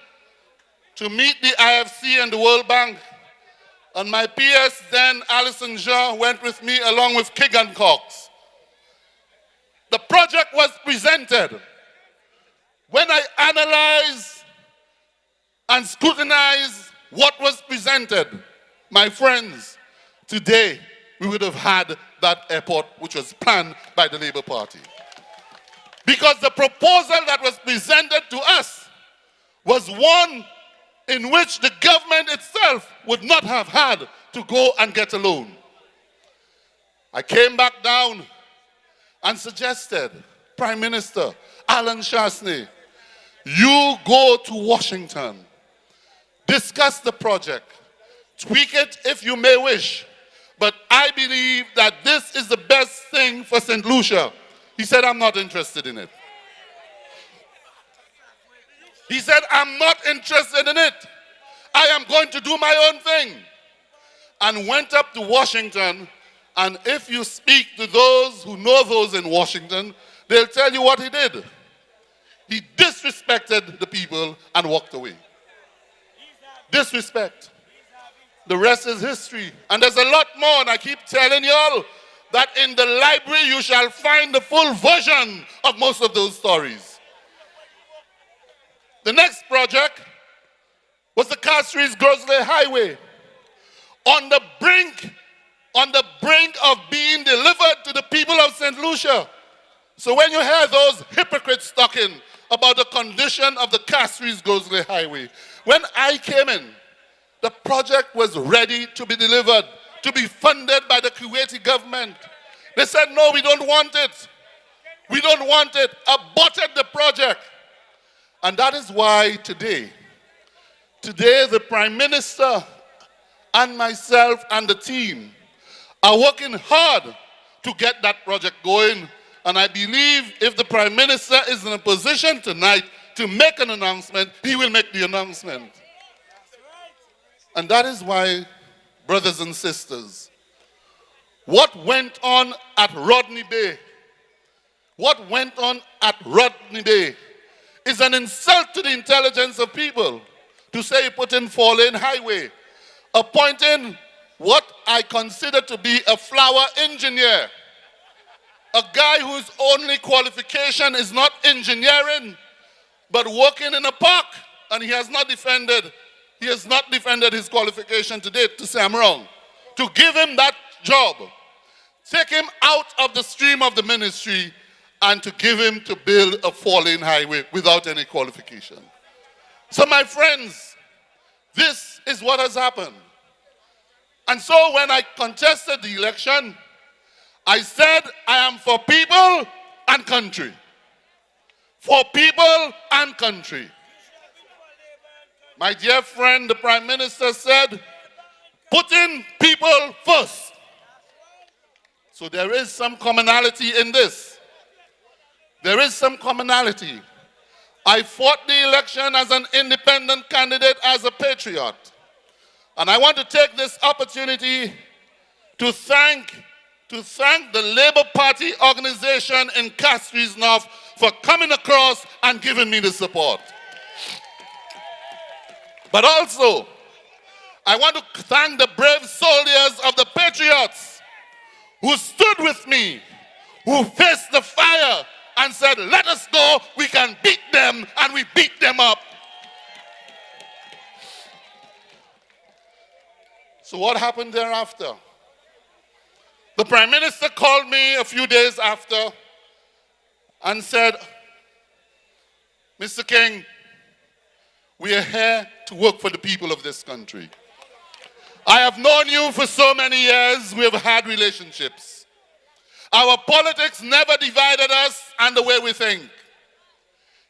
to meet the IFC and the World Bank, and my PS then, Alison Jean, went with me along with Keegan Cox. The project was presented. When I analyze and scrutinize what was presented, my friends, today we would have had that airport which was planned by the Labour Party. Because the proposal that was presented to us was one in which the government itself would not have had to go and get a loan. I came back down and suggested, Prime Minister Alan Chasney, you go to Washington, discuss the project, tweak it if you may wish, but I believe that this is the best thing for St. Lucia. He said, I'm not interested in it. He said, I'm not interested in it. I am going to do my own thing. And went up to Washington, and if you speak to those who know those in Washington, they'll tell you what he did. He disrespected the people and walked away. Disrespect. The rest is history. And there's a lot more, and I keep telling y'all that in the library you shall find the full version of most of those stories. The next project was the Fisheries-Grosley Highway, on the brink of being delivered to the people of St. Lucia. So when you hear those hypocrites talking about the condition of the Fisheries-Grosley Highway, when I came in, the project was ready to be delivered, to be funded by the Kuwaiti government. They said, no, we don't want it. We don't want it. Aborted the project. And that is why today the Prime Minister and myself and the team are working hard to get that project going. And I believe if the Prime Minister is in a position tonight to make an announcement, he will make the announcement. And that is why, brothers and sisters, what went on at Rodney Bay, is an insult to the intelligence of people to say you put in 4-lane highway, appointing what I consider to be a flower engineer, a guy whose only qualification is not engineering, but working in a park, and he has not defended his qualification to date, to say I'm wrong. To give him that job, take him out of the stream of the ministry, and to give him to build a 4-lane highway without any qualification. So my friends, this is what has happened. And so when I contested the election, I said I am for people and country. For people and country. My dear friend, the Prime Minister said, putting people first. So there is some commonality in this. There is some commonality. I fought the election as an independent candidate, as a patriot. And I want to take this opportunity to thank the Labour Party organization in Castries North for coming across and giving me the support. But also, I want to thank the brave soldiers of the Patriots who stood with me, who faced the fire and said, let us go, we can beat them, and we beat them up. So what happened thereafter? The Prime Minister called me a few days after and said, Mr. King, we are here to work for the people of this country. I have known you for so many years. We have had relationships. Our politics never divided us and the way we think.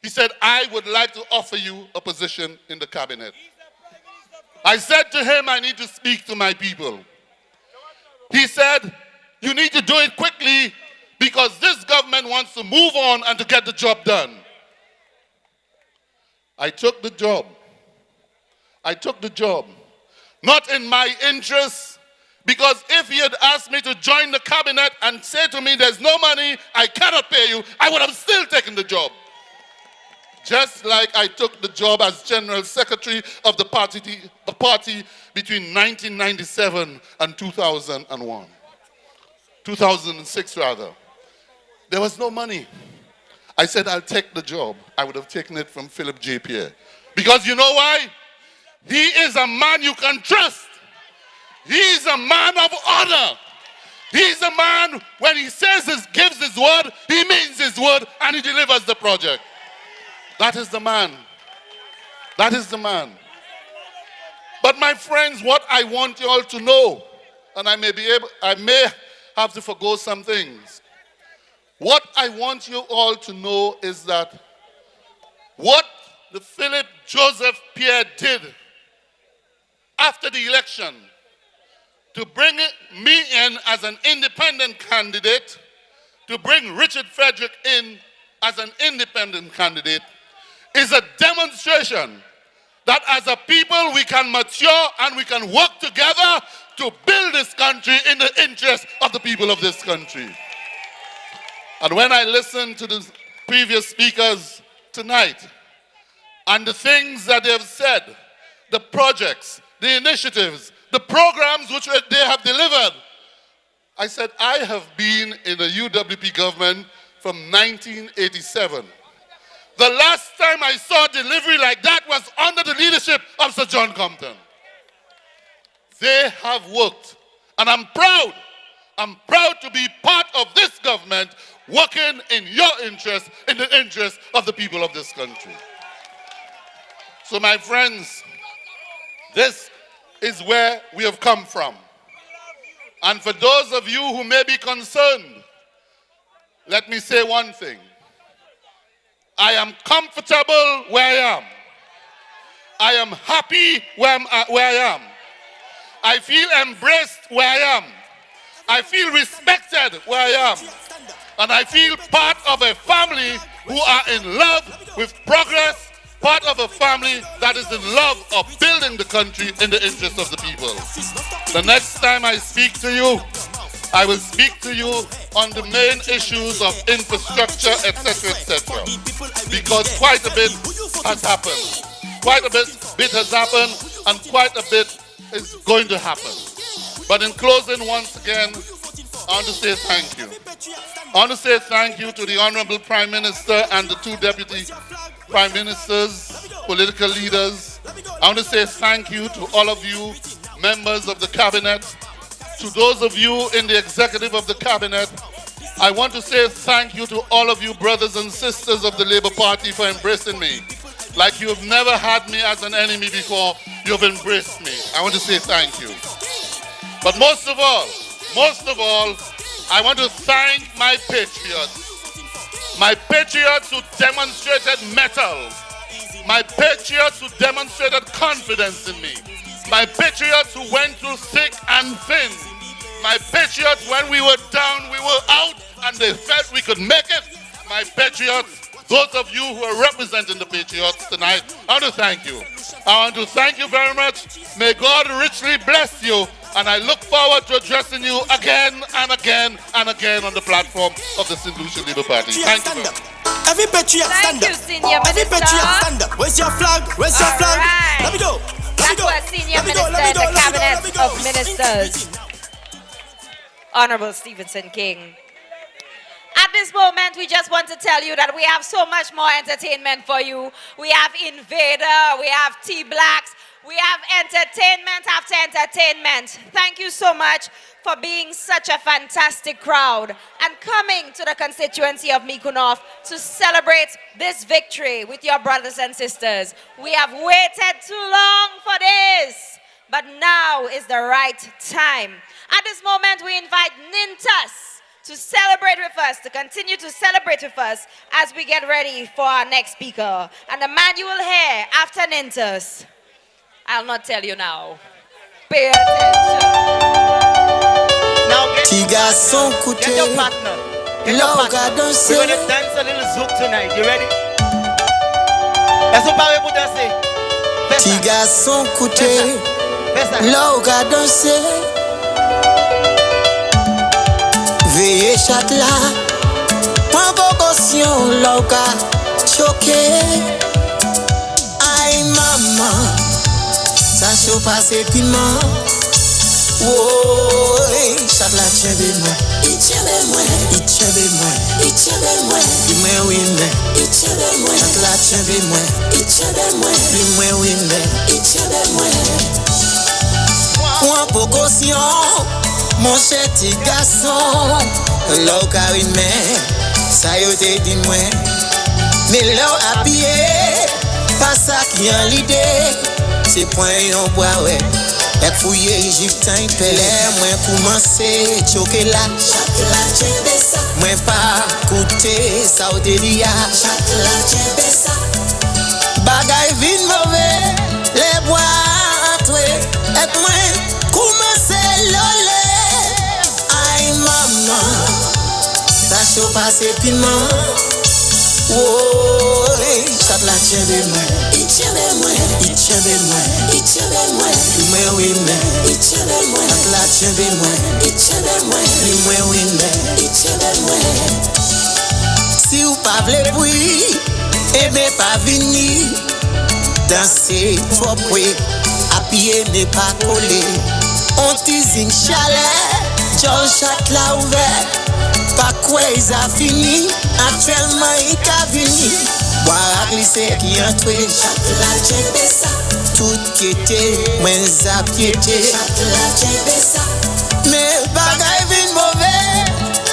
He said, I would like to offer you a position in the cabinet. I said to him, I need to speak to my people. He said, you need to do it quickly because this government wants to move on and to get the job done. I took the job. Not in my interest, because if he had asked me to join the cabinet and say to me, there's no money, I cannot pay you, I would have still taken the job. Just like I took the job as General Secretary of the party between 1997 and 2001. 2006 rather. There was no money. I said, I'll take the job. I would have taken it from Philip J. Pierre. Because you know why? He is a man you can trust. He is a man of honor. He's a man, when he says gives his word, he means his word, and he delivers the project. That is the man. That is the man. But my friends, what I want you all to know, and I may have to forgo some things. What I want you all to know is that what the Philip Joseph Pierre did after the election to bring me in as an independent candidate, to bring Richard Frederick in as an independent candidate, is a demonstration that as a people we can mature and we can work together to build this country in the interest of the people of this country. And when I listen to the previous speakers tonight and the things that they have said, the projects, the initiatives, the programs which they have delivered, I said, I have been in the UWP government from 1987. The last time I saw delivery like that was under the leadership of Sir John Compton. They have worked, and I'm proud. I'm proud to be part of this government working in your interest, in the interest of the people of this country. So my friends, this is where we have come from. And for those of you who may be concerned, let me say one thing. I am comfortable where I am. I am happy where I am. I feel embraced where I am. I feel respected where I am. And I feel part of a family who are in love with progress, part of a family that is in love of building the country in the interest of the people. The next time I speak to you, I will speak to you on the main issues of infrastructure, etc., etc. Because quite a bit has happened. Quite a bit has happened, and quite a bit is going to happen. But in closing, once again, I want to say thank you. I want to say thank you to the Honorable Prime Minister and the two Deputy Prime Ministers, political leaders. I want to say thank you to all of you, members of the Cabinet. To those of you in the executive of the Cabinet, I want to say thank you to all of you brothers and sisters of the Labour Party for embracing me. Like you have never had me as an enemy before, you have embraced me. I want to say thank you. But most of all, I want to thank my patriots who demonstrated mettle, my patriots who demonstrated confidence in me, my patriots who went through thick and thin, my patriots when we were down, we were out, and they felt we could make it. My patriots, those of you who are representing the patriots tonight, I want to thank you. I want to thank you very much. May God richly bless you. And I look forward to addressing you again and again and again on the platform of the St. Lucia Labour Party. Thank you. Every patriot stand up. Every patriot stand up. Where's your flag? Where's your flag? Let me go. That was Senior Minister in the Cabinet of Ministers, Honorable Stephenson King. At this moment, we just want to tell you that we have so much more entertainment for you. We have Invader, we have T-Blacks, we have entertainment after entertainment. Thank you so much for being such a fantastic crowd and coming to the constituency of Mikunof to celebrate this victory with your brothers and sisters. We have waited too long for this, but now is the right time. At this moment, we invite Nintas to celebrate with us, to continue to celebrate with us as we get ready for our next speaker. And the man you will hear after Nintas, I'll not tell you now. Pay attention. Now get your partner. Get your partner. We're going to dance a little zouk tonight. You ready? Est-ce que vous pouvez danser? Petit garçon côté, là où qu'a danser. Veillez chat là, prends précaution, là où qu'a choqué. Aïe maman. Ça chaud passe piment. Oh, chaque la tient de moi. Il tient de moi. Il tient de moi. Il tient de moi. Il moi oui mais. Il tient de moi. Chaque la tient de moi. Il tient de moi. Il moi oui mais. Il tient de moi. Point précaution, mon cher petit garçon. Là où carré mais, ça y est dit moi. Mais là à pied, pas ça qui en l'idée. C'est point yon bois ouais. Et fouillé Égyptain pèlè. Moi commencé choquer là. Chaque la tchèbe ça. Moi pas coûté ça ou délia. Chaque la tchèbe ça. Bagay vin mauvais. Les bois entoué. Et moi commencé lolé. Aïe maman. Ça chaud passé piment. Oh, chaque la tient de moi. Il tient de moi. Il tient de moi. Il tient de moi. Lui oui mais. Il tient de moi. Chaque la tient de moi. Il tient de moi. Lui oui mais. Il tient de moi. Si vous pas voulez bruit, eh bien pas venir. Danser trop près, à pied mais pas collé. On teasing chalet, John chaque la ouvert. Pas quoi ils a fini, actuellement il a fini. Boire à glisser qui entré, chaque la tchèbe ça. Tout qui était, moins à piété, chaque la tchèbe ça. Mais bagay vin mauvais,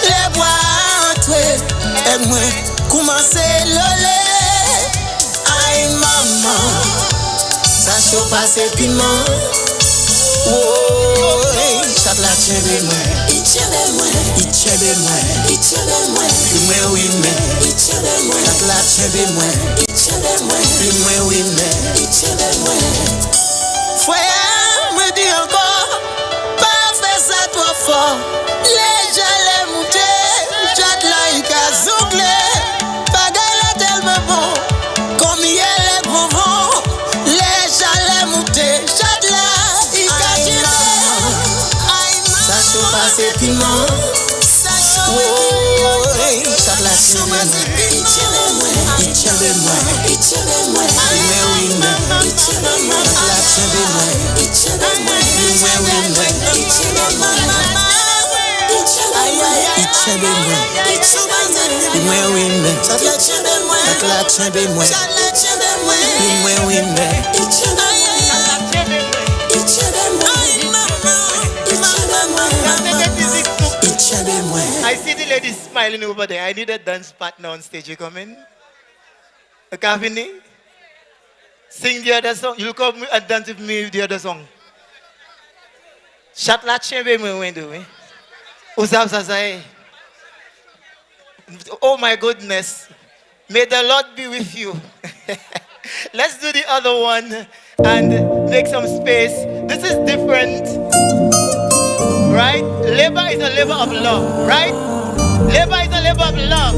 les bois entré. Et moi, commencer lolé. Aïe maman, ça chaud passe piment. Oh, Chatla chebe mwen, ichebe mwen, ichebe mwen, ichebe mwen, limwe wime, ichebe mwen, Chatla chebe mwen, ichebe mwen, limwe wime, ichebe mwen. Fwe mwen di anko, pa fe sa trop fort. Les jalè moute, Chatla ika zoukle, bagay la tellement bon, comme y'a les gros vents. Les jalè moute, Chatla ika jile. Sa chou passe piment, sa chou Chatla chebe mwen, ichebe mwen, ichebe mwen, ichebe mwen, limwe wime, ichebe mwen, Chatla chebe mwen, ichebe mwen, limwe wime, ichebe mwen, ichebe mwen, limwe wime, Chatla chebe mwen, Chatla chebe mwen, limwe wime, ichebe I see the lady smiling over there. I need a dance partner on stage. You come in? Kavini? Sing the other song. You'll come and dance with me with the other song. Chatla chebe mwen wendo. Usav sasae. Oh my goodness. May the Lord be with you. Let's do the other one and make some space. This is different. Right? Labor is a labor of love, right? Labor is a labor of love.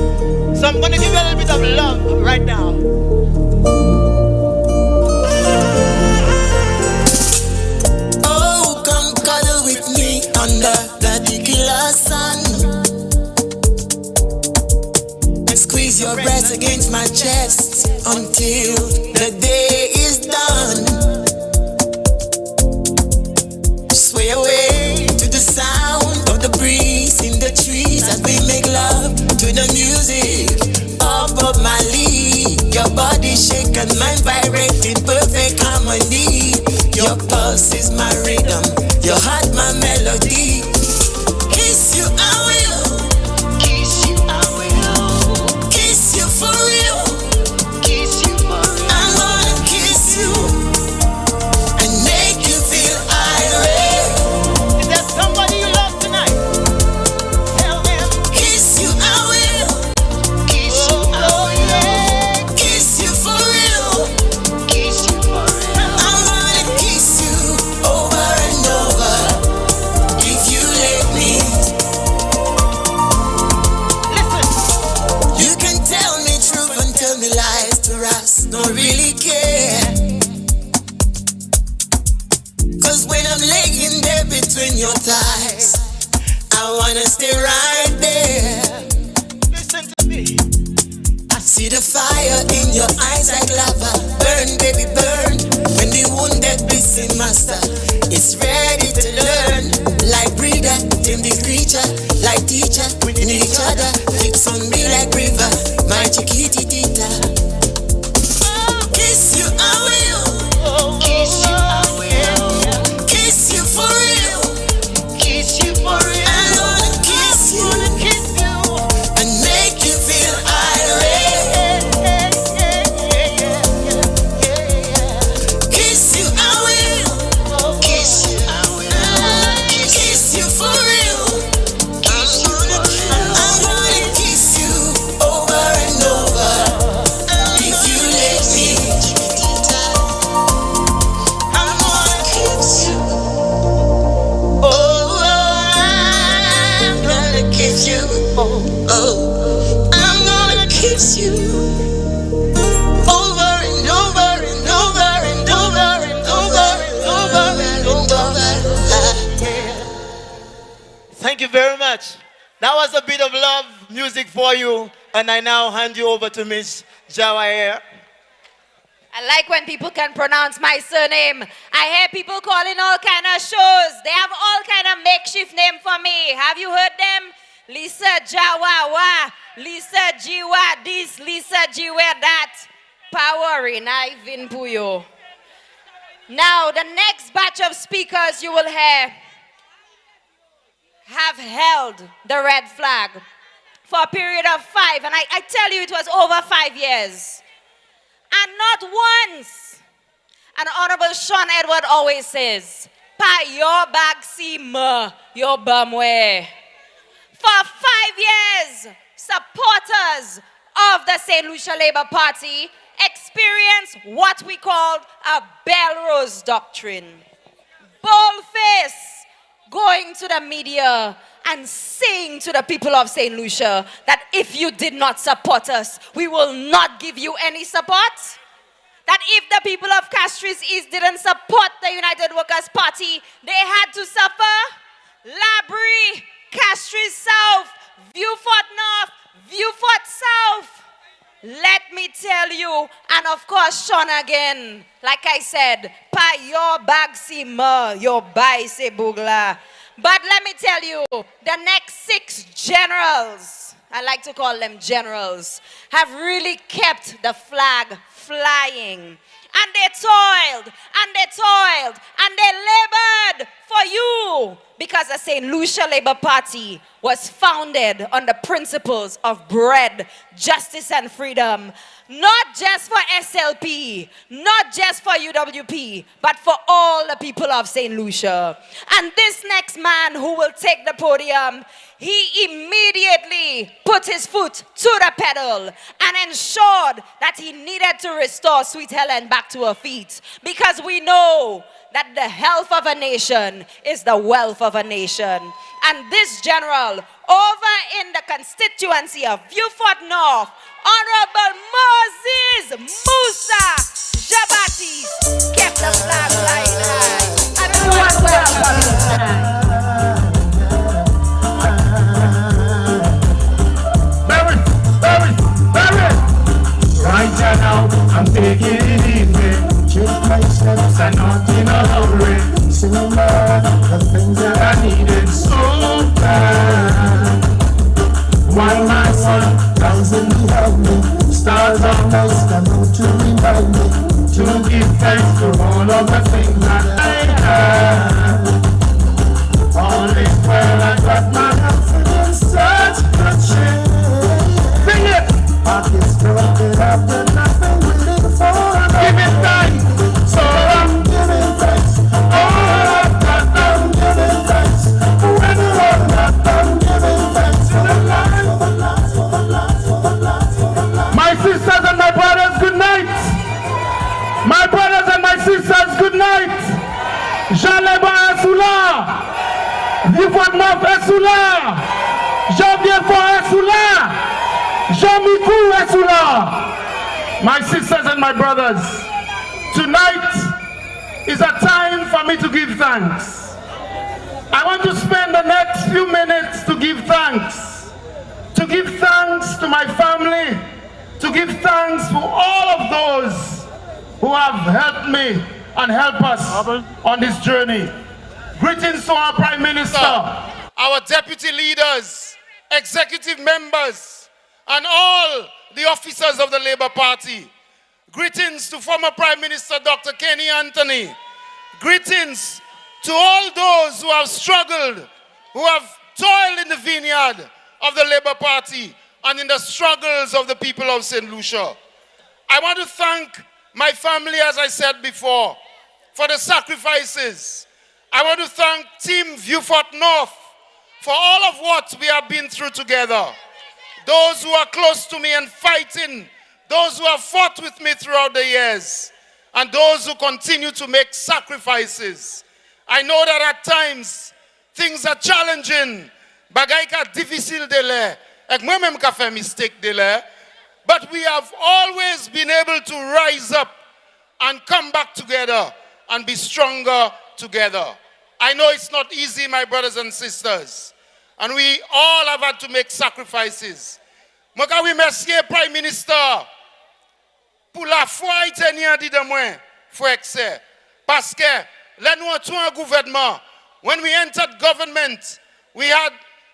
So I'm going to give you a little bit of love right now. Oh, come cuddle with me under the tequila sun. And squeeze your breast against my chest until the day is done. Sway away to the sound of the breeze in the trees as we make love to the music of Bob Marley. Your body shake and mind vibrate in perfect harmony. Your pulse is my rhythm, your heart my melody. Kiss you I will, kiss you I will, kiss you for real, kiss you for real. I'm gonna kiss you and make you feel irate. Is there somebody you love tonight? Tell them. Kiss you I will, kiss you I will, kiss you for real, kiss you for real. I'm gonna kiss you over and over if you let me. Listen. You can tell me truth and tell me lies to us, don't really care. Cause when I'm laying there between your thighs, I wanna stay right there. Listen to me. I see the fire in your eyes like lava. Burn, baby, burn. When the wounded blessing master is ready to learn. Like breeder, tame the creature. Like teacher, we need each other. Fix on me like river, my chiquitita. Kiss you, I will. Kiss you, I will. Kiss you for real. Kiss you for real. I wanna kiss you. And make you feel irate. Kiss you, I will. Kiss you, I will. Kiss you for real. I'm gonna kiss you over and over if you let me. I'm gonna kiss you. Oh, I'm gonna kiss you. Oh, I'm gonna kiss you over and over and over and over and over and over and over. Thank you very much. That was a bit of love music for you. And I now hand you over to Miss Jawair. I like when people can pronounce my surname. I hear people calling all kind of shows. They have all kind of makeshift name for me. Have you heard them? Lisa Jawawa, Lisa Jiwa this, Lisa Jiwa that. Power in Ivan Puyo. Now, the next batch of speakers you will hear have held the red flag for a period of 5. And I tell you, it was over 5 years. And not once. And Honorable Sean Edward always says, Pa your bag si me, your bumwe. For 5 years, supporters of the St. Lucia Labour Party experienced what we called a Belrose doctrine. Boldface going to the media and saying to the people of St. Lucia that if you did not support us, we will not give you any support. That if the people of Castries East didn't support the United Workers' Party, they had to suffer. Labrie, Castries South, Viewfort North, Viewfort South. Let me tell you, and of course Sean again, like I said, pa your bag si me, your buy se bugla. But let me tell you, the next 6 generals, I like to call them generals, have really kept the flag flying. And they toiled, and they toiled, and they labored for you. Because the St. Lucia Labour Party was founded on the principles of bread, justice, and freedom. Not just for SLP, not just for UWP, but for all the people of St. Lucia. And this next man who will take the podium, he immediately put his foot to the pedal and ensured that he needed to restore Sweet Helen back to her feet. Because we know that the health of a nation is the wealth of a nation. And this general, over in the constituency of Viewfort North, Honorable Moses Musa Jabatis, kept the flag flying high. And we want to welcome him. Right now, I'm taking it easy. Take my steps and not in a hurry. Sing about the things that I needed so bad. One by one, thousand to help me. Stars on night, stand out to remind me. To give thanks for all of the things that I have. All is well, I got my health in such good shape. Bring it! Pockets broken up and nothing waiting for another. Give it thanks, so I'm giving thanks. All I've got, I'm giving thanks. When all I've got, I'm giving thanks. For the life, for the life, for the life, for the life, for the life. My sisters and my brothers, good night. My brothers and my sisters, good night. Jaleba Esula. Viewfort North Esula. Janvier for Esula. Jamiku Esula. My sisters and my brothers, tonight is a time for me to give thanks. I want to spend the next few minutes to give thanks. To give thanks to my family, to give thanks to all of those who have helped me and help us on this journey. Greetings to our Prime Minister, our deputy leaders, executive members, and all the officers of the Labour Party. Greetings to former Prime Minister Dr. Kenny Anthony. Greetings to all those who have struggled, who have toiled in the vineyard of the Labour Party and in the struggles of the people of St. Lucia. I want to thank my family, as I said before, for the sacrifices. I want to thank Team Viewfort North for all of what we have been through together. Those who are close to me and fighting, those who have fought with me throughout the years, and those who continue to make sacrifices. I know that at times, things are challenging. Bagay ka difficile de le. Ek mwen mèm ka fè mistake de le. But we have always been able to rise up and come back together and be stronger together. I know it's not easy, my brothers and sisters. And we all have had to make sacrifices. Mwen ka remercier Prime Minister pour la foi itanien di de mwen, fwekse. Paske, lè nou entou an gouvernement. When we entered government, we had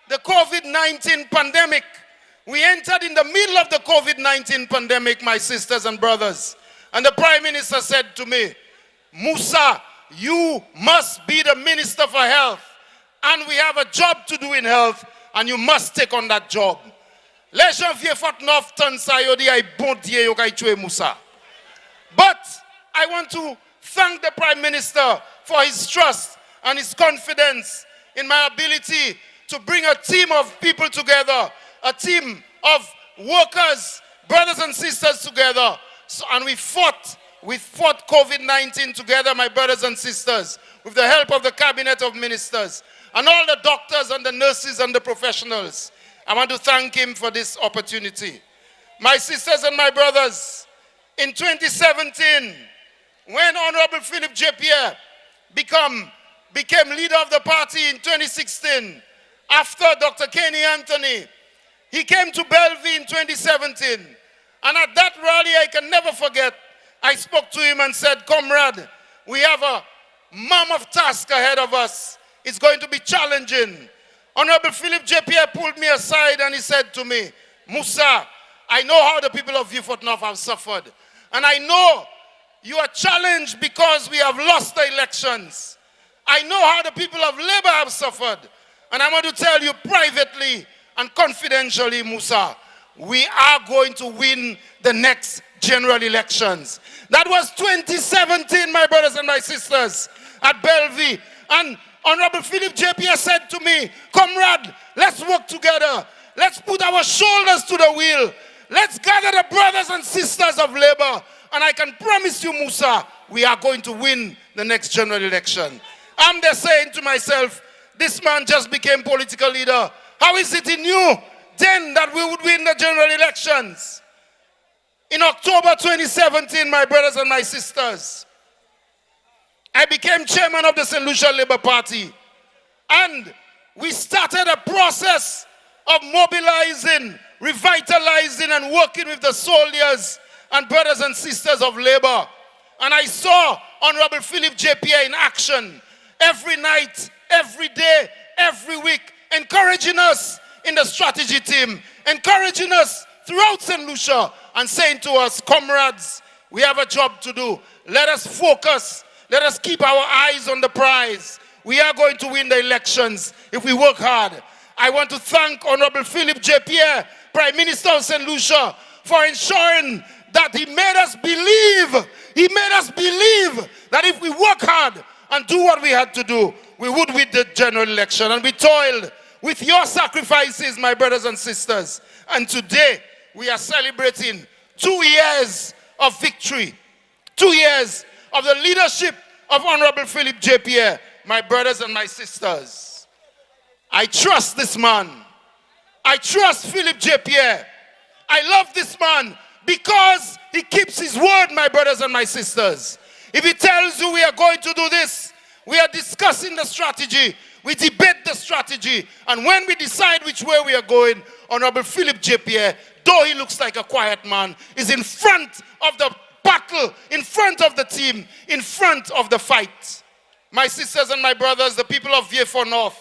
the COVID-19 pandemic. We entered in the middle of the COVID-19 pandemic, my sisters and brothers. And the Prime Minister said to me, Musa, you must be the Minister for Health. And we have a job to do in health, and you must take on that job. Les gens viennent fort neuf tonnes sa yo di ay bon dieu yo kay tue Musa. But I want to thank the Prime Minister for his trust and his confidence in my ability to bring a team of people together, a team of workers, brothers and sisters together. And we fought COVID-19 together, my brothers and sisters, with the help of the Cabinet of Ministers and all the doctors and the nurses and the professionals. I want to thank him for this opportunity. My sisters and my brothers, in 2017, when Honorable Philip J. Pierre became leader of the party in 2016, after Dr. Kenny Anthony, he came to Bellevue in 2017. And at that rally, I can never forget, I spoke to him and said, "Comrade, we have a mammoth task ahead of us. It's going to be challenging." Honorable Philip J. Pierre pulled me aside and he said to me, "Musa, I know how the people of Vieux Fort North have suffered. And I know you are challenged because we have lost the elections. I know how the people of Labour have suffered. And I want to tell you privately and confidentially, Musa, we are going to win the next general elections." That was 2017, my brothers and my sisters, at Bellevue. And Honorable Philip J. Pierre said to me, "Comrade, let's work together. Let's put our shoulders to the wheel. Let's gather the brothers and sisters of Labour. And I can promise you, Musa, we are going to win the next general election." I'm there saying to myself, this man just became political leader. How is it he knew then that we would win the general elections? In October 2017, my brothers and my sisters, I became chairman of the St. Lucia Labour Party. And we started a process of mobilizing, revitalizing, and working with the soldiers and brothers and sisters of Labour. And I saw Honorable Philip J. Pierre in action every night, every day, every week, encouraging us in the strategy team, encouraging us throughout St. Lucia, and saying to us, "Comrades, we have a job to do. Let us focus. Let us keep our eyes on the prize. We are going to win the elections if we work hard." I want to thank Honorable Philip J. Pierre, Prime Minister of St. Lucia, for ensuring that he made us believe that if we work hard and do what we had to do, we would win the general election. And we toiled with your sacrifices, my brothers and sisters. And today, we are celebrating 2 years of victory, 2 years of the leadership of Honorable Philip J. Pierre, my brothers and my sisters. I trust this man. I trust Philip J. Pierre. I love this man because he keeps his word, my brothers and my sisters. If he tells you we are going to do this, we are discussing the strategy, we debate the strategy, and when we decide which way we are going, Honorable Philip J. Pierre, though he looks like a quiet man, is in front of the battle, in front of the team, in front of the fight. My sisters and my brothers, the people of Vieux Fort North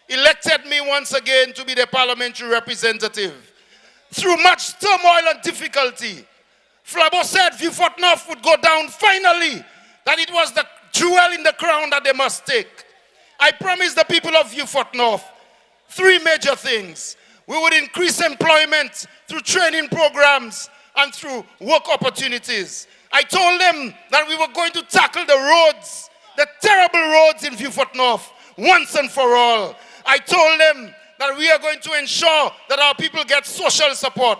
elected me once again to be their parliamentary representative. Through much turmoil and difficulty, Flabo said Vieux Fort North would go down finally, that it was the jewel in the crown that they must take. I promised the people of Vieux Fort North 3 major things. We would increase employment through training programs and through work opportunities. I told them that we were going to tackle the roads, the terrible roads in Vieux Fort North, once and for all. I told them that we are going to ensure that our people get social support.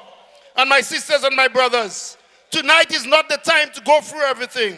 And my sisters and my brothers, tonight is not the time to go through everything.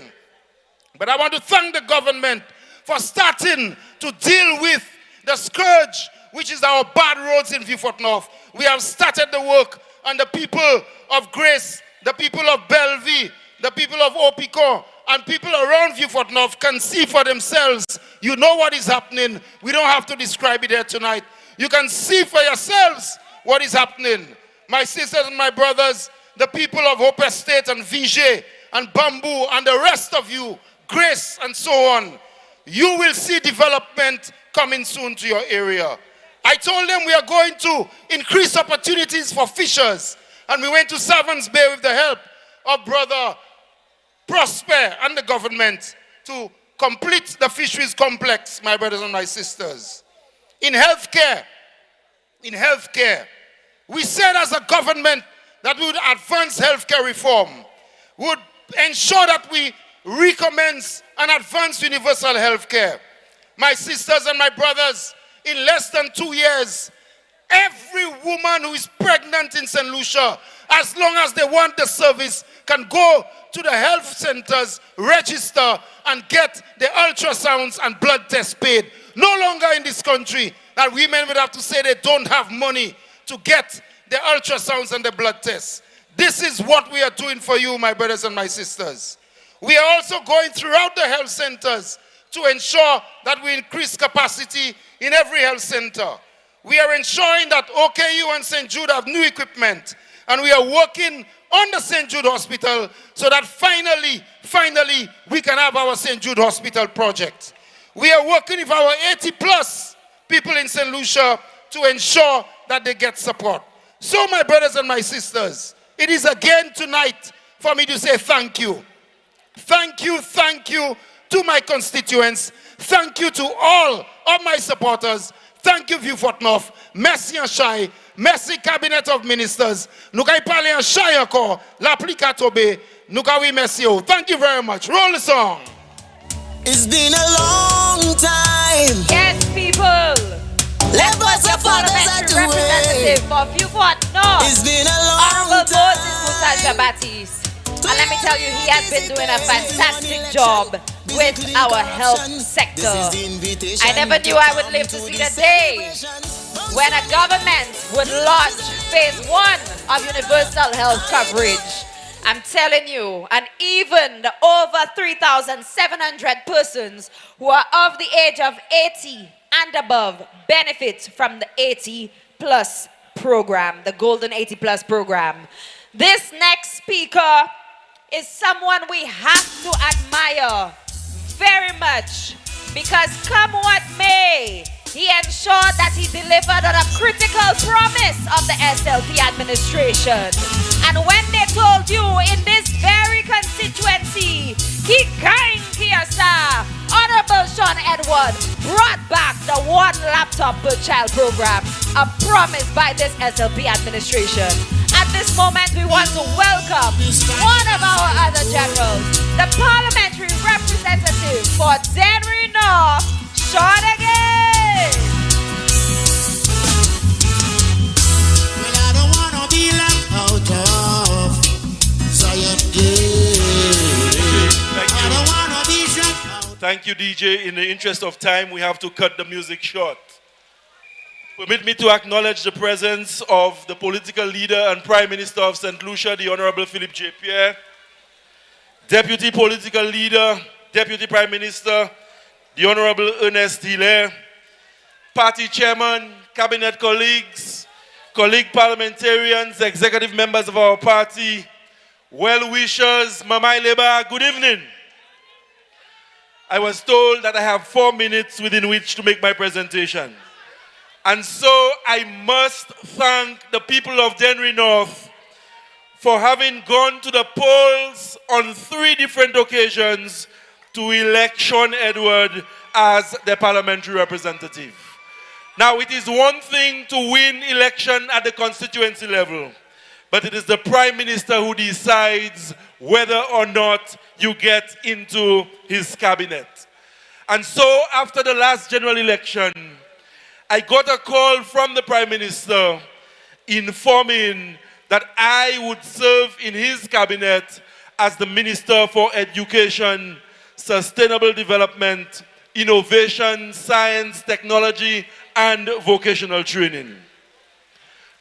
But I want to thank the government for starting to deal with the scourge, which is our bad roads in Vieux Fort North. We have started the work, and the people of Grace, the people of Bellevue, the people of Opicon, and people around Vieux Fort North can see for themselves. You know what is happening. We don't have to describe it here tonight. You can see for yourselves what is happening. My sisters and my brothers, the people of Hope Estate and Vigier and Bamboo and the rest of you, Grace and so on, you will see development coming soon to your area. I told them we are going to increase opportunities for fishers. And we went to Savans Bay with the help of Brother Prosper and the government to complete the fisheries complex, my brothers and my sisters. In healthcare, we said as a government that we would advance healthcare reform, we would ensure that we recommence and advance universal healthcare. my sisters and my brothers, in less than 2 years, every woman who is pregnant in St. Lucia, as long as they want the service, can go to the health centers, register, and get the ultrasounds and blood tests paid. No longer in this country that women would have to say they don't have money to get the ultrasounds and the blood tests. This is what we are doing for you, my brothers and my sisters. We are also going throughout the health centers to ensure that we increase capacity in every health center. We are ensuring that OKU and St. Jude have new equipment, and we are working on the St. Jude Hospital so that finally, we can have our St. Jude Hospital project. We are working with our 80+ people in St. Lucia to ensure that they get support. So, my brothers and my sisters, it is again tonight for me to say thank you. Thank you to my constituents. Thank you to all of my supporters. Thank you, Vieux Fort North. Merci en Chai. Merci, Cabinet of Ministers. Nous allons parler en Chai encore. L'applica tobe. Nous allons merci. Thank you very much. Roll the song. It's been a long time. Yes, people. Let's go to parliamentary representative for Vieux Fort North. It's been a long Honorable time. Moses Musaja Baptiste. And let me tell you, he has been doing a fantastic job with our health sector. I never knew I would live to see the day when a government would launch phase 1 of universal health coverage. I'm telling you, and even the over 3,700 persons who are of the age of 80 and above benefit from the 80+ program, the Golden 80+ program. This next speaker is someone we have to admire very much, because come what may, he ensured that he delivered on a critical promise of the SLP administration. And when they told you in this very constituency, Honorable Sean Edward brought back the 1 laptop per child program, a promise by this SLP administration. At this moment, we want to welcome one of our other generals, the parliamentary representative for Denery North, Sean again. Well, I don't want to be left out of Zion Gate. I don't want to be shut out. Thank you, DJ. In the interest of time, we have to cut the music short. Permit me to acknowledge the presence of the political leader and Prime Minister of St. Lucia, the Honorable Philip J. Pierre, Deputy Political Leader, Deputy Prime Minister, the Honorable Ernest Hilaire, Party Chairman, Cabinet colleagues, colleague parliamentarians, executive members of our party, well-wishers, Mamai Leba, good evening. I was told that I have 4 minutes within which to make my presentation. And so I must thank the people of Denery North for having gone to the polls on 3 different occasions to elect Sean Edward as their parliamentary representative. Now, it is one thing to win election at the constituency level, but it is the Prime Minister who decides whether or not you get into his cabinet. And so after the last general election, I got a call from the Prime Minister informing that I would serve in his cabinet as the Minister for Education, Sustainable Development, Innovation, Science, Technology, and Vocational Training.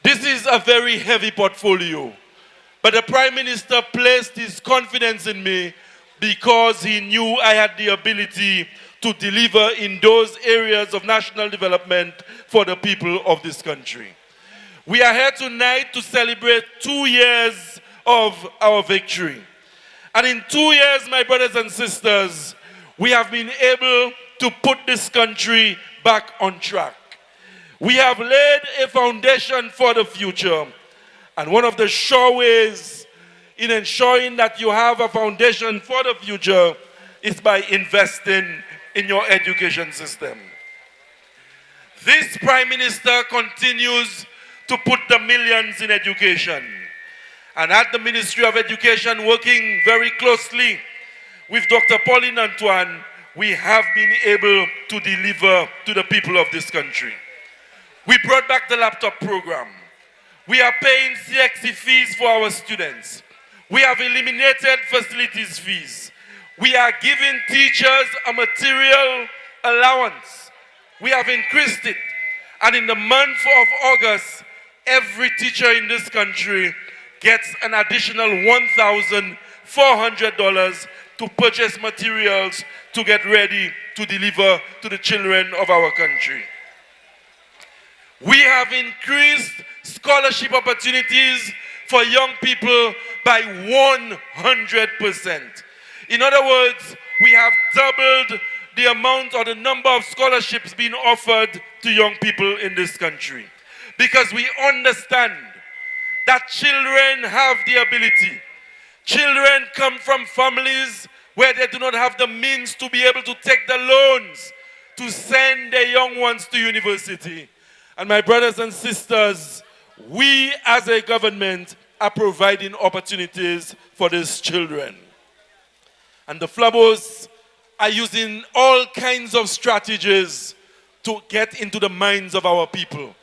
This is a very heavy portfolio, but the Prime Minister placed his confidence in me because he knew I had the ability to deliver in those areas of national development for the people of this country. We are here tonight to celebrate 2 years of our victory. And in 2 years, my brothers and sisters, we have been able to put this country back on track. We have laid a foundation for the future. And one of the sure ways in ensuring that you have a foundation for the future is by investing in your education system. This Prime Minister continues to put the millions in education. And at the Ministry of Education, working very closely with Dr. Pauline Antoine, we have been able to deliver to the people of this country. We brought back the laptop program. We are paying CXC fees for our students. We have eliminated facilities fees. We are giving teachers a material allowance. We have increased it. And in the month of August, every teacher in this country gets an additional $1,400 to purchase materials to get ready to deliver to the children of our country. We have increased scholarship opportunities for young people by 100%. In other words, we have doubled the amount or the number of scholarships being offered to young people in this country. Because we understand that children have the ability. Children come from families where they do not have the means to be able to take the loans to send their young ones to university. And my brothers and sisters, we as a government are providing opportunities for these children. And the Flabos are using all kinds of strategies to get into the minds of our people.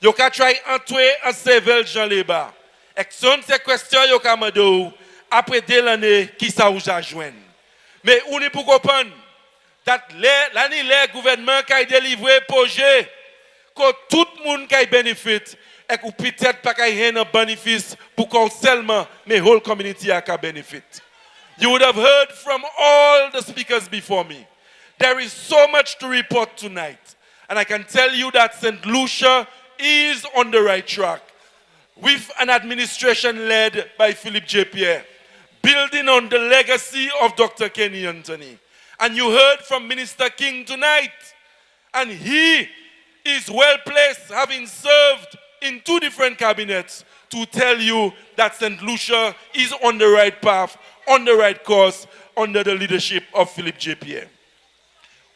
Yo ka try entrer en cerveau Jean Leba. Exon se question yo ka mado après de l'année qui sa ou joindre. Mais on est pour comprendre that l'année le gouvernement qui a délivré projet que tout le monde qui bénéficie et que peut-être pas qu'il un bénéfice pour qu'on seulement mais whole community a benefit. You would have heard from all the speakers before me. There is so much to report tonight. And I can tell you that St. Lucia is on the right track with an administration led by Philip J. Pierre, building on the legacy of Dr. Kenny Anthony. And you heard from Minister King tonight. And he is well placed, having served in 2 different cabinets, to tell you that St. Lucia is on the right path, on the right course, under the leadership of Philip J. Pierre.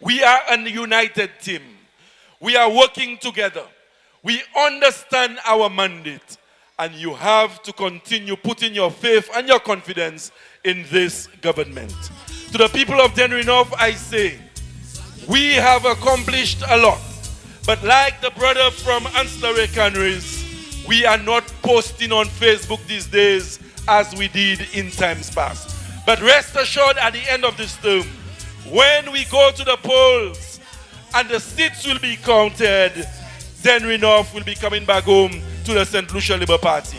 We are a united team. We are working together. We understand our mandate. And you have to continue putting your faith and your confidence in this government. To the people of Denery North, I say, we have accomplished a lot. But like the brother from Anse, we are not posting on Facebook these days as we did in times past. But rest assured, at the end of this term, when we go to the polls and the seats will be counted, Denery North will be coming back home to the St. Lucia Labour Party.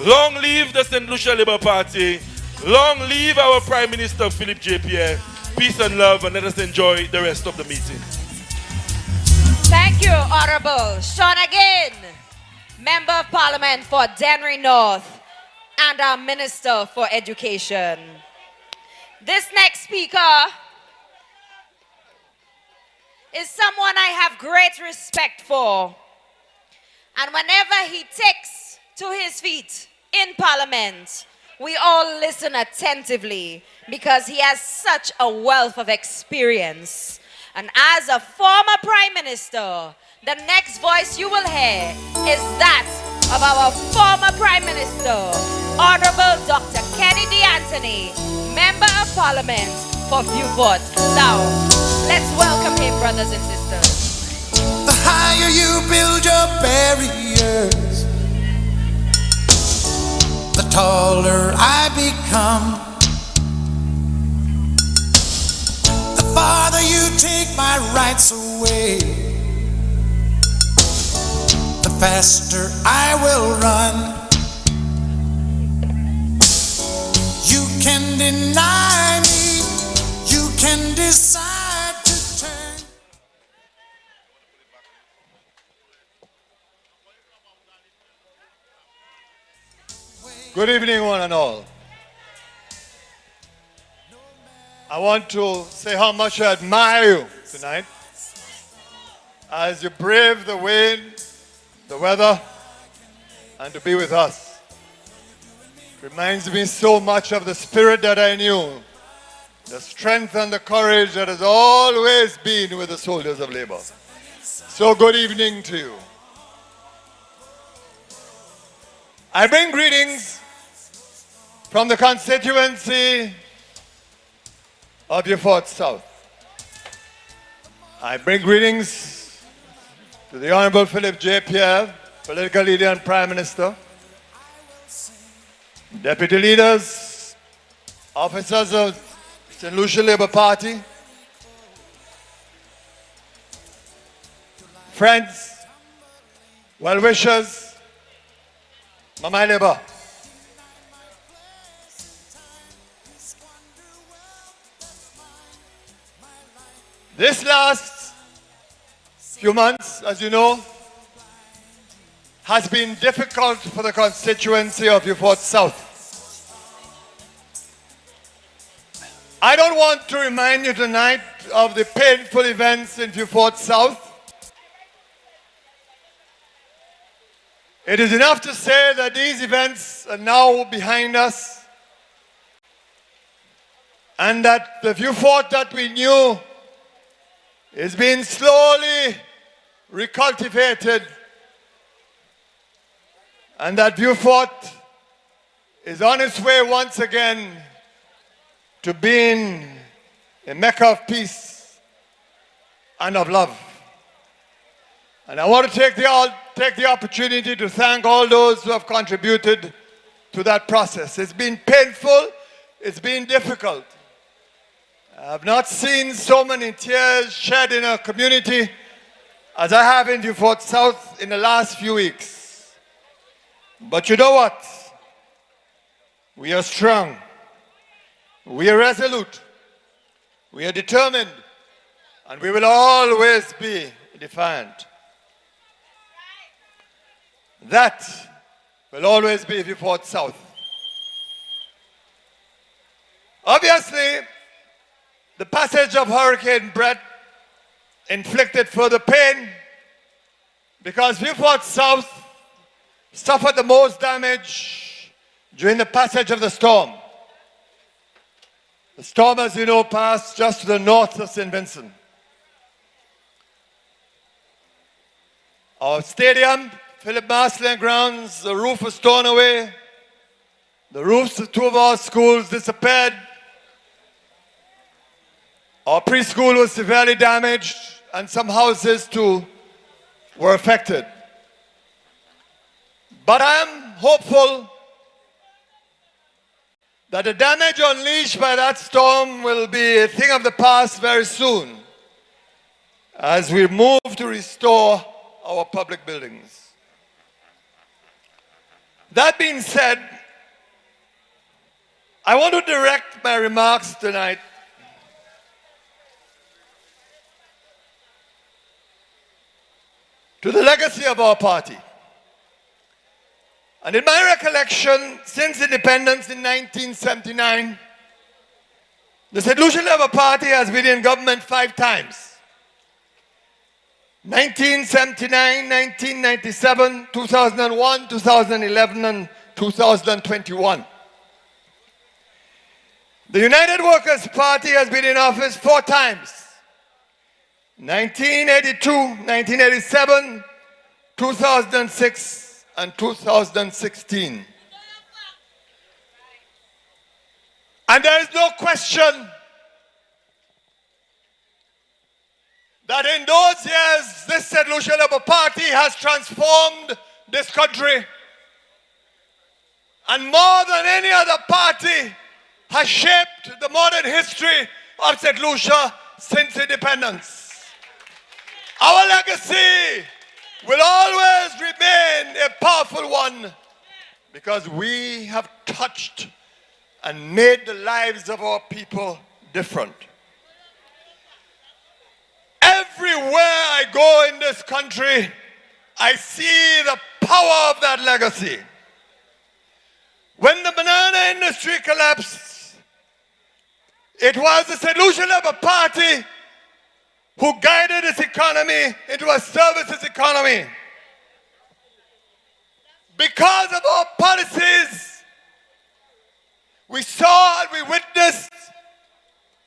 Long live the St. Lucia Labour Party. Long live our Prime Minister Philip J. Pierre. Peace and love, and let us enjoy the rest of the meeting. Thank you, Honorable Sean again, Member of Parliament for Denery North and our Minister for Education. This next speaker is someone I have great respect for. And whenever he takes to his feet in Parliament, we all listen attentively because he has such a wealth of experience. And as a former Prime Minister, the next voice you will hear is that of our former Prime Minister, Honorable Dr. Kenny Anthony, Member of Parliament for Beaufort South. Let's welcome him, brothers and sisters. The higher you build your barriers, the taller I become. The farther you take my rights away, the faster I will run. You can deny me, you can decide to turn. Good evening, one and all. I want to say how much I admire you tonight as you brave the wind, the weather, and to be with us. Reminds me so much of the spirit that I knew, the strength and the courage that has always been with the soldiers of labor. So good evening to you. I bring greetings from the constituency of Beaufort South. I bring greetings to the Honorable Philip J. Pierre, political leader and Prime Minister, deputy leaders, officers of St. Lucia Labour Party, friends, well-wishers, Mama Labour. This last few months, as you know, has been difficult for the constituency of Beaufort South. I don't want to remind you tonight of the painful events in Beaufort South. It is enough to say that these events are now behind us and that the Beaufort that we knew is being slowly recultivated, and that Beaufort is on its way once again to being a mecca of peace and of love. And I want to take the opportunity to thank all those who have contributed to that process. It's been painful, it's been difficult. I have not seen so many tears shed in a community as I have in Beaufort South in the last few weeks. But you know what? We are strong. We are resolute. We are determined. And we will always be defiant. That will always be Beaufort South. Obviously, the passage of Hurricane Brett inflicted further pain because Beaufort South suffered the most damage during the passage of the storm. The storm, as you know, passed just to the north of St. Vincent. Our stadium, Philip Marsland grounds, the roof was torn away. The roofs of two of our schools disappeared. Our preschool was severely damaged, and some houses too were affected. But I am hopeful that the damage unleashed by that storm will be a thing of the past very soon as we move to restore our public buildings. That being said, I want to direct my remarks tonight to the legacy of our party. And in my recollection, since independence in 1979, the St. Lucia Labour Party has been in government 5 times. 1979, 1997, 2001, 2011, and 2021. The United Workers' Party has been in office 4 times. 1982, 1987, 2006, and 2016. And there is no question that in those years, this St. Lucia Labour Party has transformed this country. And more than any other party, has shaped the modern history of St. Lucia since independence. Our legacy will always remain a powerful one because we have touched and made the lives of our people different. Everywhere I go in this country, I see the power of that legacy. When the banana industry collapsed, it was the St. Lucia Labour Party who guided its economy into a services economy. Because of our policies, we saw and we witnessed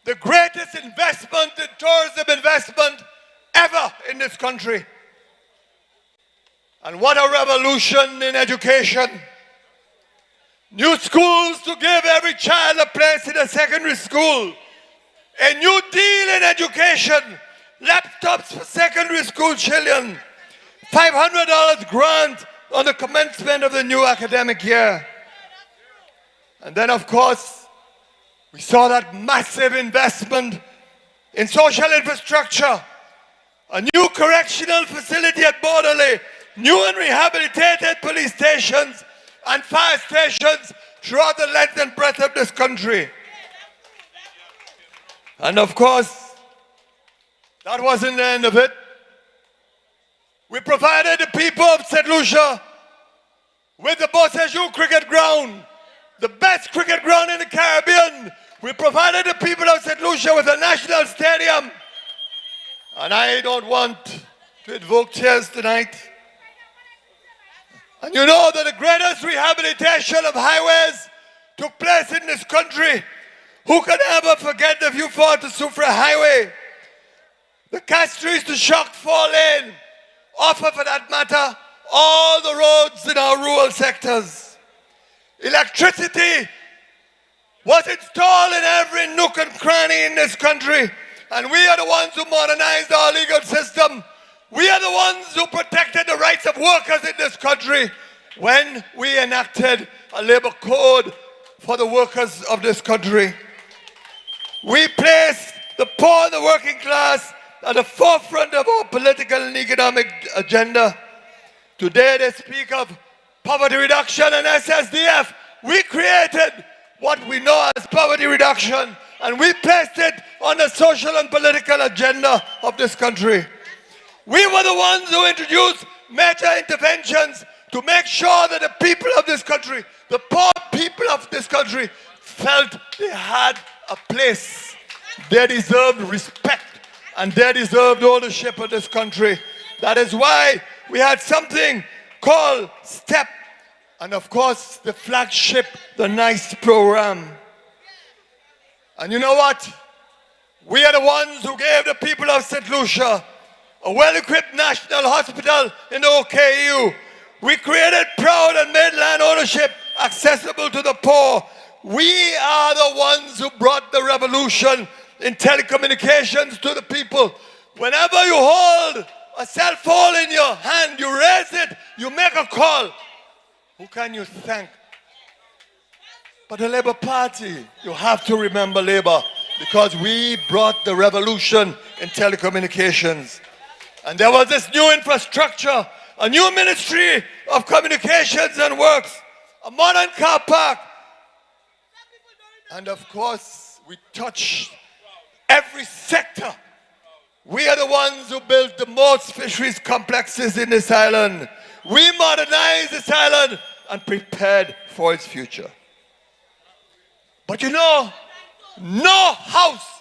the greatest investment in tourism investment ever in this country. And what a revolution in education. New schools to give every child a place in a secondary school. A new deal in education laptops for secondary school children, $500 grant on the commencement of the new academic year. And then, of course, we saw that massive investment in social infrastructure, a new correctional facility at Babonneau, new and rehabilitated police stations and fire stations throughout the length and breadth of this country. And of course, that wasn't the end of it. We provided the people of St. Lucia with the Beausejour cricket ground, the best cricket ground in the Caribbean. We provided the people of St. Lucia with a national stadium. And I don't want to invoke tears tonight. And you know that the greatest rehabilitation of highways took place in this country. Who can ever forget the Vieux Fort to Soufrière Highway? The Castries to Choc 4 Lane, offer for that matter, all the roads in our rural sectors. Electricity was installed in every nook and cranny in this country. And we are the ones who modernized our legal system. We are the ones who protected the rights of workers in this country when we enacted a labor code for the workers of this country. We placed the poor and the working class at the forefront of our political and economic agenda. Today they speak of poverty reduction and SSDF. We created what we know as poverty reduction, and we placed it on the social and political agenda of this country. We were the ones who introduced major interventions to make sure that the people of this country, the poor people of this country, felt they had a place. They deserved respect and they deserved ownership of this country. That is why we had something called STEP, and of course the flagship, the NICE program. And you know what? We are the ones who gave the people of St. Lucia a well-equipped national hospital in the OKU. We created proud and made land ownership accessible to the poor. We are the ones who brought the revolution in telecommunications to the people. Whenever you hold a cell phone in your hand, you raise it, you make a call. Who can you thank? But the Labour Party. You have to remember Labour, because we brought the revolution in telecommunications. And there was this new infrastructure, a new Ministry of Communications and Works, a modern car park. And of course, we touched every sector. We are the ones who built the most fisheries complexes in this island. We modernized this island and prepared for its future. But you know, no house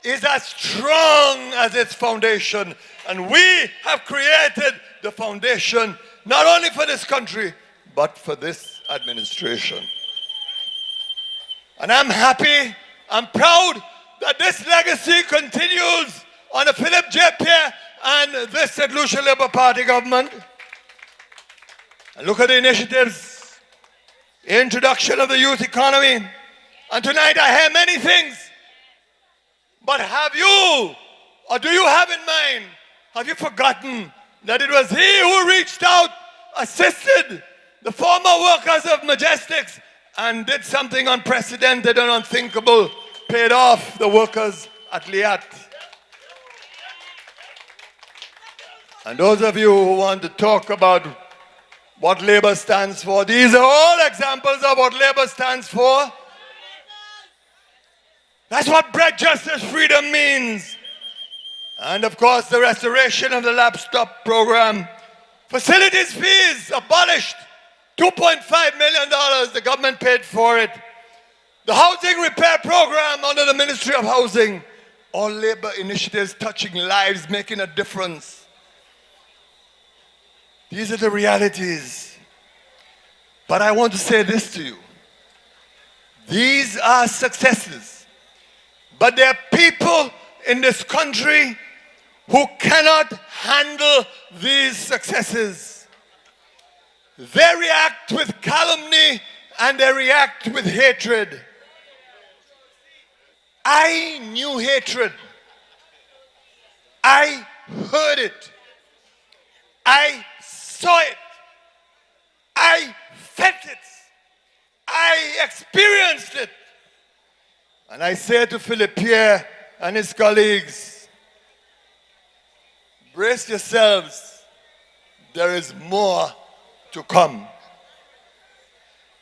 is as strong as its foundation. And we have created the foundation not only for this country, but for this administration. And I'm happy, I'm proud that this legacy continues on the Philip J. Pierre and this St. Lucia Labour Party government. And look at the initiatives, introduction of the youth economy. And tonight I hear many things. But have you, or do you have in mind, have you forgotten that it was he who reached out, assisted the former workers of Majestics, and did something unprecedented and unthinkable, paid off the workers at Liat? And those of you who want to talk about what Labour stands for, these are all examples of what Labour stands for. That's what bread, justice, freedom means. And of course, the restoration of the laptop program. Facilities fees abolished. $2.5 million, the government paid for it. The housing repair program under the Ministry of Housing. All Labour initiatives touching lives, making a difference. These are the realities. But I want to say this to you. These are successes. But there are people in this country who cannot handle these successes. They react with calumny and they react with hatred. I knew hatred. I heard it. I saw it. I felt it. I experienced it. And I say to Philip Pierre and his colleagues, brace yourselves. There is more to come.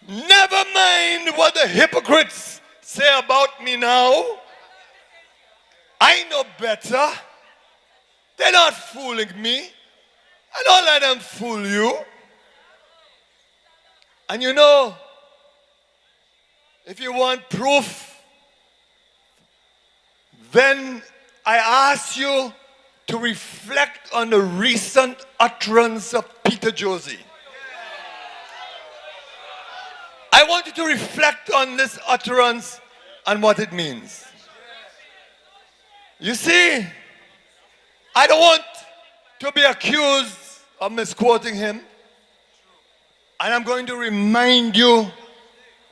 Never mind what the hypocrites say about me now. I know better. They're not fooling me. I don't let them fool you. And you know, if you want proof, then I ask you to reflect on the recent utterance of Peter Josie. I want you to reflect on this utterance and what it means. You see, I don't want to be accused of misquoting him. And I'm going to remind you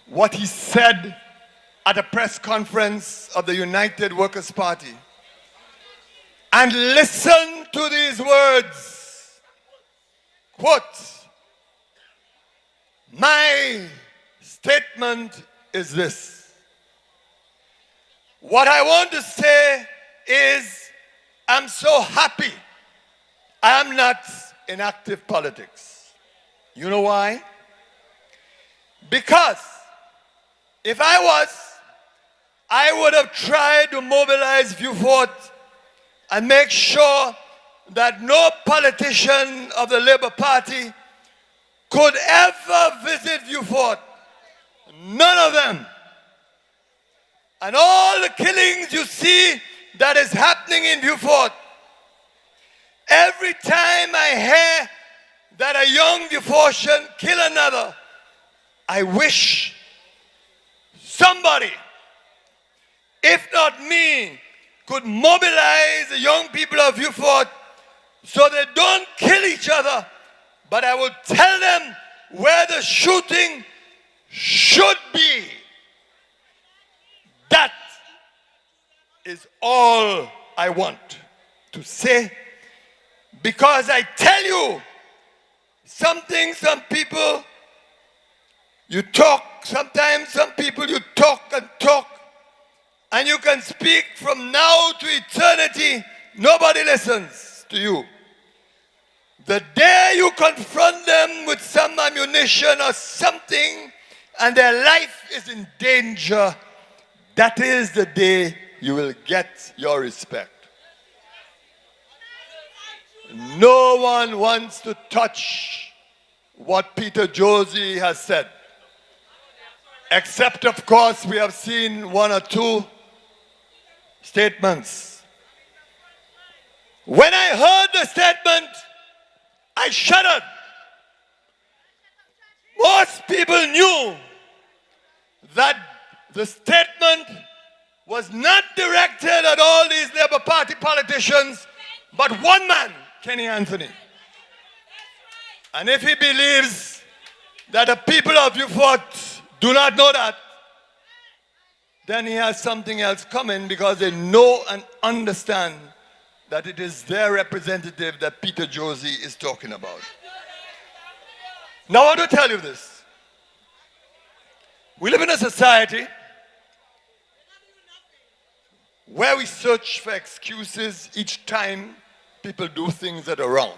what he said at a press conference of the United Workers' Party. And listen to these words. Quote, my statement is this. What I want to say is I'm so happy I am not in active politics. You know why? Because if I was, I would have tried to mobilize Vieux-Fort and make sure that no politician of the Labour Party could ever visit Vieux-Fort. None of them. And all the killings you see that is happening in Vieux-Fort, every time I hear that a young Vieux-Fortian kill another, I wish somebody, if not me, could mobilize the young people of Vieux-Fort so they don't kill each other, but I will tell them where the shooting should be. That is all I want to say, because I tell you, some people, you talk, sometimes some people you talk, and you can speak from now to eternity, nobody listens to you. The day you confront them with some ammunition or something, and their life is in danger, that is the day you will get your respect. No one wants to touch what Peter Josie has said. Except, of course, we have seen one or two statements. When I heard the statement, I shuddered. Most people knew that the statement was not directed at all these Labour Party politicians, but one man, Kenny Anthony. And if he believes that the people of Vieux-Fort do not know that, then he has something else coming, because they know and understand that it is their representative that Peter Josie is talking about. Now I want to tell you this. We live in a society where we search for excuses each time people do things that are wrong.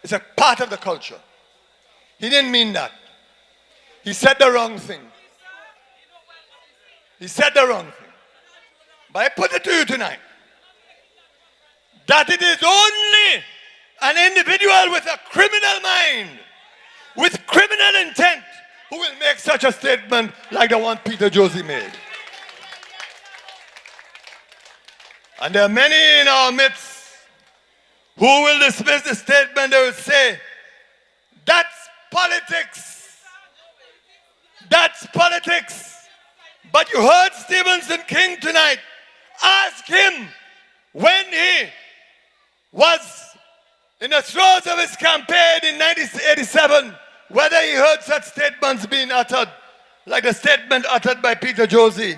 It's a part of the culture. He didn't mean that. He said the wrong thing. He said the wrong thing. But I put it to you tonight that it is only an individual with a criminal mind, with criminal intent, who will make such a statement like the one Peter Josie made. And there are many in our midst who will dismiss the statement. They will say, that's politics. That's politics. But you heard Stephenson King tonight. Ask him, when he was in the throes of his campaign in 1987, whether he heard such statements being uttered, like the statement uttered by Peter Josie.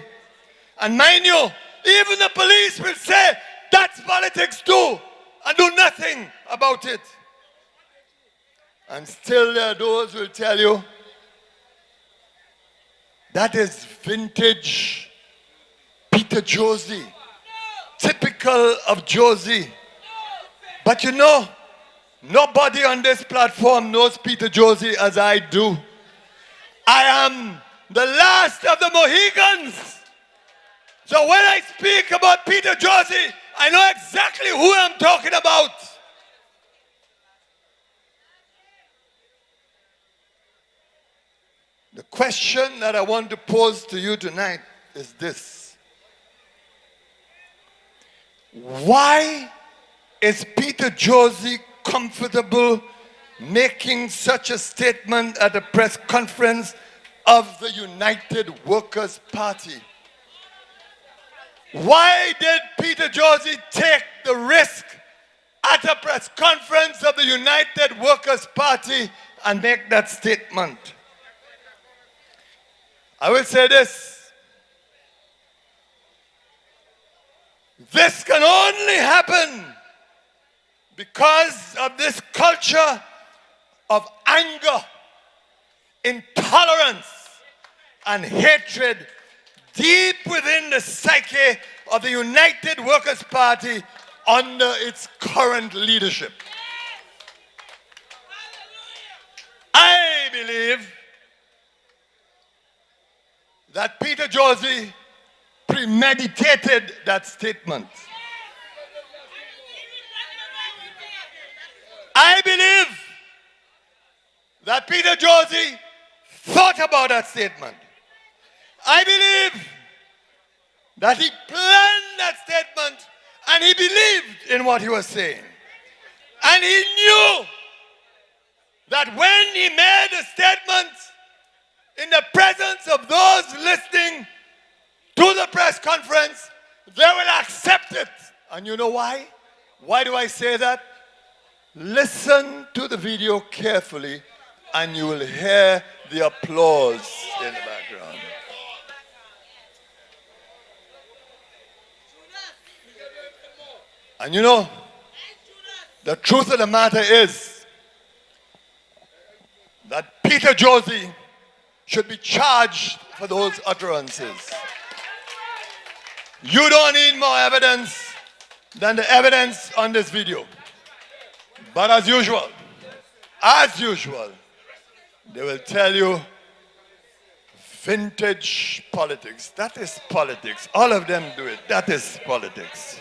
And mind you, even the police will say, that's politics too, and do nothing about it. And still there are those who will tell you that is vintage Peter Josie, typical of Josie. But you know, nobody on this platform knows Peter Josie as I do. I am the last of the Mohegans. So when I speak about Peter Josie, I know exactly who I'm talking about. The question that I want to pose to you tonight is this. Why is Peter Josie comfortable making such a statement at a press conference of the United Workers' Party? Why did Peter Josie take the risk at a press conference of the United Workers' Party and make that statement? I will say this. This can only happen because of this culture of anger, intolerance, and hatred deep within the psyche of the United Workers' Party under its current leadership. I believe that Peter Josie premeditated that statement. I believe that Peter Josie thought about that statement. I believe that he planned that statement and he believed in what he was saying. And he knew that when he made a statement in the presence of those listening to the press conference, they will accept it. And you know why? Why do I say that? Listen to the video carefully and you will hear the applause in the background. And you know, the truth of the matter is that Peter Josie should be charged for those utterances. You don't need more evidence than the evidence on this video. But as usual, they will tell you vintage politics. That is politics. All of them do it. That is politics.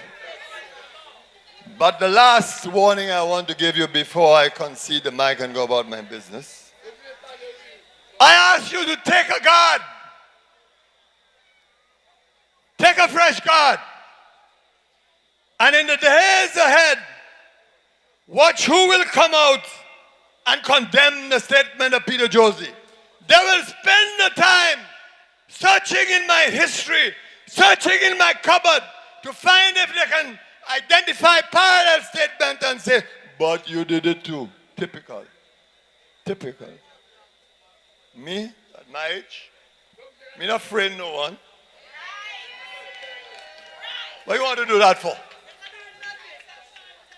But the last warning I want to give you before I concede the mic and go about my business, I ask you to take a guard. Take a fresh guard. And in the days ahead, watch who will come out and condemn the statement of Peter Josie. They will spend the time searching in my history, searching in my cupboard to find if they can identify parallel statement and say, but you did it too. Typical. Typical. Me, at my age, me not afraid no one. What you want to do that for?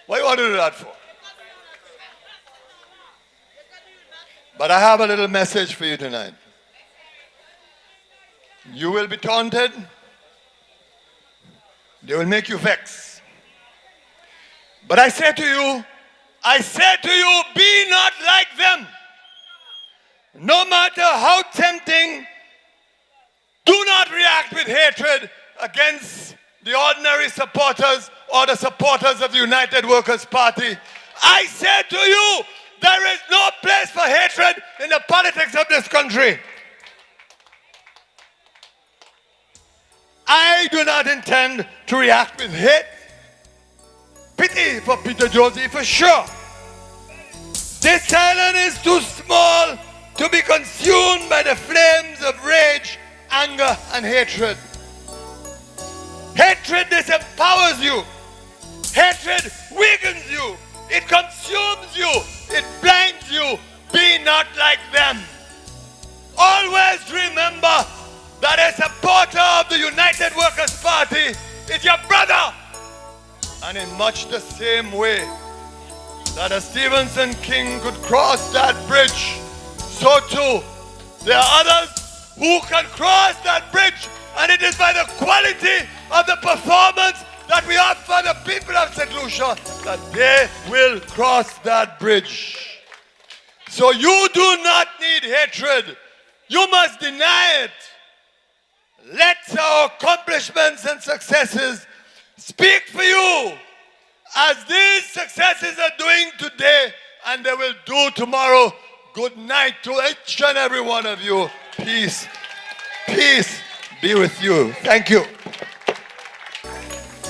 What you want to do that for? But I have a little message for you tonight. You will be taunted. They will make you vex. But I say to you, be not like them. No matter how tempting, do not react with hatred against the ordinary supporters or the supporters of the United Workers' Party. I say to you, there is no place for hatred in the politics of this country. I do not intend to react with hate. Pity for Peter Josie for sure. This island is too small to be consumed by the flames of rage, anger, and hatred. Hatred disempowers you. Hatred weakens you. It consumes you. It blinds you. Be not like them. Always remember that a supporter of the United Workers' Party is your brother. And in much the same way that a Stevenson King could cross that bridge, so too there are others who can cross that bridge, and it is by the quality of the performance that we offer the people of St. Lucia that they will cross that bridge. So you do not need hatred. You must deny it. Let our accomplishments and successes speak for you, as these successes are doing today, and they will do tomorrow. Good night to each and every one of you. Peace. Peace be with you. Thank you.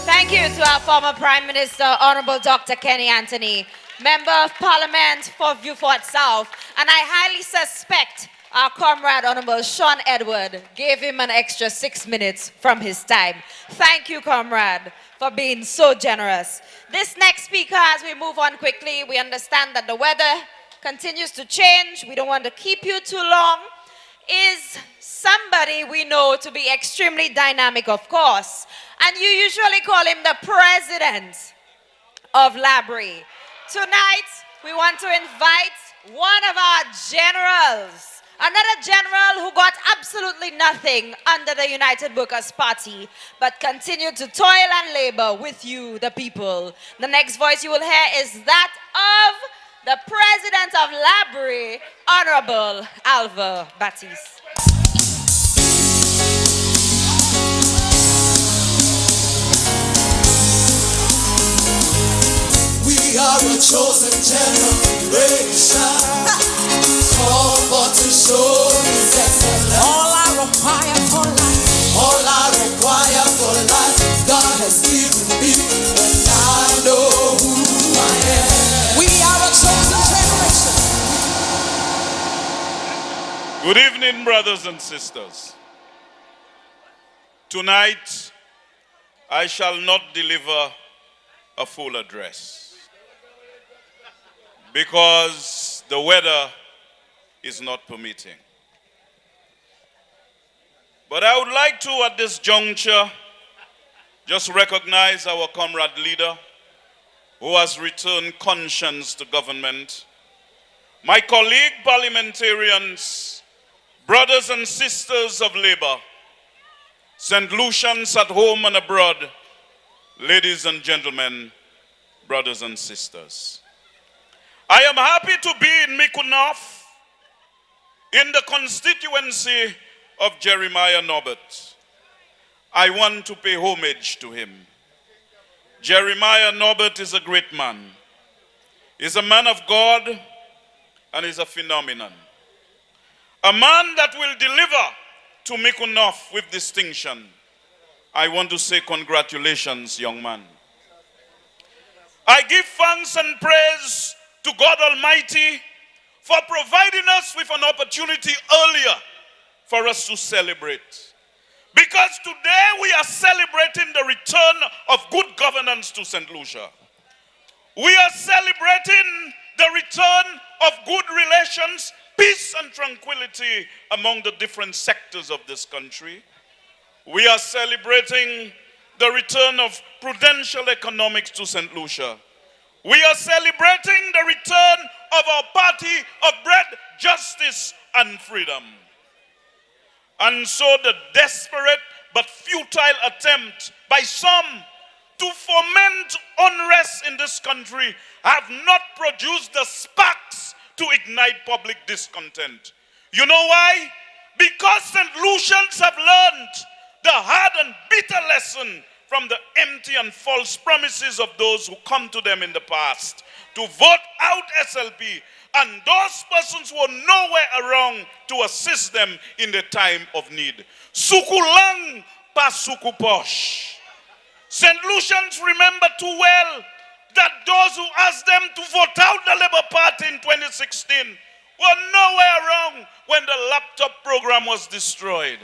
Thank you to our former Prime Minister, Honorable Dr. Kenny Anthony, Member of Parliament for Beaufort South, and I highly suspect our comrade, Honorable Sean Edward, gave him an extra 6 minutes from his time. Thank you, comrade, for being so generous. This next speaker, as we move on quickly, we understand that the weather continues to change. We don't want to keep you too long. Is somebody we know to be extremely dynamic, of course, and you usually call him the president of Labrie. Tonight, we want to invite one of our generals, another general who got absolutely nothing under the United Workers' Party, but continued to toil and labor with you, the people. The next voice you will hear is that of the president of Labrie, Honorable Alva Baptiste. We are a chosen generation, called for to show His excellence. All I require for life, all I require for life, God has given me, and I know who I am. We are a chosen generation. Good evening, brothers and sisters. Tonight, I shall not deliver a full address, because the weather is not permitting. But I would like to, at this juncture, just recognize our comrade leader who has returned conscience to government, my colleague parliamentarians, brothers and sisters of labor, St. Lucians at home and abroad, ladies and gentlemen, brothers and sisters. I am happy to be in Mikunoff, in the constituency of Jeremiah Norbert. I want to pay homage to him. Jeremiah Norbert is a great man. He's a man of God, and he's a phenomenon. A man that will deliver to Mikunoff with distinction. I want to say congratulations, young man. I give thanks and praise to God Almighty for providing us with an opportunity earlier for us to celebrate. Because today we are celebrating the return of good governance to St. Lucia. We are celebrating the return of good relations, peace and tranquility among the different sectors of this country. We are celebrating the return of prudential economics to St. Lucia. We are celebrating the return of our party of bread, justice, and freedom. And so the desperate but futile attempt by some to foment unrest in this country have not produced the sparks to ignite public discontent. You know why? Because St. Lucians have learned the hard and bitter lesson from the empty and false promises of those who come to them in the past to vote out SLP and those persons who are nowhere around to assist them in the time of need. Suku lang pa suku posh. St. Lucians remember too well that those who asked them to vote out the Labour Party in 2016 were nowhere around when the laptop program was destroyed.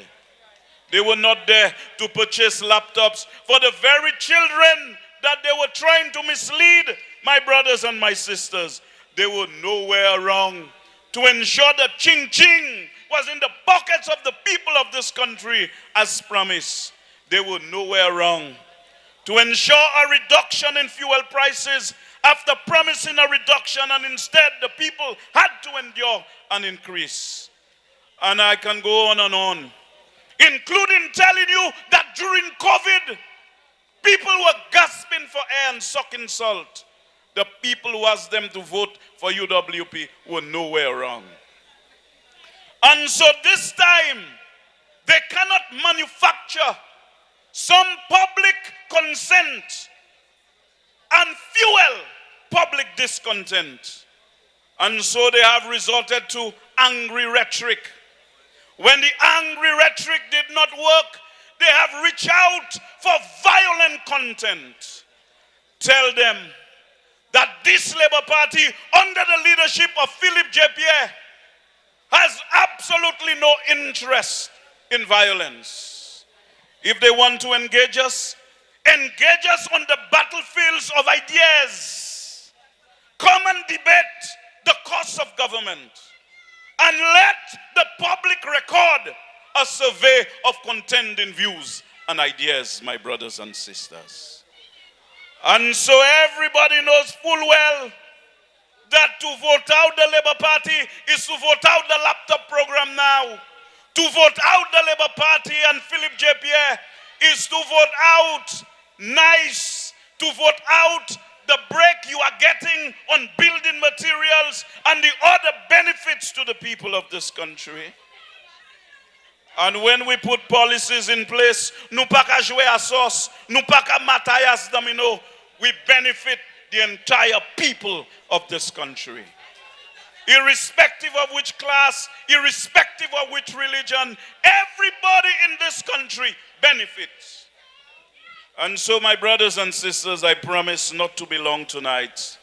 They were not there to purchase laptops for the very children that they were trying to mislead, my brothers and my sisters. They were nowhere around to ensure that Ching Ching was in the pockets of the people of this country as promised. They were nowhere around to ensure a reduction in fuel prices after promising a reduction, and instead the people had to endure an increase. And I can go on and on, including telling you that during COVID, people were gasping for air and sucking salt. The people who asked them to vote for UWP were nowhere wrong. And so this time, they cannot manufacture some public consent and fuel public discontent. And so they have resorted to angry rhetoric. When the angry rhetoric did not work, they have reached out for violent content. Tell them that this Labour Party, under the leadership of Philip J. Pierre, has absolutely no interest in violence. If they want to engage us on the battlefields of ideas. Come and debate the cost of government, and let the public record a survey of contending views and ideas, my brothers and sisters. And so everybody knows full well that to vote out the Labour Party is to vote out the laptop program now. To vote out the Labour Party and Philip J. Pierre is to vote out NICE, to vote out the break you are getting on building materials and the other benefits to the people of this country. And when we put policies in place, nous pas qu'à jouer à sauce, nous pas qu'à matthias domino, we benefit the entire people of this country. Irrespective of which class, irrespective of which religion, everybody in this country benefits. And so, my brothers and sisters, I promise not to be long tonight.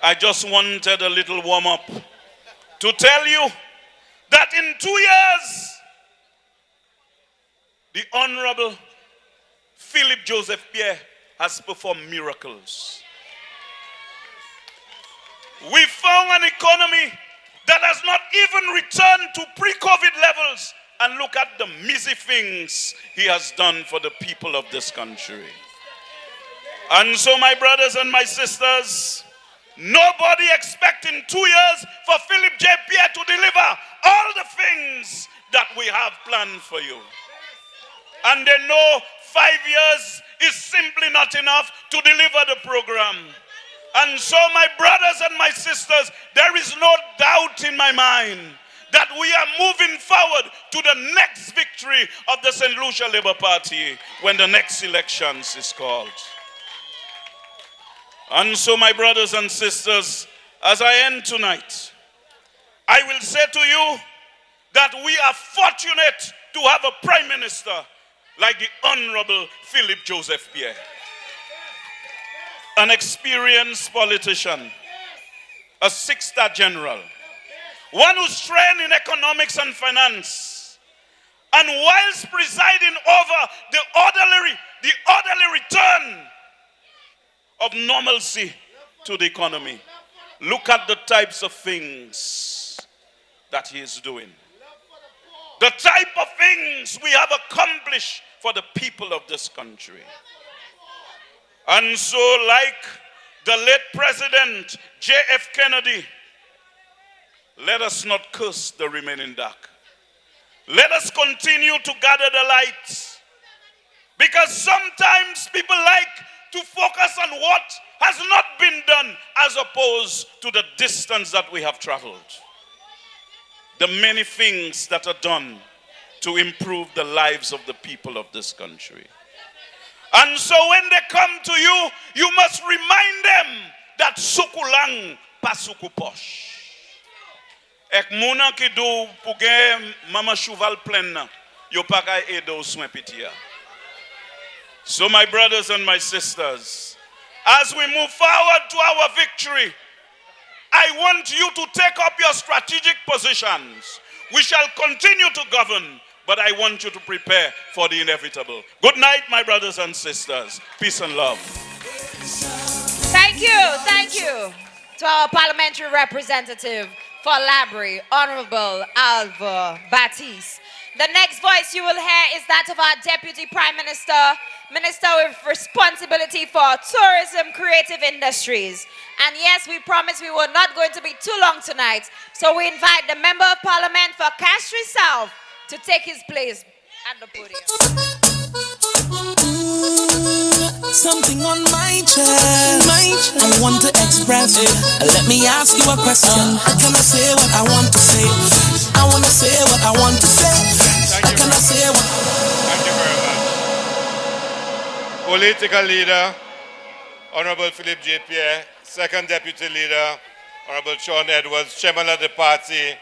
I just wanted a little warm-up to tell you that in 2 years, the Honorable Philip Joseph Pierre has performed miracles. We found an economy that has not even returned to pre-COVID levels. And look at the measly things he has done for the people of this country. And so, my brothers and my sisters, nobody expects in 2 years for Philip J. Pierre to deliver all the things that we have planned for you. And they know 5 years is simply not enough to deliver the program. And so, my brothers and my sisters, there is no doubt in my mind that we are moving forward to the next victory of the St. Lucia Labour Party when the next elections is called. And so, my brothers and sisters, as I end tonight, I will say to you that we are fortunate to have a Prime Minister like the Honorable Philip Joseph Pierre. An experienced politician, a six-star general, one who's trained in economics and finance, and whilst presiding over the orderly return of normalcy to the economy, look at the types of things that he is doing. The type of things we have accomplished for the people of this country. And so, like the late President J.F. Kennedy, let us not curse the remaining dark. Let us continue to gather the lights. Because sometimes people like to focus on what has not been done as opposed to the distance that we have traveled. The many things that are done to improve the lives of the people of this country. And so when they come to you, you must remind them that sukulang pasuku posh. Ek muna ki do puge mama chuval plena, yo paka edo swepitia. So my brothers and my sisters, as we move forward to our victory, I want you to take up your strategic positions. We shall continue to govern, but I want you to prepare for the inevitable. Good night, my brothers and sisters. Peace and love. Thank you to our parliamentary representative for Labrie, Honorable Alva Batiste. The next voice you will hear is that of our Deputy Prime Minister, Minister with responsibility for tourism, creative industries. And yes, we promise we were not going to be too long tonight. So we invite the Member of Parliament for Castries South to take his place at the podium. Something on my chest, I want to express it. Let me ask you a question. Can I say what I want to say? I want to say what I want to say. Can I say what? Thank you very much. Political leader, Honorable Philip J. Pierre, second deputy leader, Honorable Sean Edwards, chairman of the party,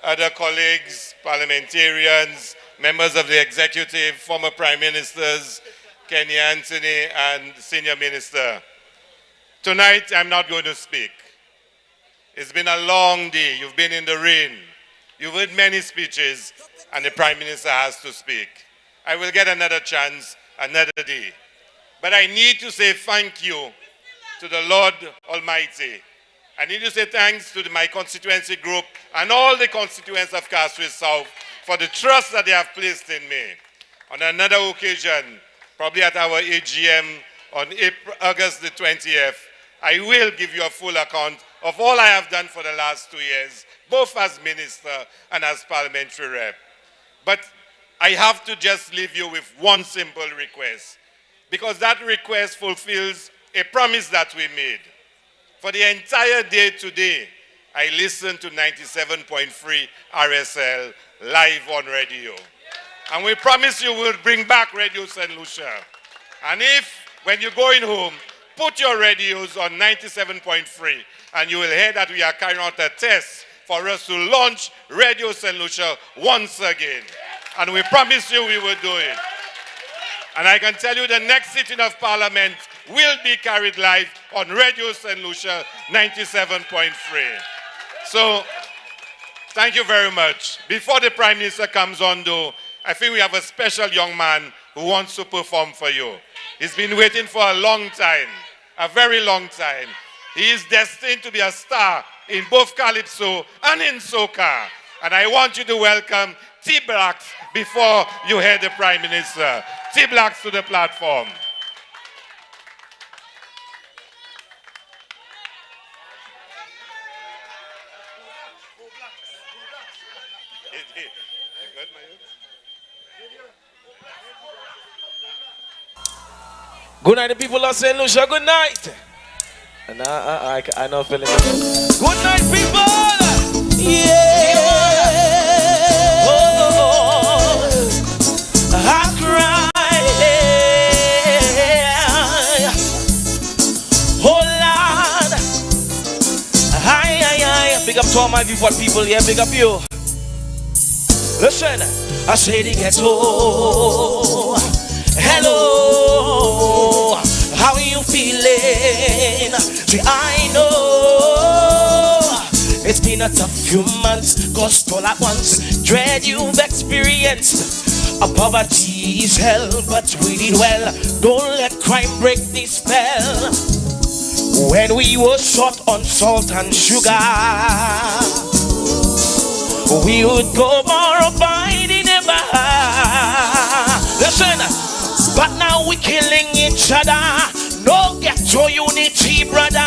other colleagues, parliamentarians, members of the executive, former prime ministers, Kenny Anthony, and senior minister. Tonight, I'm not going to speak. It's been a long day. You've been in the rain. You've heard many speeches, and the prime minister has to speak. I will get another chance another day. But I need to say thank you to the Lord Almighty. I need to say thanks to my constituency group and all the constituents of Castries South for the trust that they have placed in me. On another occasion, probably at our AGM on August the 20th, I will give you a full account of all I have done for the last 2 years, both as minister and as parliamentary rep. But I have to just leave you with one simple request, because that request fulfills a promise that we made. For the entire day today, I listened to 97.3 RSL live on radio. And we promise you we'll bring back Radio St. Lucia. And if, when you're going home, put your radios on 97.3, and you will hear that we are carrying out a test for us to launch Radio St. Lucia once again. And we promise you we will do it. And I can tell you the next sitting of Parliament will be carried live on Radio St. Lucia 97.3. So, thank you very much. Before the Prime Minister comes on though, I think we have a special young man who wants to perform for you. He's been waiting for a long time, a very long time. He is destined to be a star in both Calypso and in Soca. And I want you to welcome T-Blacks before you hear the Prime Minister. T-Blacks to the platform. Good night, the people of St. Lucia. Good night. And I know feeling it. Good night, people. Yeah. Oh, I cry. Oh, Lord. Hi. Big up to all my beautiful people here. Big up you. Listen, I say the ghetto. Hello, how you feeling? See, I know it's been a tough few months, cause all at once dread you've experienced. A poverty is hell, but we did well. Don't let crime break this spell. When we were short on salt and sugar, we would go more by the never. Listen. But now we killing each other. No ghetto unity, brother.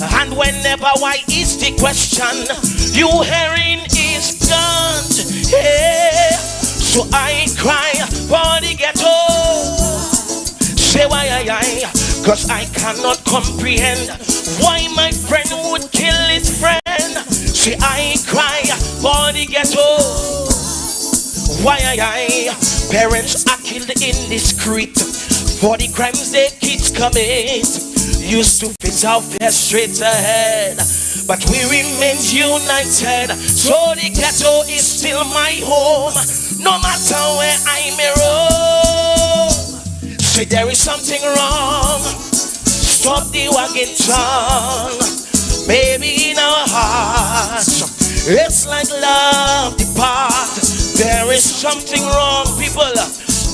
And whenever why is the question, you hearing is guns. Yeah. So I cry for the ghetto. Say why I, cause I cannot comprehend why my friend would kill his friend. Say I cry for the ghetto. Why parents are killed in the street for the crimes their kids commit. Used to face our fear straight ahead, but we remain united. So the ghetto is still my home, no matter where I may roam. Say there is something wrong, stop the wagon tongue. Maybe in our hearts it's like love depart. There is something wrong, people.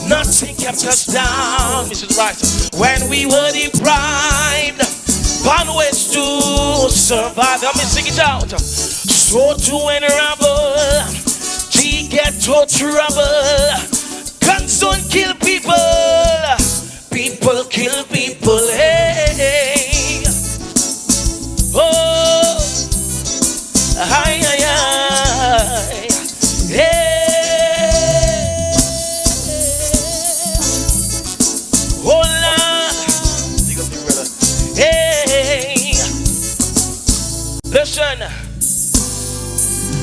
Nothing kept us down. This is right. When we were deprived, found ways to survive. Let me sing it out. So to honorable, G ghetto trouble. Guns don't kill people, people kill people. Hey, oh, hi, hi, hi. Hey, hola. Hey, listen.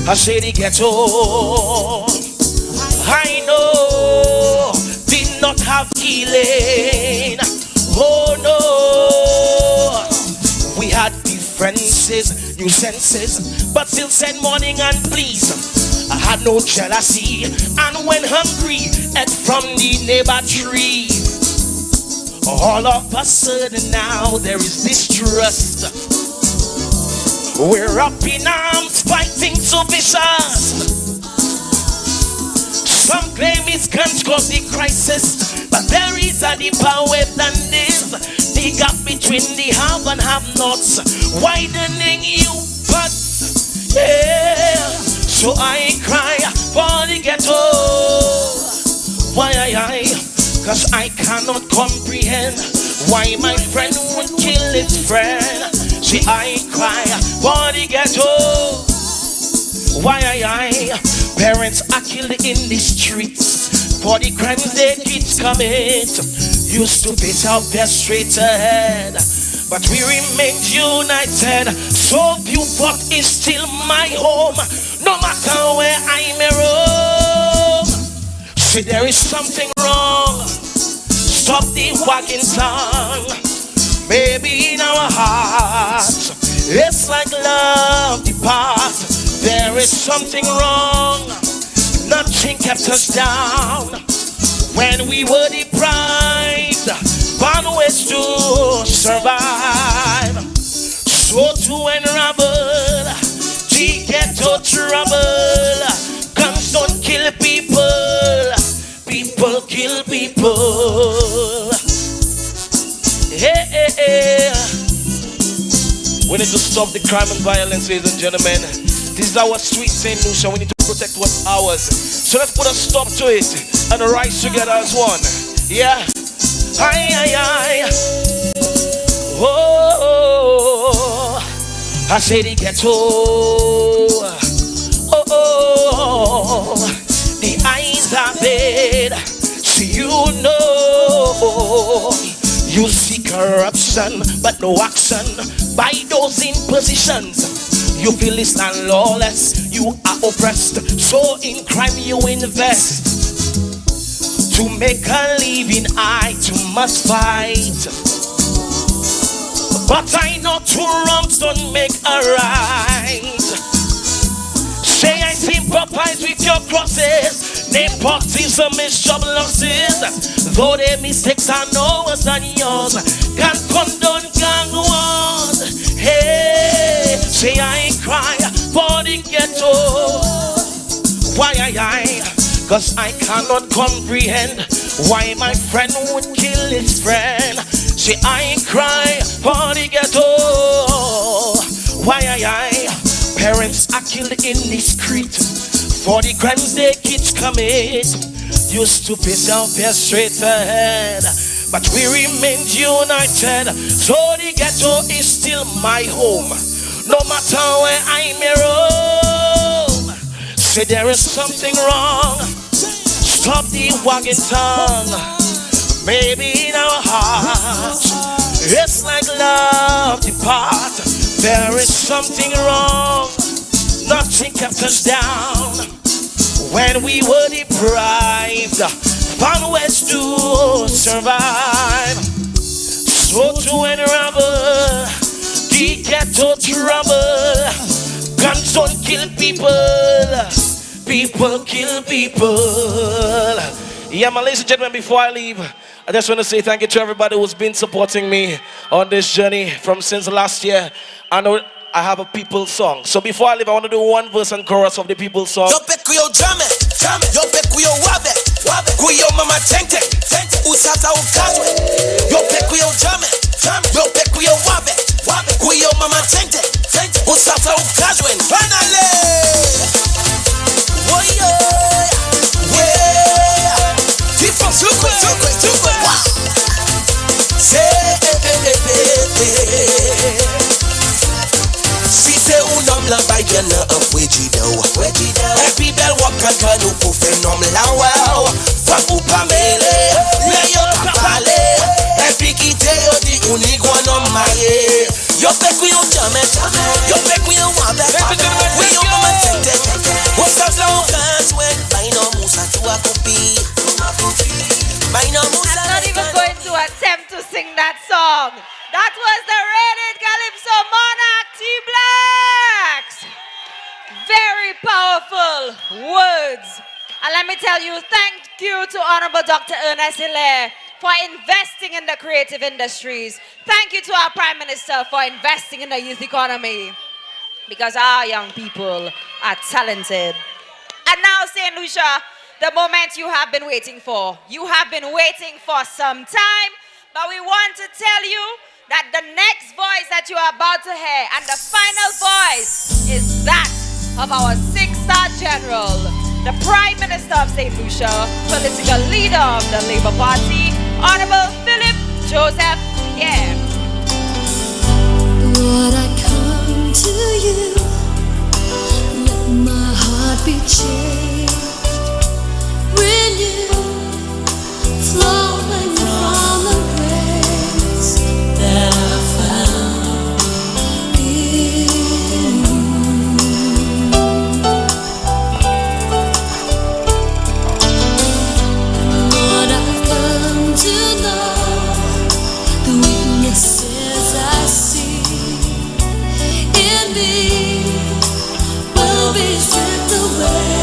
I say the ghetto, I know, did not have healing. Oh no, we had differences, nuisances, but still said morning and please. I had no jealousy, and when hungry, ate from the neighbor tree. All of a sudden now there is distrust. We're up in arms, fighting so vicious. Some claim it's guns cause the crisis, but there is a deeper way than this. The gap between the have and have-nots, widening you butts. Yeah, so I cry for the ghetto. Why cause I cannot comprehend why my friend would kill his friend. See, I cry for the ghetto. Why parents are killed in the streets for the crimes their kids commit. Used to beat out their straight ahead, but we remained united. So Viewport is still my home, no matter where I may roam. See, there is something wrong. Stop the wagging tongue. Maybe in our hearts, it's like love departs. There is something wrong. Nothing kept us down when we were deprived. Found ways to survive. So to unravel, the ghetto trouble. Guns don't kill people, people kill people. Hey, hey, hey. We need to stop the crime and violence, ladies and gentlemen. This is our sweet St. Lucia. We need to protect what's ours. So let's put a stop to it and rise together as one. Yeah. Aye. Oh, I say the ghetto. Oh, the eyes are dead. So you know. You see corruption, but no action by those in positions. You feel it's not lawless, you are oppressed. So in crime you invest. To make a living, I too must fight. But I know two wrongs don't make a right. Say I sympathize with your crosses. Nepotism is job losses. Though their mistakes are no worse than yours. Can't condone gang wars. Hey, say I cry for the ghetto. Why cause I cannot comprehend why my friend would kill his friend. Say I cry for the ghetto. Why parents are killed in the street for the crimes their kids commit. Used to piss out their straight ahead, but we remained united. So the ghetto is still my home, no matter where I may roam. Say there is something wrong. Stop the wagging tongue. Maybe in our hearts, it's like love depart. There is something wrong. Nothing kept us down when we were deprived. Found ways to survive. So to unravel the ghetto trouble. Guns don't kill people, people kill people. Yeah, my ladies and gentlemen, before I leave, I just want to say thank you to everybody who's been supporting me on this journey from since last year. I know I have a people song. So before I leave, I want to do one verse and chorus of the people song. Yo pekuyo jame, yo pekuyo wabe, kuyo mama tente, usata ukazwe. Yo pekuyo jame, yo pekuyo wabe, kuyo mama tente, usata ukazwe. Finally. la vibe ya na afwejido. Every bell walk and turn up for phenomenal wow. From Upamele, lay your papale. Every kite yo di unique one on my head. Yo pek we on jamet, yo pek we on wabek. We on mama tete. What's up long hands when I know Musa to a copy. I'm not even going to attempt to sing that song. That was the Rated Calypso Monarch T-Blacks. Very powerful words. And let me tell you, thank you to Honorable Dr. Ernest Hilaire for investing in the creative industries. Thank you to our Prime Minister for investing in the youth economy. Because our young people are talented. And now, St. Lucia, the moment you have been waiting for. You have been waiting for some time, but we want to tell you that the next voice that you are about to hear, and the final voice, is that of our 6-star general, the Prime Minister of St. Lucia, political leader of the Labour Party, Honorable Philip Joseph Pierre. Lord, I come to you, let my heart be changed. Renew, flowing from the grace that I found in you. Lord, I've come to know the weaknesses I see in me will be stripped away.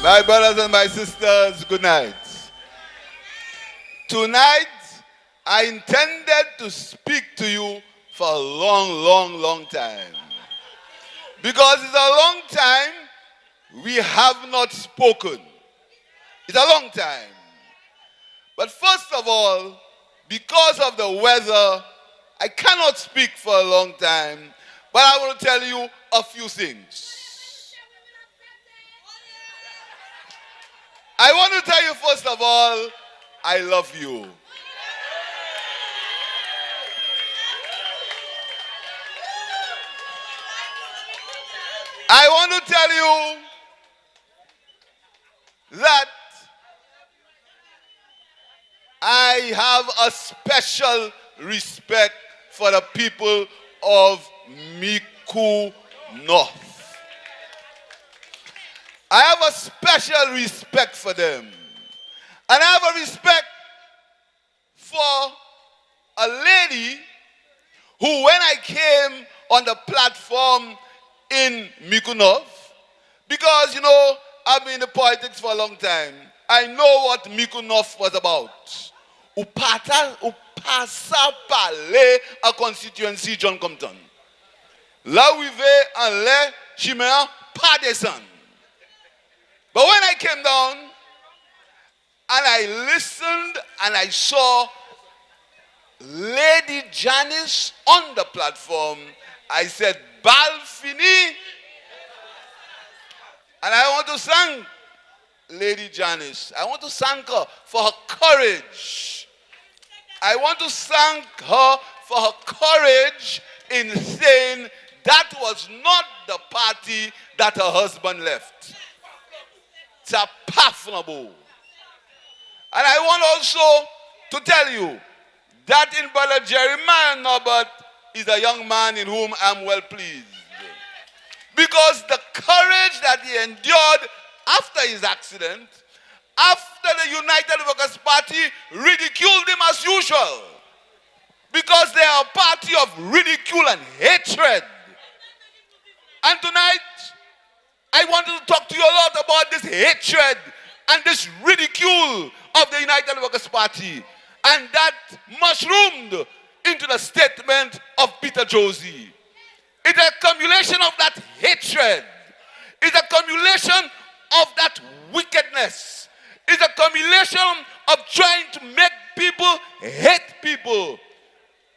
My brothers and my sisters, good night. Tonight, I intended to speak to you for a long time. Because it's a long time we have not spoken. It's a long time. But first of all, because of the weather, I cannot speak for a long time, but I will tell you a few things. I want to tell you, first of all, I love you. I want to tell you that I have a special respect for the people of Miku North. I have a special respect for them. And I have a respect for a lady who, when I came on the platform in Miku North, because, you know, I've been in politics for a long time, I know what Miku North was about. Upasa pale a constituency John Compton. Là où il veut en l'air, chimère, pas descend. But when I came down and I listened and I saw Lady Janice on the platform, I said, Bal fini. And I want to thank Lady Janice. I want to thank her for her courage. I want to thank her for her courage in saying that was not the party that her husband left. It's a pardonable. And I want also to tell you that in Brother Jeremiah Norbert is a young man in whom I'm well pleased. Because the courage that he endured after his accident, after the United Workers' Party ridiculed him as usual. Because they are a party of ridicule and hatred. And tonight, I wanted to talk to you a lot about this hatred and this ridicule of the United Workers' Party. And that mushroomed into the statement of Peter Josie. It's a accumulation of that hatred. It's a accumulation of that wickedness. It's a accumulation of trying to make people hate people.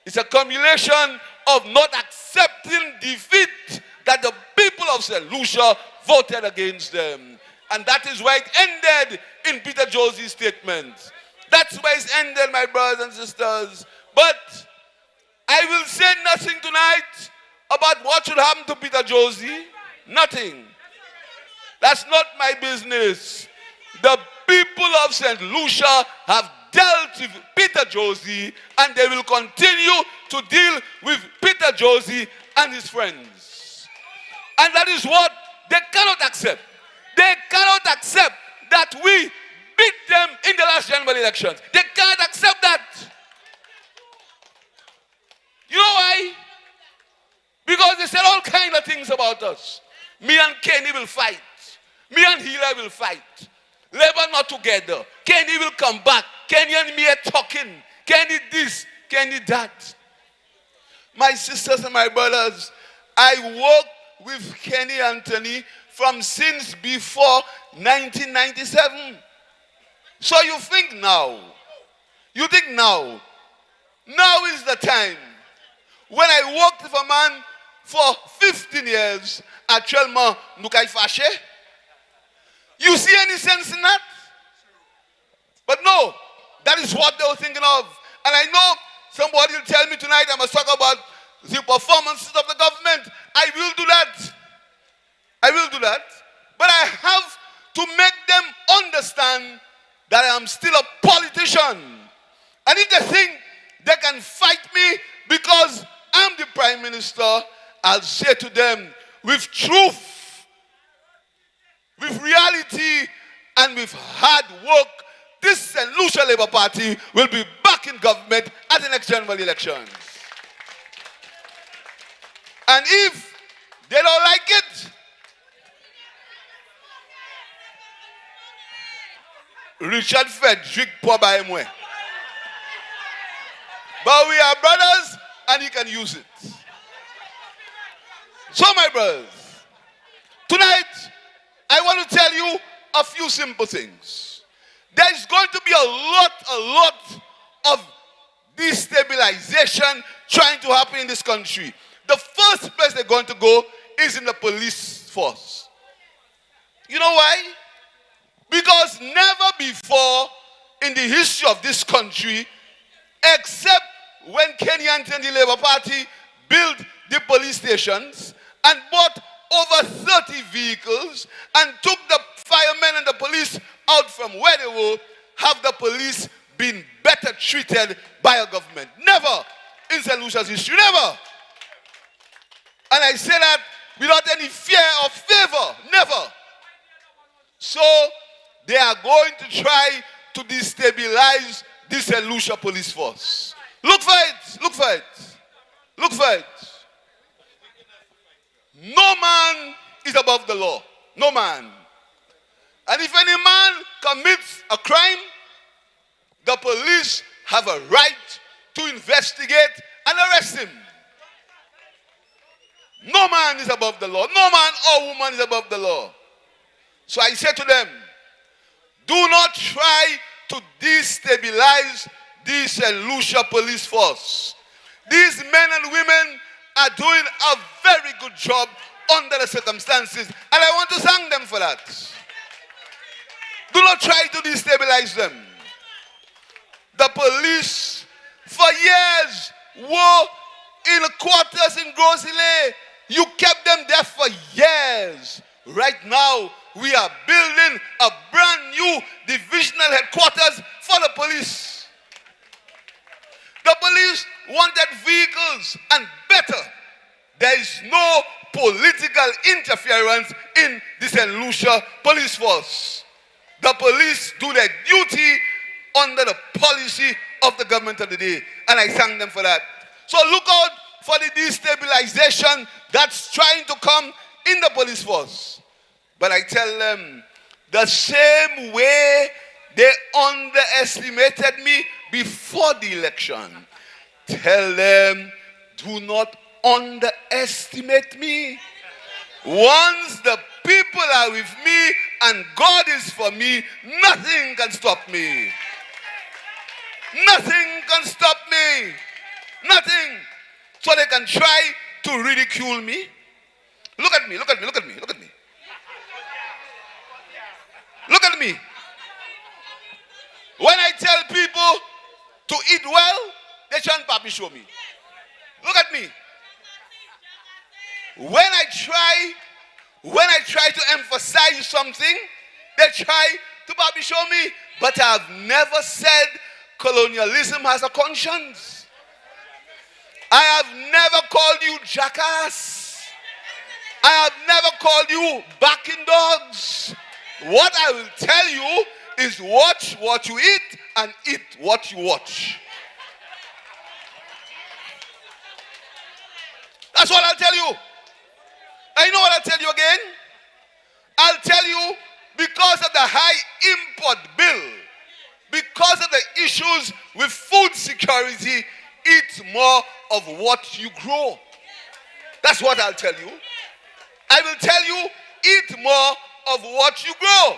It's a accumulation of not accepting defeat that the people of St. Lucia voted against them. And that is why it ended in Peter Josie's statement. That's why it's ended, my brothers and sisters. But I will say nothing tonight about what should happen to Peter Josie. Nothing. That's not my business. The people of St. Lucia have dealt with Peter Josie, and they will continue to deal with Peter Josie and his friends. And that is what they cannot accept. They cannot accept that we beat them in the last general elections. They cannot accept that. You know why? Because they said all kinds of things about us. Me and Kenny will fight. Me and Hila will fight. Labour not together. Kenny will come back. Kenny and me are talking. Kenny this, Kenny that. My sisters and my brothers, I worked with Kenny Anthony from since before 1997. So you think now is the time. When I worked with a man for 15 years, actuellement, nous kay fâché. You see any sense in that? But no, that is what they were thinking of. And I know somebody will tell me tonight I must talk about the performances of the government. I will do that. But I have to make them understand that I am still a politician. And if they think they can fight me because I'm the Prime Minister, I'll say to them, with truth, with reality, and with hard work, this St. Lucia Labour Party will be back in government at the next general elections. And if they don't like it, Richard Frederick Poba Emwe. But we are brothers and he can use it. So my brothers, tonight I want to tell you a few simple things. There is going to be a lot of destabilization trying to happen in this country. The first place they're going to go is in the police force. You know why? Because never before in the history of this country, except when Kenny Anthony Labour Party built the police stations and bought over 30 vehicles and took the firemen and the police out from where they were, have the police been better treated by a government? Never in St. Lucia's history, never. And I say that without any fear or favor, never. So they are going to try to destabilize this St. Lucia police force. Look for it. No man is above the law. No man. And if any man commits a crime, the police have a right to investigate and arrest him. No man is above the law. No man or woman is above the law. So I say to them, do not try to destabilize this St. Lucia police force. These men and women are doing a very good job under the circumstances, and I want to thank them for that. Do not try to destabilize them. The police for years were in quarters in Grosile. You kept them there for years. Right now, we are building a brand new divisional headquarters for the police. The police wanted vehicles and better. There is no political interference in the St. Lucia police force. The police do their duty under the policy of the government of the day, and I thank them for that. So look out for the destabilization that's trying to come in the police force. But I tell them, the same way they underestimated me before the election, tell them, do not underestimate me. Once the people are with me and God is for me, nothing can stop me. Nothing can stop me. Nothing. So they can try to ridicule me. Look at me. at me. When I tell people to eat well, they can't probably show me. Look at me. When I try to emphasize something, they try to probably show me. But I've never said colonialism has a conscience. I have never called you jackass. I have never called you backing dogs. What I will tell you is watch what you eat and eat what you watch. That's what I'll tell you. I know what I'll tell you again. I'll tell you because of the high import bill, because of the issues with food security, eat more of what you grow. That's what I'll tell you. I will tell you, eat more of what you grow.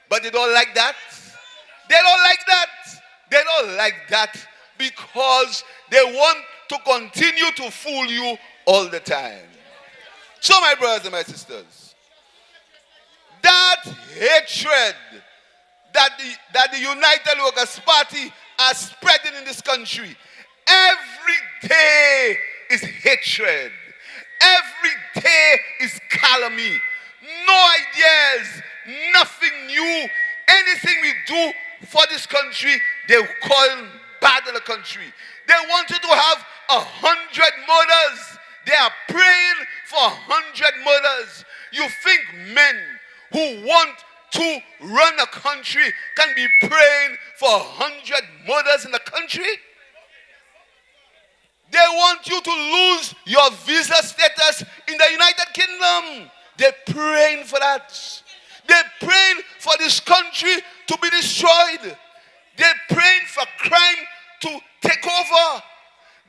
But they don't like that. They don't like that. They don't like that because they want to continue to fool you all the time. So, my brothers and my sisters, that hatred that the United Workers' Party are spreading in this country, every day is hatred. Every day is calumny. No ideas, nothing new. Anything we do for this country, they call bad in the country. They wanted to have 100 murders. They are praying for 100 murders. You think men who want to run a country can be praying for 100 murders in the country? They want you to lose your visa status in the United Kingdom. They're praying for that. They're praying for this country to be destroyed. They're praying for crime to take over.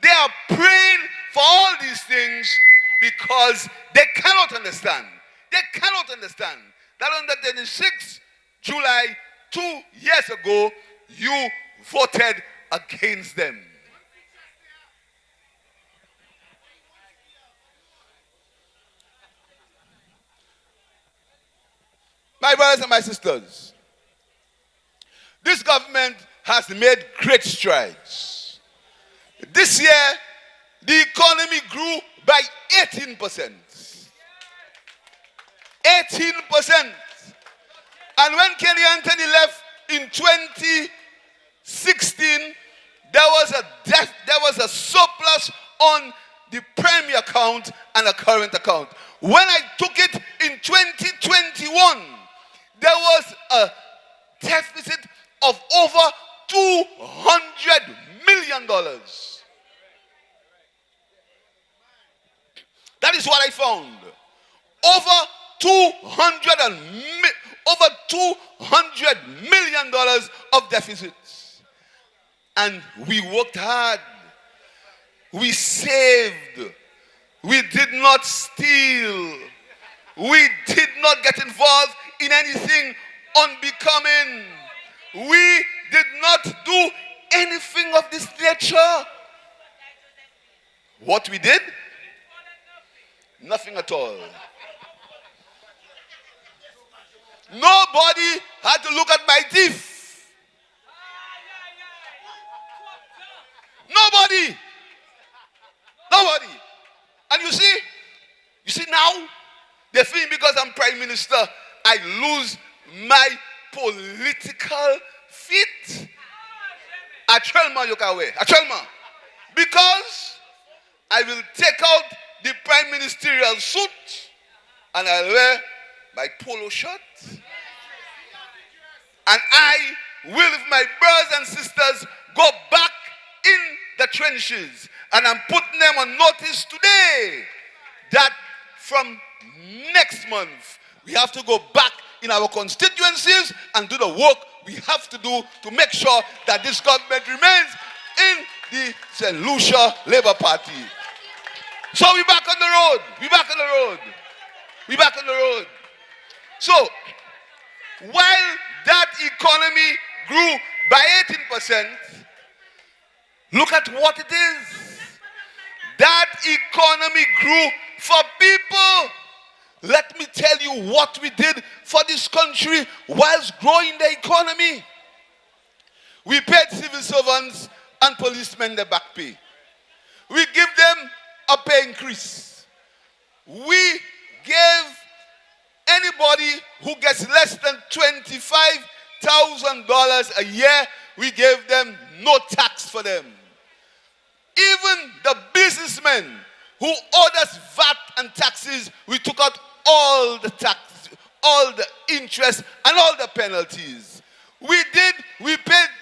They are praying for all these things because they cannot understand. They cannot understand that on the 26th July, 2 years ago, you voted against them. My brothers and my sisters, this government has made great strides. This year, the economy grew by 18%. 18%. And when Kenny Anthony left in 2016, there was a surplus on the premier account and a current account. When I took it in 2021, there was a deficit of over $200 million. That is what I found. Over $200 million of deficits. And we worked hard. We saved. We did not steal. We did not get involved in anything unbecoming. We did not do anything of this nature. What we did? Nothing at all. Nobody had to look at my teeth. Nobody. Nobody. And you see now, they feel because I'm prime minister, I lose my political feet. Achelma yokawe. Achelma. Because I will take out the prime ministerial suit and I'll wear my polo shirt. And I will, with my brothers and sisters, go back in the trenches. And I'm putting them on notice today that from next month, we have to go back in our constituencies and do the work we have to do to make sure that this government remains in the St. Lucia Labour Party. So we're back on the road. We're back on the road. We're back on the road. So, while that economy grew by 18%, look at what it is. That economy grew for people. Let me tell you what we did for this country whilst growing the economy. We paid civil servants and policemen their back pay. We give them a pay increase. We gave anybody who gets less than $25,000 a year, we gave them no tax for them. Even the businessmen who owed us VAT and taxes, we took out all the tax, all the interest, and all the penalties. We paid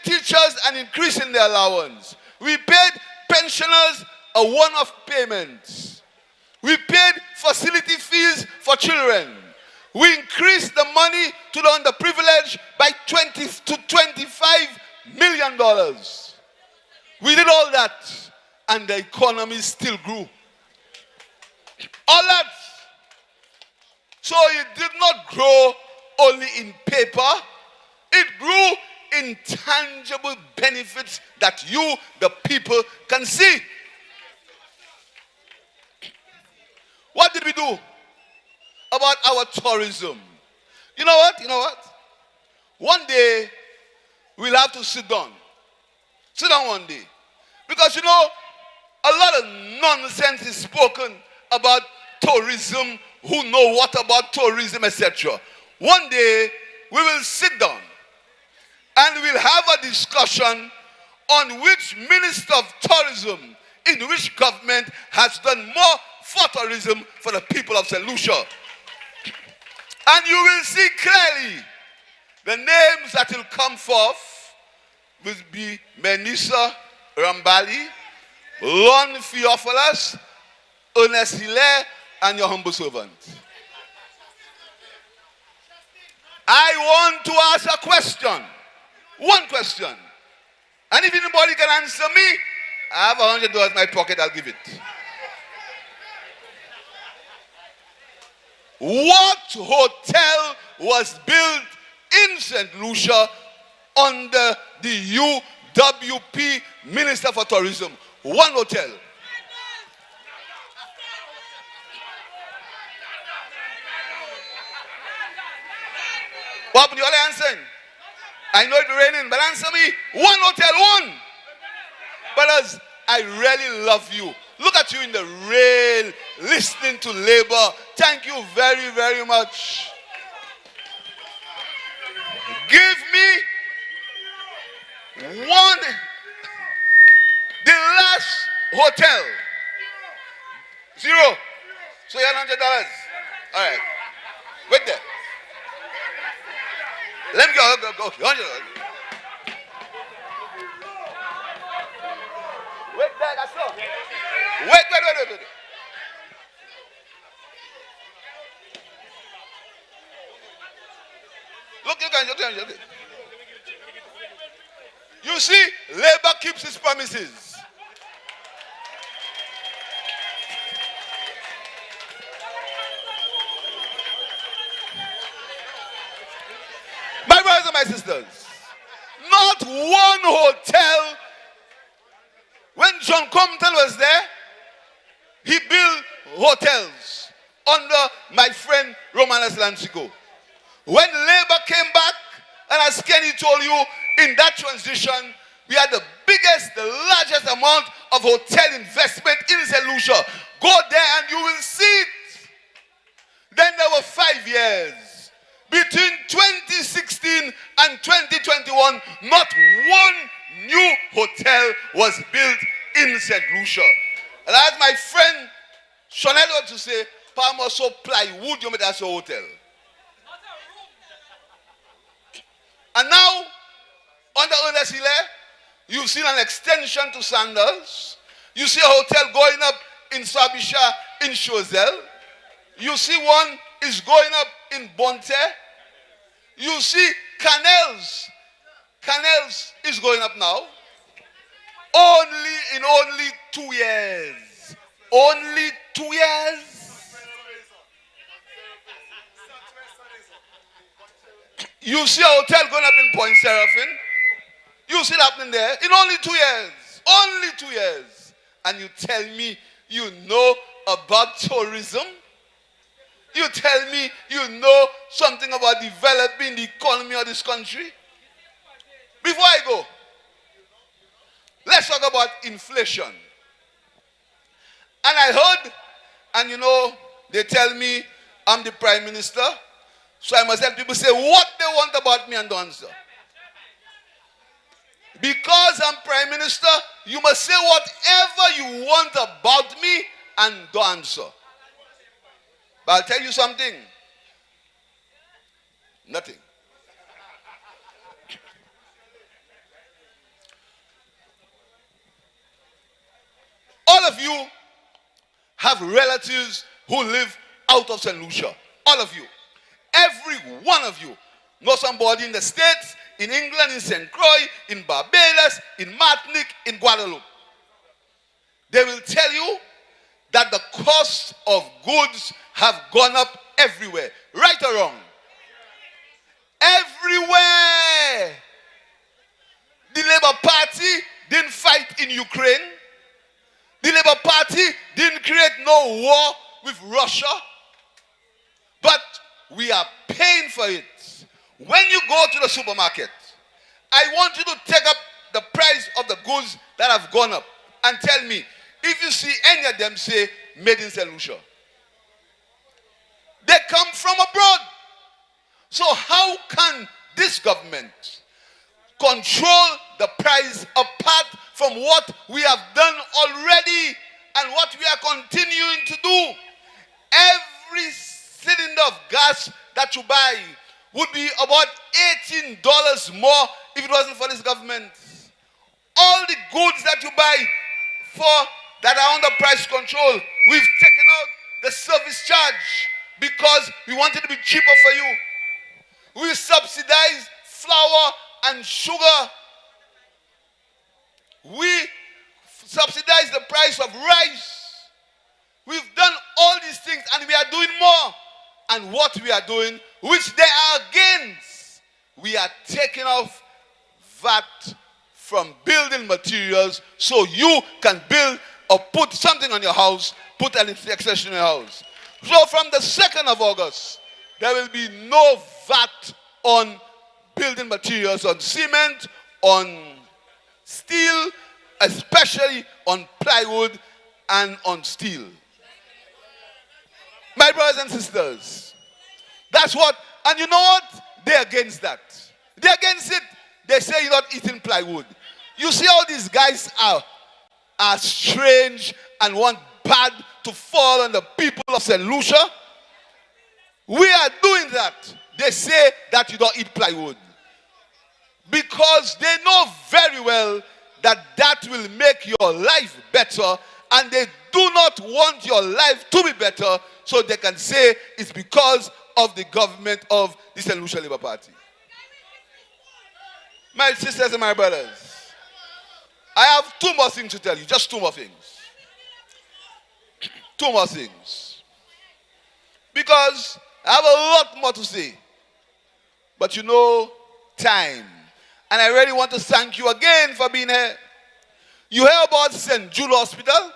teachers an increase in their allowance. We paid pensioners a one-off payment. We paid facility fees for children. We increased the money to the underprivileged by $20 to $25 million. We did all that, and the economy still grew. All that. So it did not grow only in paper. It grew in tangible benefits that you, the people, can see. What did we do about our tourism? You know what? One day, we'll have to sit down. Sit down one day. Because a lot of nonsense is spoken about tourism, who know what about tourism, etc. One day, we will sit down and we'll have a discussion on which Minister of Tourism in which government has done more for tourism for the people of St. Lucia. And you will see clearly the names that will come forth will be Menisa Rambali, Lon Theophilus, Ernest Hilaire, and your humble servant. I want to ask a question. One question. And if anybody can answer me, I have $100 in my pocket, I'll give it. What hotel was built in St. Lucia under the UWP Minister for Tourism? One hotel. What happened? You all answering? I know it's raining, but answer me. One hotel, one. Brothers, I really love you. Look at you in the rain, listening to labor. Thank you very, very much. Give me one, the last hotel. Zero. So you have $100. All right. Wait there. Let me go. $100. Wait there, that's all. Wait. Look. You see, labor keeps its promises. My brothers and my sisters, not one hotel. When John Compton was there, he built hotels under my friend Romanus Lancico. When labor came back, and as Kenny told you, in that transition, we had the largest amount of hotel investment in St. Lucia. Go there and you will see it. Then there were 5 years. Between 2016 and 2021, not one new hotel was built in St. Lucia. And as my friend Chanel ought to say, Palmer so plywood, you made us a hotel. And now, under Ernest Hilaire, you've seen an extension to Sandals. You see a hotel going up in Sabisha, in Choiseul. You see one is going up in Bonte. You see Canals. Canals is going up now. Only 2 years. Only 2 years. You see a hotel going up in Point Seraphine. You see it happening there in only 2 years. Only 2 years. And you tell me you know about tourism? You tell me you know something about developing the economy of this country? Before I go, let's talk about inflation. And I heard, and you know, they tell me I'm the prime minister, so I must let people say what they want about me and don't answer. Because I'm prime minister, you must say whatever you want about me and don't answer. But I'll tell you something. Nothing. All of you have relatives who live out of St. Lucia. All of you. Every one of you know somebody in the States, in England, in St. Croix, in Barbados, in Martinique, in Guadeloupe. They will tell you that the cost of goods have gone up everywhere. Right or wrong? Everywhere. The Labour Party didn't fight in Ukraine. The Labour Party didn't create no war with Russia. But we are paying for it. When you go to the supermarket, I want you to take up the price of the goods that have gone up and tell me if you see any of them say made in St. Lucia. They come from abroad. So how can this government control the price apart from what we have done already and what we are continuing to do? Every cylinder of gas that you buy would be about $18 more if it wasn't for this government. All the goods that you buy for that are under price control, we've taken out the service charge because we want it to be cheaper for you. We subsidize flour and sugar. We subsidize the price of rice. We've done all these things and we are doing more. And what we are doing, which they are against, we are taking off VAT from building materials so you can build or put something on your house, put an extension in your house. So from the 2nd of August, there will be no VAT on building materials, on cement, on steel, especially on plywood and on steel. My brothers and sisters, that's what, and you know what? They're against that. They're against it. They say you're not eating plywood. You see how these guys are strange and want bad to fall on the people of St. Lucia? We are doing that. They say that you don't eat plywood. Because they know very well that that will make your life better, and they do not want your life to be better, so they can say it's because of the government of the St. Lucia Labour Party. My sisters and my brothers, I have 2 more things to tell you, just 2 more things. 2 more things. Because I have a lot more to say. But you know, time. And I really want to thank you again for being here. You hear about St. Jude Hospital?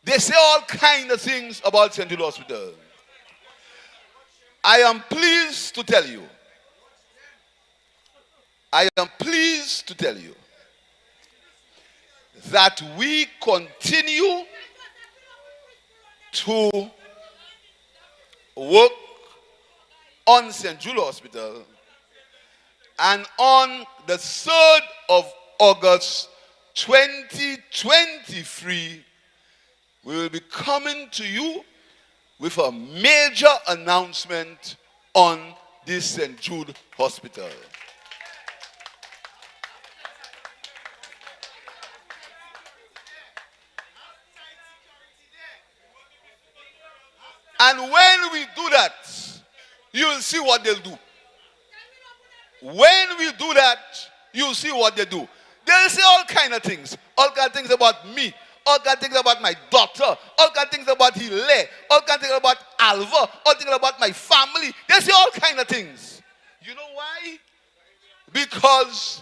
They say all kinds of things about St. Jude Hospital. I am pleased to tell you. That we continue to work on St. Jude Hospital, and on the 3rd of August 2023, we will be coming to you with a major announcement on this St. Jude Hospital. And when we do that, you will see what they'll do. When we do that, you'll see what they do. They'll say all kind of things. All kind of things about me. All kind of things about my daughter. All kind of things about Hile. All kind of things about Alva. All things about my family. They say all kind of things. You know why? Because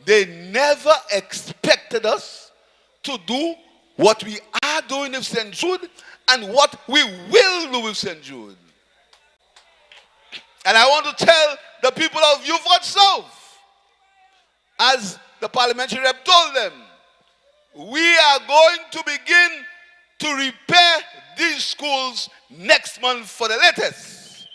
they never expected us to do what we are doing in St. Jude, and what we will do with St. Jude. And I want to tell the people of Beaufort South, as the parliamentary rep told them, we are going to begin to repair these schools next month for the latest.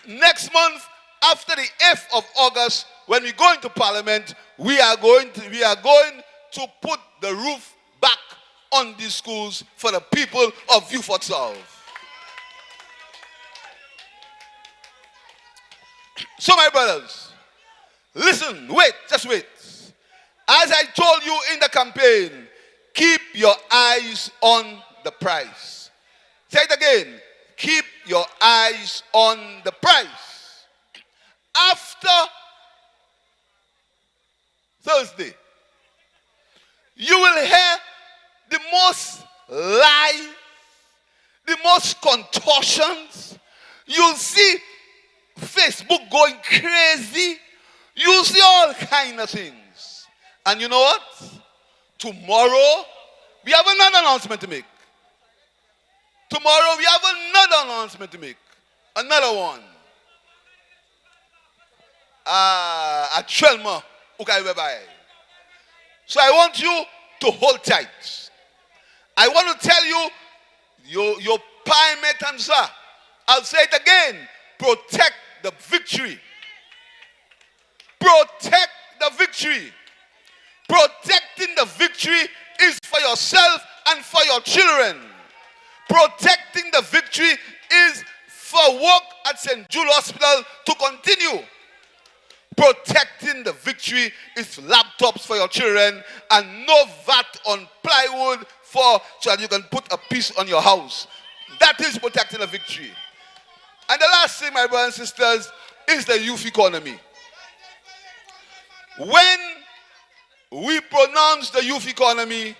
Next month, after the 8th of August, when we go into Parliament, we are going to put the roof back on these schools for the people of Beaufort South. So my brothers, listen, wait, just wait. As I told you in the campaign, keep your eyes on the prize. Say it again. Keep your eyes on the prize. After Thursday, you will hear the most lies, the most contortions. You'll see Facebook going crazy. You'll see all kind of things. And you know what? Tomorrow, we have another announcement to make. Tomorrow, we have another announcement to make. Another one. At Chelma, Ukaiwebai. So I want you to hold tight. I want to tell you, your Paimetanza. I'll say it again. Protect the victory. Protect the victory. Protecting the victory is for yourself and for your children. Protecting the victory is for work at St. Jude Hospital to continue. Protecting the victory is laptops for your children and no VAT on plywood so that you can put a piece on your house. That is protecting the victory. And the last thing, my brothers and sisters, is the youth economy. When we pronounced the youth economy,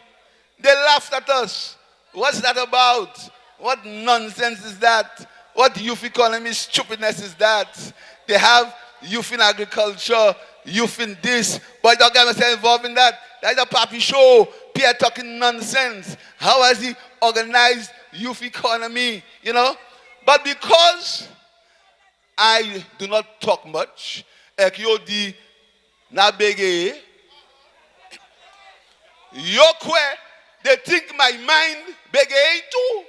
they laughed at us. What's that about? What nonsense is that? What youth economy stupidness is that? They have youth in agriculture, youth in this, but don't get myself involved in that. That's a papi show. Pierre talking nonsense. How has he organized youth economy? You know? But because I do not talk much, Ekyodi Nabege, Yokwe, they think my mind bege too.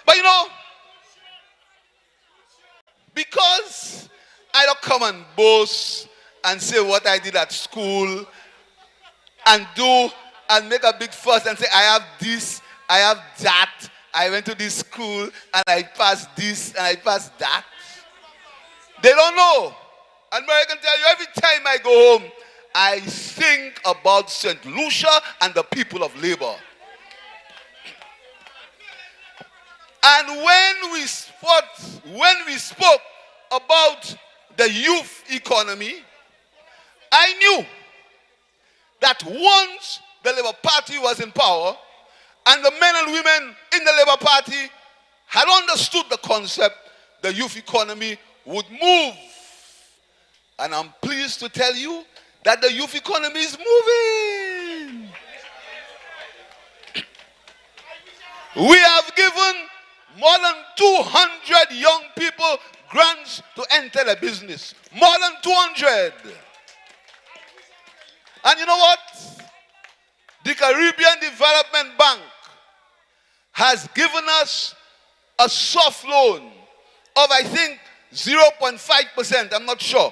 But you know, because I don't come and boast and say what I did at school and do and make a big fuss and say I have this, I have that, I went to this school and I passed this and I passed that. They don't know. And I can tell you, every time I go home, I think about St. Lucia and the people of labor. And when we spoke about the youth economy, I knew that once the Labour Party was in power and the men and women in the Labour Party had understood the concept, the youth economy would move. And I'm pleased to tell you that the youth economy is moving. We have given more than 200 young people grants to enter the business. More than 200. And you know what? The Caribbean Development Bank has given us a soft loan of, I think, 0.5%, I'm not sure,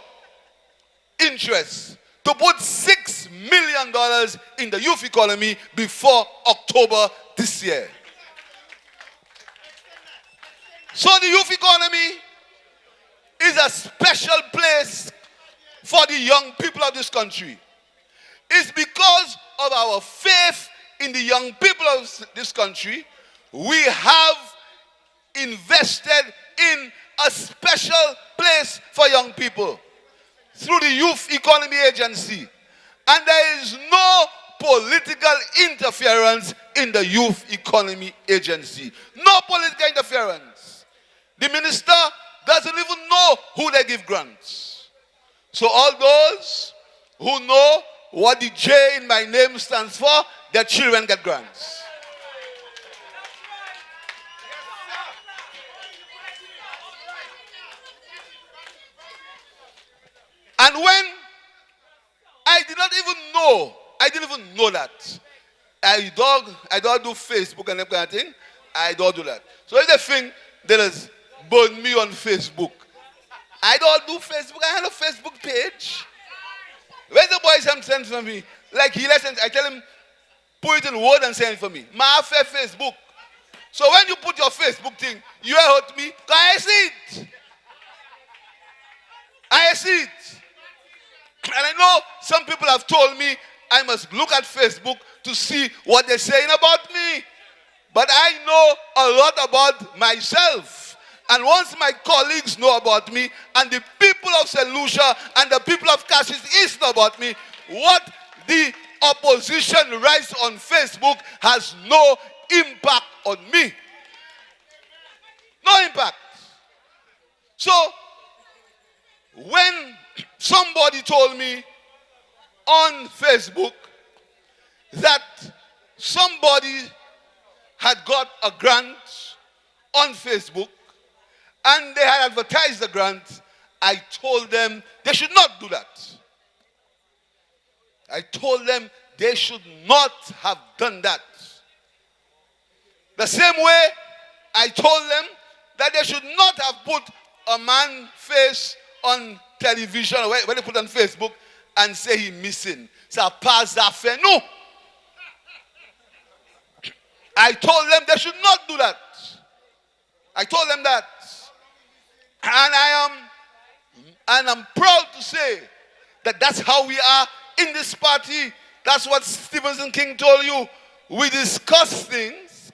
interest to put $6 million in the youth economy before October this year. So the youth economy is a special place for the young people of this country. It's because of our faith in the young people of this country, we have invested in a special place for young people through the Youth Economy Agency. And there is no political interference in the Youth Economy Agency. No political interference. The minister doesn't even know who they give grants. So all those who know what the J in my name stands for, their children get grants. And when I didn't even know that. I don't do Facebook and that kind of thing. I don't do that. So if they think they just burn me on Facebook, I don't do Facebook. I have a Facebook page. Where's the boys I'm sending for me? Like he listens, I tell him, put it in Word and send it for me. My Facebook. So when you put your Facebook thing, you hurt me, because I see it. I see it. And I know some people have told me I must look at Facebook to see what they're saying about me. But I know a lot about myself. And once my colleagues know about me, and the people of St. Lucia and the people of Cassis East know about me, what the opposition writes on Facebook has no impact on me. No impact. So, when somebody told me on Facebook that somebody had got a grant on Facebook and they had advertised the grant, I told them they should not do that. I told them they should not have done that. The same way I told them that they should not have put a man's face on television, when they put on Facebook, and say he's missing. Ça passe à faire. No. I told them they should not do that. I told them that. And I'm proud to say that that's how we are in this party. That's what Stevenson King told you. We discuss things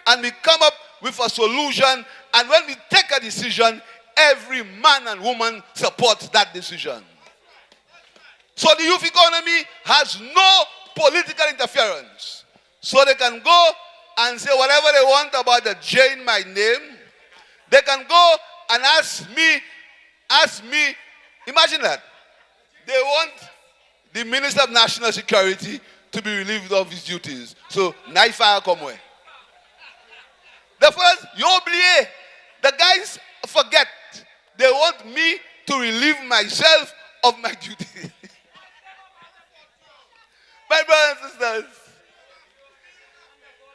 and we come up with a solution, and when we take a decision, every man and woman supports that decision. So the youth economy has no political interference. So they can go and say whatever they want about the J in my name. They can go and ask me, imagine that. They want the Minister of National Security to be relieved of his duties. So, Naifire come away. The first, you oublié. The guys forget. They want me to relieve myself of my duties. My brothers and sisters,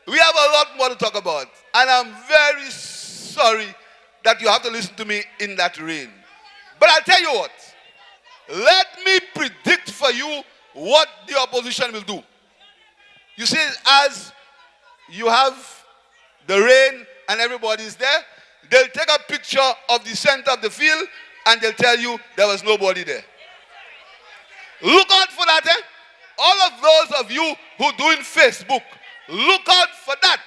we have a lot more to talk about. And I'm very sorry that you have to listen to me in that rain. But I'll tell you what. Let me predict for you what the opposition will do. You see, as you have the rain and everybody is there, they'll take a picture of the center of the field and they'll tell you there was nobody there. Look out for that, eh? All of those of you who doing Facebook, look out for that.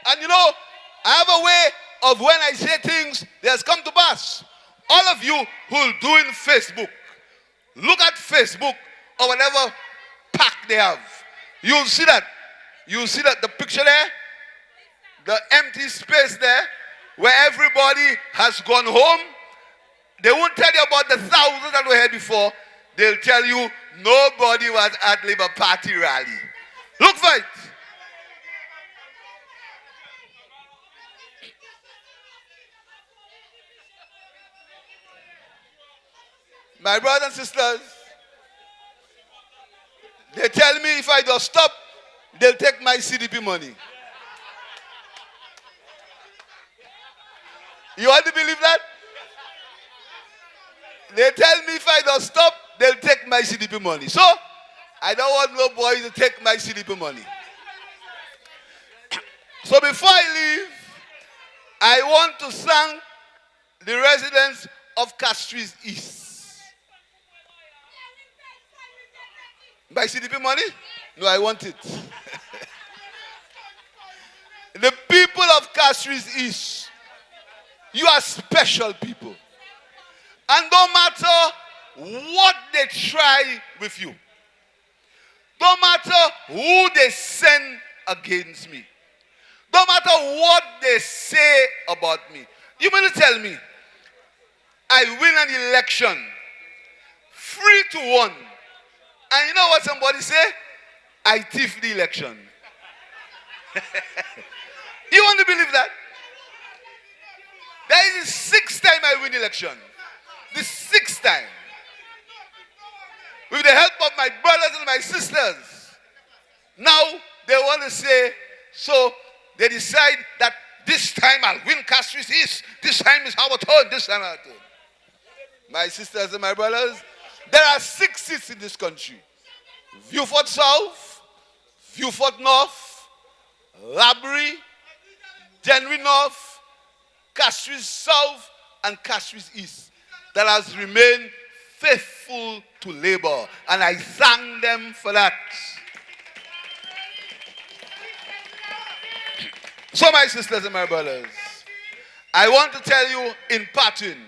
And you know, I have a way of when I say things, they has come to pass. All of you who doing Facebook, look at Facebook or whatever pack they have. You'll see that. You'll see that the picture there, the empty space there, where everybody has gone home. They won't tell you about the thousands that were here before. They'll tell you nobody was at Labour Party rally. Look for it. My brothers and sisters, they tell me if I don't stop, they'll take my CDP money. You want to believe that? They tell me if I don't stop, they'll take my CDP money. So, I don't want no boy to take my CDP money. So before I leave, I want to thank the residents of Castries East. By CDP money? No, I want it. The people of Castries East, you are special people. And no matter what they try with you, no matter who they send against me, no matter what they say about me, you mean to tell me, I win an election 3-1. And you know what somebody say? I thief the election. You want to believe that? That is the 6th time I win election. The 6th time. With the help of my brothers and my sisters. Now they want to say, so they decide that this time I'll win Castries East. This time is our turn. This time our turn. My sisters and my brothers, there are 6 seats in this country. Viewfort South, Viewfort North, Labrie, Denery North, Castries South, and Castries East that has remained faithful to labor. And I thank them for that. So my sisters and my brothers, I want to tell you in parting,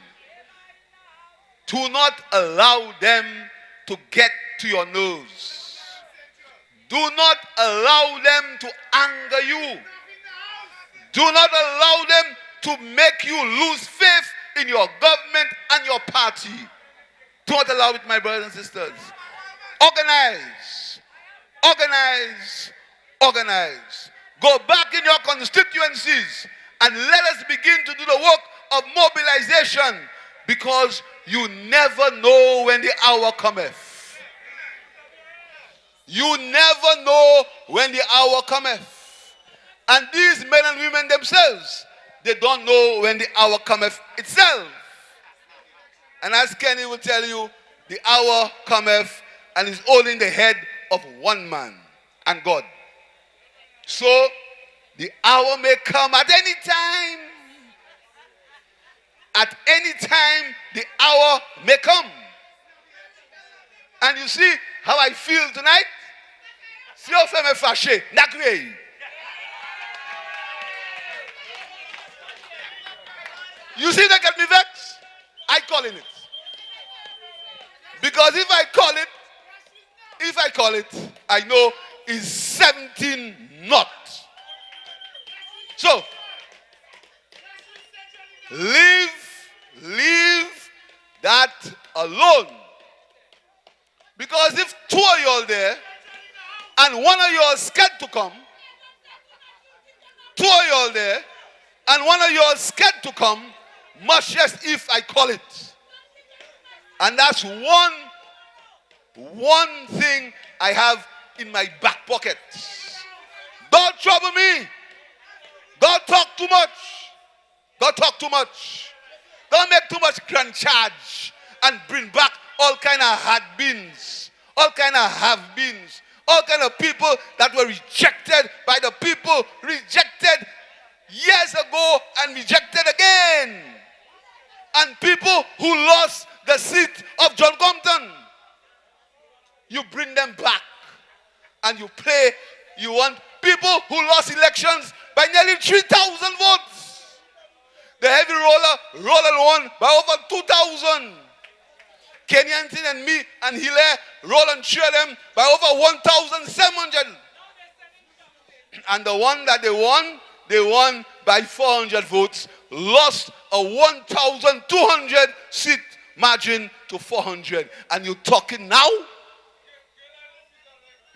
do not allow them to get to your nerves. Do not allow them to anger you. Do not allow them to make you lose faith in your government and your party. Do not allow it, my brothers and sisters. Organize. Organize. Organize. Go back in your constituencies and let us begin to do the work of mobilization, because you never know when the hour cometh. You never know when the hour cometh. And these men and women themselves, they don't know when the hour cometh itself. And as Kenny will tell you, the hour cometh and is only in the head of one man, and God. So, the hour may come at any time. At any time, the hour may come. And you see how I feel tonight? Si on fait me fâcher, nakwe. You see that get me vexed? I calling it. Because if I call it, I know it's 17 not. So, leave that alone. Because if 2 of you are there, and 1 of you are scared to come, 2 of you are there, and 1 of you are scared to come, much less if I call it. And that's one thing I have in my back pocket. Don't trouble me. Don't talk too much. Don't talk too much. Don't make too much grand charge and bring back all kind of had-beens, all kind of have-beens, all kind of people that were rejected by the people, rejected years ago and rejected again. And people who lost the seat of John Compton. You bring them back and you play. You want people who lost elections by nearly 3,000 votes. The heavy roller won by over 2,000. Kenyantin and me and Hilaire roll and cheer them by over 1,700. And the one that they won by 400 votes, lost a 1,200 seat margin to 400. And you talking now?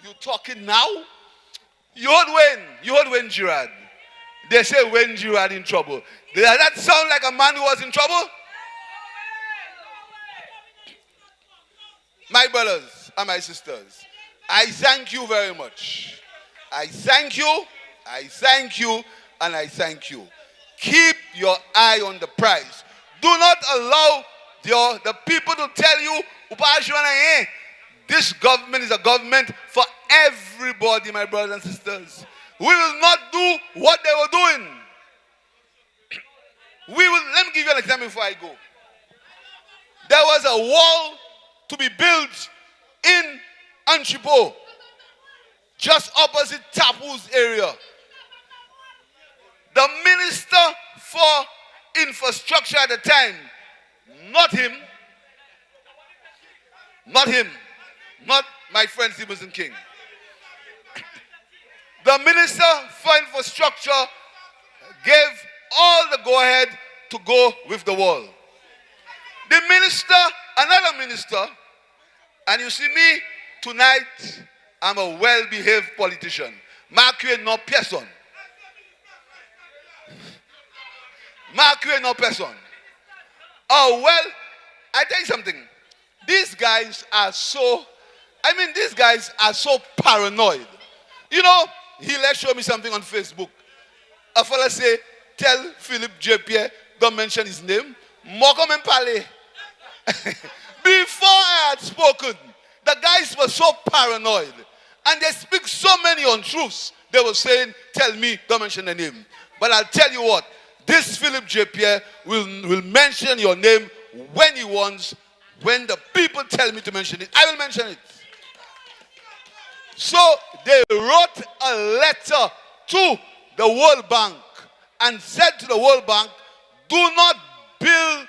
You talking now? You heard when Gerard. They say when Gerard in trouble. Does that sound like a man who was in trouble? My brothers and my sisters, I thank you very much. I thank you, and I thank you. Keep your eye on the prize. Do not allow the people to tell you, this government is a government for everybody, my brothers and sisters. We will not do what they were doing. Let me give you an example before I go. There was a wall to be built in Anchipo, just opposite Tapu's area. The minister for infrastructure at the time, not my friend Stevenson King. The minister for infrastructure gave all the go-ahead to go with the wall. The minister, another minister, and you see me tonight, I'm a well-behaved politician. Mark you no person. Mark you no person. Oh, well, I tell you something. These guys are so paranoid. You know, he let show me something on Facebook. A fella say, tell Philip J. Pierre, don't mention his name. Mokom and Pale. Before I had spoken, the guys were so paranoid. And they speak so many untruths. They were saying, tell me, don't mention the name. But I'll tell you what, this Philip J. Pierre will mention your name when he wants. When the people tell me to mention it, I will mention it. So they wrote a letter to the World Bank and said to the World Bank, do not build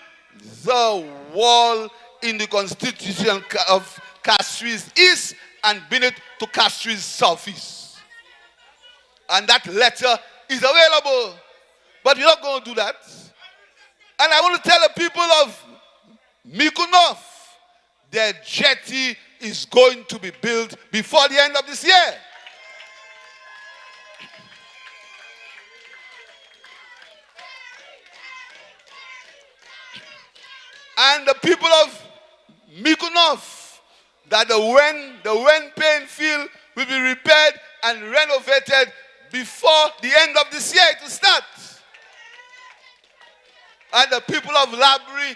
the wall in the constituency of Castries East and bring it to Castries Southeast. And that letter is available. But we're not going to do that. And I want to tell the people of Mykonos, their jetty is going to be built before the end of this year. And the people of Mykonos, that the Wen Pain field will be repaired and renovated before the end of this year to start. And the people of Labri,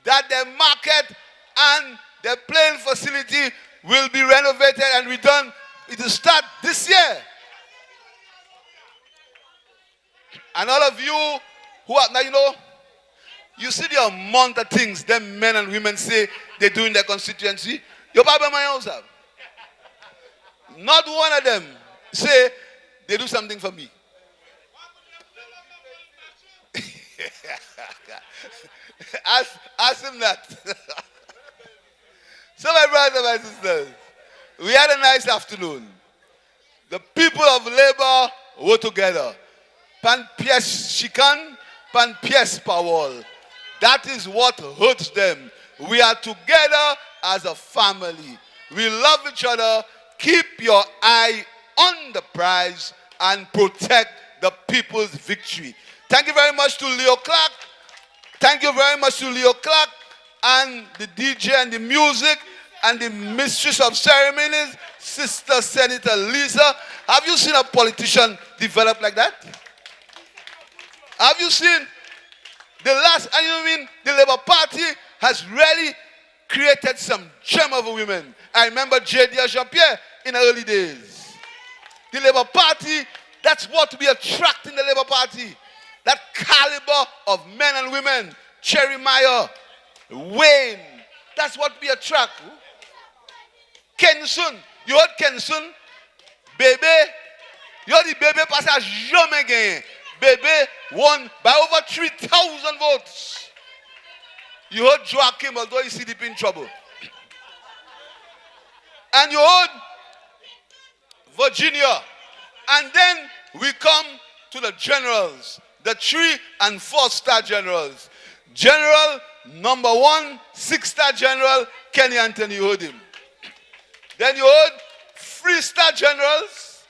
that their market and their plane facility will be renovated and redone. It will start this year. And all of you who are now, you know, you see the amount of things them men and women say they do in their constituency. Your Bible, my house have. Not one of them say they do something for me. ask him that. So my brothers and my sisters, we had a nice afternoon. The people of Labour were together. Pan pièce chican, pan pièce pawol. That is what hurts them. We are together as a family. We love each other. Keep your eye on the prize and protect the people's victory. Thank you very much to Leo Clark. Thank you very much to Leo Clark and the DJ and the music and the mistress of ceremonies, Sister Senator Lisa. Have you seen a politician develop like that? Have you seen the last, and you mean the Labour Party has really created some gem of women. I remember J.D. Jean-Pierre in the early days. The Labour Party, that's what we attract in the Labour Party. That caliber of men and women. Cherry Meyer, Wayne, that's what we attract. Kenson, you heard Kenson? Bebe, you heard the Bebe passage jamais gagné. Bebe won by over 3,000 votes. You heard Joachim, although he's deep in trouble. And you heard Virginia. And then we come to the generals, the 3- and 4-star generals. General number 1, 6-star general, Kenny Anthony, you heard him. Then you heard 3-star generals.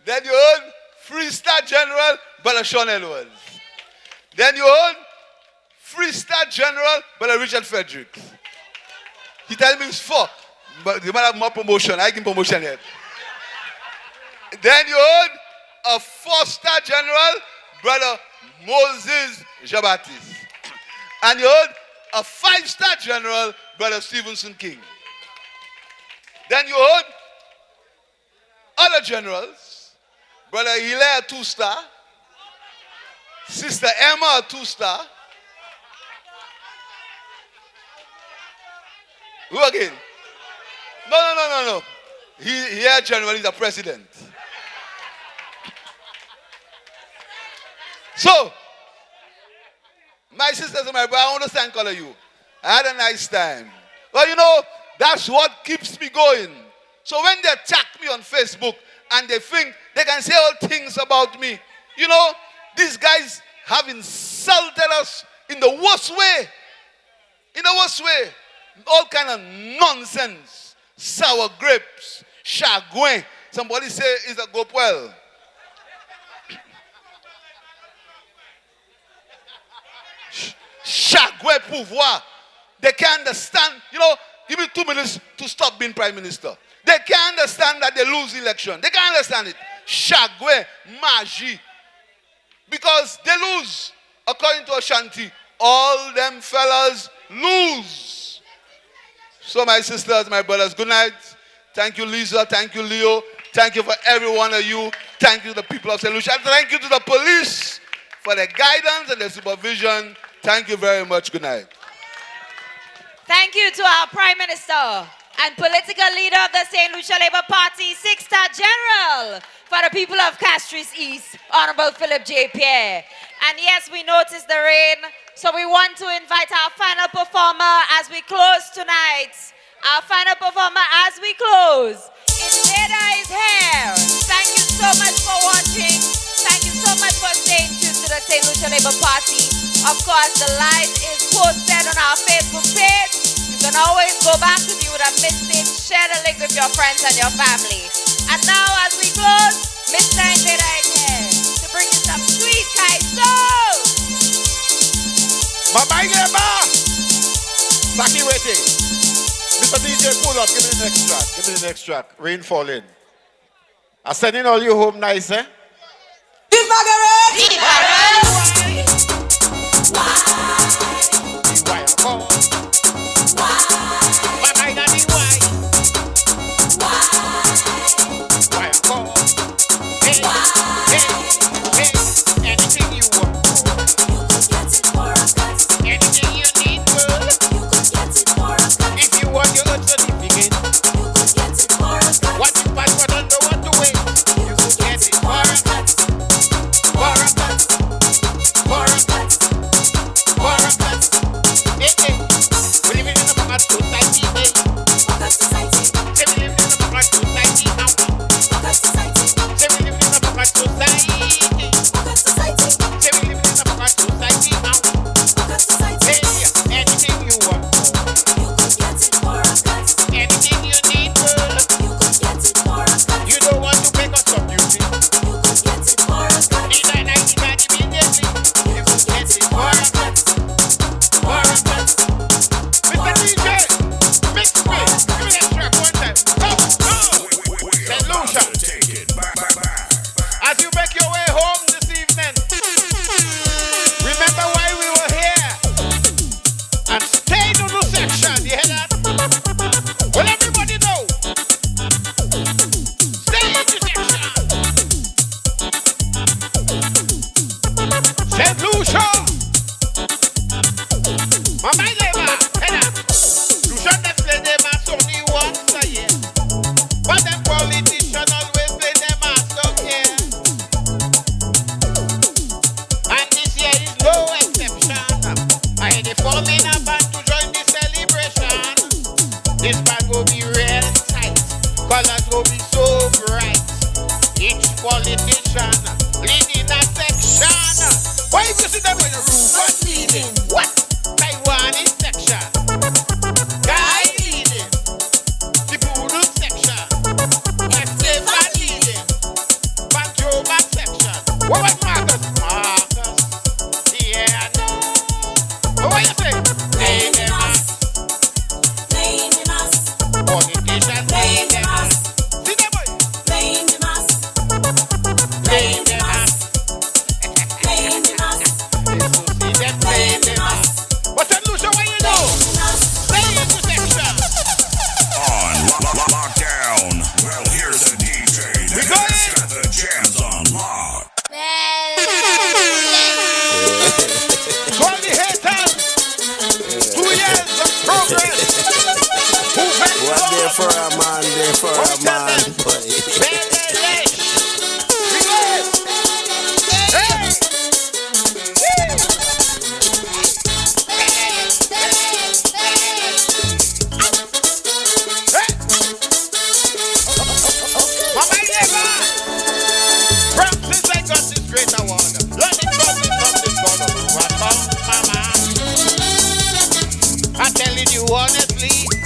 Then you heard 3-star general, Brother Sean Edwards. Then you heard 3-star general, Brother Richard Fredericks. He told me it's 4, but they might have more promotion. I give him promotion yet. Then you heard a 4-star general, Brother Moses Jabatis. And you heard a 5-star general, Brother Stevenson King. Then you heard other generals, Brother Hilaire, 2-star, Sister Emma, 2-star. Who again? No. Here general is a president. So, my sisters and my brothers, I want to thank all of you. I had a nice time. Well, you know, that's what keeps me going. So when they attack me on Facebook and they think they can say all things about me, you know, these guys have insulted us in in the worst way. In the worst way. All kind of nonsense. Sour grapes. Chagouin. Somebody say it's a gopwell. Chagouin pouvoir. They can't understand. You know, give me 2 minutes to stop being prime minister. They can't understand that they lose election. They can't understand it. Chagouin, magie. Because they lose. According to Ashanti, all them fellas lose. So my sisters, my brothers, good night. Thank you, Lisa. Thank you, Leo. Thank you for every one of you. Thank you to the people of St. Lucia. Thank you to the police for the guidance and the supervision. Thank you very much. Good night. Thank you to our Prime Minister and political leader of the St. Lucia Labour Party, Six-Star General for the people of Castries East, Honorable Philip J. Pierre. And yes, we noticed the rain, so we want to invite our final performer as we close tonight. Our final performer as we close. Invada is here. Thank you so much for watching. Thank you so much for staying tuned to the St. Lucia Labour Party. Of course, the live is posted on our Facebook page. You can always go back if you would have missed it. Share the link with your friends and your family. And now, as we close, Mr. Invada is here to bring you some sweet kaiso. Mama Yema! Saki waiting. Mr. DJ, pull up. Give me the next track. Give me the next track. Rain falling. I'm sending all you home nice, eh?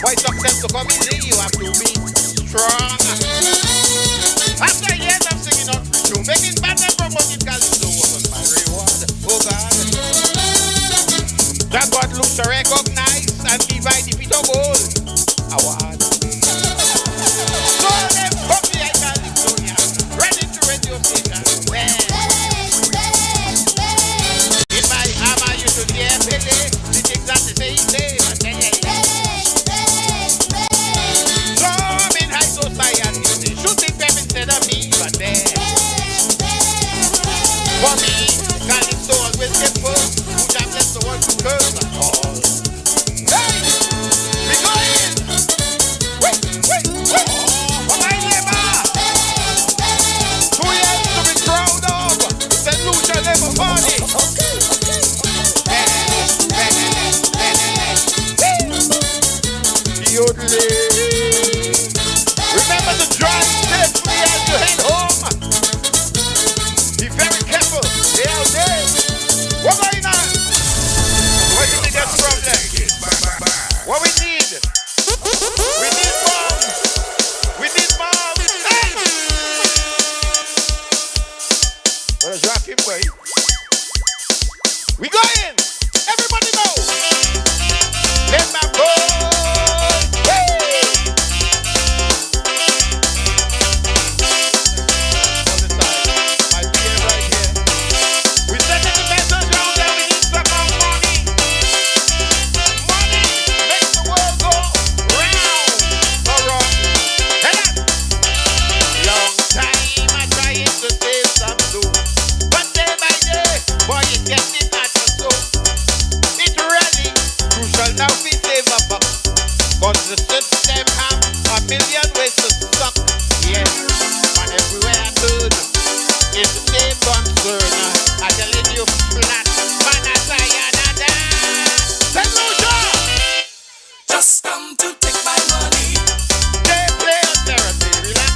For success to come easy, you have to be strong. After years of singing up, to make it better from what it can do was my reward. Oh God. That God looks to recognize and divide the pit of gold. Award. So them puppy I can Victoria. Ready to radio station. In my hammer you should hear Pele. The things that they say, but then so I'm in high society. They shooting them instead of me, but then for me, Calypso always get first. Who damn left the world to curse at all. Hey! We going! Wait! For my neighbor! 2 years to be proud of! St. Lucia Labour Party! Remember to drive safely as you head home! Be very careful! Stay out there! What's going on? What do you think that's the problem? What we need? We need bombs! We need bombs! Hey! Well, drop him, boy. We going! Everybody know! Let my boy! The system have a million ways to suck. Yes, and everywhere I turn, it's the same concern. I telling you flat, man, I say another. St. Lucia! Just come to take my money. They play on therapy, relax.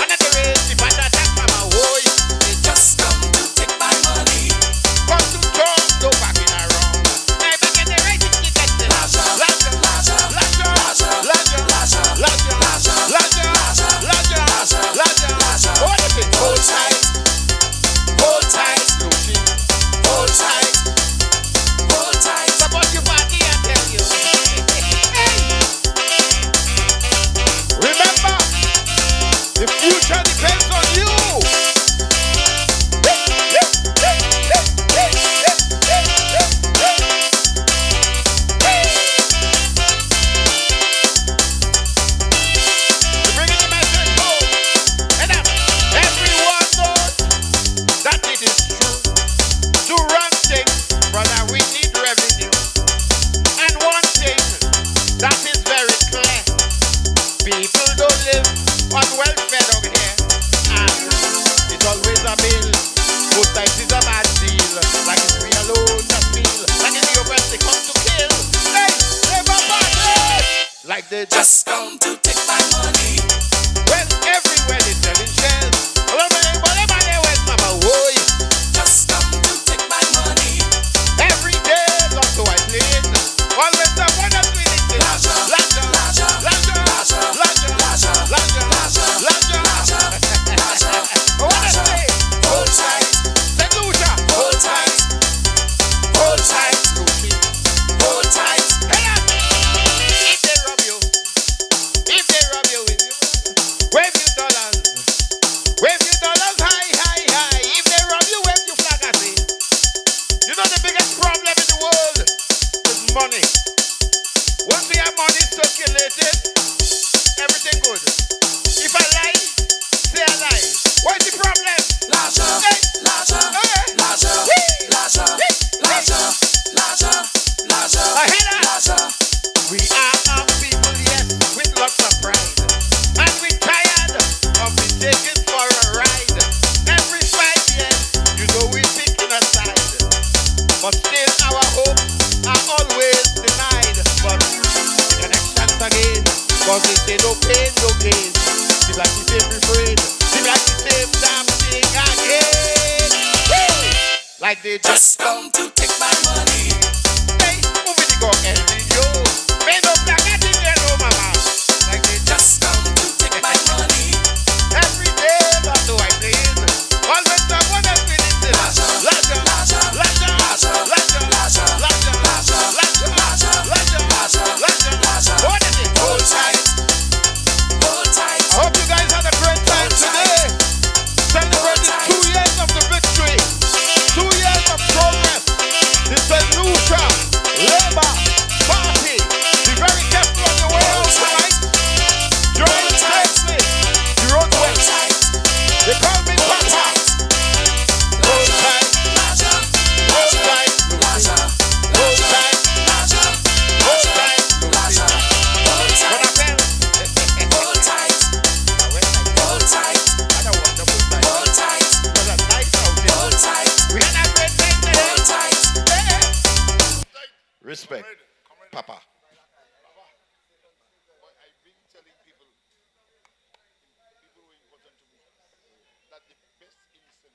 And at the race, if I attack from my voice, they just come to take my money. Come to talk, no backing around. Hey, back in the race, it's the hold tight, Lucy. Hold tight. Support your party, I tell you. Hey. Remember, the future depends on you. Like they just come to take my money. Well, everywhere they selling shells. Just come to take my money. Every day, that's how I play it. Always have one of three things. What I say? Hold tight. St. Lucia. Hold tight. Hold tight, Lucy. Hold tight. Wave your dollars high, high, high. If they rob you, wave your flag at it. You know the biggest problem in the world is money. Once we have money circulated, everything good. If I lie, say I lie. What's the problem? We are our people, yes, with lots of pride. And we're tired of being taken for a ride. Every 5 years, you know we're picking a side. But still our hopes are always denied. But we can next again, cause they say no pain, no gain. Seems like the same refrain, seems like the same damn thing again. Woo! Like they just come to take my money. Hey, move it, go, and yo. Pay no black, I think they know my Respect. Papa. That the best in St.